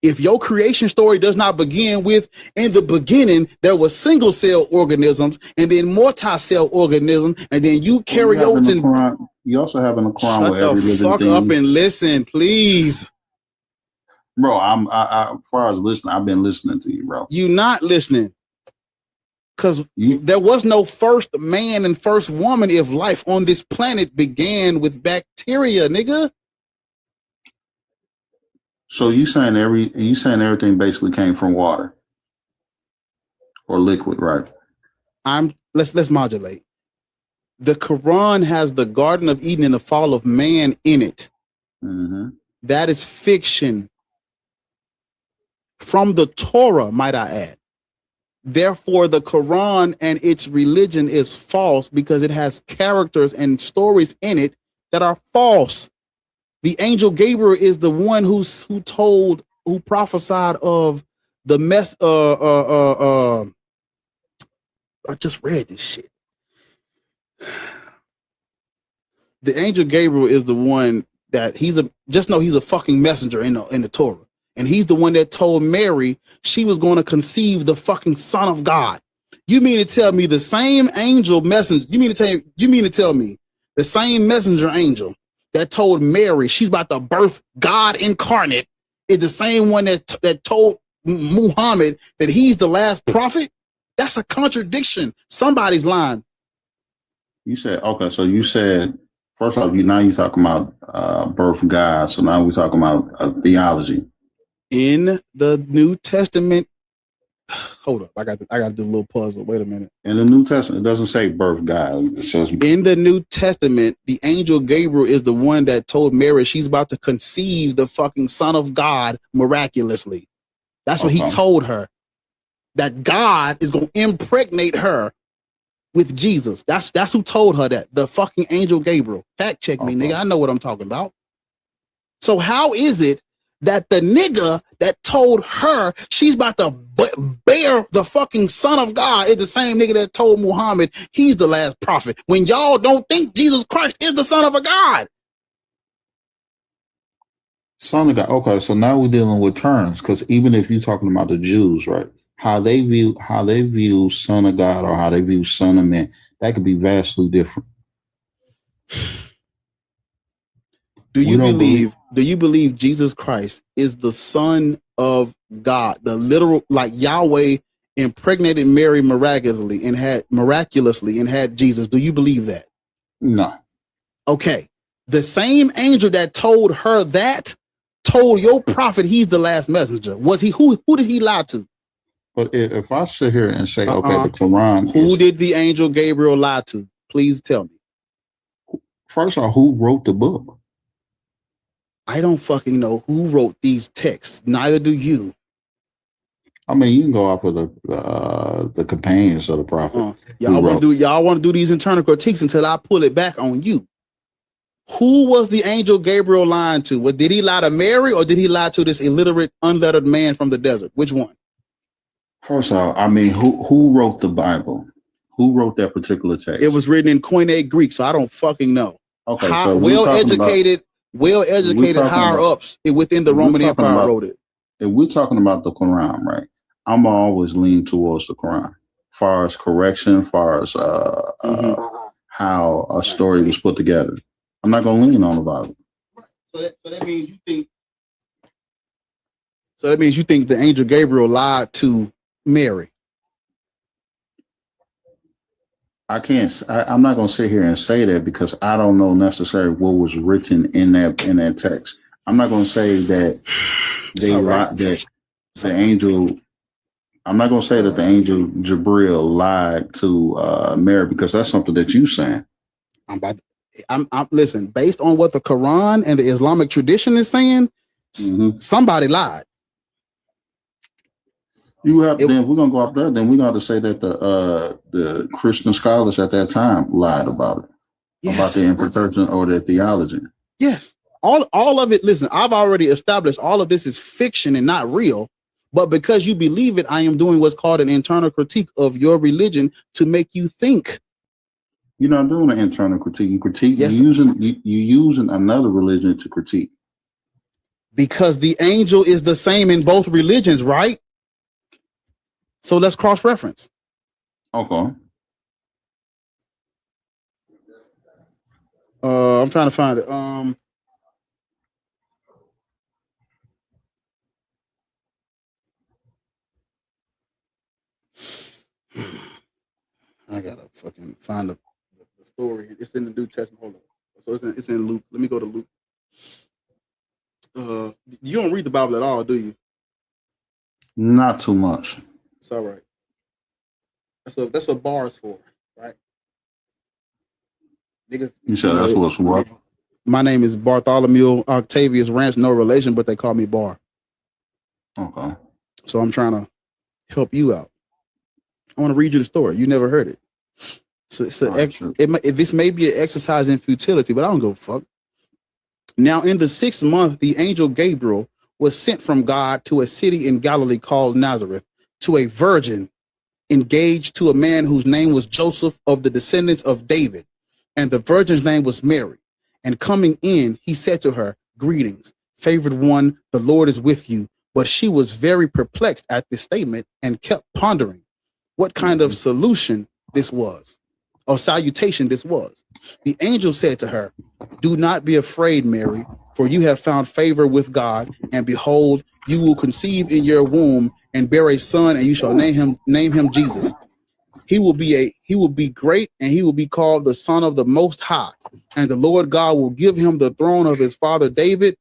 If your creation story does not begin with, in the beginning, there was single cell organisms and then multi-cell organisms, and then eukaryotes and you also have in the Quran shut where every the living fuck thing. up and listen, please. Bro, as far as listening, I've been listening to you, bro. You not listening. Because there was no first man and first woman if life on this planet began with bacteria, nigga. So you saying everything basically came from water or liquid, right? Let's modulate. The Quran has the Garden of Eden and the fall of man in it. Mm-hmm. That is fiction from the Torah, might I add. Therefore, the Quran and its religion is false because it has characters and stories in it that are false. The angel Gabriel is the one who prophesied of the mess. I just read this shit. The angel Gabriel is the one that he's a fucking messenger in the Torah. And he's the one that told Mary she was going to conceive the fucking Son of God. You mean to tell me the same angel messenger? You mean to tell me the same messenger angel that told Mary she's about to birth God incarnate is the same one that told Muhammad that he's the last prophet? That's a contradiction. Somebody's lying. You said, okay, so you said, first off, you're talking about birth of God. So now we're talking about theology. In the New Testament, hold up, I got to do a little puzzle. Wait a minute. In the New Testament, it doesn't say birth God. It says in the New Testament, the angel Gabriel is the one that told Mary she's about to conceive the fucking Son of God miraculously. That's what he told her. That God is gonna impregnate her with Jesus. That's who told her that. The fucking angel Gabriel. Fact check me, nigga. I know what I'm talking about. So how is it that the nigga that told her she's about to bear the fucking Son of God is the same nigga that told Muhammad he's the last prophet when y'all don't think Jesus Christ is the Son of a God? Son of God. Okay, so now we're dealing with terms, because even if you're talking about the Jews, right? How they view Son of God or how they view Son of Man, that could be vastly different. Do you believe Jesus Christ is the Son of God, the literal, like Yahweh impregnated Mary miraculously and had Jesus? Do you believe that? No. Okay. The same angel that told her that told your prophet he's the last messenger. Was he who did he lie to? But if I sit here and say, okay, the Quran. Who did the angel Gabriel lie to? Please tell me. First of all, who wrote the book? I don't fucking know who wrote these texts. Neither do you. I mean, you can go off of the companions of the prophet. Y'all want to do these internal critiques until I pull it back on you. Who was the angel Gabriel lying to? Did he lie to Mary or did he lie to this illiterate, unlettered man from the desert? Which one? First of all, I mean, who wrote the Bible? Who wrote that particular text? It was written in Koine Greek, so I don't fucking know. Okay, so well-educated higher ups within the Roman Empire wrote it. If we're talking about the Quran, right? I'm always lean towards the Quran, far as correction, far as how a story was put together. I'm not gonna lean on the Bible. So that means you think. So that means you think the angel Gabriel lied to Mary. I'm not going to sit here and say that because I don't know necessarily what was written in that text. I'm not going to say that the angel. I'm not going to say that the angel Jabril lied to Mary because that's something that you saying. Listen, based on what the Quran and the Islamic tradition is saying, somebody lied. You have then if we're gonna go up there, then we're gonna have to say that the Christian scholars at that time lied about it. Yes. About the interpretation or the theology. Yes. All of it, listen, I've already established all of this is fiction and not real, but because you believe it, I am doing what's called an internal critique of your religion to make you think. You're not doing an internal critique. You critique. Yes, you're using another religion to critique. Because the angel is the same in both religions, right? So let's cross-reference. Okay. I'm trying to find it. I gotta fucking find the story. It's in the New Testament. Hold on. So it's in Luke. Let me go to Luke. You don't read the Bible at all, do you? Not too much. It's all right. That's what bar is for, right? Niggas. You said that's what's what? My name is Bartholomew Octavius Ranch. No relation, but they call me Bar. Okay. So I'm trying to help you out. I want to read you the story. You never heard it. This may be an exercise in futility, but I don't go fuck. Now, in the 6th month, the angel Gabriel was sent from God to a city in Galilee called Nazareth, to a virgin engaged to a man whose name was Joseph, of the descendants of David, and the virgin's name was Mary. And coming in, he said to her, "Greetings, favored one, the Lord is with you." But she was very perplexed at this statement and kept pondering what kind of solution this was, or salutation this was. The angel said to her, "Do not be afraid, Mary, for you have found favor with God, and behold, you will conceive in your womb and bear a son, and you shall name him Jesus. He will be great, and he will be called the Son of the Most High. And the Lord God will give him the throne of his father David,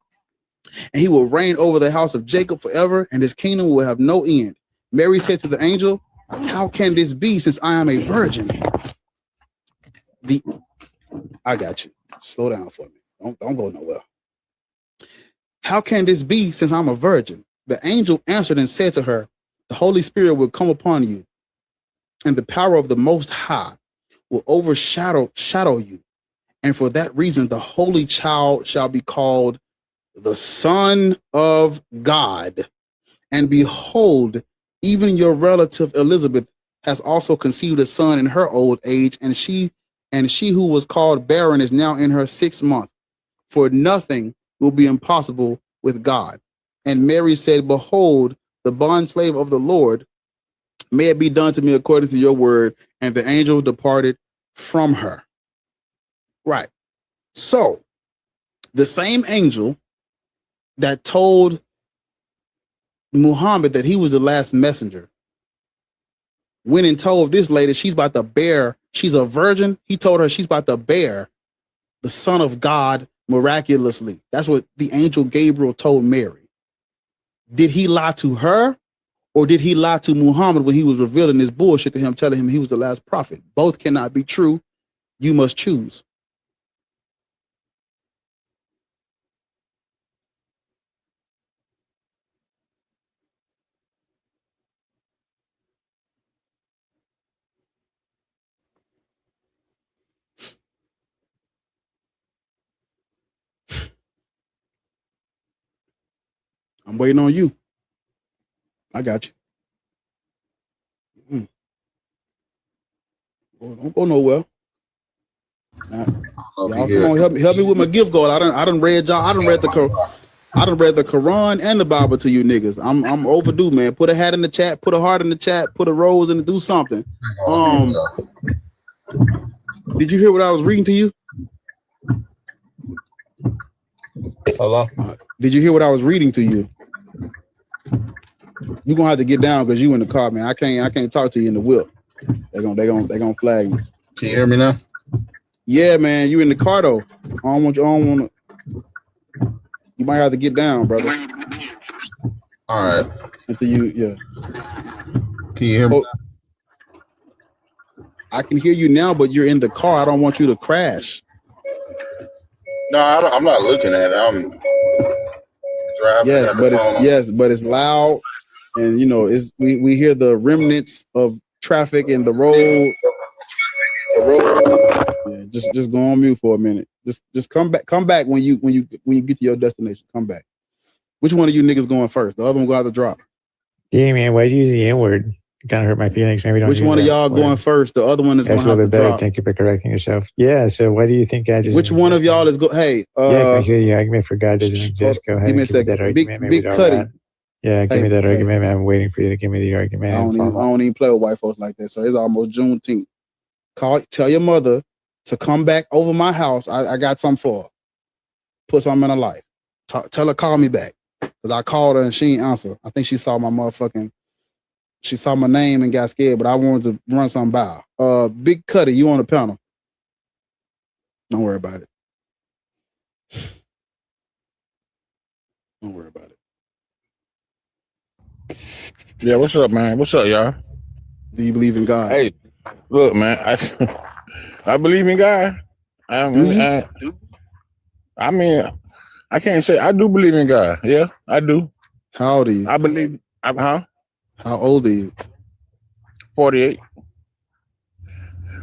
and he will reign over the house of Jacob forever, and his kingdom will have no end." Mary said to the angel, "How can this be, since I am a virgin?" I got you. Slow down for me. Don't go nowhere. "How can this be, since I'm a virgin?" The angel answered and said to her, "The Holy Spirit will come upon you, and the power of the Most High will overshadow you. And for that reason, the Holy Child shall be called the Son of God. And behold, even your relative Elizabeth has also conceived a son in her old age, and she who was called barren is now in her 6th month. For nothing will be impossible with God." And Mary said, "Behold, the bondslave of the Lord, may it be done to me according to your word." And the angel departed from her. Right. So the same angel that told Muhammad that he was the last messenger went and told this lady she's about to bear, she's a virgin. He told her she's about to bear the Son of God miraculously. That's what the angel Gabriel told Mary. Did he lie to her, or did he lie to Muhammad when he was revealing this bullshit to him, telling him he was the last prophet? Both cannot be true. You must choose. I'm waiting on you. I got you. Don't go nowhere. Now, y'all, come on, help me with my gift goal. I done read the Quran and the Bible to you niggas. I'm overdue, man. Put a hat in the chat, put a heart in the chat, put a rose in, do something. Did you hear what I was reading to you? Hello? Did you hear what I was reading to you? You're gonna have to get down because you in the car, man. I can't talk to you in the whip. They're gonna flag me. Can you hear me now? Yeah, man, you in the car though. I don't want to. You might have to get down, brother. All right. Until you, yeah. Can you hear me? I can hear you now, but you're in the car. I don't want you to crash. No, I'm not looking at it. I'm driving. Yes, but it's loud, and you know, we hear the remnants of traffic in the road. Yeah, just go on mute for a minute. Just come back when you get to your destination. Come back. Which one of you niggas going first? The other one go out the drop. Yeah, man. Why'd you use the N-word? It kind of hurt my feelings. Maybe don't. Which one of y'all going first? The other one is going to have to drop. Thank you for correcting yourself. Yeah. So why do you think God doesn't? Which one of y'all is go? Hey. Yeah, I hear the argument for God doesn't exist. Go ahead. Give me a second. Big Cuddy. Yeah, give me that argument, man. I'm waiting for you to give me the argument. I don't even play with white folks like that. So it's almost Juneteenth. Tell your mother to come back over my house. I got something for her. Put something in her life. Tell her call me back. Because I called her and she ain't answer. I think she saw my motherfucking She saw my name and got scared, but I wanted to run something by her. Big Cuddy, you on the panel. Don't worry about it. Don't worry about it. Yeah, what's up, man? What's up, y'all? Do you believe in God? Hey, look, man, I believe in God. I mean, I can't say I do believe in God. Yeah, I do. How old are you? I believe. How old are you? 48.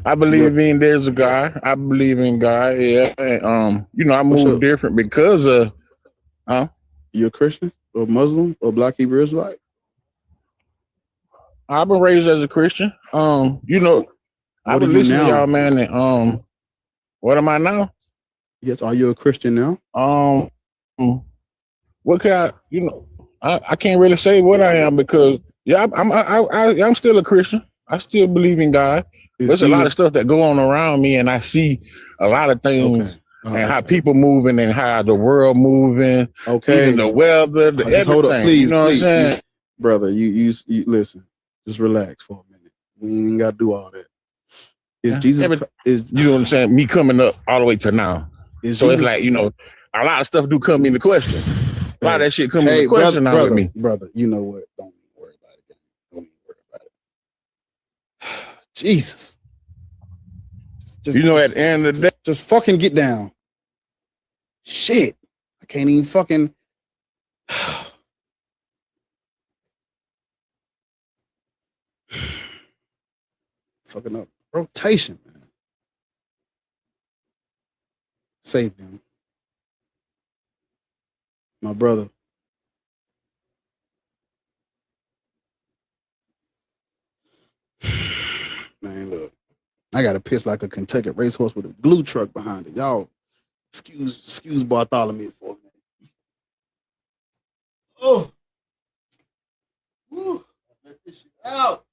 I believe in there's a God. I believe in God. Yeah, and, you know, I move different because of. You're a Christian or Muslim or Black Hebrew Israelite? I've been raised as a Christian. You know, I've been listening to y'all, man. And, what am I now? Yes, are you a Christian now? What can I? You know, I can't really say what I am because I'm still a Christian. I still believe in God. There's a lot of stuff that go on around me, and I see a lot of things and how people moving and how the world moving. Okay, even the weather, the everything. Hold up, please, you know please, what I'm saying? Brother. You listen. Just relax for a minute. We ain't even got to do all that. Is Jesus? You know what I'm saying? Me coming up all the way to now. So it's like, you know, a lot of stuff do come into question. A lot of that shit come into question now with me. Brother, you know what? Don't even worry about it. Don't even worry about it. Jesus. You know, at the end of the day, just fucking get down. Shit. I can't even fucking. Fucking up rotation, man. Save them. My brother. Man, look. I got to piss like a Kentucky racehorse with a glue truck behind it. Y'all, excuse Bartholomew for a minute. Oh. Woo. Let this shit out.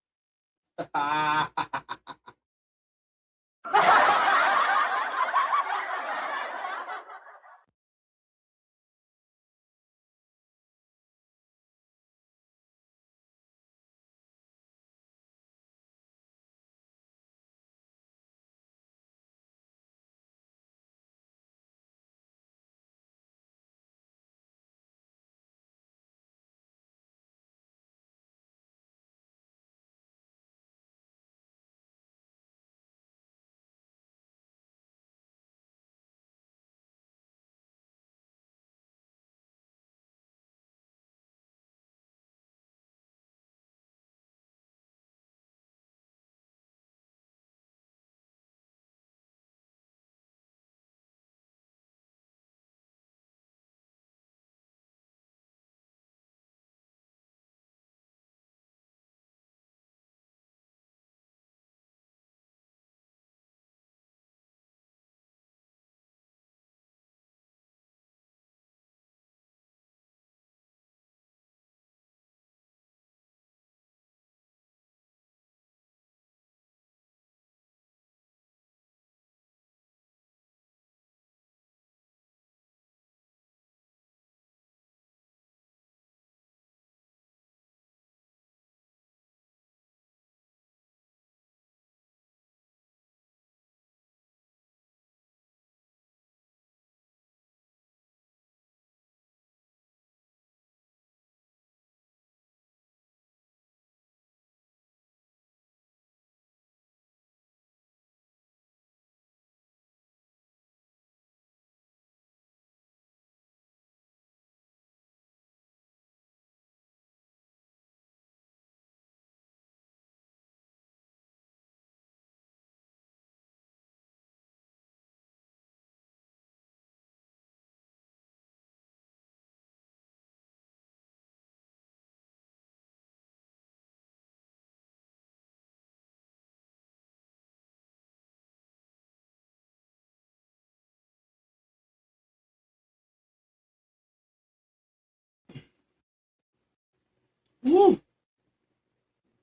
Woo.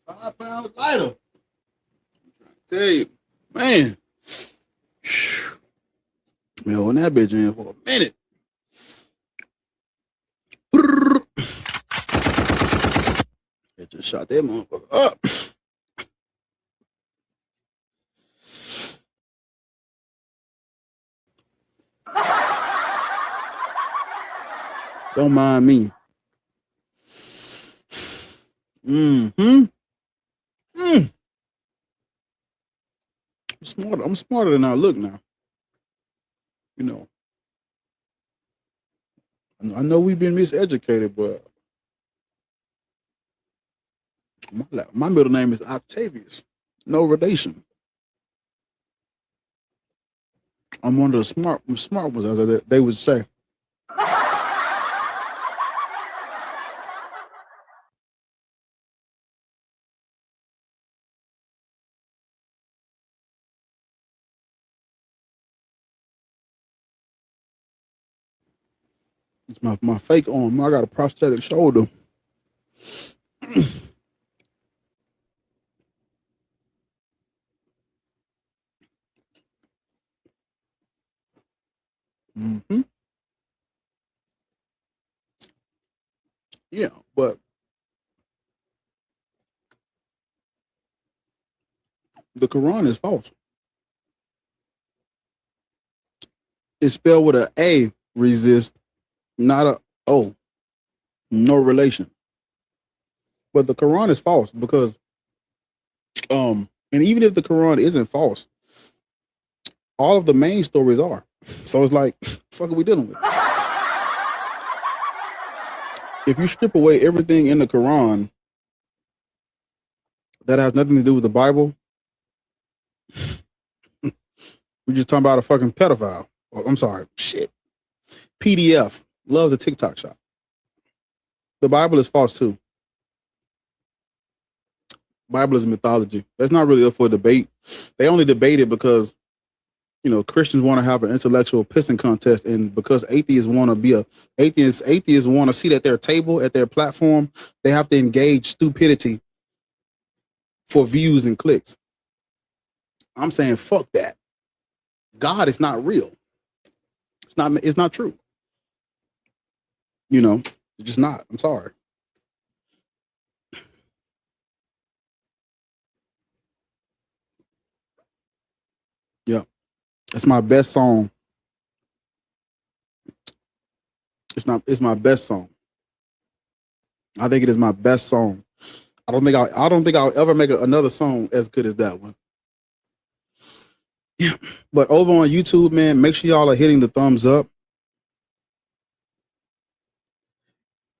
5 pounds lighter. Tell you, man. Man, holding that bitch in for a minute. just shot that motherfucker up. Don't mind me. I'm smarter than I look now. You know. I know we've been miseducated, but my middle name is Octavius. No relation. I'm one of the smart ones, as they would say. It's my fake arm. I got a prosthetic shoulder. Yeah, but the Quran is false. It's spelled with an A, resist, not a O. No relation. But the Quran is false because, and even if the Quran isn't false, all of the main stories are. So it's like, fuck are we dealing with? If you strip away everything in the Quran that has nothing to do with the Bible, we're just talking about a fucking pedophile. Oh, I'm sorry, shit. PDF. Love the TikTok shop. The Bible is false too. Bible is mythology. That's not really up for debate. They only debate it because, you know, Christians want to have an intellectual pissing contest, and because atheists want to be atheists want to sit at their table, at their platform, they have to engage stupidity for views and clicks. I'm saying fuck that. God is not real. It's not true. You know, it's just not. I'm sorry. Yeah. It's my best song. It's my best song. I think it is my best song. I don't think I'll ever make another song as good as that one. Yeah. But over on YouTube, man, make sure y'all are hitting the thumbs up.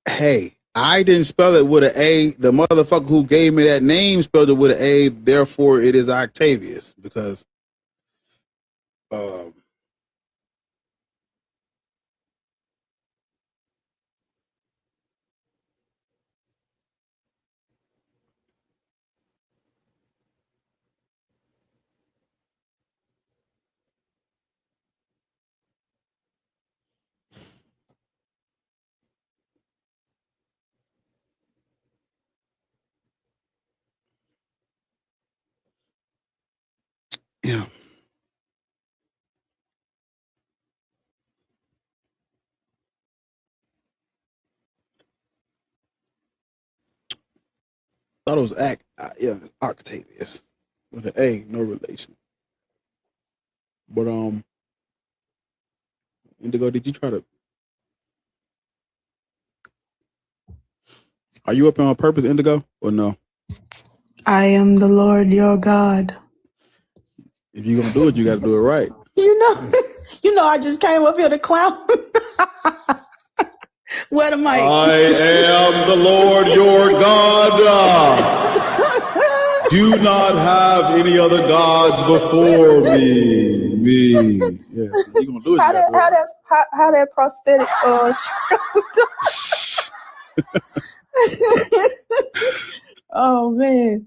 Hey, I didn't spell it with an A. The motherfucker who gave me that name spelled it with an A. Therefore, it is Octavius because yeah. Thought it was Octavius with an A, no relation. But Indigo, did you try to? Are you up on purpose, Indigo, or no? I am the Lord your God. If you're gonna do it, you got to do it right. You know, I just came up here to clown. Where the mic? I am the Lord your God. Do not have any other gods before me. Yeah, you gonna do it? How that prosthetic Oh man,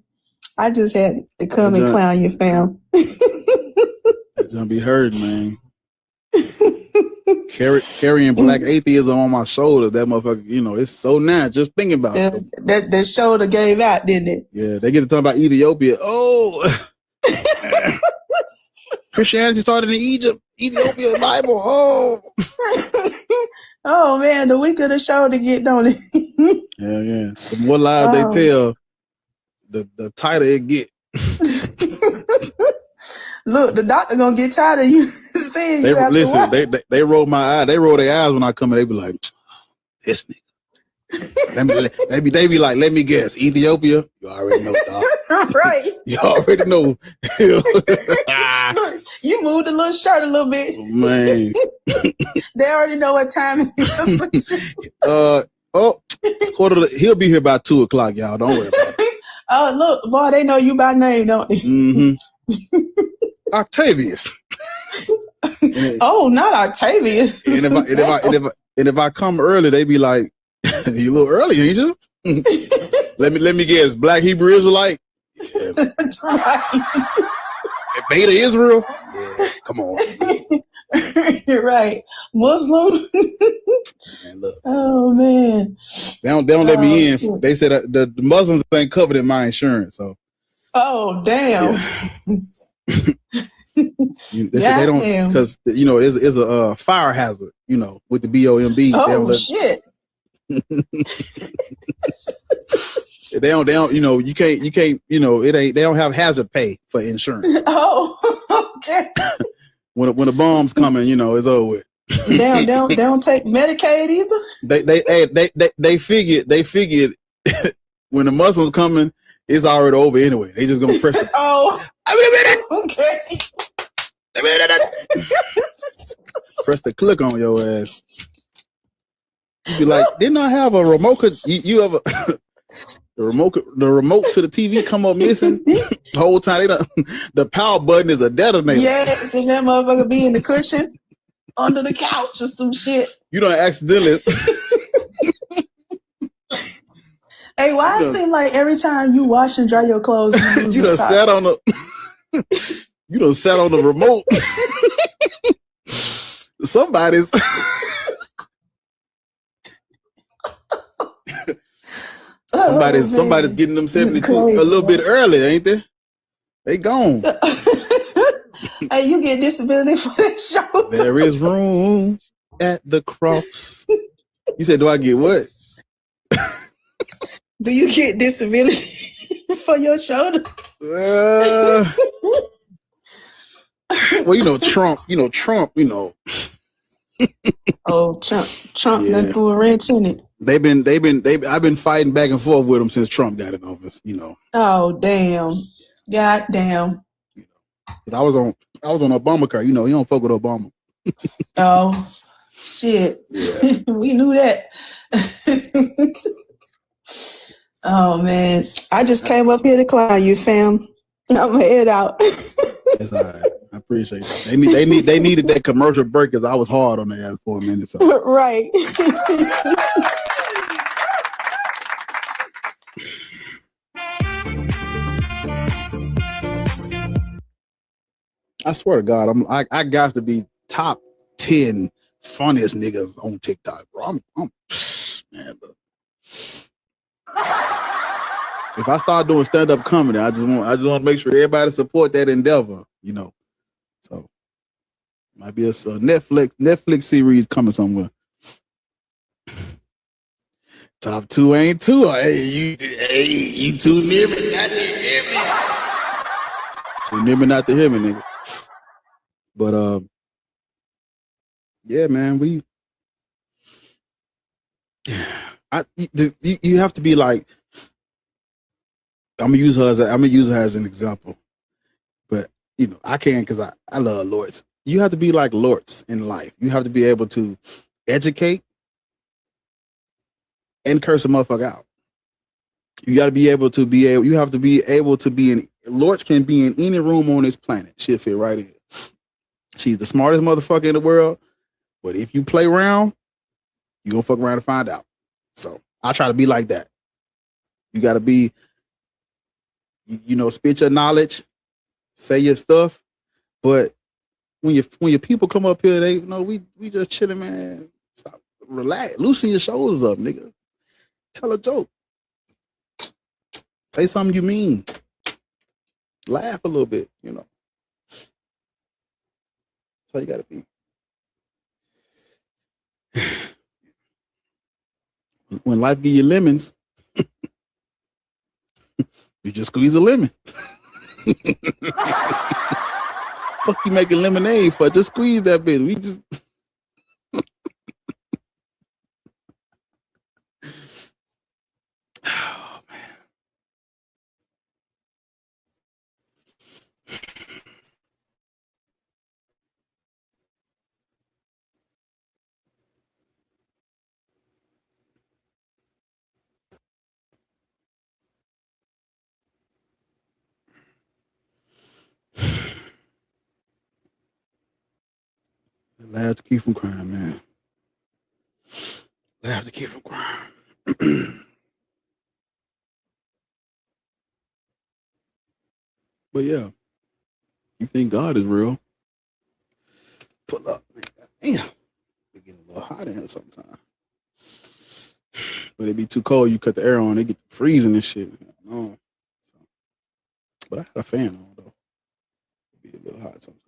I just had to come and clown your fam. It's gonna be heard, man. Carrying black atheism on my shoulders, that motherfucker, you know, it's so nice just thinking about it. That shoulder gave out, didn't it? Yeah, they get to talk about Ethiopia. Oh, Christianity started in Egypt, Ethiopia, Bible. Oh, Oh man, the weaker the show to get, don't it? Yeah. The more lies they tell, the tighter it get. Look, the doctor gonna get tired of you saying you have to watch. They roll my eye. They roll their eyes when I come in. They be like, this nigga. They be like, let me guess, Ethiopia. You already know, dog. Right. You already know. Look, you moved the little shirt a little bit. Man. They already know what time it is. It's he'll be here by 2:00, y'all. Don't worry about it. Oh, look, boy, they know you by name, don't they? Mm-hmm. Octavius. Oh, not Octavius. And if I come early, they be like, you a little early, ain't you? let me guess, Black Hebrew Israelite? Yeah. Beta Israel? Yeah, come on. You're right. Muslim? Man, look. Oh man. They don't let me in. Shit. They said the Muslims ain't covered in my insurance, so. Oh damn. They don't, because it's a fire hazard, with the BOMB. Oh shit. They don't, you can't, it ain't, they don't have hazard pay for insurance. Oh, okay. When the bomb's coming, it's over with. They don't take Medicaid either. They figured when the Muslims coming, it's already over anyway. They just gonna press it. Oh, okay. Press the click on your ass. You be like, didn't I have a remote? You have the remote to the TV come up missing the whole time. The power button is a detonator. Yes, and that motherfucker be in the cushion under the couch or some shit. You don't accidentally. Hey, why it seem like every time you wash and dry your clothes, you done sat on the you done sat on the remote. Somebody's getting them 72 a little bit early, ain't they? They gone. Hey, you get disability for that show. There is room at the cross. You said, do I get what? Do you get disability for your shoulder? Well, Trump. Oh, Trump done threw a wrench in it. I've been fighting back and forth with him since Trump got in office, Oh, damn. God damn. I was on Obamacare, you don't fuck with Obama. Oh, shit. Yeah. We knew that. Oh, man. I just came up here to clown you, fam. I'm gonna head out. That's all right. I appreciate it. They needed that commercial break because I was hard on their ass for a minute. So. Right. I swear to God, I got to be top 10 funniest niggas on TikTok, bro. I'm man. Look. If I start doing stand-up comedy, I just want to make sure everybody support that endeavor, So might be a Netflix series coming somewhere. Top 2 ain't 2. Hey, you too near me, not to hear me. Too near me, not to hear me, nigga. But yeah, man, you have to be like. I'm gonna use her as an example, but I can because I love Lords. You have to be like Lords in life. You have to be able to educate and curse a motherfucker out. You got to be able to You have to be able to be in. Lords can be in any room on this planet. She'll fit right in. She's the smartest motherfucker in the world, but if you play around, you gonna fuck around and find out. So I try to be like that. You got to be. Spit your knowledge, say your stuff, but when your people come up here, they we just chilling, man. Stop, relax, loosen your shoulders up, nigga. Tell a joke, say something you mean, laugh a little bit, That's how you gotta be. When life give you lemons, you just squeeze a lemon. Fuck you making lemonade for? Just squeeze that bit. We just laugh to keep from crying, man. Laugh to keep from crying. But yeah, you think God is real? Pull up, man. Damn, it get a little hot in here sometimes. But it be too cold. You cut the air on, it get freezing and shit. Oh. But I had a fan on though. It be a little hot sometimes.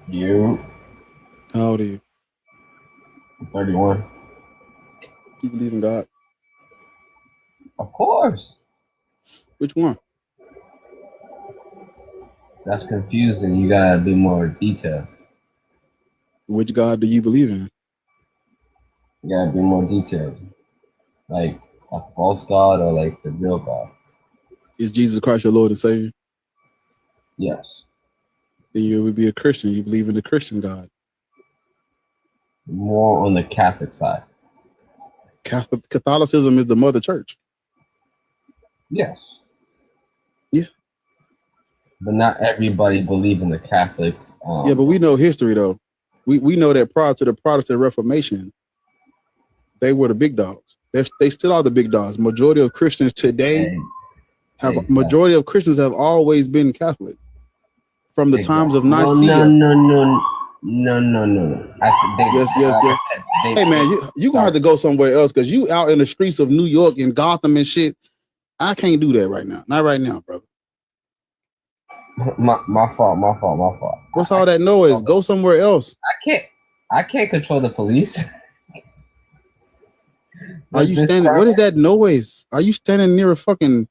You. How old are you? 31. You believe in God? Of course. Which one? That's confusing. You gotta be more detailed. Which God do you believe in? You gotta be more detailed. Like a false God or like the real God? Is Jesus Christ your Lord and Savior? Yes. Then you would be a Christian. You believe in the Christian God. More on the Catholic side. Catholicism is the mother church. Yes. Yeah. But not everybody believe in the Catholics. Yeah, but we know history though. We know that prior to the Protestant Reformation, they were the big dogs. They still are the big dogs. Majority of Christians today majority of Christians have always been Catholic from the times of Nicaea. No. Yes. Hey man, you gonna have to go somewhere else because you out in the streets of New York and Gotham and shit. I can't do that right now. Not right now, brother. My fault. What's all that noise? Go somewhere else. I can't control the police. Are you standing? What is that noise? Are you standing near a fucking?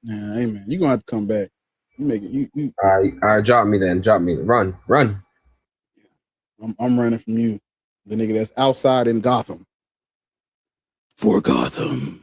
Nah, hey man, you gonna have to come back. You make it. You. All right, drop me then. Run. I'm running from you, the nigga that's outside in Gotham. For Gotham.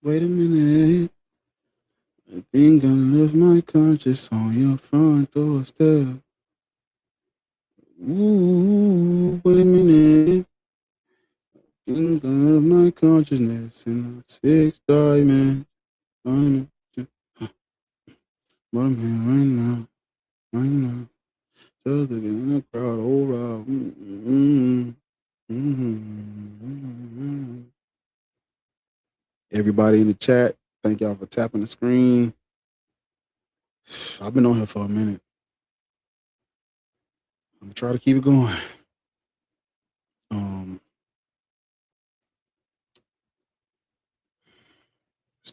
Wait a minute. I think I left my conscience on your front doorstep. Ooh, wait a minute. I think I left my consciousness in a 6 diamond. But I'm here right now. Just looking in the crowd, all right. Everybody in the chat, thank y'all for tapping the screen. I've been on here for a minute. I'm gonna try to keep it going. Let's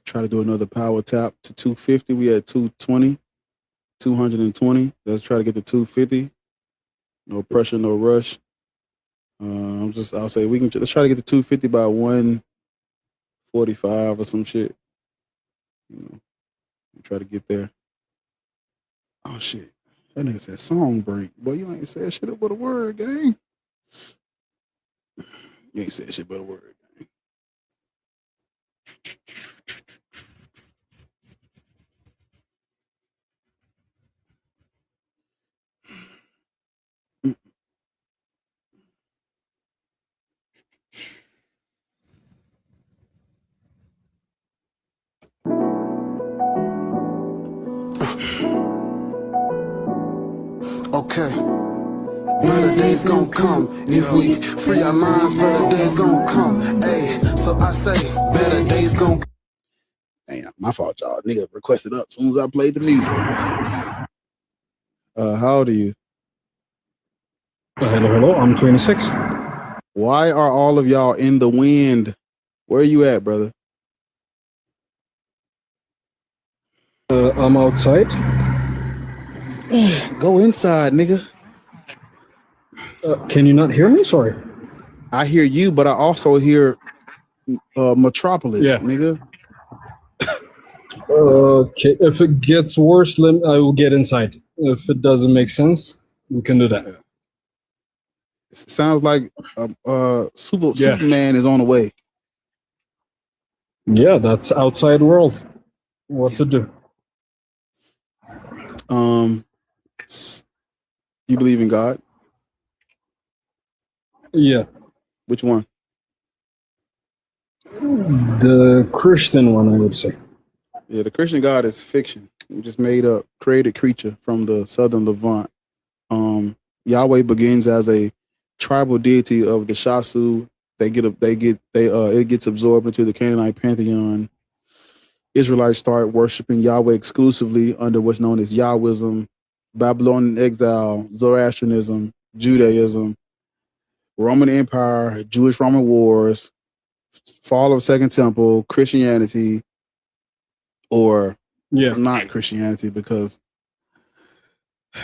try to do another power tap to 250. We had 220. Let's try to get to 250. No pressure, no rush. I'll say let's try to get to 250 by 145 or some shit. Try to get there. Oh shit. That nigga said song break. Boy, you ain't said shit but a word, gang. You ain't said shit but a word, gang. Okay. Better days gon' come. If we free our minds, better days gon' come. Hey, so I say, better days gon' come. Damn, my fault, y'all. Nigga requested up as soon as I played the music. How old are you? Hello, I'm 26. Why are all of y'all in the wind? Where are you at, brother? I'm outside. Go inside, nigga. Can you not hear me? Sorry. I hear you, but I also hear Metropolis, nigga. Okay, if it gets worse, I will get inside. If it doesn't make sense, we can do that. It sounds like Superman is on the way. Yeah, that's outside world. What to do? You believe in God? Yeah. Which one? The Christian one, I would say. Yeah, the Christian God is fiction. We just made up, created creature from the southern Levant. Yahweh begins as a tribal deity of the Shasu. It gets absorbed into the Canaanite pantheon. Israelites start worshiping Yahweh exclusively under what's known as Yahwism, Babylonian exile, Zoroastrianism, Judaism, Roman Empire, Jewish-Roman wars, fall of Second Temple, Christianity, or not Christianity, because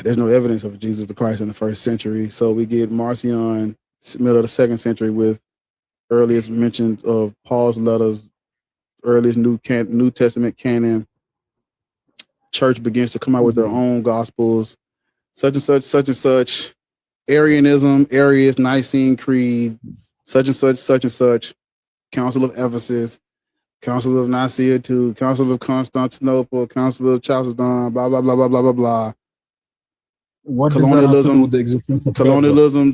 there's no evidence of Jesus the Christ in the first century. So we get Marcion, middle of the second century, with earliest mentions of Paul's letters, earliest New Testament canon. Church begins to come out with their own gospels, such and such, such and such. Arianism, Arius, Nicene Creed, such and such, such and such. Council of Ephesus, Council of Nicaea II, Council of Constantinople, Council of Chalcedon, blah blah blah blah blah blah blah. What colonialism,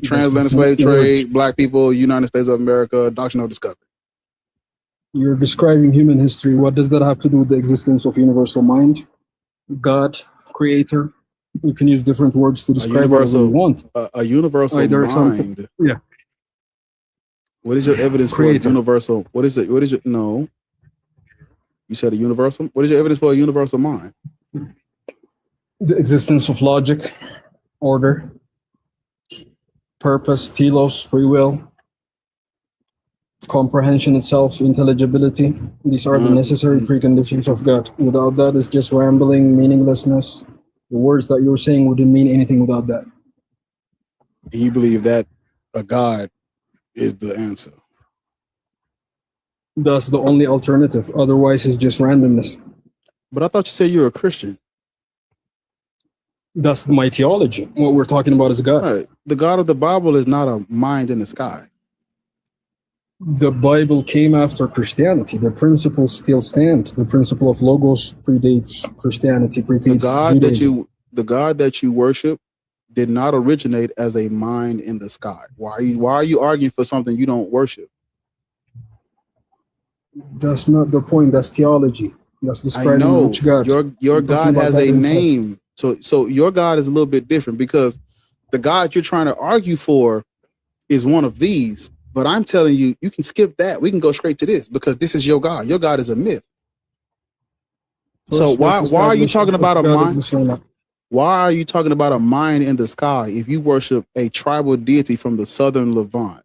transatlantic slave trade, black people, United States of America, doctrinal discovery. You're describing human history. What does that have to do with the existence of universal mind, God, creator? You can use different words to describe whatever you want. A universal mind. Yeah. What is your evidence for a universal? What is it? What is your no? You said a universal. What is your evidence for a universal mind? The existence of logic, order, purpose, telos, free will, comprehension itself, intelligibility. These are the necessary preconditions of God. Without that, it's just rambling, meaninglessness. The words that you're saying wouldn't mean anything without that. And you believe that a God is the answer? That's the only alternative. Otherwise, it's just randomness. But I thought you said you're a Christian. That's my theology. What we're talking about is God. Right. The God of the Bible is not a mind in the sky. The Bible came after Christianity. The principles still stand. The principle of logos predates Christianity, predates Judaism. The God that you worship did not originate as a mind in the sky. Why are you arguing for something you don't worship? That's not the point. That's theology. That's describing which God. Your God has a name. So your God is a little bit different, because the God you're trying to argue for is one of these. But I'm telling you, you can skip that. We can go straight to this, because this is your God. Your God is a myth. So why are you talking about a mind? Why are you talking about a mind in the sky if you worship a tribal deity from the southern Levant?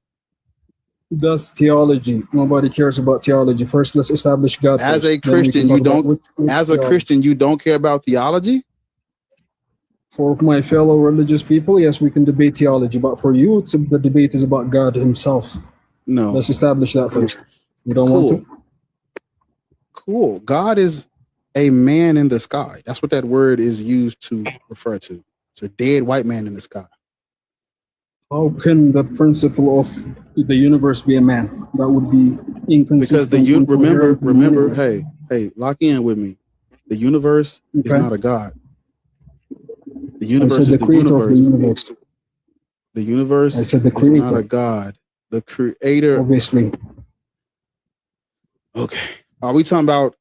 That's theology. Nobody cares about theology. First, let's establish God. As a Christian, you don't. As a Christian, you don't care about theology. For my fellow religious people, yes, we can debate theology. But for you, the debate is about God Himself. No. Let's establish that first. You don't want to? Cool. God is a man in the sky. That's what that word is used to refer to. It's a dead white man in the sky. How can the principle of the universe be a man? That would be inconsistent. Because remember, hey, lock in with me. The universe is not a God. The universe is the universe. The universe is not a God. The creator. Obviously. Okay. Are we talking about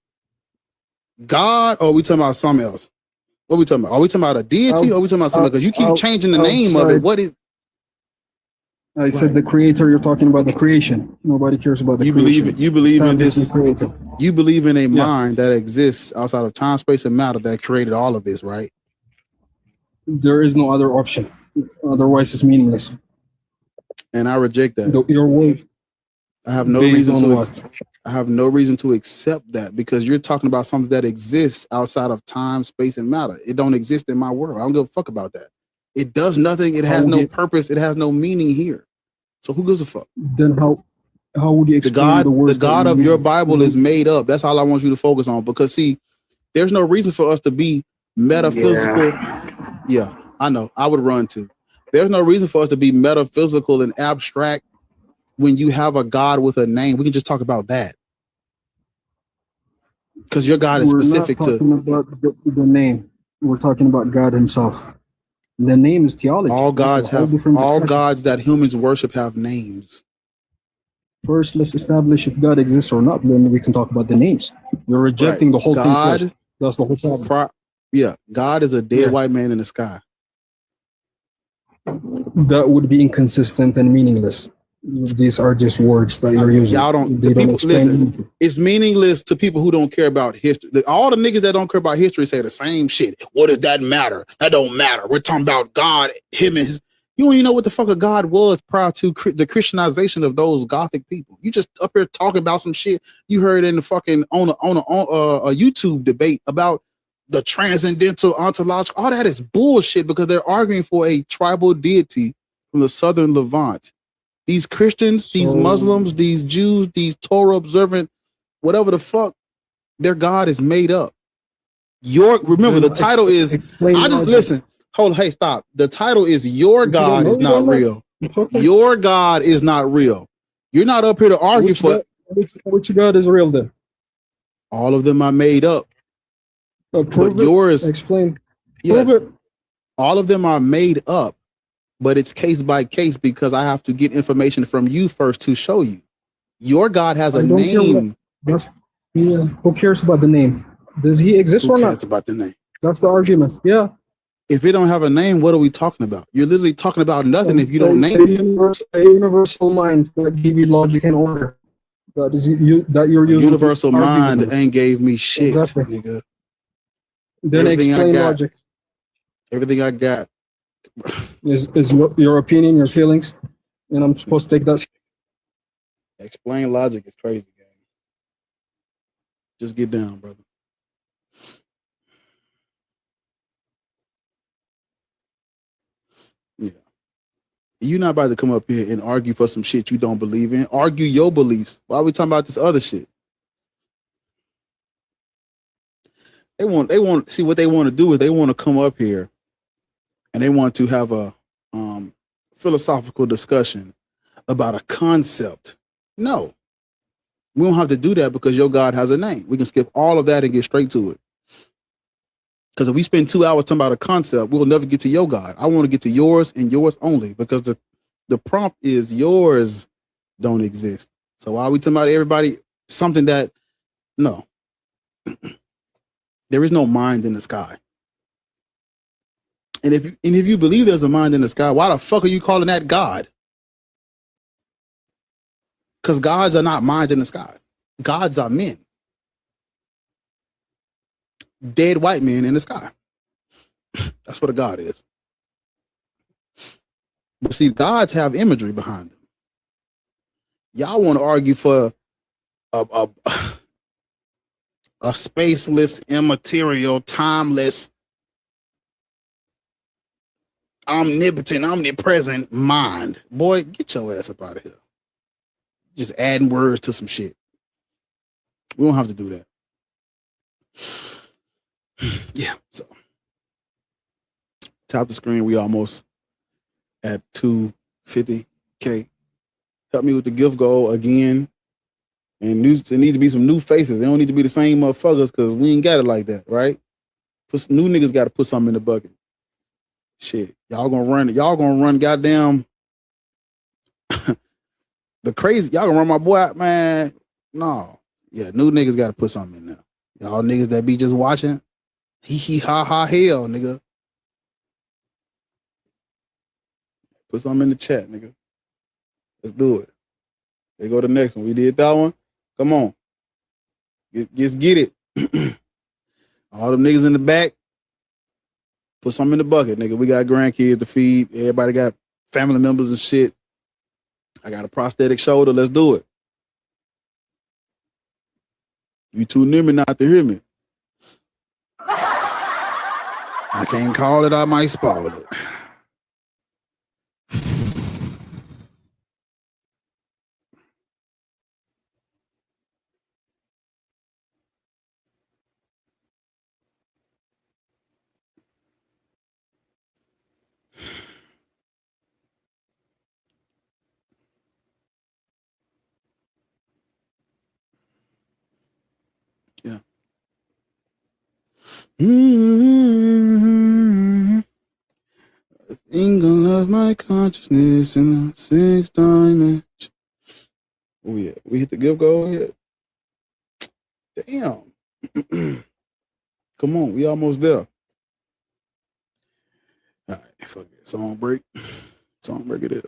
God, or are we talking about something else? What are we talking about? Are we talking about a deity, or are we talking about something? Because you keep changing the name of it. What is? I said the creator. You're talking about the creation. Nobody cares about the creation. You believe in this. The creator. You believe in a mind that exists outside of time, space, and matter that created all of this, right? There is no other option. Otherwise, it's meaningless. And I reject that. Your word. I have no reason to. I have no reason to accept that, because you're talking about something that exists outside of time, space, and matter. It don't exist in my world. I don't give a fuck about that. It does nothing. It has no purpose. It has no meaning here. So who gives a fuck? Then how would you explain the words? The God of your Bible is made up. That's all I want you to focus on. Because see, there's no reason for us to be metaphysical. Yeah, I know. I would run too. There's no reason for us to be metaphysical and abstract when you have a God with a name. We can just talk about that. Because your God is specific to. We're not talking about the name. We're talking about God himself. The name is theology. All gods gods that humans worship have names. First, let's establish if God exists or not. Then we can talk about the names. You're rejecting the whole thing first. That's the whole problem. Yeah, God is a dead white man in the sky. That would be inconsistent and meaningless. These are just words that you're using. Y'all don't. Listen, it's meaningless to people who don't care about history. All the niggas that don't care about history say the same shit. What does that matter? That don't matter. We're talking about God, him and his. You don't even know what the fuck a God was prior to the Christianization of those Gothic people. You just up here talking about some shit you heard in the fucking on a YouTube debate about the transcendental ontological. All that is bullshit, because they're arguing for a tribal deity from the southern Levant. These Christians, these Muslims, these Jews, these Torah observant, whatever the fuck, their God is made up. Remember the title is. Listen. Hold. Hey, stop. The title is "Your God is not real." Your God is not real. You're not up here to argue which God is real then? All of them are made up. But yours. Explain. Yes, all of them are made up. But it's case by case, because I have to get information from you first to show you. Your God has a name. Who cares about the name? Does he exist or not? It's about the name. That's the argument. Yeah. If it don't have a name, what are we talking about? You're literally talking about nothing if you don't name it. A universal mind that give you logic and order. That is that you're using. Universal mind ain't gave me shit, nigga. Then explain logic. Everything I got. Is your opinion, your feelings, and I'm supposed to take that. Explain logic is crazy, gang. Just get down, brother. Yeah, you're not about to come up here and argue for some shit you don't believe in. Argue your beliefs. Why are we talking about this other shit? They want see what they want to do is they want to come up here and they want to have a philosophical discussion about a concept. No, we don't have to do that, because your God has a name. We can skip all of that and get straight to it. Because if we spend 2 hours talking about a concept, we'll never get to your God. I want to get to yours and yours only, because the prompt is yours don't exist. So why are we talking about everybody? Something that, no. There is no mind in the sky. And if you believe there's a mind in the sky, why the fuck are you calling that God? Because gods are not minds in the sky. Gods are men. Dead white men in the sky. That's what a god is. But see, gods have imagery behind them. Y'all want to argue for a spaceless, immaterial, timeless, omnipotent, omnipresent mind. Boy, get your ass up out of here. Just adding words to some shit. We don't have to do that. Yeah, so tap the screen. We almost at 250K. Help me with the gift goal again. And there need to be some new faces. They don't need to be the same motherfuckers, because we ain't got it like that, right? New niggas got to put something in the bucket. Shit, y'all gonna run goddamn the crazy. Y'all gonna run my boy out, man. No, yeah, new niggas got to put something in there. Y'all niggas that be just watching, Hee ha ha hell, nigga. Put something in the chat, nigga. Let's do it. They go to the next one. We did that one. Come on. Just get it. All them niggas in the back. Put something in the bucket, nigga. We got grandkids to feed. Everybody got family members and shit. I got a prosthetic shoulder. Let's do it. You too near me not to hear me. I can't call it. I might spoil it. Yeah. I think I lost my consciousness in the sixth dimension. Oh yeah, we hit the give goal yet? Damn. Come on, we almost there. All right, fuck it. Song break. Song break it is.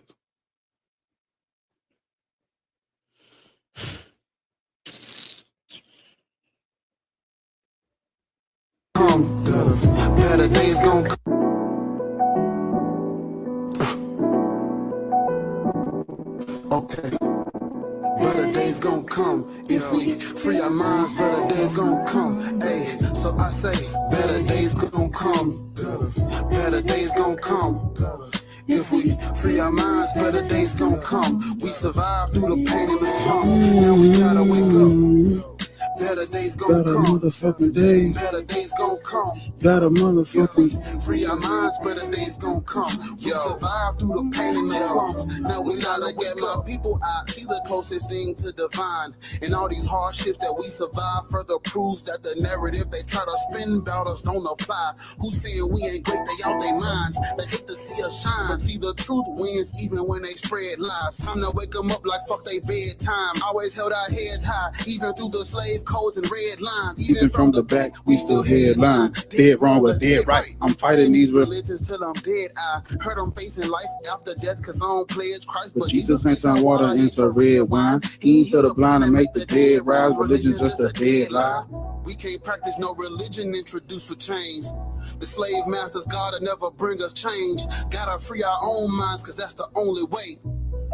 Better days gon' come. Okay. Better days gon' come if we free our minds. Better days gon' come. Hey, so I say, better days gon' come. Better days gon' come. If we free our minds, better days gon' come. We survived through the pain and the slumps. Now we gotta wake up. Better days gon' come. Motherfucking days. Better days gon' come. Better motherfucking. Free our minds, better days gon' come. We survived through the pain and the slumps. Now we gotta get my people out. See the closest thing to divine. And all these hardships that we survive further proves that the narrative they try to spin about us don't apply. Who's saying we ain't great, they out their minds. They hate to see us shine. But see the truth wins even when they spread lies. Time to wake them up like fuck they bedtime. Always held our heads high, even through the slave codes and red lines. Even from the back, we still headline. Dead wrong or dead right. I'm fighting these religions till I'm dead. I heard I'm facing life after death cause I don't pledge Christ. But Jesus ain't turn water into red wine. He ain't heal the blind and make the dead rise. Religion's just a dead lie. We can't practice no religion introduced for change. The slave masters gotta never bring us change. Gotta free our own minds cause that's the only way.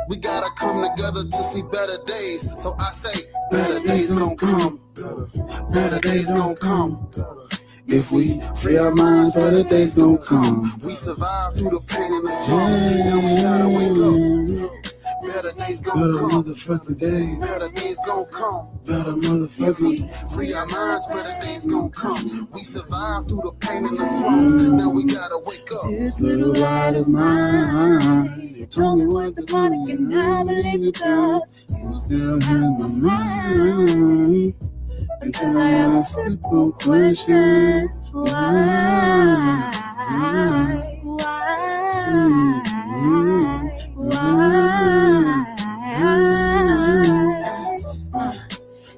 We gotta come together to see better days. So I say, better days gon' come. Better days gon' come. If we free our minds, better days gon' come. We survived through the pain and the slumps. Now we gotta wake up. Better days gon' better come. Motherfucking days. Better days gon' come. Better If we motherfucking. free our minds, better days gon' come. We survived through the pain and the slumps. Now we gotta wake up. This little light of mine. You told me what to do, and I believe it does. You still have my mind. Until I ask a simple question. Why?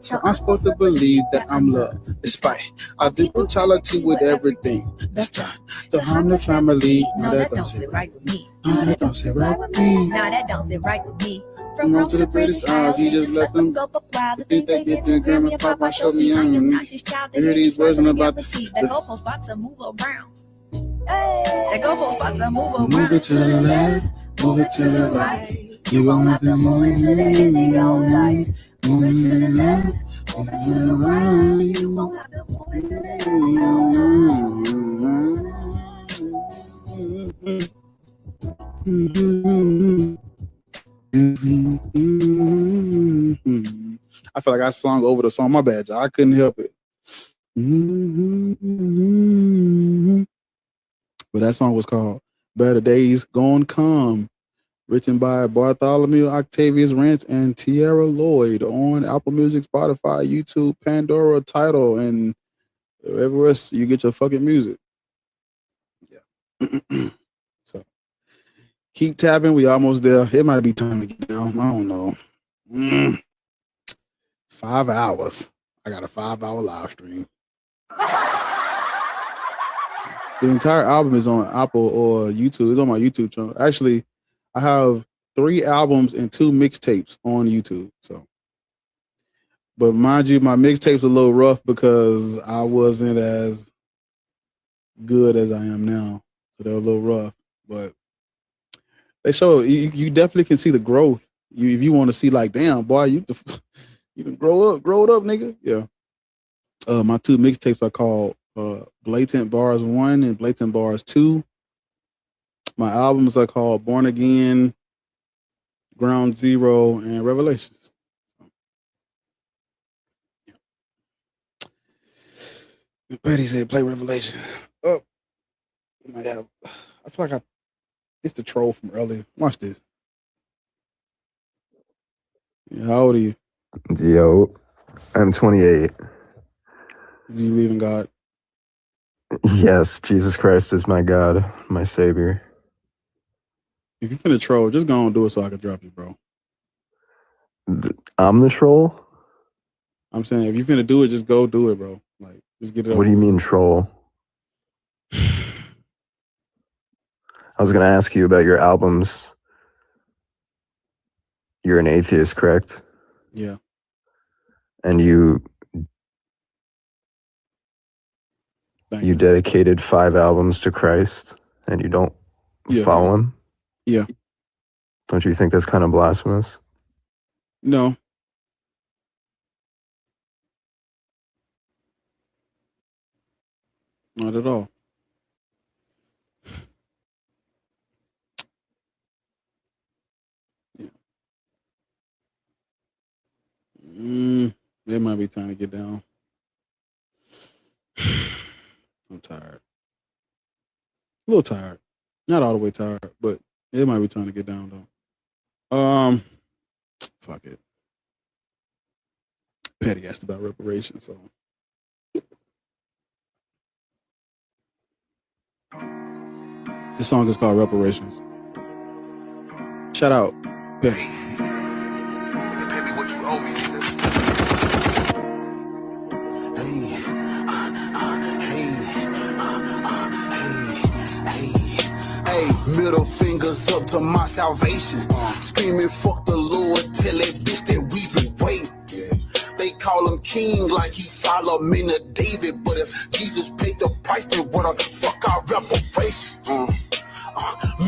So I'm supposed to believe that I'm loved, despite all the brutality with everything. That's trying to harm the family. No, that don't sit right with me. No, that don't sit right with me. No, that don't sit right with me. From Rome to the British Isles, he just let them go buck wild. The things they did to Grammy and Papa showed me I'm young. obnoxious child. I hear these words and about The the goalpost spots to move around. The goalpost spots to move around. move it to the left, move it to the right. You won't have to move it to the end of your life. Move it to the left, move it to the right. You won't have to move it to the end of I feel like I sung over the song. My bad, y'all. I couldn't help it. But that song was called Better Days Gone Come, written by Bartholomew Octavius Rance and Tierra Lloyd on Apple Music, Spotify, YouTube, Pandora, Tidal, and wherever else you get your fucking music. Yeah. So keep tapping. We almost there. It might be time to get down. I don't know. 5 hours. I got a 5-hour live stream. The entire album is on Apple or YouTube. It's on my YouTube channel. Actually, I have 3 albums and 2 mixtapes on YouTube. So, but mind you, my mixtape's a little rough because I wasn't as good as I am now. So they're a little rough, but they show you definitely can see the growth. If you want to see like, damn boy, you can grow it up, nigga. Yeah. My 2 mixtapes are called Blatant Bars 1 and Blatant Bars 2. My albums are called Born Again, Ground Zero, and Revelations. Betty said, play Revelations. Oh, you might have. I feel like it's the troll from earlier. Watch this. Yeah, how old are you? Yo, I'm 28. Do you believe in God? Yes, Jesus Christ is my God, my Savior. If you're finna troll, just go and do it so I can drop you, bro. I'm the troll? I'm saying, if you're finna do it, just go do it, bro. Like, just get it. What do you mean troll? I was going to ask you about your albums. You're an atheist, correct? Yeah. And you dedicated 5 albums to Christ, and you don't follow him? Yeah. Don't you think that's kind of blasphemous? No. Not at all. Yeah. It might be time to get down. I'm tired. A little tired. Not all the way tired, but it might be time to get down though. Fuck it. Petty asked about reparations, so this song is called Reparations. Shout out, Petty. Pay me what you owe me, nigga. Middle fingers up to my salvation. Screaming, fuck the Lord, tell that bitch that we've been waiting. They call him king like he's Solomon or David. But if Jesus paid the price, then what the fuck our reparations?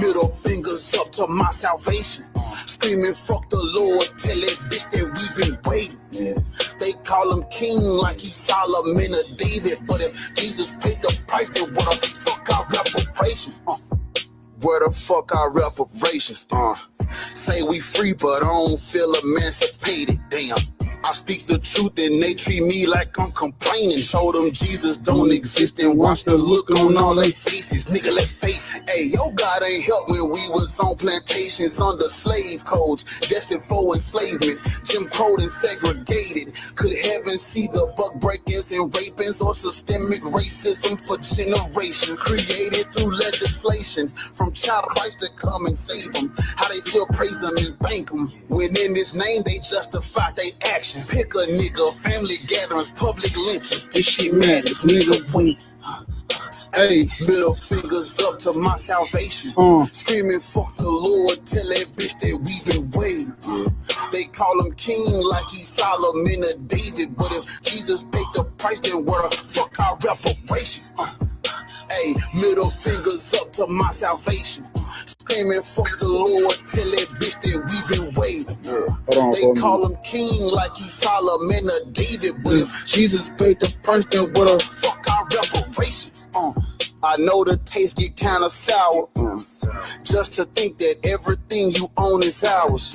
Middle fingers up to my salvation. Screaming, fuck the Lord, tell that bitch that we've been waiting. They call him king like he's Solomon or David. But if Jesus paid the price, then what the fuck our reparations? Where the fuck our reparations? Say we free, but I don't feel emancipated. Damn. I speak the truth and they treat me like I'm complaining. Show them Jesus don't exist and watch the look on all their faces. Nigga, let's face it. Hey, your God ain't helped when we was on plantations under slave codes, destined for enslavement, Jim Crow and segregated. Could heaven see the buck breakers and rapings or systemic racism for generations created through legislation from child Christ to come and save them? How they still praise them and thank them when in his name they justify their actions. Pick a nigga, family gatherings, public lynchings. This shit matters, nigga, wait. Hey, middle fingers up to my salvation. Screaming, fuck the Lord, tell that bitch that we've been waiting. They call him king like he's Solomon or David. But if Jesus paid the price, then where the fuck our reparations? Hey, middle fingers up to my salvation. Screaming, fuck the Lord, tell that bitch that we've been waiting. They call him king like he's Solomon or David. But if Jesus paid the price, then what the fuck our reparations? I know the taste get kinda sour. Just to think that everything you own is ours.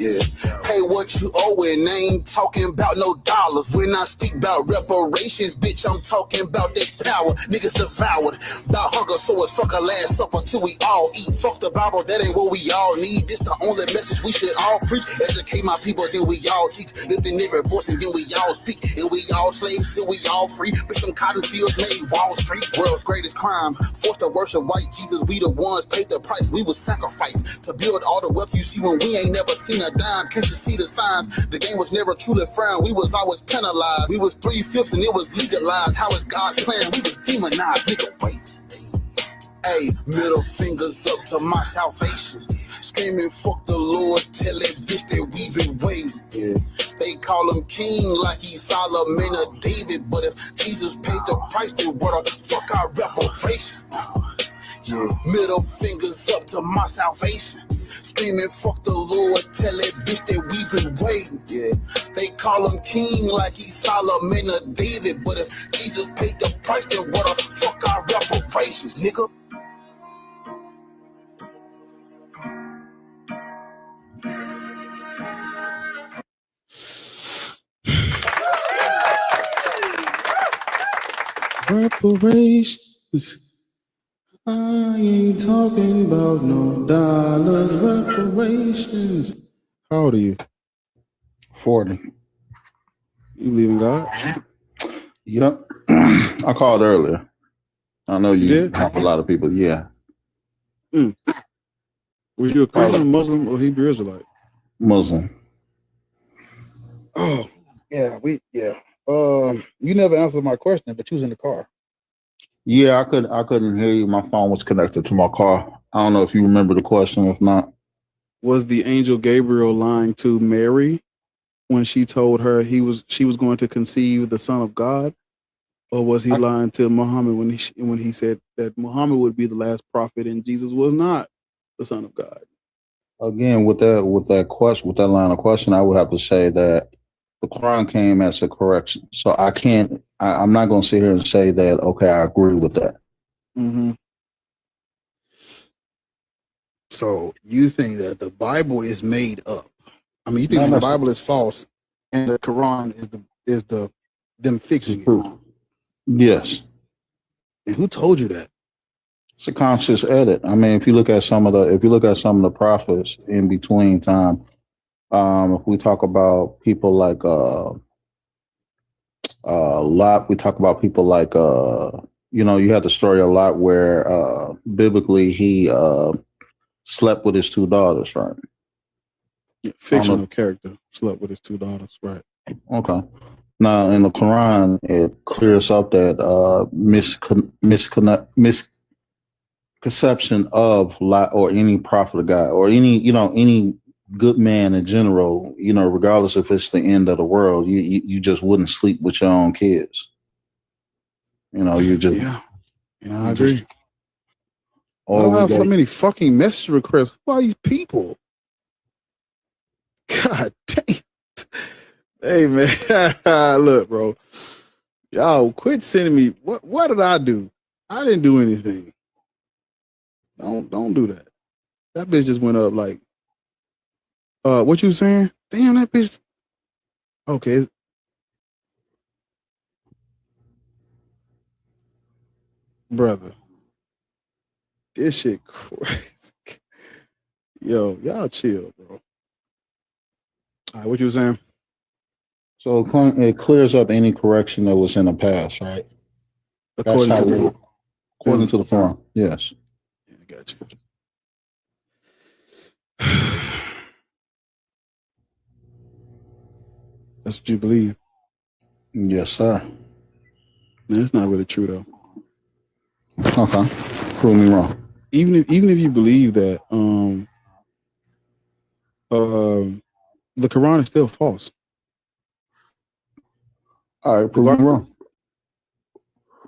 Pay what you owe and I ain't talking about no dollars. When I speak about reparations, bitch, I'm talking about that power. Niggas devoured by hunger, so it's fuck a last supper till we all eat. Fuck the Bible, that ain't what we all need. This the only message we should all preach. Educate my people, then we all teach. Lifting every voice and then we all speak. And we all slaves till we all free. Bitch, some cotton fields made Wall Street. World's greatest crime. Forced to worship white Jesus, we the ones paid the price. We was sacrificed to build all the wealth you see when we ain't never seen a dime. Can't you see the signs? The game was never truly fair. We was always penalized. We was 3/5 and it was legalized. How is God's plan? We was demonized. Nigga, wait. Hey, middle fingers up to my salvation. Screaming, fuck the Lord, tell that bitch that we been waiting. Yeah. They call him king like he's Solomon or David, but if Jesus paid the price, then what the fuck our reparations? Yeah. Middle fingers up to my salvation. Screaming, fuck the Lord, tell that bitch that we been waiting. Yeah. They call him king like he's Solomon or David, but if Jesus paid the price, then what the fuck our reparations, nigga? Reparations. I ain't talking about no dollars. Reparations. How old are you? 40. You believe in God? Yep. I called earlier. I know you did? help a lot of people. Yeah. Was you a Christian, Muslim, or Hebrew Israelite? Muslim. Oh, yeah. You never answered my question, but you was in the car. Yeah, I couldn't hear you. My phone was connected to my car. I don't know if you remember the question. If not, was the angel Gabriel lying to Mary when she told her she was going to conceive the Son of God, or was he lying to Muhammad when he said that Muhammad would be the last prophet and Jesus was not the Son of God? Again, with that question, with that line of question, I would have to say that the Quran came as a correction. So I'm not going to sit here and say that, okay, I agree with that. Mm-hmm. So you think that the Bible is made up? I mean, you think the Bible is false and the Quran is them fixing it? Yes. And who told you that? It's a conscious edit. I mean, if you look at some of the prophets in between time, if we talk about people like Lot, we talk about people like you have the story of Lot where biblically he slept with his two daughters, right? Yeah, fictional character slept with his two daughters, right? Okay. Now in the Quran, it clears up that misconception of Lot or any prophet of God or any good man in general, regardless if it's the end of the world, you just wouldn't sleep with your own kids. You just I agree. I don't have so many fucking message requests. Who are these people? God damn. Hey man, look, bro. Y'all quit sending me. What did I do? I didn't do anything. Don't do that. That bitch just went up like. What you saying? Damn, that bitch. Okay. Brother. This shit crazy. Yo, y'all chill, bro. All right, what you saying? So it clears up any correction that was in the past, right? According to the Quran, yes. Yeah, I got you. That's what you believe? Yes, sir. Man, it's not really true though. Okay, prove me wrong. Even if you believe that, the Quran is still false. All right, prove me wrong.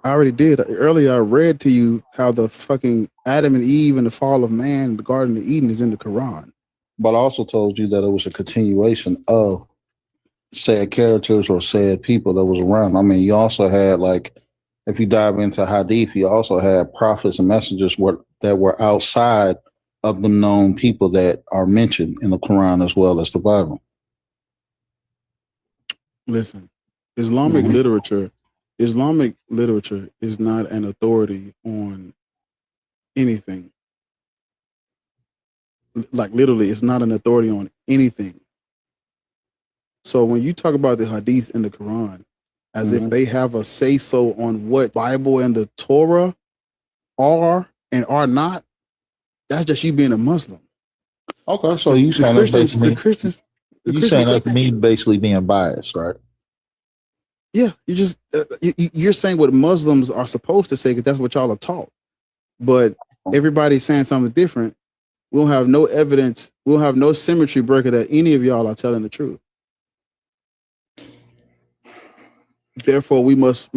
I already did. Earlier, I read to you how the fucking Adam and Eve and the fall of man in the Garden of Eden is in the Quran. But I also told you that it was a continuation of said characters or said people that was around. I mean, you also had, like, if you dive into Hadith, you also had prophets and messengers that were outside of the known people that are mentioned in the Quran as well as the Bible. Listen, Islamic literature is not an authority on anything. Like literally, it's not an authority on anything. So when you talk about the Hadith in the Quran, as if they have a say-so on what Bible and the Torah are and are not, that's just you being a Muslim. Okay, so you saying that's basically the Christians saying that's me basically being biased, right? Yeah, you just you're saying what Muslims are supposed to say because that's what y'all are taught. But everybody's saying something different, we'll have no evidence, we'll have no symmetry breaker that any of y'all are telling the truth. Therefore, we must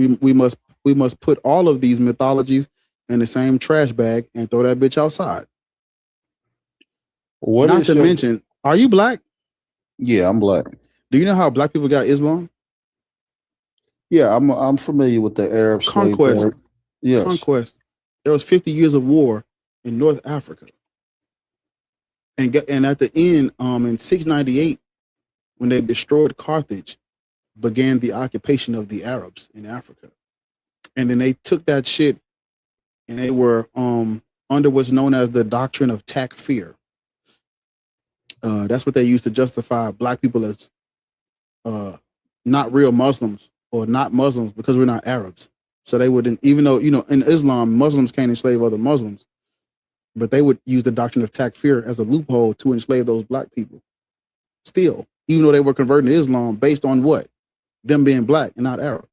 put all of these mythologies in the same trash bag and throw that bitch outside. Not to mention, are you black? Yeah, I'm black. Do you know how black people got Islam? Yeah, I'm familiar with the Arab conquest. slave trade. Yes. Conquest. There was 50 years of war in North Africa. And at the end, in 698, when they destroyed Carthage, began the occupation of the Arabs in Africa. And then they took that shit and they were under what's known as the doctrine of takfir. That's what they used to justify black people as not real Muslims or not Muslims because we're not Arabs. So they wouldn't, even though, in Islam, Muslims can't enslave other Muslims, but they would use the doctrine of takfir as a loophole to enslave those black people. Still, even though they were converting to Islam based on what? Them being black and not Arab.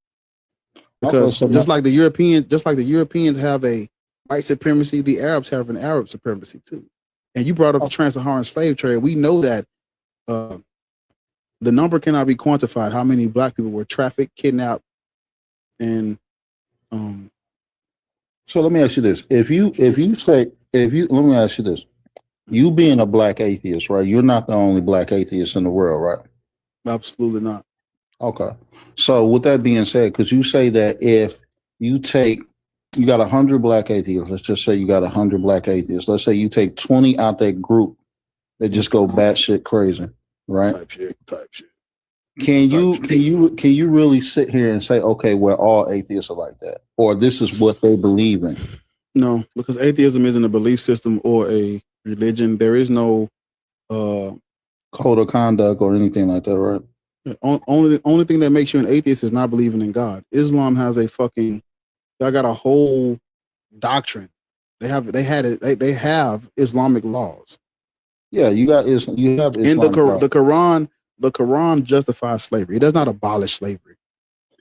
Because just like the Europeans have a white supremacy, the Arabs have an Arab supremacy too. And you brought up the trans-Saharan slave trade. We know that the number cannot be quantified. How many black people were trafficked, kidnapped, and So let me ask you this: let me ask you this: you being a black atheist, right? You're not the only black atheist in the world, right? Absolutely not. Okay. So with that being said, could you say that if you got 100 black atheists, let's just say you got 100 black atheists, let's say you take 20 out that group that just go batshit crazy, right? Type shit. Can you really sit here and say, okay, well, all atheists are like that, or this is what they believe in? No, because atheism isn't a belief system or a religion. There is no code of conduct or anything like that, right? Only thing that makes you an atheist is not believing in God. Islam has y'all got a whole doctrine. They have Islamic laws. Yeah, you have Islamic in the laws. The Quran justifies slavery. It does not abolish slavery.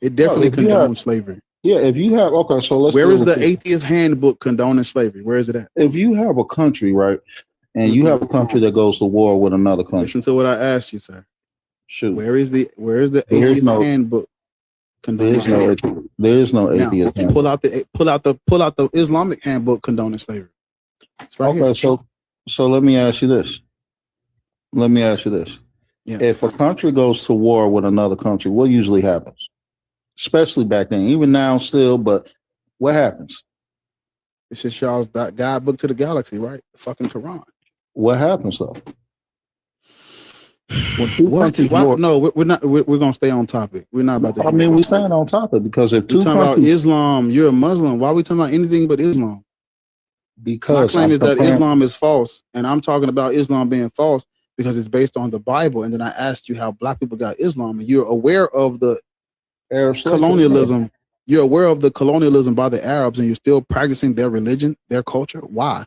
It definitely condones slavery. Yeah, if you have where is the atheist handbook condoning slavery? Where is it at? If you have a country, right, and you have a country that goes to war with another country. Listen to what I asked you, sir. Shoot. Where is the atheist handbook? There is no atheist handbook. Pull out the Islamic handbook condoning slavery. It's right here. So let me ask you this. Yeah. If a country goes to war with another country, what usually happens? Especially back then, even now still, but what happens? It's just y'all's guidebook to the galaxy, right? The fucking Quran. What happens though? No, we're not. We're gonna stay on topic. We're not about to. I mean, we're staying on topic because if we're talking about Islam, you're a Muslim. Why are we talking about anything but Islam? Because my claim is that Islam is false, and I'm talking about Islam being false because it's based on the Bible. And then I asked you how black people got Islam, and you're aware of the Arab colonialism. You're aware of the colonialism by the Arabs, and you're still practicing their religion, their culture. Why?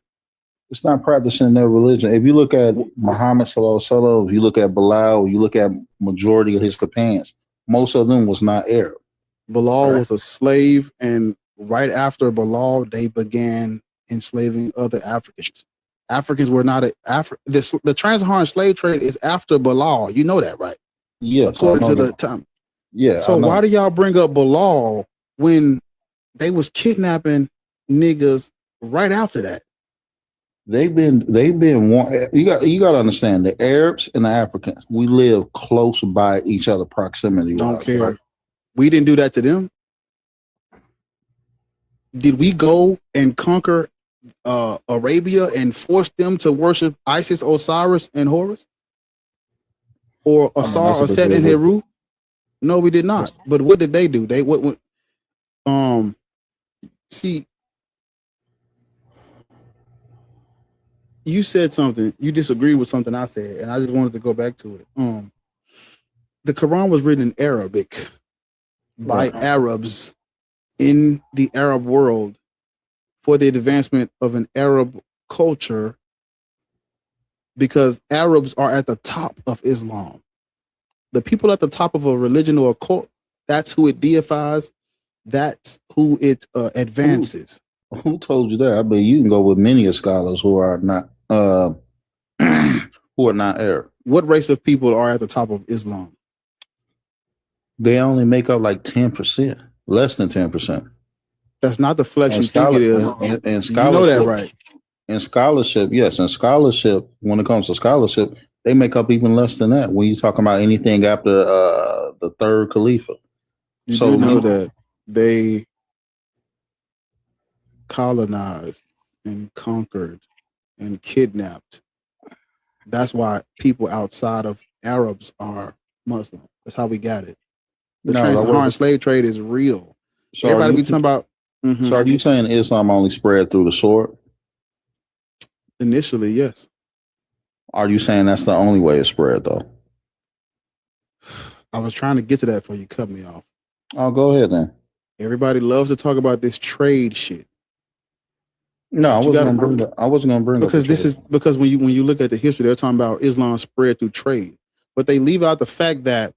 It's not practicing their religion. If you look at Muhammad sallallahu alaihi wasallam, if you look at Bilal, you look at majority of his companions, most of them was not Arab. Bilal was a slave, and right after Bilal, they began enslaving other Africans. Africans were not the trans-Saharan slave trade is after Bilal. You know that, right? Yes. According to the time. Yeah. So why do y'all bring up Bilal when they was kidnapping niggas right after that? They've been you got to understand the Arabs and the Africans, we live close by each other proximity. Don't care. Right? We didn't do that to them. Did we go and conquer Arabia and force them to worship Isis, Osiris, and Horus? Or Asar, Set, and Heru? No, we did not. But what did they do? They see. You said something, you disagreed with something I said, and I just wanted to go back to it. The Quran was written in Arabic by Arabs in the Arab world for the advancement of an Arab culture because Arabs are at the top of Islam. The people at the top of a religion or a cult, that's who it deifies, that's who it advances. Who told you that? I mean, you can go with many of scholars who are not who are not Arab. What race of people are at the top of Islam? They only make up like 10%, less than 10%. That's not the flex you think it is. And you know that, right? In scholarship, yes. In scholarship, when it comes to scholarship, they make up even less than that. When you're talking about anything after the third Khalifa. You do know that they colonized and conquered and kidnapped. That's why people outside of Arabs are Muslim. That's how we got it. The trans-Saharan slave trade is real. So everybody be talking about. So are you saying Islam only spread through the sword? Initially, yes. Are you saying that's the only way it spread, though? I was trying to get to that before you cut me off. Oh, go ahead then. Everybody loves to talk about this trade shit. No, I wasn't gonna bring because this is because when you look at the history, they're talking about Islam spread through trade, but they leave out the fact that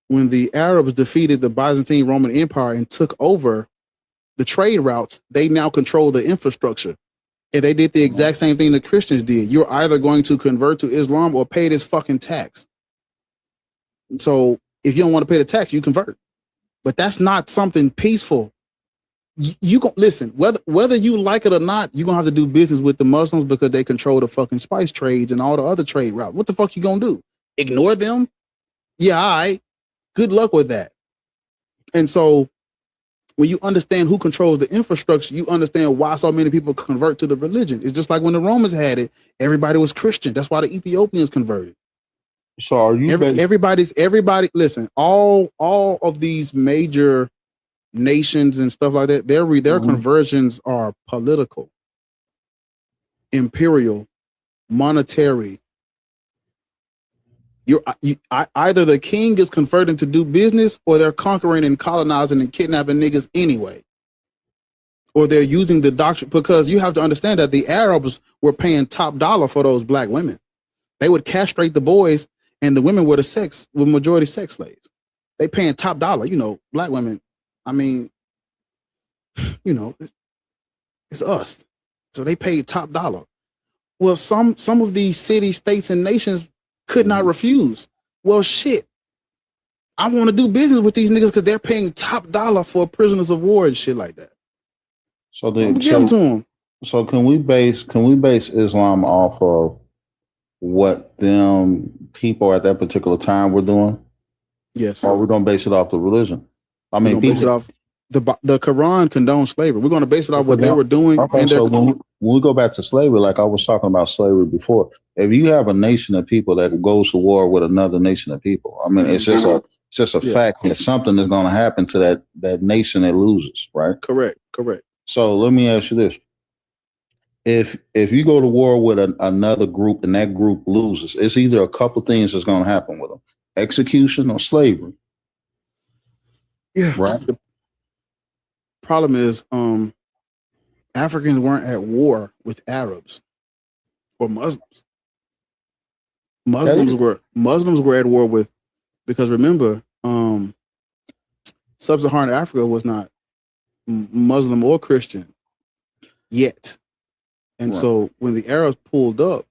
when the Arabs defeated the Byzantine Roman Empire and took over the trade routes, they now control the infrastructure. And they did the exact same thing the Christians did. You're either going to convert to Islam or pay this fucking tax. So if you don't want to pay the tax, you convert. But that's not something peaceful. You go listen, whether you like it or not, you're gonna have to do business with the Muslims because they control the fucking spice trades and all the other trade routes. What the fuck you gonna do? Ignore them? Yeah, all right. Good luck with that. And so when you understand who controls the infrastructure, you understand why so many people convert to the religion. It's just like when the Romans had it, everybody was Christian. That's why the Ethiopians converted. So are you everybody listen, all of these major nations and stuff like that, their conversions are political, imperial, monetary. Either the king is converting to do business, or they're conquering and colonizing and kidnapping niggas anyway, or they're using the doctrine. Because you have to understand that the Arabs were paying top dollar for those black women. They would castrate the boys, and the women were majority sex slaves. They paying top dollar. You know, black women. I mean, you know, it's us. So they paid top dollar. Well, some of these cities, states, and nations could not refuse. Well, shit. I want to do business with these niggas because they're paying top dollar for prisoners of war and shit like that. So can we base Islam off of what them people at that particular time were doing? Yes. Or we're gonna base it off the religion? I mean, base it off the Quran condones slavery. We're going to base it off what they were doing. Okay, so when we go back to slavery, like I was talking about slavery before, if you have a nation of people that goes to war with another nation of people, I mean, it's just a fact that something is going to happen to that nation that loses, right? Correct. So let me ask you this: if you go to war with another group and that group loses, it's either a couple things that's going to happen with them: execution or slavery. Yeah. Right. The problem is, Africans weren't at war with Arabs or Muslims. Muslims were at war with, because remember, Sub-Saharan Africa was not Muslim or Christian yet. And so when the Arabs pulled up,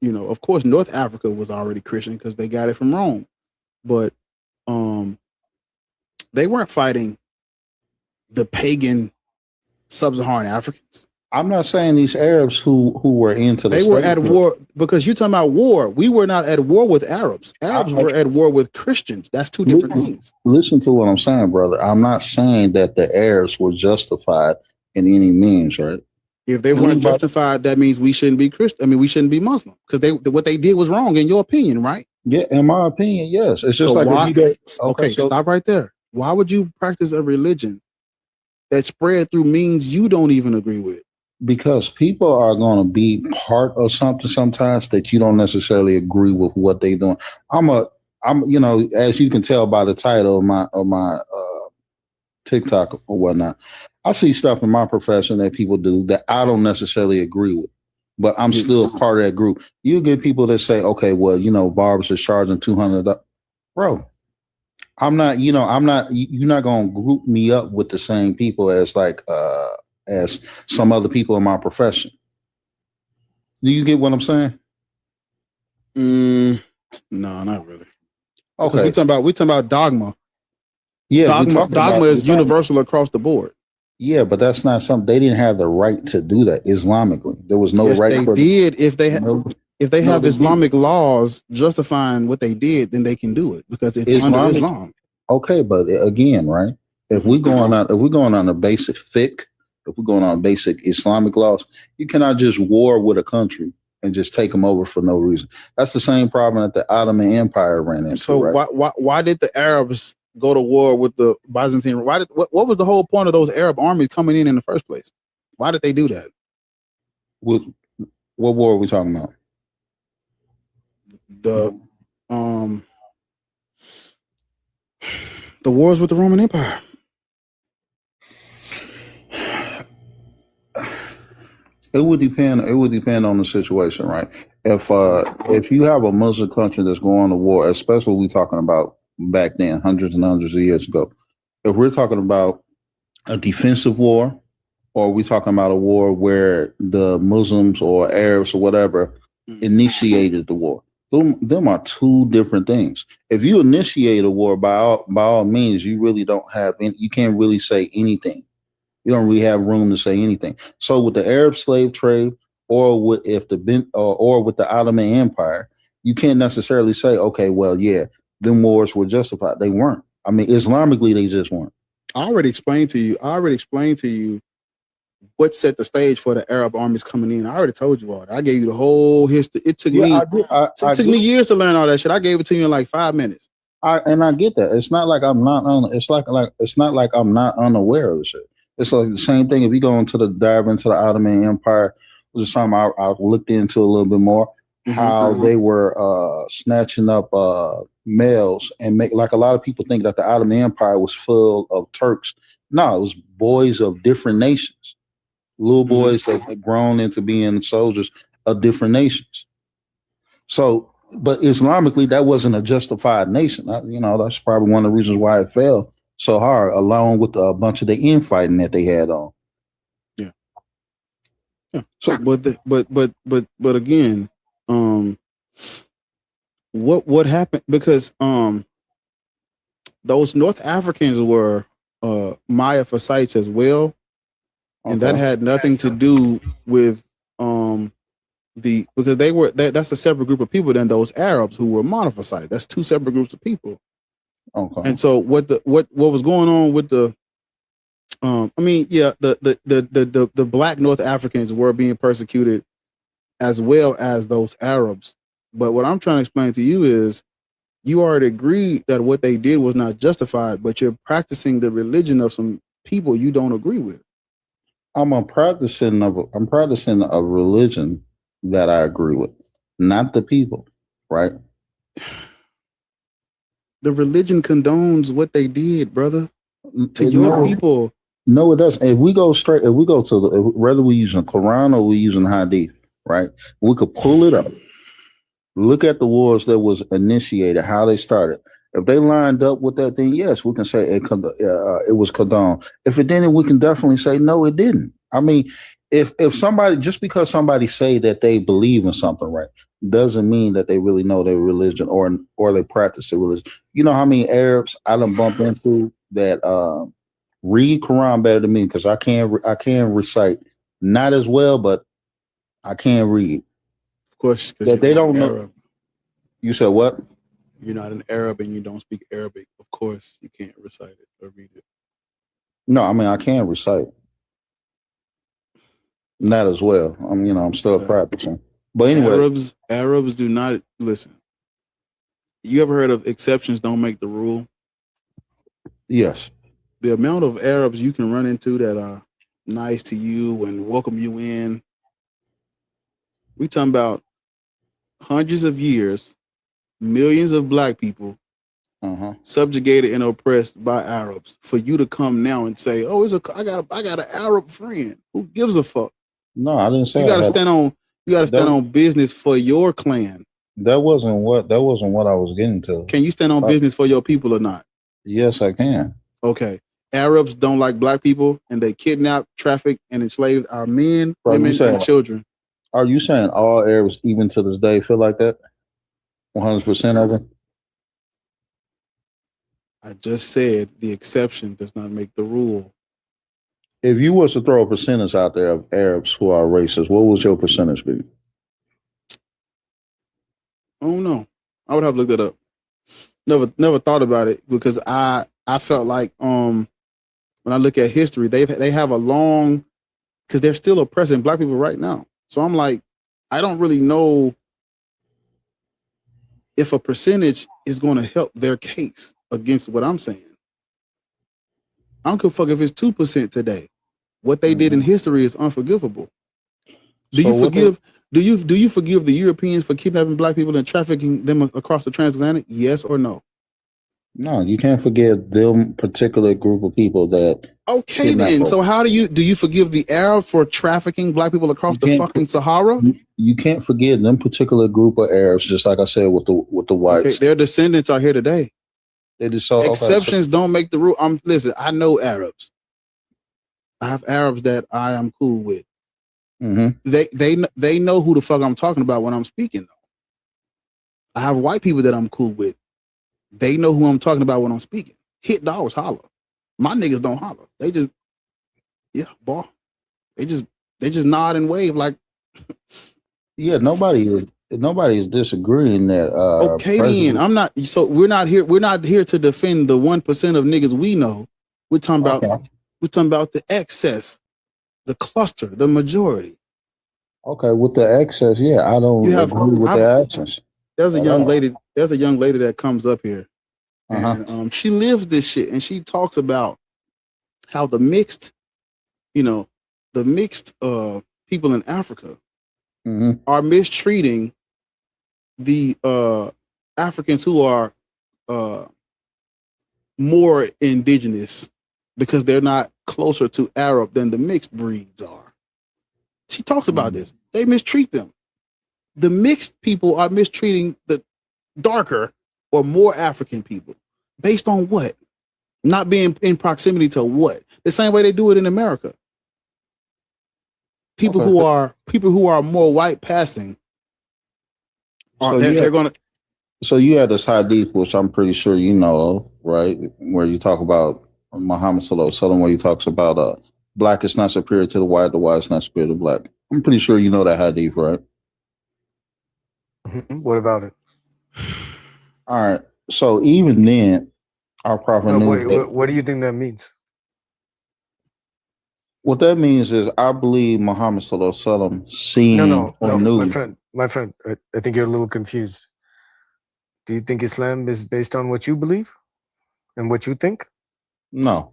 you know, of course, North Africa was already Christian because they got it from Rome, but they weren't fighting the pagan Sub-Saharan Africans. I'm not saying these Arabs who were into they were at war, because you're talking about war. We were not at war with Arabs. Arabs were at war with Christians. That's two different things. Listen to what I'm saying, brother. I'm not saying that the Arabs were justified in any means, right? If they weren't justified, that means we shouldn't be Christian. I mean, we shouldn't be Muslim because what they did was wrong, in your opinion, right? Yeah, in my opinion, yes. It's just so like why, if you okay, stop right there. Why would you practice a religion that spread through means you don't even agree with? Because people are going to be part of something sometimes that you don't necessarily agree with what they're doing. I'm you know, as you can tell by the title of my TikTok or whatnot, I see stuff in my profession that people do that I don't necessarily agree with, but I'm still part of that group. You get people that say, okay, well, you know, barbers is charging $200. Bro, you're not going to group me up with the same people as like, as some other people in my profession. Do you get what I'm saying? No, not really. Okay, we talking about dogma. Yeah, dogma is universal across the board. Yeah, but that's not something they didn't have the right to do that Islamically. There was no Yes, right. they did. If they have Islamic laws justifying what they did, then they can do it because it's under Islam. Okay, but again, right? If we're going on a basic fiqh, if we're going on basic Islamic laws, you cannot just war with a country and just take them over for no reason. That's the same problem that the Ottoman Empire ran into. So right? why did the Arabs go to war with the Byzantine? What was the whole point of those Arab armies coming in the first place? Why did they do that? What war are we talking about? The wars with the Roman Empire. It would depend on the situation, right? If you have a Muslim country that's going to war, especially we talking about back then, hundreds and hundreds of years ago. If we're talking about a defensive war, or we talking about a war where the Muslims or Arabs or whatever initiated the war, them are two different things. If you initiate a war, by all means, you really don't have you can't really say anything. You don't really have room to say anything. So with the Arab slave trade, or with with the Ottoman Empire, you can't necessarily say, okay, well, yeah, them wars were justified. They weren't. I mean, Islamically, they just weren't. I already explained to you what set the stage for the Arab armies coming in. I already told you all that. I gave you the whole history. It took me me years to learn all that shit. I gave it to you in like 5 minutes. I get that. It's not like I'm not it's not like I'm not unaware of the shit. It's like the same thing. If you go dive into the Ottoman Empire, which is something I looked into a little bit more, how they were snatching up males and like a lot of people think that the Ottoman Empire was full of Turks. No, it was boys of different nations, little boys that had grown into being soldiers of different nations. So, but Islamically, that wasn't a justified nation. That's probably one of the reasons why it fell so hard, along with a bunch of the infighting that they had on. Yeah. So, but again, what happened? Because those North Africans were Miaphysites as well, and that had nothing to do with because that's a separate group of people than those Arabs who were Monophysites. That's two separate groups of people. Okay. And so what was going on with the the black North Africans were being persecuted as well as those Arabs. But what I'm trying to explain to you is you already agreed that what they did was not justified, but you're practicing the religion of some people you don't agree with. I'm practicing a religion that I agree with, not the people, right? The religion condones what they did, brother, to your people. No, it doesn't. If we go to whether we're using Quran or we're using Hadith, right? We could pull it up. Look at the wars that was initiated, how they started. If they lined up with that thing, yes, we can say it was condoned. If it didn't, we can definitely say no, it didn't. I mean, if somebody, just because somebody say that they believe in something, right, doesn't mean that they really know their religion or they practice their religion. You know how many Arabs I done bump into that read Quran better than me because I can recite not as well, but I can read. Of course, that they don't know. Arab. You said what? You're not an Arab and you don't speak Arabic. Of course, you can't recite it or read it. No, I mean I can recite. Not as well. I'm still practicing. But anyway, Arabs do not listen. You ever heard of exceptions don't make the rule? Yes. The amount of Arabs you can run into that are nice to you and welcome you in. We talking about hundreds of years, millions of black people subjugated and oppressed by Arabs. For you to come now and say, "Oh, I got an Arab friend." Who gives a fuck? No, I didn't say. You gotta stand on business for your clan. That wasn't what I was getting to. Can you stand on business for your people or not? Yes, I can. Okay. Arabs don't like black people and they kidnap, traffic, and enslave our men, women, and children. Are you saying all Arabs, even to this day, feel like that? 100% of them? I just said the exception does not make the rule. If you was to throw a percentage out there of Arabs who are racist, what would your percentage be? Oh no, I would have looked it up. Never thought about it because I felt like when I look at history, they have a long, because they're still oppressing black people right now. So I'm like, I don't really know if a percentage is going to help their case against what I'm saying. I don't give a fuck if it's 2% today. What they did in history is unforgivable. Do you forgive the Europeans for kidnapping black people and trafficking them across the transatlantic? Yes or no? No, you can't forgive them particular group of people that. Okay, then. So how do you forgive the Arab for trafficking black people across the fucking Sahara? You can't forgive them particular group of Arabs, just like I said with the whites. Okay, their descendants are here today. They just saw exceptions don't make the rule. Listen, I know Arabs. I have Arabs that I am cool with. Mm-hmm. They know who the fuck I'm talking about when I'm speaking though. I have white people that I'm cool with. They know who I'm talking about when I'm speaking. Hit dogs holler. My niggas don't holler. They just, yeah, boy. They just nod and wave like. Yeah, nobody is disagreeing that. Okay, then I'm not. So we're not here. We're not here to defend the 1% of niggas we know. We're talking about. Okay. We're talking about the excess, the cluster, the majority. Okay, with the excess, yeah, I don't agree with the excess. There's a young lady. There's a young lady that comes up here, and she lives this shit, and she talks about how the mixed people in Africa are mistreating the Africans who are more indigenous because they're not closer to Arab than the mixed breeds are. She talks about this. They mistreat them. The mixed people are mistreating the darker or more African people based on what? Not being in proximity to what? The same way they do it in America. People who are more white passing they're gonna. So you had this hadith, which I'm pretty sure you know, right? Where you talk about Muhammad sallallahu alaihi wasallam, where he talks about black is not superior to the white is not superior to black. I'm pretty sure you know that hadith, right? What about it? All right. So even then, our prophet knew. What do you think that means? What that means is, I believe Muhammad sallallahu alaihi wasallam seen or knew. My friend, I think you're a little confused. Do you think Islam is based on what you believe and what you think? No,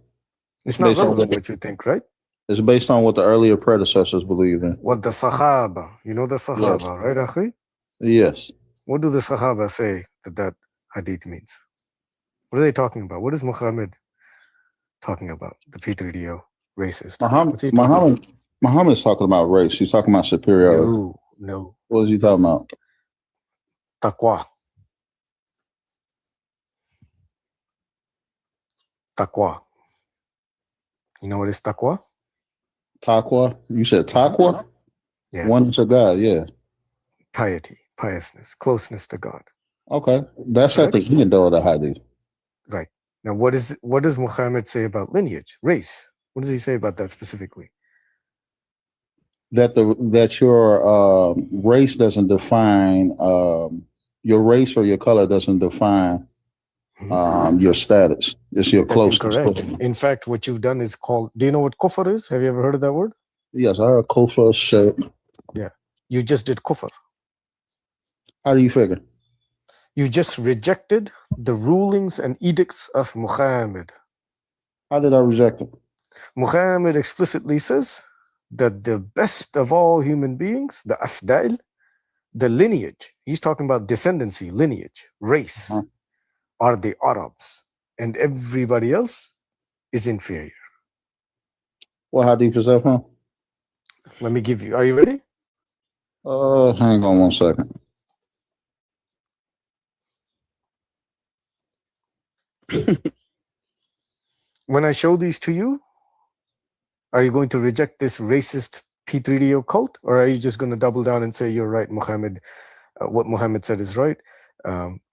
it's not relevant what you think, right? It's based on what the earlier predecessors believe in. What the Sahaba, you know the Sahaba, right, Akhi? Yes. What do the Sahaba say that hadith means? What are they talking about? What is Muhammad talking about? The P3DO racist. Muhammad's talking about race. He's talking about superiority. No. What is he talking about? Taqwa. Taqwa. You know what is taqwa? Taqwa? You said taqwa? Yeah. Oneness of God, yeah. Piety, piousness, closeness to God. Okay. That's at the end of the hadith. Right. Now what does Muhammad say about lineage, race? What does he say about that specifically? That your race doesn't define your race or your color doesn't define your status. It's your closeness. Correct. In fact, what you've done is called. Do you know what kufr is? Have you ever heard of that word? Yes, I heard kufr. Shirk. Yeah, you just did kufr. How do you figure? You just rejected the rulings and edicts of Muhammad. How did I reject them? Muhammad explicitly says that the best of all human beings, the afdal, the lineage, he's talking about descendancy, lineage, race, are the Arabs, and everybody else is inferior. Well, how deep is that from? Let me give you, are you ready? Hang on 1 second. when I show these to you, are you going to reject this racist P3DO cult, or are you just going to double down and say, you're right, Muhammad, what Muhammad said is right,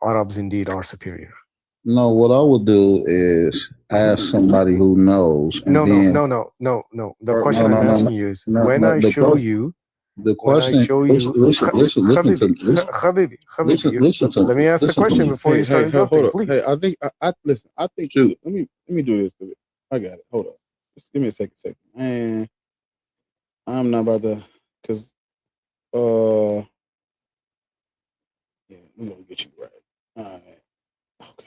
Arabs indeed are superior? No, what I would do is ask somebody who knows. And No. The Or- question no, I'm no, asking no. you is, No, when no, I the show question- you, The when I question. show you, Listen to listen to Habibi, listen to let me ask the listen to question me. before you start interrupting, hold on. please. Hey, I think I listen. I think let me do this because I got it. Hold on. Just give me a second. Man, I'm not about to because yeah, we're gonna get you right. All right. Okay.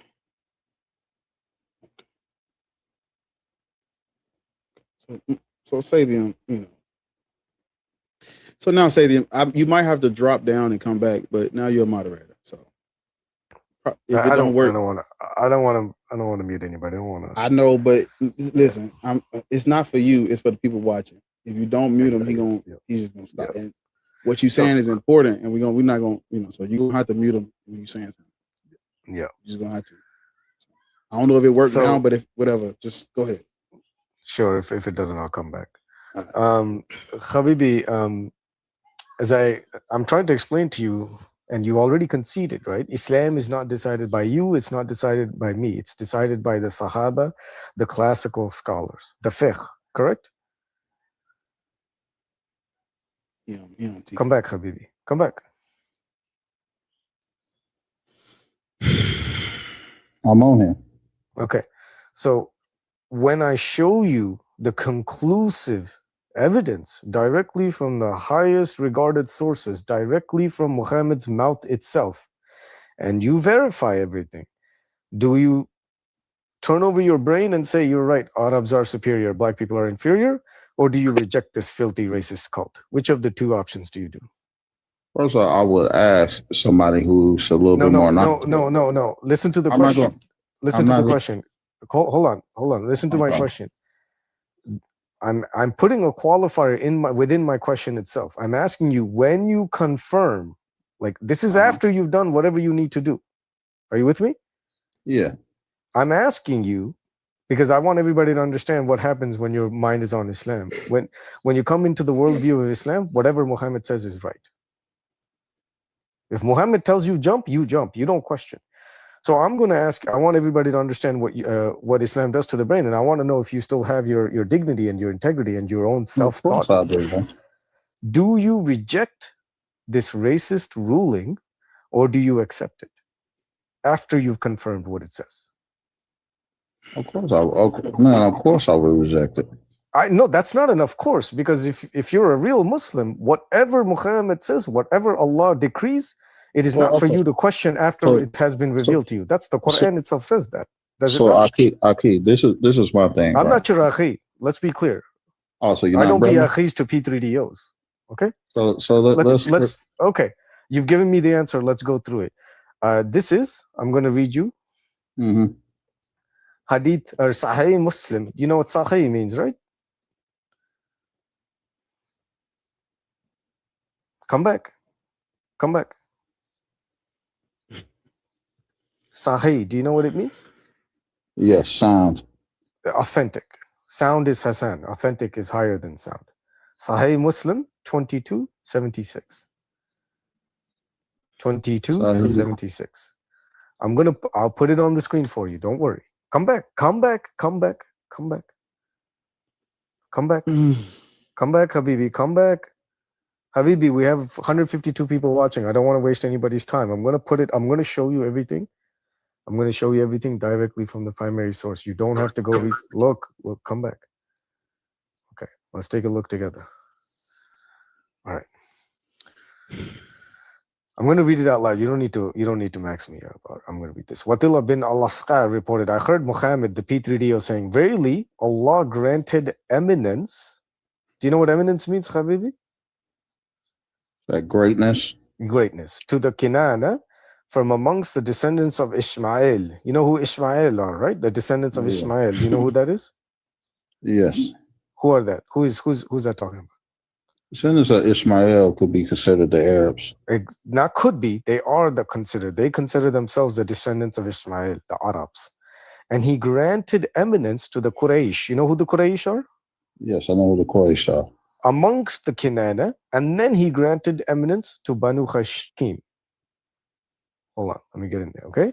So say them, So now say them. You might have to drop down and come back, but now you're a moderator. So if it don't work, I don't want to mute anybody. I don't want to. I know, but listen, it's not for you. It's for the people watching. If you don't mute him, he's just gonna stop. And what you're saying is important, and we're not gonna, so you're gonna have to mute him when you're saying something. Yeah, you're just gonna have to. I don't know if it worked So- now, but if whatever, just go ahead. Sure, if it doesn't, I'll come back. Habibi, as I'm trying to explain to you, and you already conceded, right? Islam is not decided by you, it's not decided by me, it's decided by the Sahaba, the classical scholars, the fiqh, correct? Come back, Habibi, come back. I'm on here. Okay, so when I show you the conclusive evidence directly from the highest regarded sources, directly from Muhammad's mouth itself, and you verify everything, do you turn over your brain and say, you're right, Arabs are superior, black people are inferior, or do you reject this filthy racist cult? Which of the two options do you do? First of all, I would ask somebody who's a little bit more knowledgeable. No. Listen to the I'm not question. gonna- Listen I'm to not the gonna- question. Hold on. Listen to my Okay. question. I'm putting a qualifier within my question itself. I'm asking you, when you confirm, like this is after you've done whatever you need to do. Are you with me? Yeah. I'm asking you because I want everybody to understand what happens when your mind is on Islam. When you come into the worldview of Islam, whatever Muhammad says is right. If Muhammad tells you jump, you jump. You don't question. So I'm going to ask, I want everybody to understand what Islam does to the brain. And I want to know if you still have your dignity and your integrity and your own self-thought. Of course I do, man. Do you reject this racist ruling or do you accept it after you've confirmed what it says? Of course I would reject it. No, that's not enough course, because if you're a real Muslim, whatever Muhammad says, whatever Allah decrees, it is not for you to question after it has been revealed to you. That's the Quran itself says that. Does it not? Aki, this is my thing. I'm right? not your akhi. Let's be clear. Oh, so you're I not don't be brother? akhis to P3DOs. Okay? So let's okay. You've given me the answer. Let's go through it. I'm going to read you Hadith or Sahih Muslim. You know what Sahih means, right? Come back. Sahih, do you know what it means? Yes, sound. Authentic. Sound is Hasan. Authentic is higher than sound. Sahih Muslim 2276. 2276. I'll put it on the screen for you. Don't worry. Come back, Habibi. Come back. Habibi, we have 152 people watching. I don't want to waste anybody's time. I'm going to show you everything. I'm going to show you everything directly from the primary source. You don't have to go look, come back. Okay, let's take a look together. All right. I'm going to read it out loud. You don't need to max me up. I'm going to read this. Watila bin al-Asqa reported, I heard Muhammad, the P3DO, saying, verily, Allah granted eminence. Do you know what eminence means, Habibi? That greatness. Greatness. To the Kinana from amongst the descendants of Ishmael. You know who Ishmael are, right? The descendants of Ishmael. You know who that is? Yes. Who are that? Who's that talking about? Descendants of Ishmael could be considered the Arabs. Not could be. They are considered. They consider themselves the descendants of Ishmael, the Arabs. and he granted eminence to the Quraysh. You know who the Quraysh are? Yes, I know who the Quraysh are. Amongst the Kinana, and then he granted eminence to Banu Hashim. Hold on, let me get in there, okay?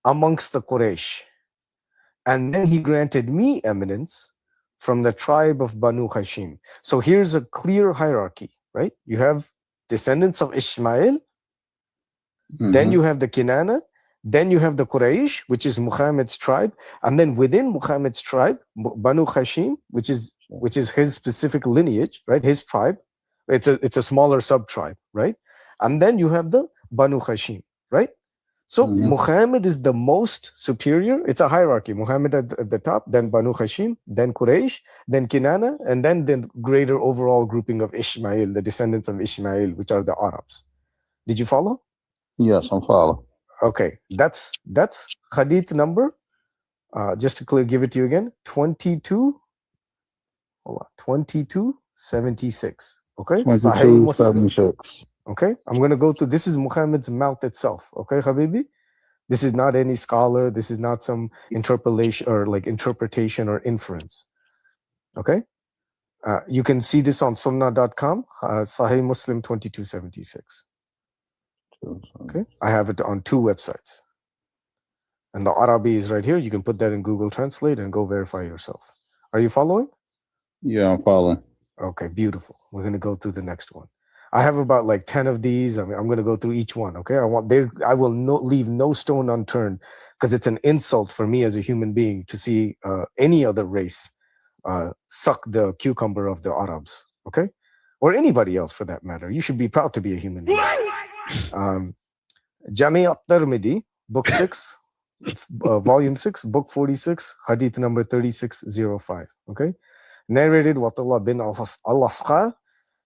Amongst the Quraysh. And then he granted me eminence from the tribe of Banu Hashim. So here's a clear hierarchy, right? You have descendants of Ishmael, then you have the Kinana, then you have the Quraysh, which is Muhammad's tribe, and then within Muhammad's tribe, Banu Hashim, which is his specific lineage, right? His tribe. It's a smaller sub-tribe, right? And then you have the Banu Hashim, right? So Muhammad is the most superior. It's a hierarchy. Muhammad at the top, then Banu Hashim, then Quraysh, then Kinana, and then the greater overall grouping of Ishmael, the descendants of Ishmael, which are the Arabs. Did you follow? Yes, I'm following. Okay, that's hadith number. Just to give it to you again, 22. Hold on, 2276. Okay, Sahih Muslim. 2276. Okay, I'm going to go through. This is Muhammad's mouth itself. Okay, Habibi, this is not any scholar. This is not some interpolation or like interpretation or inference. Okay, you can see this on Sunnah.com. Sahih Muslim 2276. Okay, I have it on 2 websites, and the Arabi is right here. You can put that in Google Translate and go verify yourself. Are you following? Yeah, I'm following. Okay, beautiful. We're going to go through the next one. I have about like 10 of these. I'm going to go through each one. Okay, I will leave no stone unturned, because it's an insult for me as a human being to see any other race suck the cucumber of the Arabs. Okay, or anybody else for that matter. You should be proud to be a human being. Jami' at-Tirmidhi, book 6, volume 6, book 46, hadith number 3605. Okay, narrated Watullah bin al-Asqa,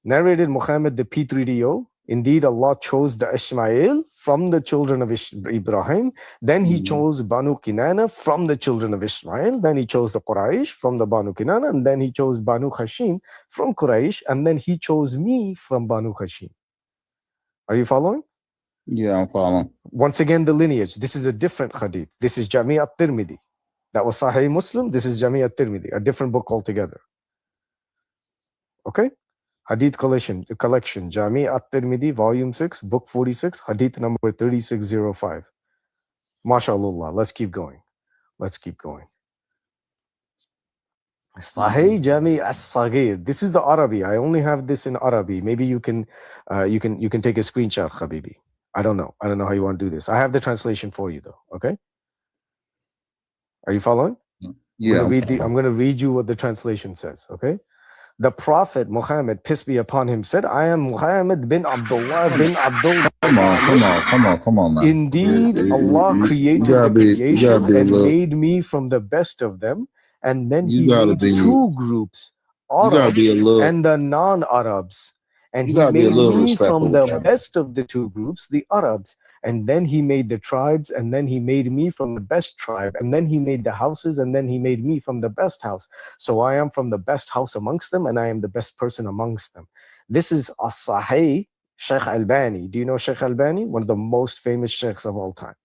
narrated Muhammad the P3DO. Indeed, Allah chose the Ishmael from the children of Ibrahim. Then He chose Banu Kinana from the children of Ishmael. Then He chose the Quraysh from the Banu Kinana. And then He chose Banu Hashim from Quraysh. And then He chose me from Banu Hashim. Are you following? Yeah, I'm following. Once again, the lineage. This is a different hadith. This is Jami' at-Tirmidhi. That was Sahih Muslim. This is Jami' at-Tirmidhi, a different book altogether. Okay? Hadith collection, Jami' at-Tirmidhi, volume 6, book 46, hadith number 3605. MashaAllah. Let's keep going. Sahih Jami' as-Saghir. This is the Arabi. I only have this in Arabi. Maybe you can take a screenshot, Habibi. I don't know how you want to do this. I have the translation for you though. Okay? Are you following? Yeah. I'm going to read you what the translation says. Okay? The Prophet Muhammad, peace be upon him, said, I am Muhammad bin Abdullah bin Abdullah. Come on, man. Indeed, Allah created the creation and made me from the best of them. And then He made 2 groups, Arabs and the non-Arabs. And He made me from the best of the 2 groups, the Arabs. And then He made the tribes, and then He made me from the best tribe, and then He made the houses, and then He made me from the best house. So I am from the best house amongst them, and I am the best person amongst them. This is As-Sahih, Sheikh Albani. Do you know Sheikh Albani? One of the most famous sheikhs of all time.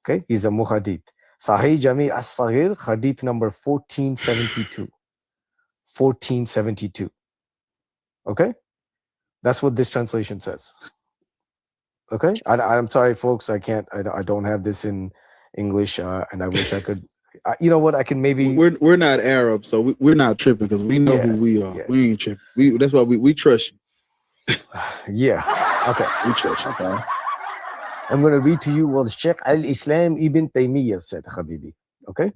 Okay, he's a muhadith. Sahih Jami' as-Saghir, hadith number 1472. 1472. Okay? That's what this translation says. Okay? I'm sorry, folks. I don't have this in English, and I wish I could. You know what? I can maybe. We're not Arab, so we're not tripping because we know who we are. Yeah. We ain't tripping. That's why we trust you. Yeah. Okay. We trust you. Okay. I'm going to read to you what Sheikh al-Islam Ibn Taymiyyah said, Habibi. Okay?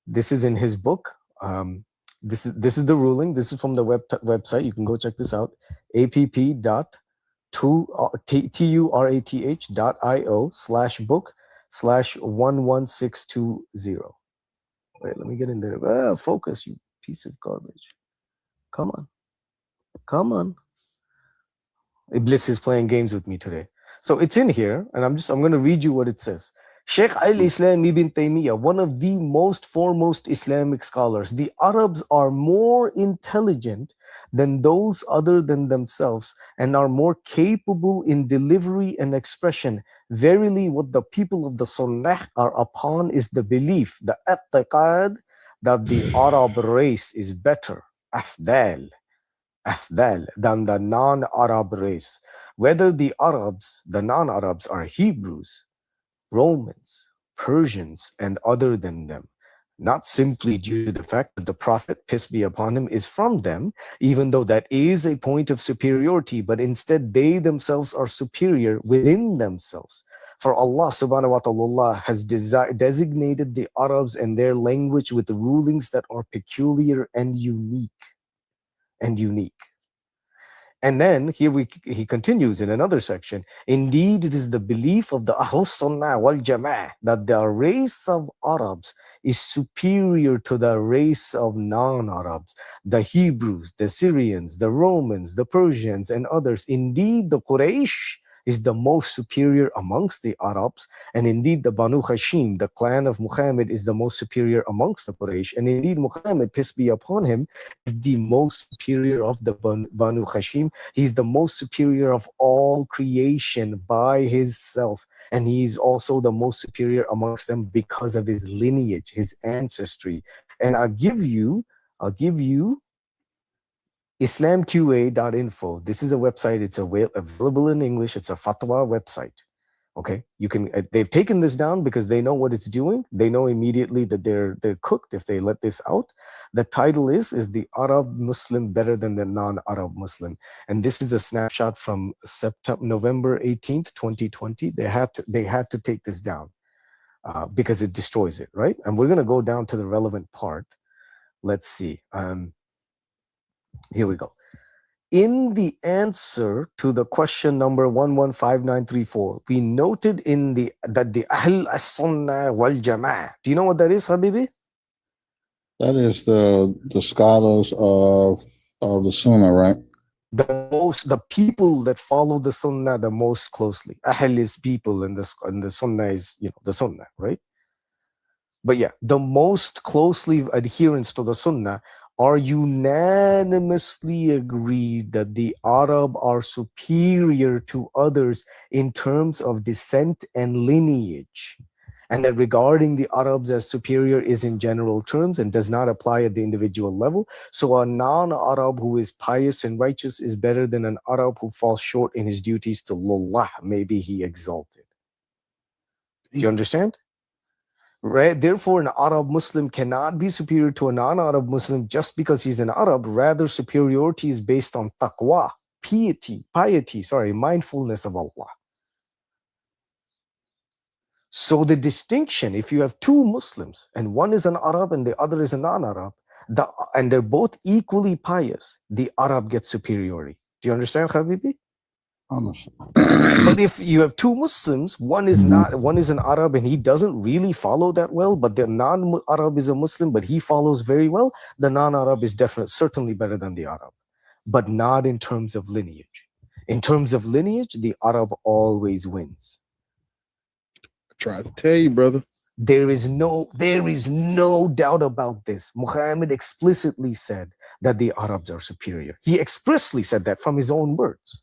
This is in his book. This is the ruling. This is from the website. You can go check this out. app.turath.io/book/11620. Wait, let me get in there. Focus, you piece of garbage. Come on. Iblis is playing games with me today. So it's in here, and I'm going to read you what it says. Sheikh al-Islam ibn Taymiyyah, one of the most foremost Islamic scholars, the Arabs are more intelligent than those other than themselves and are more capable in delivery and expression. Verily, what the people of the Sunnah are upon is the belief, the i'tiqad, that the Arab race is better, afdal, than the non-Arab race. Whether the Arabs, the non-Arabs, are Hebrews, Romans, Persians, and other than them, not simply due to the fact that the Prophet, peace be upon him, is from them, even though that is a point of superiority, but instead they themselves are superior within themselves. For Allah subhanahu wa ta'ala has designated the Arabs and their language with rulings that are peculiar and unique. And then here he continues in another section. Indeed, it is the belief of the Ahl Sunnah wal Jama'ah that the race of Arabs is superior to the race of non-Arabs, the Hebrews, the Syrians, the Romans, the Persians, and others. Indeed, the Quraysh is the most superior amongst the Arabs, and indeed the Banu Hashim, the clan of Muhammad, is the most superior amongst the Quraysh, and indeed Muhammad, peace be upon him, is the most superior of the Banu Hashim. He's the most superior of all creation by his self, and he's also the most superior amongst them because of his lineage, his ancestry. And I'll give you islamqa.info. This is a website. It's available in English. It's a fatwa website. Okay, you can. They've taken this down because they know what it's doing. They know immediately that they're cooked if they let this out. The title is the Arab Muslim better than the non-Arab Muslim? And this is a snapshot from November 18th, 2020. They had to take this down because it destroys it, right? And we're gonna go down to the relevant part. Let's see. Here we go. In the answer to the question number 115934, we noted that the Ahl as-Sunnah wal Jama'ah. Do you know what that is, Habibi? That is the scholars of the Sunnah, right? The people that follow the Sunnah the most closely. Ahl is people, and the Sunnah is the Sunnah, right? But yeah, the most closely adherents to the Sunnah are unanimously agreed that the Arab are superior to others in terms of descent and lineage, and that regarding the Arabs as superior is in general terms and does not apply at the individual level. So a non-Arab who is pious and righteous is better than an Arab who falls short in his duties to Allah, may be he exalted. Do you understand? Right? Therefore, an Arab Muslim cannot be superior to a non-Arab Muslim just because he's an Arab. Rather, superiority is based on taqwa, piety, mindfulness of Allah. So the distinction, if you have two Muslims and one is an Arab and the other is a non-Arab, and they're both equally pious, the Arab gets superiority. Do you understand, Habibi? But if you have two Muslims, one is an Arab and he doesn't really follow that well, but the non-Arab is a Muslim, but he follows very well, the non-Arab is certainly better than the Arab, but not in terms of lineage. In terms of lineage, the Arab always wins. I tried to tell you, brother. There is no doubt about this. Muhammad explicitly said that the Arabs are superior. He expressly said that from his own words.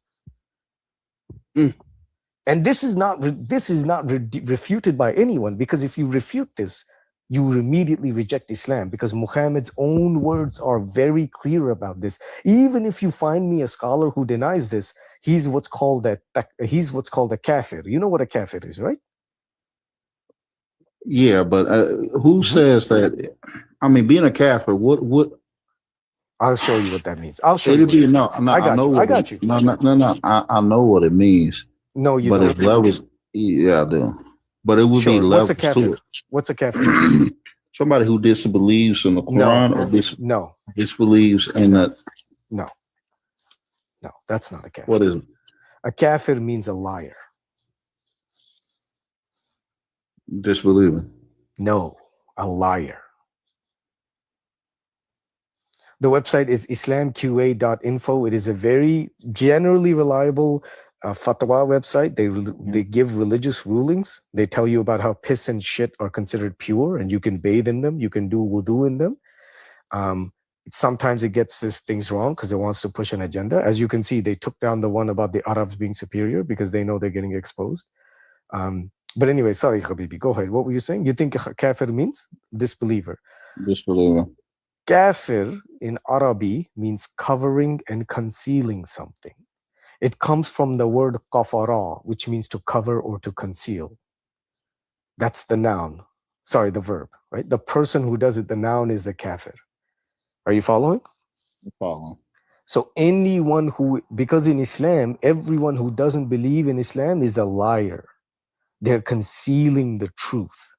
And this is not refuted by anyone, because if you refute this, you immediately reject Islam, because Muhammad's own words are very clear about this. Even if you find me a scholar who denies this, he's what's called a kafir. You know what a kafir is, right? Yeah, but who says that? I mean, being a kafir, what? I'll show you what that means. I'll show you. No, I got you. No. I know what it means. No, you don't. But it's levels. Yeah, I do. But it would be levels to it. What's a kafir? Somebody who disbelieves in the Quran or disbelieves in that. No, that's not a kafir. What is it? A kafir means a liar. Disbelieving. No, a liar. The website is islamqa.info. It is a very generally reliable fatwa website. They give religious rulings. They tell you about how piss and shit are considered pure, and you can bathe in them. You can do wudu in them. Sometimes it gets these things wrong because it wants to push an agenda. As you can see, they took down the one about the Arabs being superior because they know they're getting exposed. But anyway, sorry, Habibi, go ahead. What were you saying? You think kafir means disbeliever? Disbeliever. Kafir in Arabi means covering and concealing something. It comes from the word kafara, which means to cover or to conceal. That's the noun. Sorry, the verb, right? The person who does it, the noun is a kafir. Are you following? Following. So anyone who, because in Islam, everyone who doesn't believe in Islam is a liar. They're concealing the truth.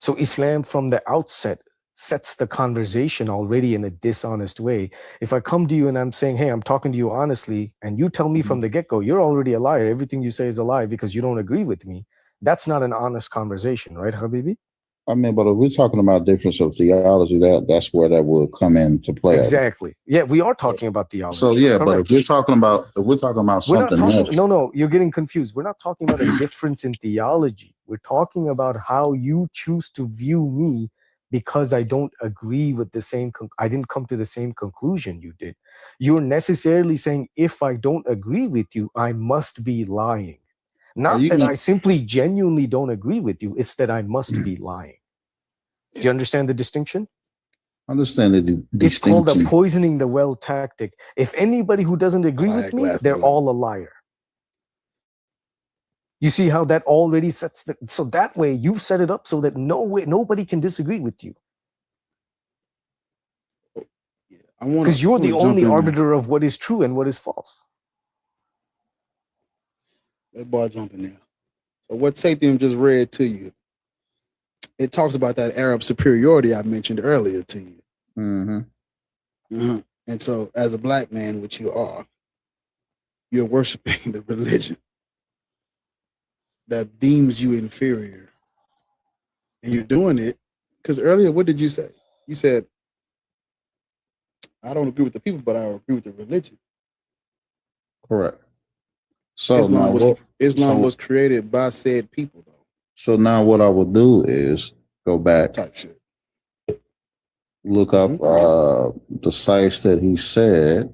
So Islam from the outset sets the conversation already in a dishonest way. If I come to you and I'm saying, hey, I'm talking to you honestly, and you tell me from the get-go, you're already a liar. Everything you say is a lie because you don't agree with me. That's not an honest conversation, right, Habibi? I mean, but if we're talking about difference of theology, that's where that would come into play. Exactly. Yeah, we are talking about theology. So yeah, Correct. but if we're talking about something else. No, you're getting confused. We're not talking about a difference in theology. We're talking about how you choose to view me because I don't agree with the same. I didn't come to the same conclusion you did. You're necessarily saying if I don't agree with you, I must be lying. Not that I simply genuinely don't agree with you. It's that I must be lying. Do you understand the distinction? Understand the distinction. It's called the poisoning the well tactic. If anybody who doesn't agree with me, they're all a liar. You see how that already sets the, so that way you've set it up so that nobody can disagree with you. Because you're the only arbiter of what is true and what is false. That boy jump in there. So what Sathiam just read to you, it talks about that Arab superiority I mentioned earlier to you. And so as a black man, which you are, you're worshiping the religion that deems you inferior. And you're doing it because earlier, what did you say? You said, I don't agree with the people, but I agree with the religion. Correct. So Islam was created by said people, though. So now what I will do is go back, type shit, look up the sites that he said,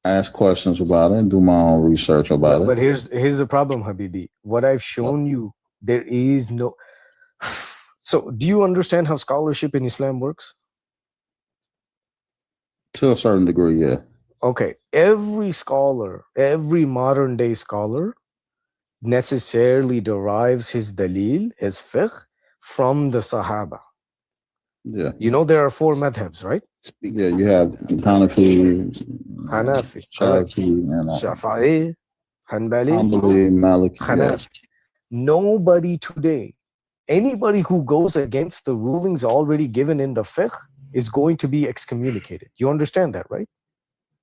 ask questions about it, and do my own research about it. But here's the problem, Habibi. What I've shown you, there is no. So, do you understand how scholarship in Islam works? To a certain degree, yeah. Okay, every scholar, every modern day scholar necessarily derives his dalil, his fiqh, from the Sahaba. Yeah. You know there are 4 madhabs, right? Yeah, you have Hanafi, Shafi'i, Hanbali, Maliki. Hanafi. Nobody today, anybody who goes against the rulings already given in the fiqh is going to be excommunicated. You understand that, right?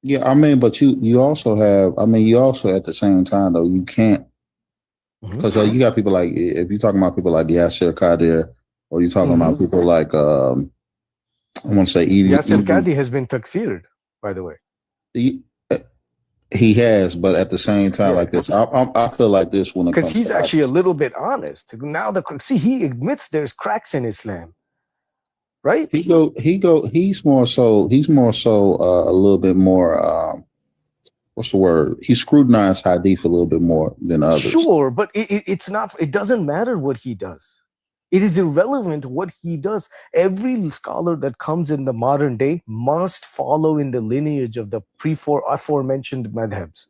Yeah, I mean, but you also have, you also at the same time, though, you can't, because you got people like, if you're talking about people like Yasser Qadir, or you're talking about people like, I want to say Yasser Qadi has been takfired, by the way. He has, but at the same time, like this, I feel like this when it comes because he's to actually a little bit honest. Now he admits there's cracks in Islam, right? He's more so a little bit more. What's the word? He scrutinized hadith a little bit more than others. Sure, but it's not. It doesn't matter what he does. It is irrelevant what he does. Every scholar that comes in the modern day must follow in the lineage of the aforementioned madhabs.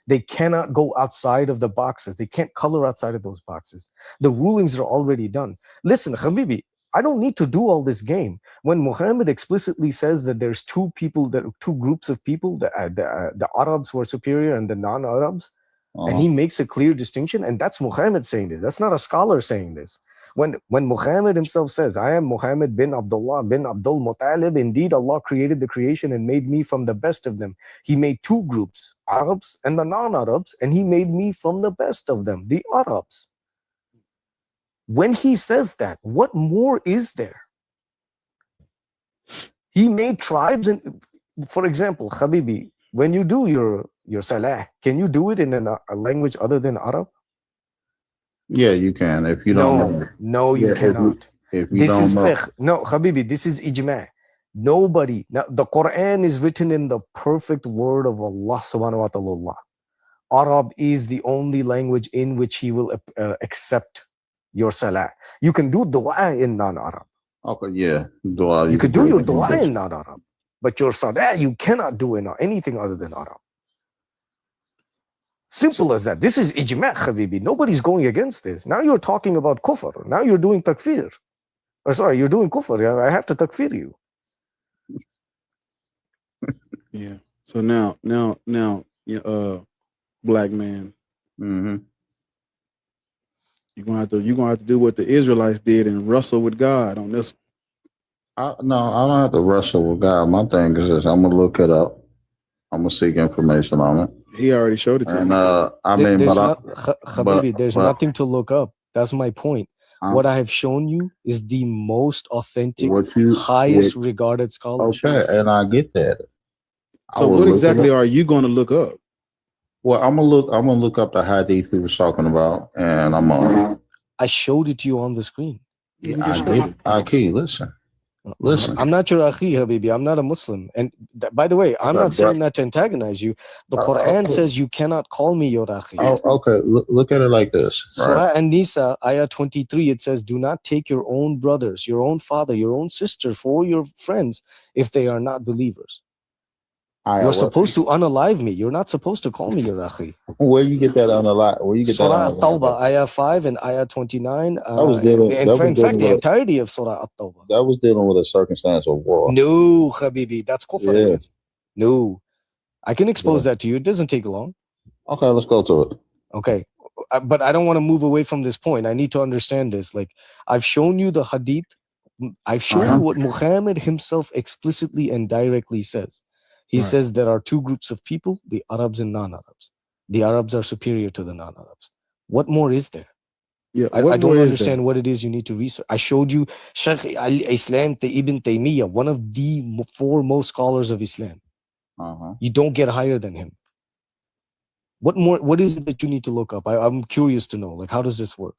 They cannot go outside of the boxes. They can't color outside of those boxes. The rulings are already done. Listen, Habibi, I don't need to do all this game. When Muhammad explicitly says that there's two groups of people, the Arabs who are superior and the non-Arabs, and he makes a clear distinction, and that's Muhammad saying this. That's not a scholar saying this. When Muhammad himself says, I am Muhammad bin Abdullah bin Abdul Muttalib, indeed Allah created the creation and made me from the best of them. He made 2 groups, Arabs and the non-Arabs, and he made me from the best of them, the Arabs. When he says that, what more is there? He made tribes, and for example, Habibi, when you do your your salah. Can you do it in a language other than Arab? Yeah, you can. If you don't know. No, you Yeah, cannot. If you This don't is know. fiqh. No, Habibi, this is ijma'. Nobody. Now, the Quran is written in the perfect word of Allah subhanahu wa ta'ala. Arab is the only language in which He will accept your salah. You can do dua in non-Arab. Okay, yeah. Dua, You could do can your it. dua in non-Arab. But your salah, you cannot do in anything other than Arab. Simple as that. This is ijma', Habibi. Nobody's going against this. Now you're talking about kufr. Now you're doing takfir. Or sorry, you're doing kufr. I have to takfir you. Yeah. So now, black man, Mm-hmm. you're gonna have to do what the Israelites did and wrestle with God on this. No, I don't have to wrestle with God. My thing is this: I'm gonna look it up. I'm gonna seek information on it. He already showed it to And me. I mean, There's but Habibi, there's nothing to look up. That's my point. What I have shown you is the most authentic, highest regarded scholarship. Okay, and I get that. So what exactly are you going to look up? Well, I'm gonna look up the hadith he was talking about, and I'm gonna. I showed it to you on the screen. Yeah, I did. Okay, listen. I'm not your akhi, Habibi. I'm not a Muslim. And by the way, I'm not saying that to antagonize you. The Quran says you cannot call me your akhi. Oh, okay. Look at it like this. Surah An-Nisa, ayah 23, it says, do not take your own brothers, your own father, your own sister for your friends if they are not believers. You're supposed to unalive me. You're not supposed to call me your akhi. Where you get that on the lot? Where you get Surah that? At-Tawbah, ayah 5 and ayah 29. In fact, the entirety of Surah At-Tawbah. That was dealing with a circumstance of war. No, Habibi, that's kufr. Yeah. No. I can expose that to you. It doesn't take long. Okay, let's go to it. Okay. But I don't want to move away from this point. I need to understand this. Like, I've shown you the hadith. I've shown you what Muhammad himself explicitly and directly says. He says there are two groups of people, the Arabs and non-Arabs. The Arabs are superior to the non-Arabs. What more is there? Yeah, I don't understand what it is you need to research. I showed you Shaykh al-Islam Ibn Taymiyyah, one of the foremost scholars of Islam. You don't get higher than him. What more? What is it that you need to look up? I'm curious to know. Like, how does this work?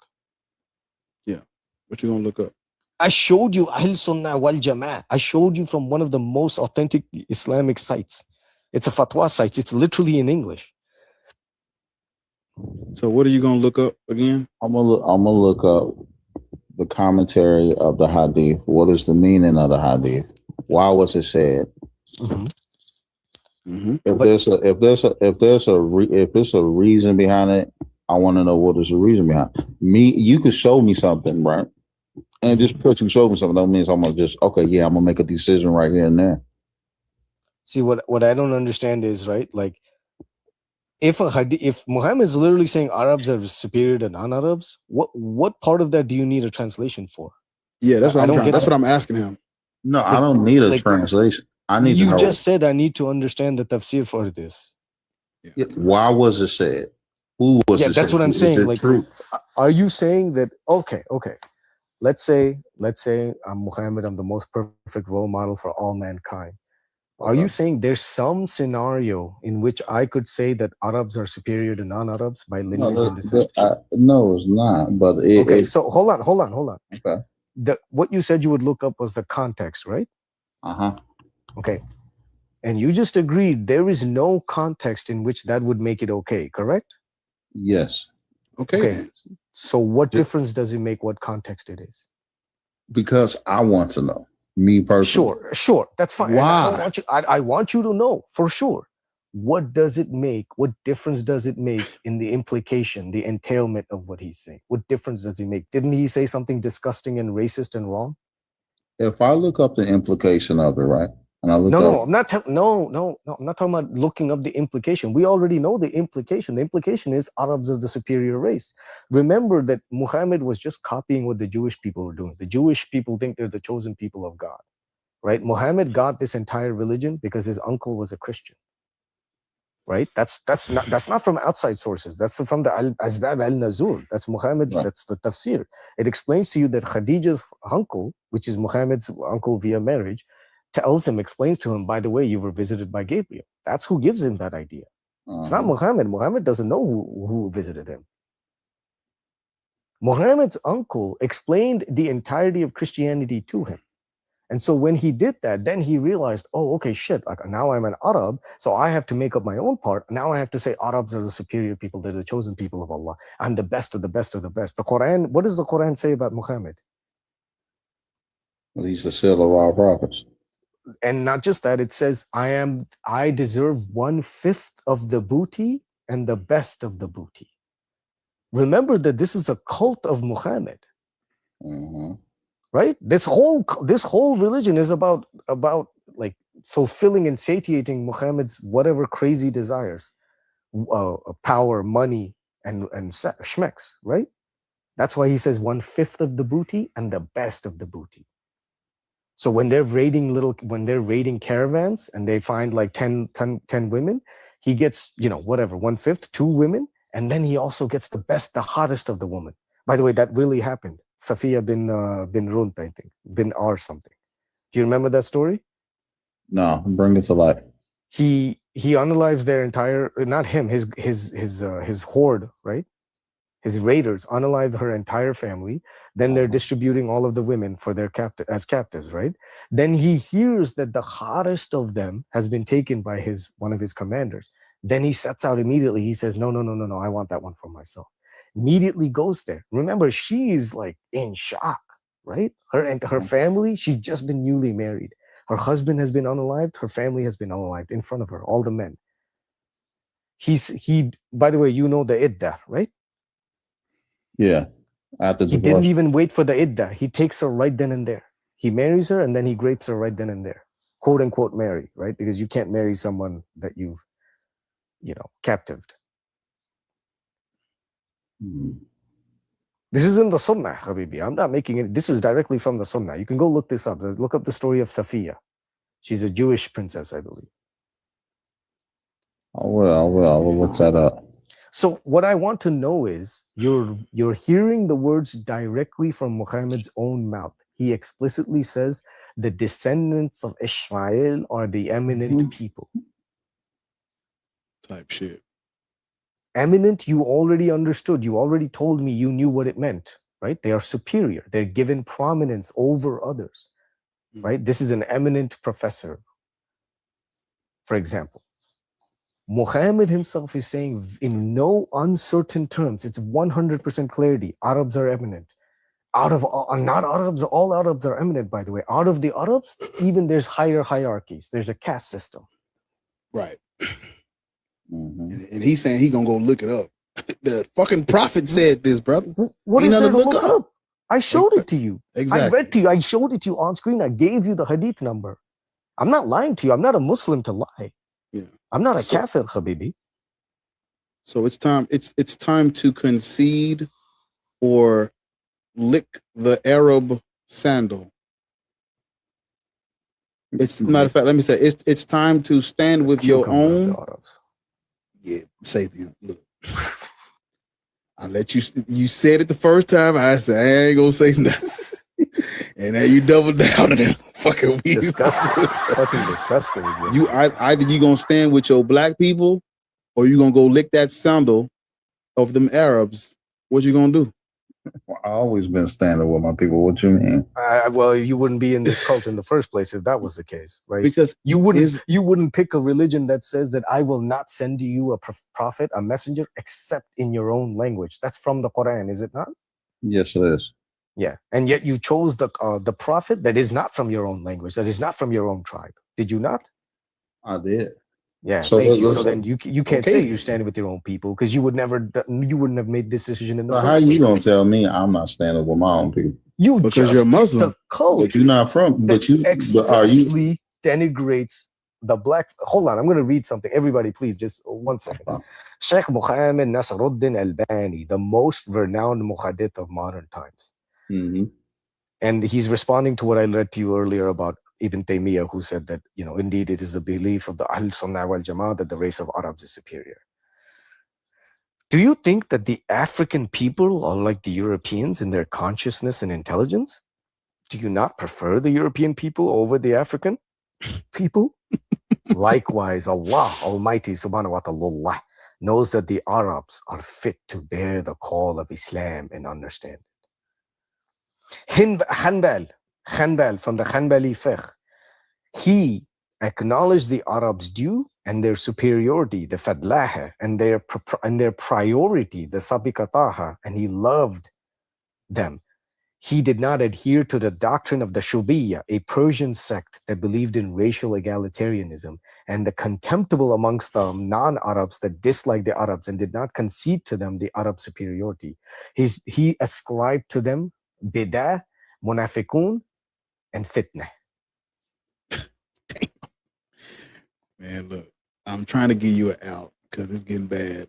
Yeah, what you gonna look up? I showed you Ahl Sunnah wal Jama'ah. I showed you from one of the most authentic Islamic sites. It's a fatwa site. It's literally in English. So what are you gonna look up again? I'm gonna look up the commentary of the hadith. What is the meaning of the hadith? Why was it said? If there's a reason behind it, I want to know what is the reason behind it. You could show me something, right? And just put you show me something. That means I'm gonna just I'm gonna make a decision right here and there. See, what I don't understand is, right, like, if Muhammad is literally saying Arabs are superior to non-Arabs, what part of that do you need a translation for? Yeah, that's what that's what I'm asking him. No, I don't need a translation. I need. You just said I need to understand the tafsir for this. Yeah. Why was it said? Who was? Yeah, it that's said? what I'm Is saying. it Like, true? are you saying that? Okay. Let's say I'm Muhammad. I'm the most perfect role model for all mankind. Are you saying there's some scenario in which I could say that Arabs are superior to non-Arabs by lineage and descent? No, it's not. But so hold on. Okay. What you said you would look up was the context, right? Okay. And you just agreed there is no context in which that would make it okay, correct? Yes. Okay. So what difference does it make what context it is? Because I want to know. Me personally. Sure. That's fine. Why? I want you to know for sure. What does it make? What difference does it make in the implication, the entailment of what he's saying? What difference does he make? Didn't he say something disgusting and racist and wrong? If I look up the implication of it, right? And I look No, I'm not. I'm not talking about looking up the implication. We already know the implication. The implication is Arabs are the superior race. Remember that Muhammad was just copying what the Jewish people were doing. The Jewish people think they're the chosen people of God, right? Muhammad got this entire religion because his uncle was a Christian, right? That's not from outside sources. That's from the Asbab al-Nuzul. That's Muhammad's. That's the tafsir. It explains to you that Khadija's uncle, which is Muhammad's uncle via marriage, explains to him, by the way, you were visited by Gabriel. That's who gives him that idea. It's not Muhammad. Muhammad doesn't know who visited him. Muhammad's uncle explained the entirety of Christianity to him. And so when he did that, then he realized, oh, okay, shit, like now I'm an Arab, so I have to make up my own part. Now I have to say Arabs are the superior people, they're the chosen people of Allah. I'm the best of the best of the best. The Quran, what does the Quran say about Muhammad? Well, he's the seal of all prophets. And not just that, it says, I deserve 1/5 of the booty and the best of the booty. Remember that this is a cult of Muhammad. Right? This whole religion is about like fulfilling and satiating Muhammad's whatever crazy desires, power, money, and schmecks, right? That's why he says 1/5 of the booty and the best of the booty. So when they're raiding caravans and they find like 10 women, he gets, whatever, 1/5, 2 women, and then he also gets the best, the hottest of the woman. By the way, that really happened. Safiya bin Runt, I think, bin R something. Do you remember that story? No, bring it to life. He unalives their entire, not him, his horde, right? His raiders unalive her entire family. Then they're distributing all of the women for their as captives, right? Then he hears that the hottest of them has been taken by one of his commanders. Then he sets out immediately. He says, no, I want that one for myself. Immediately goes there. Remember, she's like in shock, right? Her and her family, she's just been newly married. Her husband has been unalived. Her family has been unalived in front of her, all the men. By the way, you know the iddah, right? Yeah. After he didn't even wait for the iddah. He takes her right then and there. He marries her and then he rapes her right then and there. Quote unquote marry, right? Because you can't marry someone that you've, captived. This is in the Sunnah, Habibi. I'm not making it. This is directly from the Sunnah. You can go look this up. Look up the story of Safiya. She's a Jewish princess, I believe. I will look that up. So what I want to know is you're hearing the words directly from Muhammad's own mouth. He explicitly says the descendants of Ishmael are the eminent people. Type shit. Eminent, you already understood. You already told me you knew what it meant, right? They are superior. They're given prominence over others, right? This is an eminent professor, for example. Muhammad himself is saying in no uncertain terms, it's 100% clarity, Arabs are eminent. Not Arabs, all Arabs are eminent, by the way. Out of the Arabs, even there's higher hierarchies. There's a caste system. Right. And he's saying he gonna go look it up. The fucking prophet said this, brother. What is there to look up? I showed it to you. Exactly. I read to you. I showed it to you on screen. I gave you the hadith number. I'm not lying to you. I'm not a Muslim to lie. Yeah. I'm not a kafir, Habibi. So it's time to concede or lick the Arab sandal. It's matter of fact, let me say it's time to stand with your own. Yeah, say them. Look, I let you said it the first time. I said I ain't gonna say nothing, and now you double down on it. Fucking disgusting. Fucking disgusting. You either you gonna stand with your black people, or you gonna go lick that sandal of them Arabs. What you gonna do? I always been standing with my people. What you mean? Well, you wouldn't be in this cult in the first place if that was the case, right? Because you wouldn't pick a religion that says that I will not send you a prophet, a messenger, except in your own language. That's from the Quran, is it not? Yes, it is. Yeah, and yet you chose the prophet that is not from your own language, that is not from your own tribe. Did you not? I did. Yeah, so then you can't say you stand with your own people because you wouldn't have made this decision in the first place. How you place. gonna tell me I'm not standing with my own people? Because you're a Muslim. The cult but you're not from. But you expressly denigrates the black. Hold on, I'm going to read something. Everybody, please, just 1 second. Sheikh Muhammad Nasruddin Albani, the most renowned muhaddith of modern times, and he's responding to what I read to you earlier about Ibn Taymiyyah, who said that, indeed it is the belief of the Ahl Sunnah wal Jama'ah that the race of Arabs is superior. Do you think that the African people are like the Europeans in their consciousness and intelligence? Do you not prefer the European people over the African people? Likewise, Allah Almighty Subhanahu wa Ta'ala knows that the Arabs are fit to bear the call of Islam and understand it. Hanbal from the Hanbali fiqh, he acknowledged the Arabs' due and their superiority, the fadlaha, and their priority, the sabiqataha, and he loved them. He did not adhere to the doctrine of the Shubiyya, a Persian sect that believed in racial egalitarianism, and the contemptible amongst the non-Arabs that disliked the Arabs and did not concede to them the Arab superiority. He ascribed to them bid'ah, munafiqun, and fitnah. Man, look, I'm trying to give you an out because it's getting bad.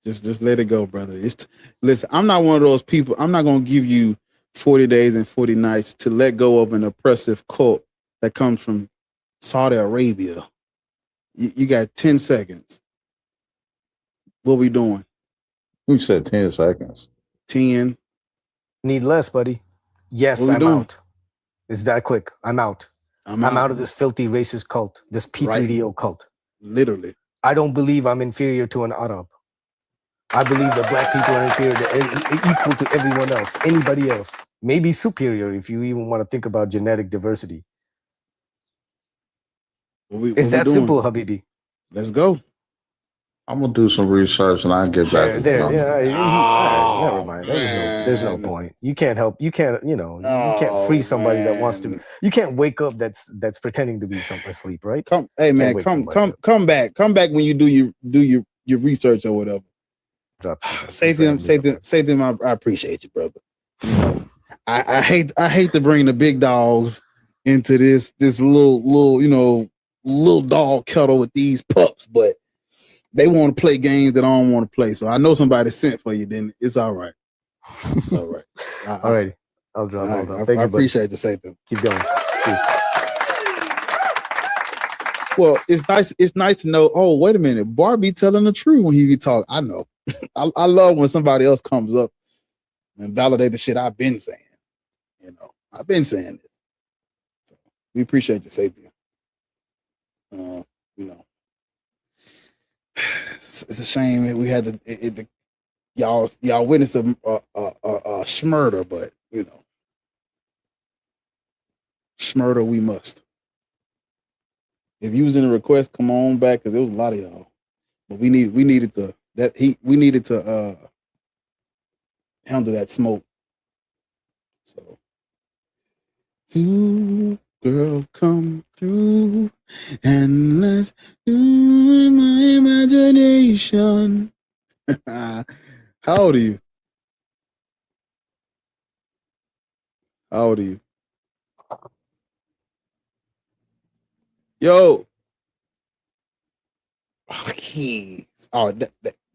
Just let it go, brother. Listen, I'm not one of those people. I'm not gonna give you 40 days and 40 nights to let go of an oppressive cult that comes from Saudi Arabia. You got 10 seconds. What we doing? You said 10 seconds. 10. Need less, buddy. Yes, What we I'm doing? out. It's that quick. I'm out. I'm out of this filthy racist cult, this P3DO cult. Literally. I don't believe I'm inferior to an Arab. I believe that black people are inferior to equal to everyone else, anybody else. Maybe superior if you even want to think about genetic diversity. It's that simple, Habibi. Let's go. I'm gonna do some research and I'll get back. Never mind. There's no point. You can't help. You can't. You can't free somebody that wants to. You can't wake up that's pretending to be asleep, right? Hey man, come back. Come back when you do your research or whatever. Say to them, I appreciate you, brother. I hate to bring the big dogs into this little dog kettle with these pups, but they want to play games that I don't want to play. So I know somebody sent for you. Then it's all right. It's all right. All right. I'll drop. I appreciate the say them. Keep going. See. Well, it's nice. It's nice to know. Oh, wait a minute. Barbie telling the truth when he be talking. I know. I love when somebody else comes up and validate the shit I've been saying. I've been saying this. So we appreciate your safety. It's a shame that we had to y'all witness a schmurder, but schmurder we must. If you was in a request, come on back because there was a lot of y'all. But we needed to handle that smoke. So through, girl, come through and let's do in my imagination. How old are you? How old are you? Yo. Oh, keys. Oh,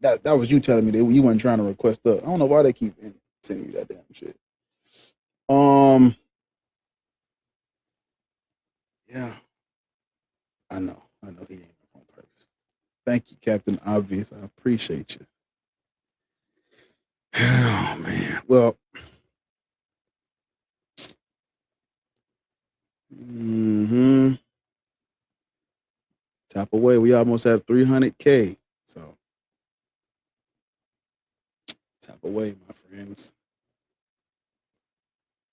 that was you telling me that you weren't trying to request up. I don't know why they keep sending you that damn shit. Yeah. I know he ain't on purpose. Thank you, Captain Obvious. I appreciate you. Oh man. Well. Tap away. We almost at 300K. So tap away, my friends.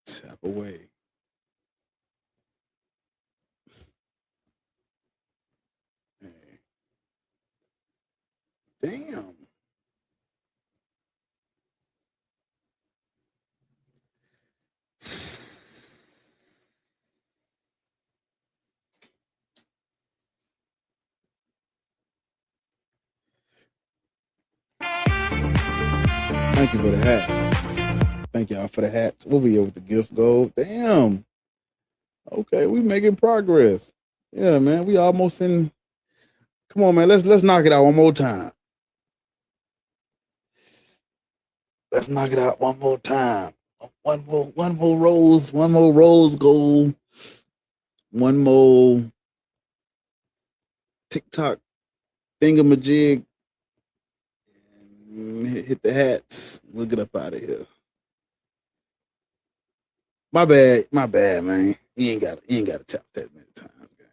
Tap away. Hey. Damn. Thank you for the hat. Thank y'all for the hats. We'll be here with the gift gold. Damn. Okay, we making progress. Yeah, man. We almost in. Come on, man. Let's knock it out one more time. Let's knock it out one more time. One more rose gold. One more TikTok thingamajig. Hit the hats. We'll get up out of here. My bad, man. He ain't got to tap that many times, gang.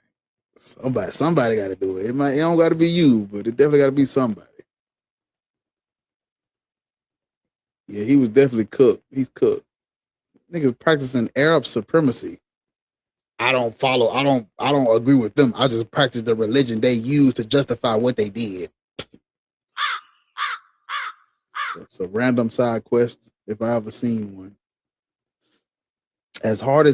Somebody got to do it. It don't got to be you, but it definitely got to be somebody. Yeah, he was definitely cooked. He's cooked. Niggas practicing Arab supremacy. I don't agree with them. I just practice the religion they use to justify what they did. It's a random side quest if I ever seen one. As hard.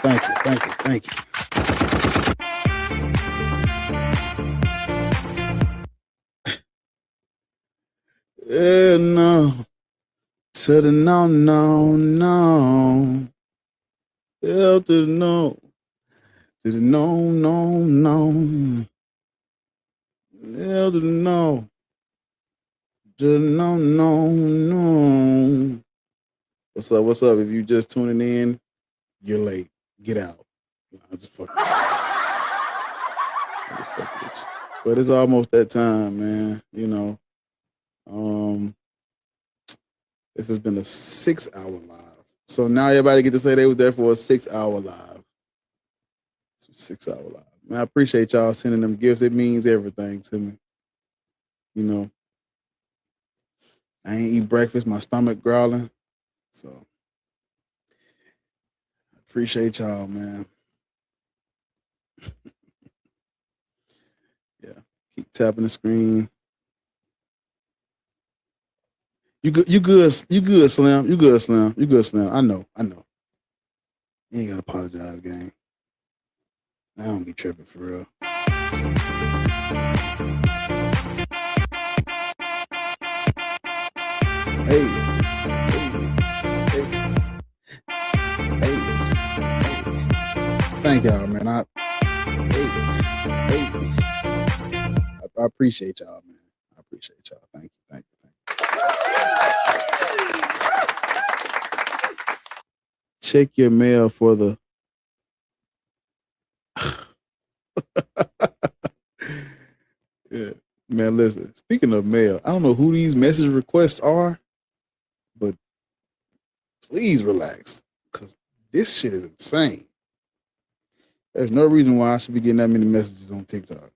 Thank you. No. To the no. Hell to the no. To the no. Hell to the no. To the no. What's up? If you just tuning in, you're late. Get out. I just fuck with you. But it's almost that time, man. You know. This has been a 6-hour live. So now everybody get to say they was there for a 6-hour live. 6-hour live. Man, I appreciate y'all sending them gifts. It means everything to me. You know. I ain't eat breakfast. My stomach growling. So I appreciate y'all, man. Yeah. Keep tapping the screen. You good, Slim. You good, Slim. I know. You ain't gotta apologize, gang. I don't be tripping for real. Hey. Thank y'all, man. I appreciate y'all, man. I appreciate y'all. Thank you. Check your mail for the yeah, man. Listen, speaking of mail, I don't know who these message requests are, but please relax, because this shit is insane. There's no reason why I should be getting that many messages on TikTok,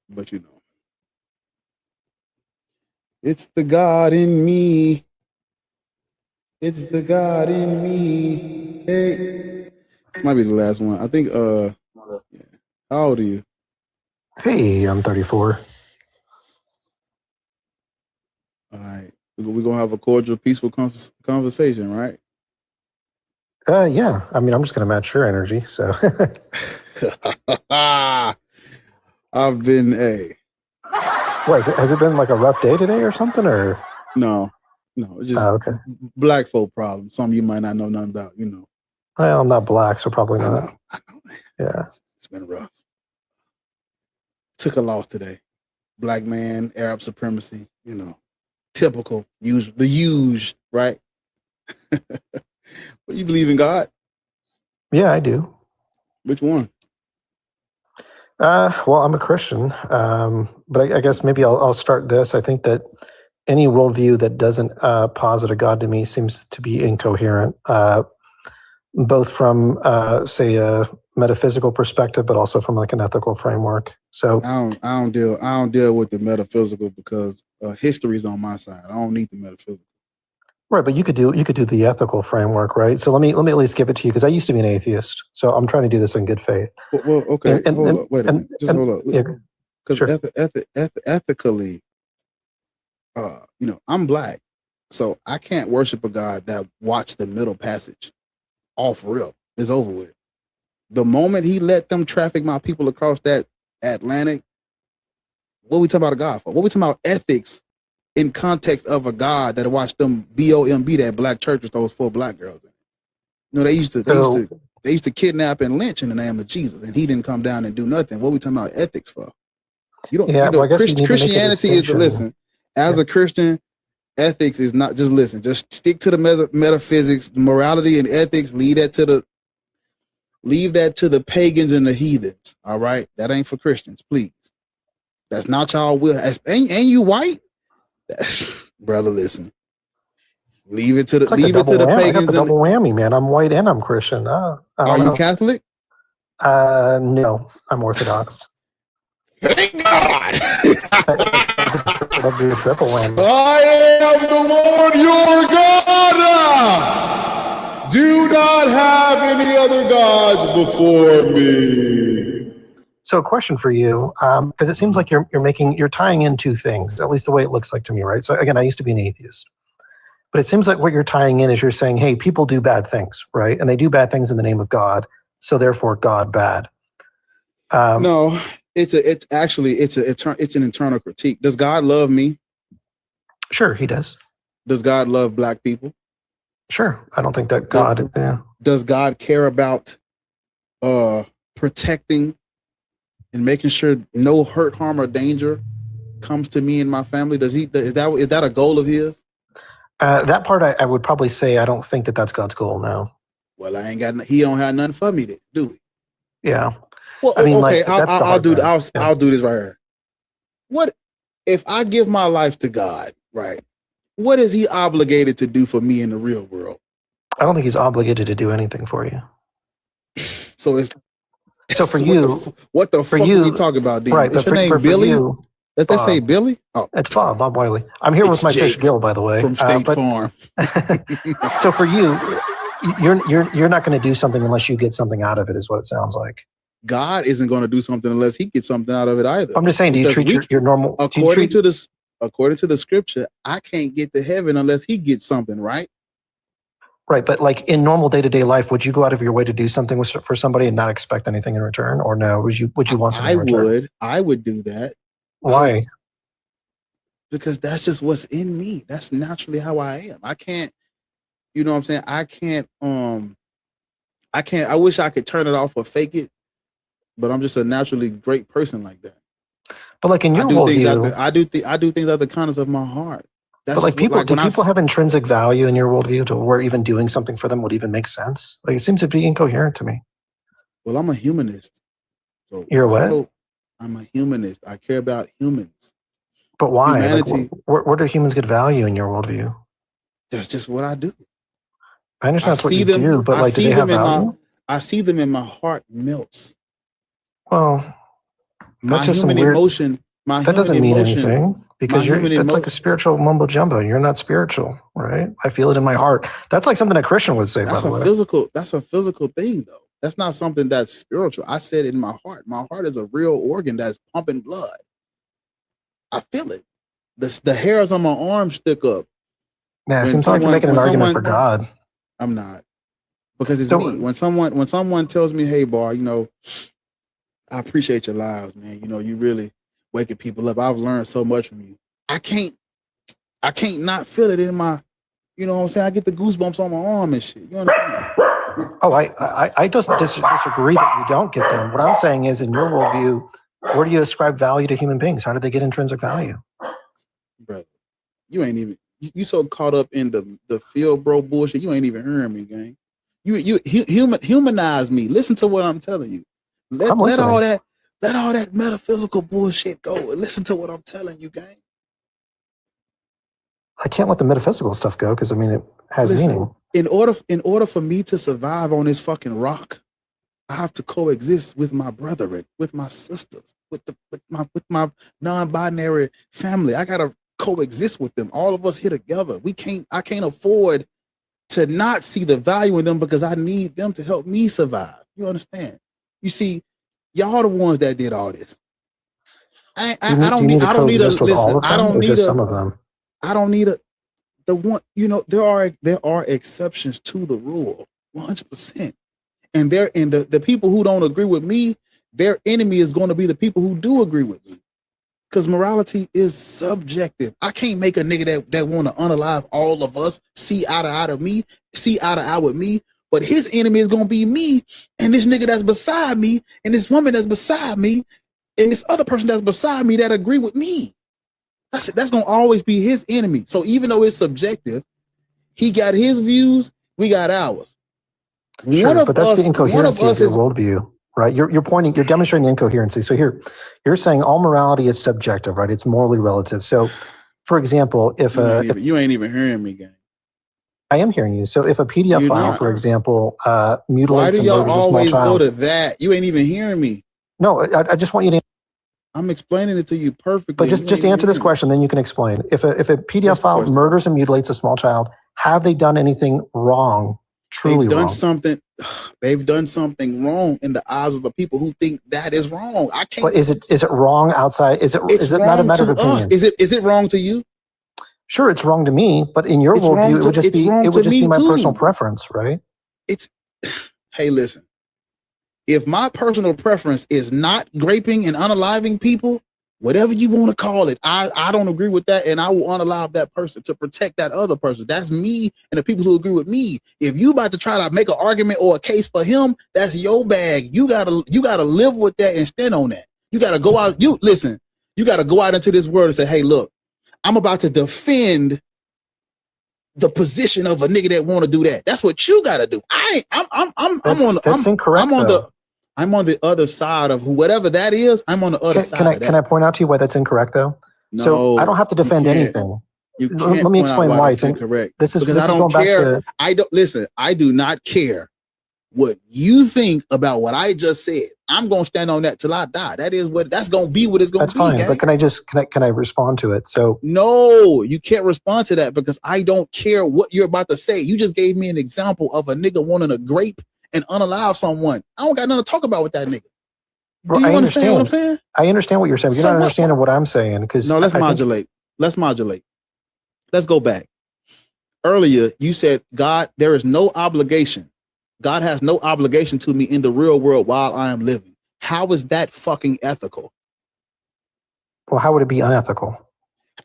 but you know, it's the God in me. It's the God in me. Hey, this might be the last one. I think. Yeah. How old are you? Hey, I'm 34. All right, we're gonna have a cordial, peaceful conversation, right? Yeah. I mean, I'm just gonna match your energy. So. I've been a. What is it? Has it been like a rough day today or something, or? No, it's just okay. Black folk problem. Some you might not know nothing about, you know. Well, I'm not black, so probably not. I know. Yeah. It's been rough. Took a loss today. Black man, Arab supremacy, you know. Typical, the huge, right? But you believe in God? Yeah, I do. Which one? Well, I'm a Christian, but I guess maybe I'll start this. I think that any worldview that doesn't posit a God to me seems to be incoherent, both from, say, a metaphysical perspective, but also from like an ethical framework. So I don't deal with the metaphysical because history is on my side. I don't need the metaphysical. Right, but you could do the ethical framework, right? So let me at least give it to you because I used to be an atheist, so I'm trying to do this in good faith. Well, okay, hold up, wait a minute, just hold up, because sure. ethically, you know, I'm black, so I can't worship a God that watched the Middle Passage off real. It's over with. The moment he let them traffic my people across that Atlantic, what we talking about a God for? What we talking about ethics? In context of a God that watched them BOMB that black church with those 4 black girls in it. You know, they used to kidnap and lynch in the name of Jesus, and he didn't come down and do nothing. What are we talking about ethics for? You don't. Yeah, you know, well, I guess Christianity is to listen. As a Christian, ethics is not just listen. Just stick to the metaphysics, morality, and ethics. Leave that to the pagans and the heathens. All right, that ain't for Christians, please. That's not y'all will. And you white. Brother, listen. Leave it to the It's like a pagans. I got the And double whammy, man. I'm white and I'm Christian. I are don't you know. Catholic? No, I'm Orthodox. Thank God. That'd be a triple whammy. I am the Lord your God. Do not have any other gods before me. So, a question for you, because it seems like you're tying in two things, at least the way it looks like to me, right? So, again, I used to be an atheist, but it seems like what you're tying in is you're saying, hey, people do bad things, right? And they do bad things in the name of God, so therefore God bad. No, it's an internal critique. Does God love me? Sure, he does. Does God love black people? Sure. I don't think that God. Yeah. Does God care about protecting and making sure no hurt, harm, or danger comes to me and my family? Is that a goal of his? That part I would probably say I don't think that that's God's goal now. Well, he don't have nothing for me, do we? Yeah. Well, I mean, okay, like, I'll do this right here. What if I give my life to God, right? What is he obligated to do for me in the real world? I don't think he's obligated to do anything for you. So for you, what the fuck are you talking about, Dean? Right, Is your name Billy? Does that say Billy? Oh, it's Bob Wiley. I'm here with my fish Gil, by the way, from State Farm. So for you, you're not going to do something unless you get something out of it, is what it sounds like. God isn't going to do something unless he gets something out of it either. I'm just saying, do you treat your normal? According to the scripture, I can't get to heaven unless he gets something, right? Right, but like in normal day-to-day life, would you go out of your way to do something for somebody and not expect anything in return, or no? Would you want something in return? I would do that. Why? Because that's just what's in me. That's naturally how I am. I can't, you know what I'm saying? I can't, I wish I could turn it off or fake it, but I'm just a naturally great person like that. But like in your worldview, I do things out of the kindness of my heart. That's but like do people have intrinsic value in your worldview to where even doing something for them would even make sense? Like it seems to be incoherent to me. Well, I'm a humanist. So you're what? I'm a humanist. I care about humans. But why? Humanity. Like, where do humans get value in your worldview? That's just what I do. I understand that's what you do, but like, do they have value? I see them in my heart melts. Well, my that's just human emotion. That doesn't mean anything because that's like a spiritual mumbo jumbo. You're not spiritual, right? I feel it in my heart. That's like something a Christian would say. That's by the way. That's a physical thing, though. That's not something that's spiritual. I said it in my heart. My heart is a real organ that's pumping blood. I feel it. The hairs on my arm stick up. Yeah, it seems like you're making an argument for God. I'm not, because it's me. When someone tells me, "Hey, Bar, I appreciate your lives, man. You really waking people up. I've learned so much from you." I can't not feel it in my, you know what I'm saying? I get the goosebumps on my arm and shit. You understand? Oh, I just disagree that you don't get them. What I'm saying is, in your worldview, where do you ascribe value to human beings? How do they get intrinsic value? Brother, you ain't even, you so caught up in the field bro bullshit, you ain't even hearing me, gang. You humanize me. Listen to what I'm telling you. Let all that metaphysical bullshit go and listen to what I'm telling you, gang. I can't let the metaphysical stuff go because it has meaning. In order for me to survive on this fucking rock, I have to coexist with my brethren, with my sisters, with my non-binary family. I gotta coexist with them. All of us here together. I can't afford to not see the value in them because I need them to help me survive. You understand? You see, y'all the ones that did all this. I don't need some of them. I don't need the one, there are exceptions to the rule, 100%. And the people who don't agree with me, their enemy is going to be the people who do agree with me. Because morality is subjective. I can't make a nigga that want to unalive all of us see eye to eye with me. But his enemy is going to be me and this nigga that's beside me and this woman that's beside me and this other person that's beside me that agree with me. That's going to always be his enemy. So even though it's subjective, he got his views, we got ours. Sure, but that's the incoherency of your worldview, right? You're demonstrating the incoherency. So here, you're saying all morality is subjective, right? It's morally relative. So, for example, if you ain't even hearing me, gang. I am hearing you. So if a PDF You're file, not. for example, Why mutilates do and y'all murders a small always go child. to that? You ain't even hearing me. No, I just want you to. I'm explaining it to you perfectly. But You just ain't even answer this hearing me. question, then you can explain. If a PDF What's the file question? murders and mutilates a small child, have they done anything wrong? Truly They've done wrong? something. They've done something wrong in the eyes of the people who think that is wrong. I can't. But is it wrong outside? Is it It's not a wrong matter of to us. opinion? Is it wrong to you? Sure, it's wrong to me, but in your It's wrong worldview, it to- would just it's be wrong it to would just me be my personal too. preference, right? It's hey, listen. If my personal preference is not graping and unaliving people, whatever you want to call it, I don't agree with that, and I will unalive that person to protect that other person. That's me and the people who agree with me. If you about to try to make an argument or a case for him, that's your bag. You gotta live with that and stand on that. You gotta go out. You listen. You gotta go out into this world and say, "Hey, look, I'm about to defend the position of a nigga that want to do that." That's what you gotta do. Incorrect. I'm on the other side of whatever that is. I'm on the other side. Can I of that. can I point out to you why that's incorrect though? So No, I don't have to you defend can't. anything. You Let can't me point out explain why that's it's incorrect. This is because this I is don't going back care. to I don't listen. I do not care what you think about what I just said. I'm gonna stand on that till I die. That's gonna be what it's gonna that's be. fine. Gang. But can I respond to it? So No, you can't respond to that because I don't care what you're about to say. You just gave me an example of a nigga wanting to grape and unalive someone. I don't got nothing to talk about with that nigga. Do you I understand what I'm saying? I understand what you're saying. But you're So not what? understanding what I'm saying because No, let's modulate. Let's modulate. Let's go back. Earlier, you said, God, there is no obligation. God has no obligation to me in the real world while I am living. How is that fucking ethical? Well, how would it be unethical?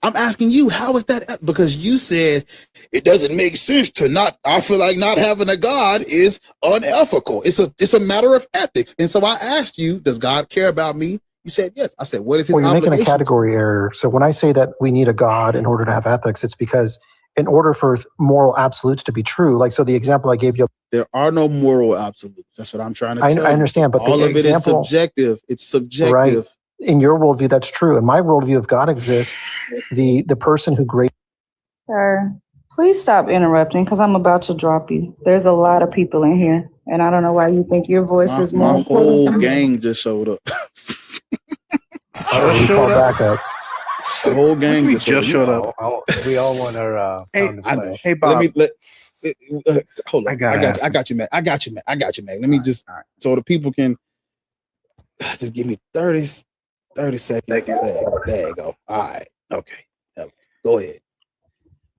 I'm asking you, how is that? Because you said it doesn't make sense to not. I feel like not having a God is unethical. It's a matter of ethics. And so I asked you, does God care about me? You said yes. I said, what is his Well, you're making obligation? a category error. So when I say that we need a God in order to have ethics, it's because in order for moral absolutes to be true, like so the example I gave you. There are no moral absolutes. That's what I'm trying to tell you. I understand, but all the of it is example, subjective. It's subjective. right? In your worldview, that's true. In my worldview, if God exists, the person who great. Sir, please stop interrupting because I'm about to drop you. There's a lot of people in here, and I don't know why you think your voice is more My important whole than me. gang just showed up. We call backup. The whole gang We just showed up. We all want our pound of I know. flesh. Hey, Bob. Hold on. I got you, man. I got you, man. Let me just so the people can just give me 30 seconds. There you go. All right. Okay. Go ahead.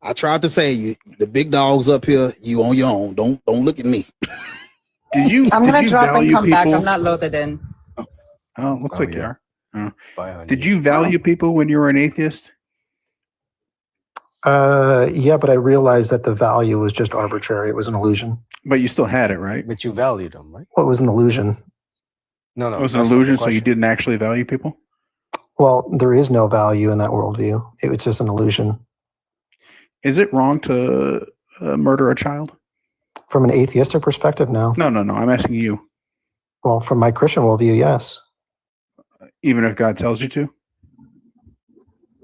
I tried to say the big dog's up here. You on your own. Don't look at me. I'm gonna drop and come back. I'm not loaded in. Oh, looks like you are. Did you value people when you were an atheist? Yeah, but I realized that the value was just arbitrary. It was an illusion. But you still had it, right? But you valued them, right? Well, it was an illusion. No, It was an that's not the illusion, so you question. didn't actually value people? Well, there is no value in that worldview. It was just an illusion. Is it wrong to murder a child? From an atheistic perspective, no. No. I'm asking you. Well, from my Christian worldview, yes. Even if God tells you to?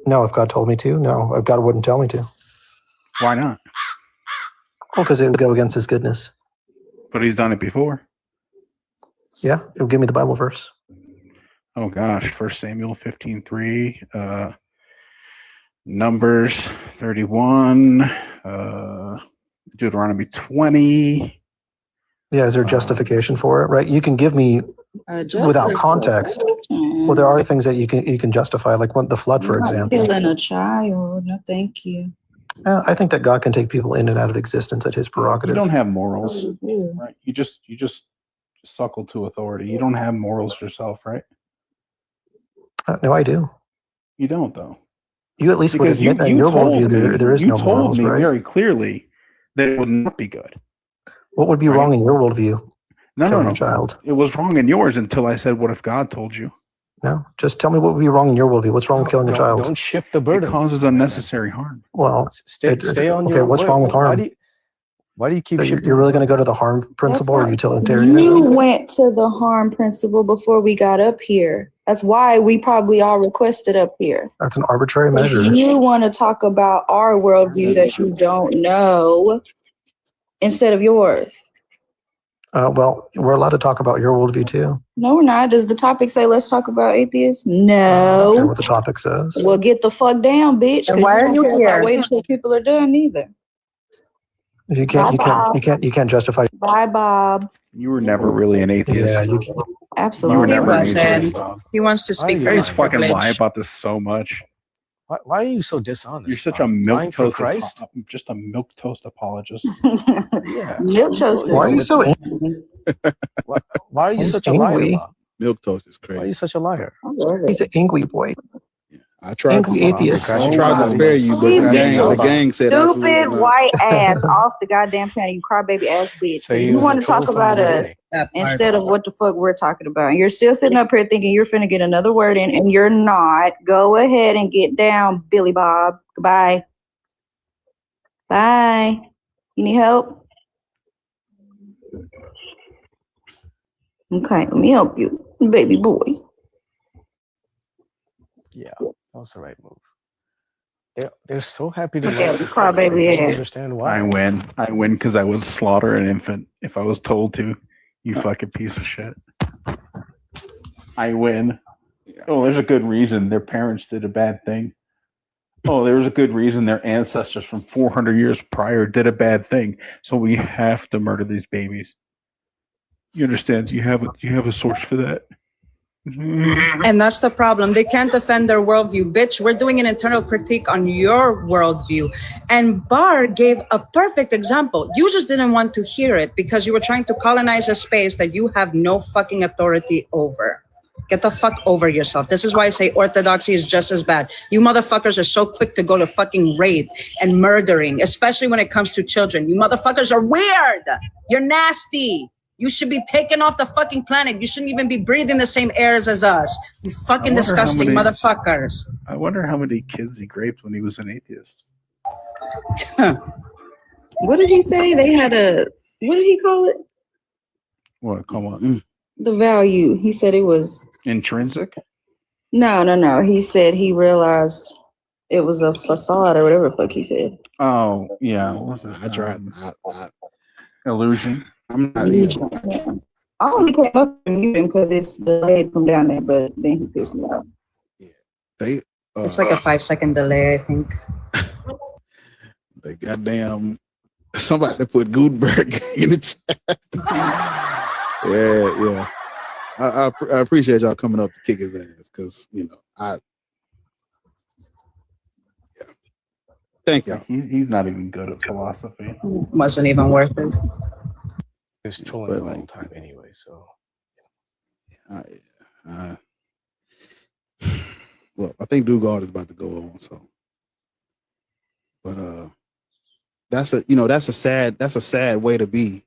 No, if God told me to, no. If God wouldn't tell me to. Why not? Well, because it would go against his goodness. But he's done it before. Yeah, it would give me the Bible verse. Oh gosh, 1 Samuel 15:3, Numbers 31, Deuteronomy 20. Yeah, is there justification for it? Right? You can give me without context. Well, there are things that you can justify, like the flood, for example. Killing a child. No, thank you. I think that God can take people in and out of existence at his prerogative. You don't have morals, right? You just suckle to authority. You don't have morals yourself, right? No, I do. You don't, though. You at least would Because admit that in your worldview there is no morals, You told me right? very clearly that it would not be good. What would be wrong in your worldview? No. A child. It was wrong in yours until I said, "What if God told you?" No, just tell me what would be wrong in your worldview. What's wrong with killing a child? Don't shift the burden. It causes unnecessary harm. Well, Stay on okay, your. what's wrong with harm? Why do you keep shifting? You're really going to go to the harm principle or utilitarianism? You went to the harm principle before we got up here. That's why we probably all requested up here. That's an arbitrary measure. You want to talk about our worldview that you don't know. instead of yours? Well, we're allowed to talk about your worldview too. No, we're not. Does the topic say let's talk about atheists? I don't care No. what the topic says. Well, get the fuck down, bitch. Then 'cause why are don't you care about here? waiting until people are done either. You can't justify. Bye, Bob. You were never really an atheist. Yeah, you You were Absolutely. He never an wasn't. atheist. He wants to speak Why from are you He's his fucking lie privilege. about this so much. Why are you so dishonest? You're such Bob? a Lying for milk toast. Christ? Just a milk toast apologist. Yeah. Milk toast is Why are you so Why are you He's such a liar, angry. Bob? Milk toast is Why are crazy. you such a liar? He's an angry boy. I tried Angry to, atheist. I tried to spare you, but the gang said absolutely Stupid not. white ass off the goddamn channel, you crybaby ass bitch. So he You was want a to talk troll from about the us beginning. That part. instead of what the fuck we're talking about. And you're still sitting up here thinking you're finna get another word in, and you're not. Go ahead and get down, Billy Bob. Goodbye. Bye. You need help? Okay, let me help you, baby boy. Yeah, that was the right move. They're so happy to Look at love the you. I crybaby don't ass. understand why. I win. I win because I would slaughter an infant if I was told to. You fucking piece of shit. I win. Oh, there's a good reason their parents did a bad thing. Oh, there's a good reason their ancestors from 400 years prior did a bad thing. So we have to murder these babies. You understand? You have a source for that. And that's the problem. They can't defend their worldview. Bitch, we're doing an internal critique on your worldview. And Barr gave a perfect example. You just didn't want to hear it because you were trying to colonize a space that you have no fucking authority over. Get the fuck over yourself. This is why I say orthodoxy is just as bad. You motherfuckers are so quick to go to fucking rape and murdering, especially when it comes to children. You motherfuckers are weird. You're nasty. You should be taken off the fucking planet. You shouldn't even be breathing the same airs as us. You fucking wonder how disgusting many- motherfuckers. I wonder how many kids he raped when he was an atheist. What did he say? They had what did he call it? What? Come on. The value. He said it was, Intrinsic? no. He said he realized it was a facade or whatever the fuck he said. Oh, yeah. What was it? I tried. Illusion. I'm not even. I only came up to mute him because it's delayed from down there, but then he pissed me off. They. It's like a 5-second delay, I think. They goddamn. Somebody put Gutenberg in the chat. Yeah. I appreciate y'all coming up to kick his ass because Thank y'all. He's not even good at philosophy. Wasn't even worth it. It's trolling the whole time anyway, so. Well, I think Dugard is about to go on, so. But that's a sad way to be,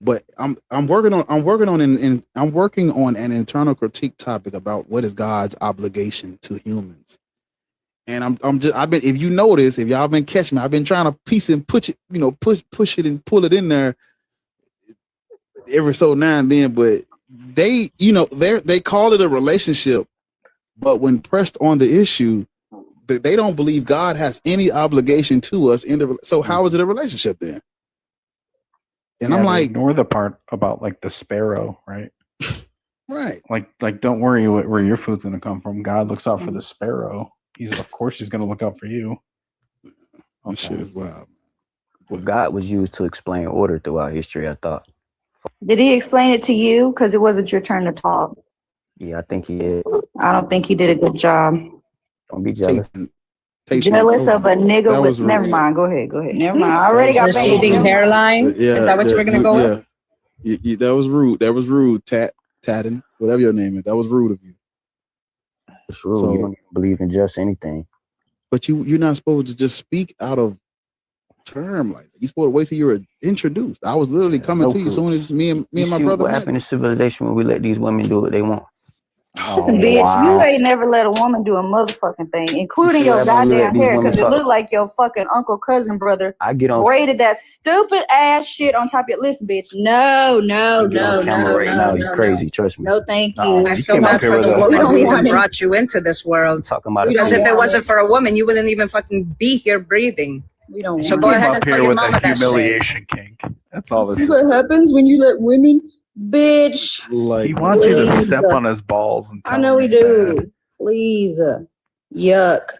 But I'm working on an internal critique topic about what is God's obligation to humans. And if you notice, if y'all been catching me, I've been trying to piece and push it and pull it in there every so now and then, but they call it a relationship, but when pressed on the issue, they don't believe God has any obligation to us so how is it a relationship then? And I'm like, ignore the part about like the sparrow, right? Right. Like don't worry where your food's gonna come from. God looks out for the sparrow. Of course he's gonna look out for you. Oh, shit is wild. Well, God was used to explain order throughout history, I thought. Did he explain it to you? Because it wasn't your turn to talk. Yeah, I think he did. I don't think he did a good job. Don't be jealous. Jealous of a nigga That with. was Never rude. mind. Go ahead. Never mind. I already got Receding banned. hairline? Is that what you were gonna go with? Yeah, that was rude. That was rude. Tatton, whatever your name is. That was rude of you. It's rude. So- You don't even believe in just anything. But you're not supposed to just speak out of term like that. You're supposed to wait till you're introduced. I was literally coming no to you as soon as me and You my see brother what met. happened in civilization when we let these women do what they want. Listen, bitch, you ain't never let a woman do a motherfucking thing, including You see your what happened when we let goddamn these hair, women because it talk? looked like your fucking uncle cousin brother I get on braided that stupid ass shit on top of your. Listen, bitch, no, camera right now. You crazy? Trust me. no, thank you. I feel bad for the woman who even brought you into this world. Talking about Because if it wasn't for a woman, you wouldn't even fucking be here breathing. We don't So want go it. ahead Up and tell here your with mama a that shit. humiliation kink. That's all this See is. what happens when you let women, bitch. Like He wants you to Please. step on his balls and tell I know him we he's do. bad. Please. Yuck.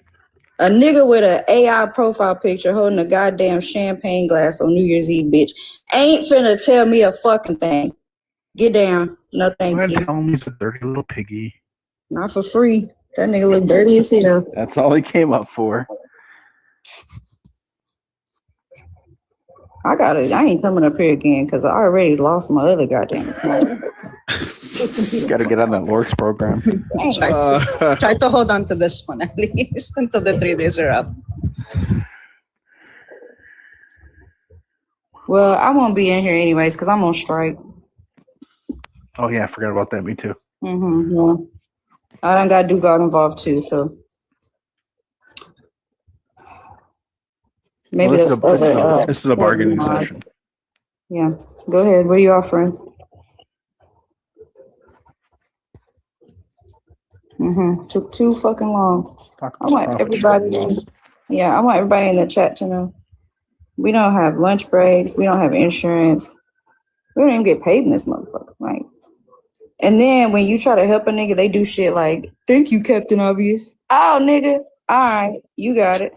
A nigga with an AI profile picture holding a goddamn champagne glass on New Year's Eve, bitch, ain't finna tell me a fucking thing. Get down. No thank Go ahead you. and tell him he's a dirty little piggy. Not for free. That nigga look dirty as hell. That's all he came up for. I ain't coming up here again because I already lost my other goddamn account. You got to get on that Lorks program. Try to hold on to this one at least until the 3 days are up. Well, I won't be in here anyways because I'm on strike. Oh yeah, I forgot about that. Me too. Yeah. I done got Dugard involved too, so maybe Well, that's this is a bargaining session. Yeah. Go ahead. What are you offering? Took too fucking long. I want everybody in the chat to know. We don't have lunch breaks. We don't have insurance. We don't even get paid in this motherfucker. Like, and then when you try to help a nigga, they do shit like, thank you, Captain Obvious. Oh, nigga. All right. You got it.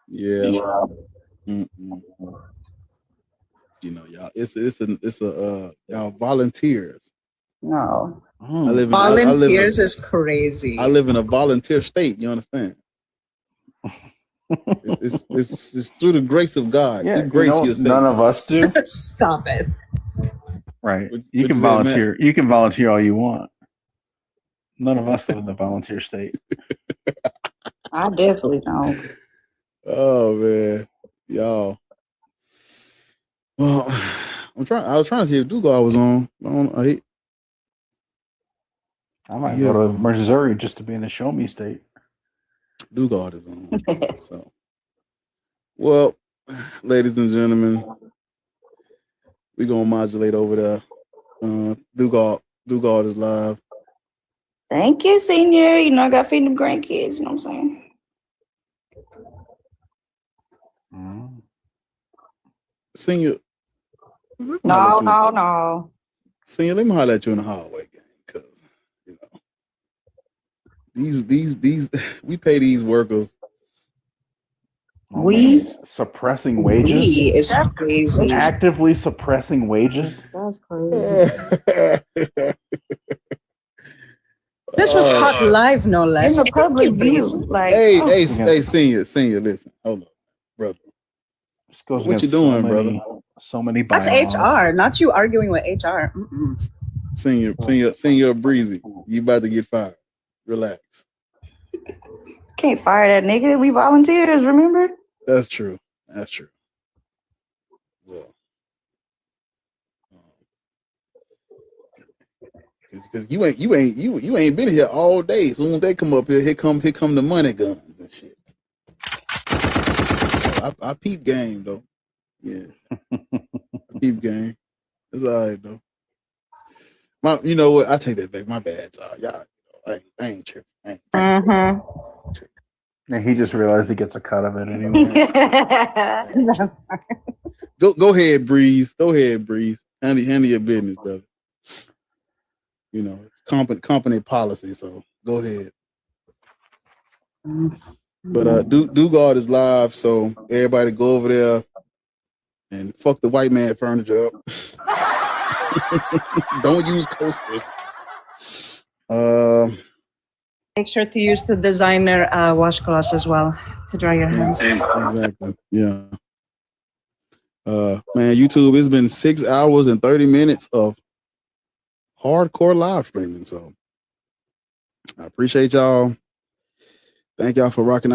Yeah. You know, y'all. It's y'all volunteers. No. Volunteers is crazy. I live in a volunteer state. You understand? It's through the grace of God. Yeah, you grace yourself. none of us do. Stop it. Right. What You can you say, Matt? volunteer. You can volunteer all you want. None of us live in the volunteer state. I definitely don't. Oh man, y'all. Well, I was trying to see if Dugard was on. I might go to Missouri just to be in the show me state. Dugard is on. So, well, ladies and gentlemen, we're gonna modulate over there. Dugard is live. Thank you, senior. You know, I got to feed them grandkids. You know what I'm saying? Senior. No. Senior, let me holler at you in the hallway, gang, because you know these we pay these workers. Suppressing wages. We is crazy. Actively suppressing wages. That's crazy. This was hot live, no less. In the public view. Like, hey, senior, listen, hold on, brother. This goes What you against doing, so many, brother? So many That's bylaws. HR, not you arguing with HR. Senior Breezy, you about to get fired. Relax. Can't fire that nigga. We volunteers, remember? That's true. Well, because you ain't been here all day. Soon as they come up here come the money guns and shit. I peep game though. Yeah, I peep game. It's all right though. You know what? I take that back. My bad, y'all. I ain't tripping. Yeah, he just realized he gets a cut of it anyway. Go ahead, Breeze. Handle your business, brother. You know, company policy. So go ahead. But Dugard is live, so everybody go over there and fuck the white man furniture up. Don't use coasters. Make sure to use the designer washcloths as well to dry your hands. Exactly. Yeah. Man, YouTube, it's been 6 hours and 30 minutes of hardcore live streaming. So I appreciate y'all. Thank y'all for rocking out.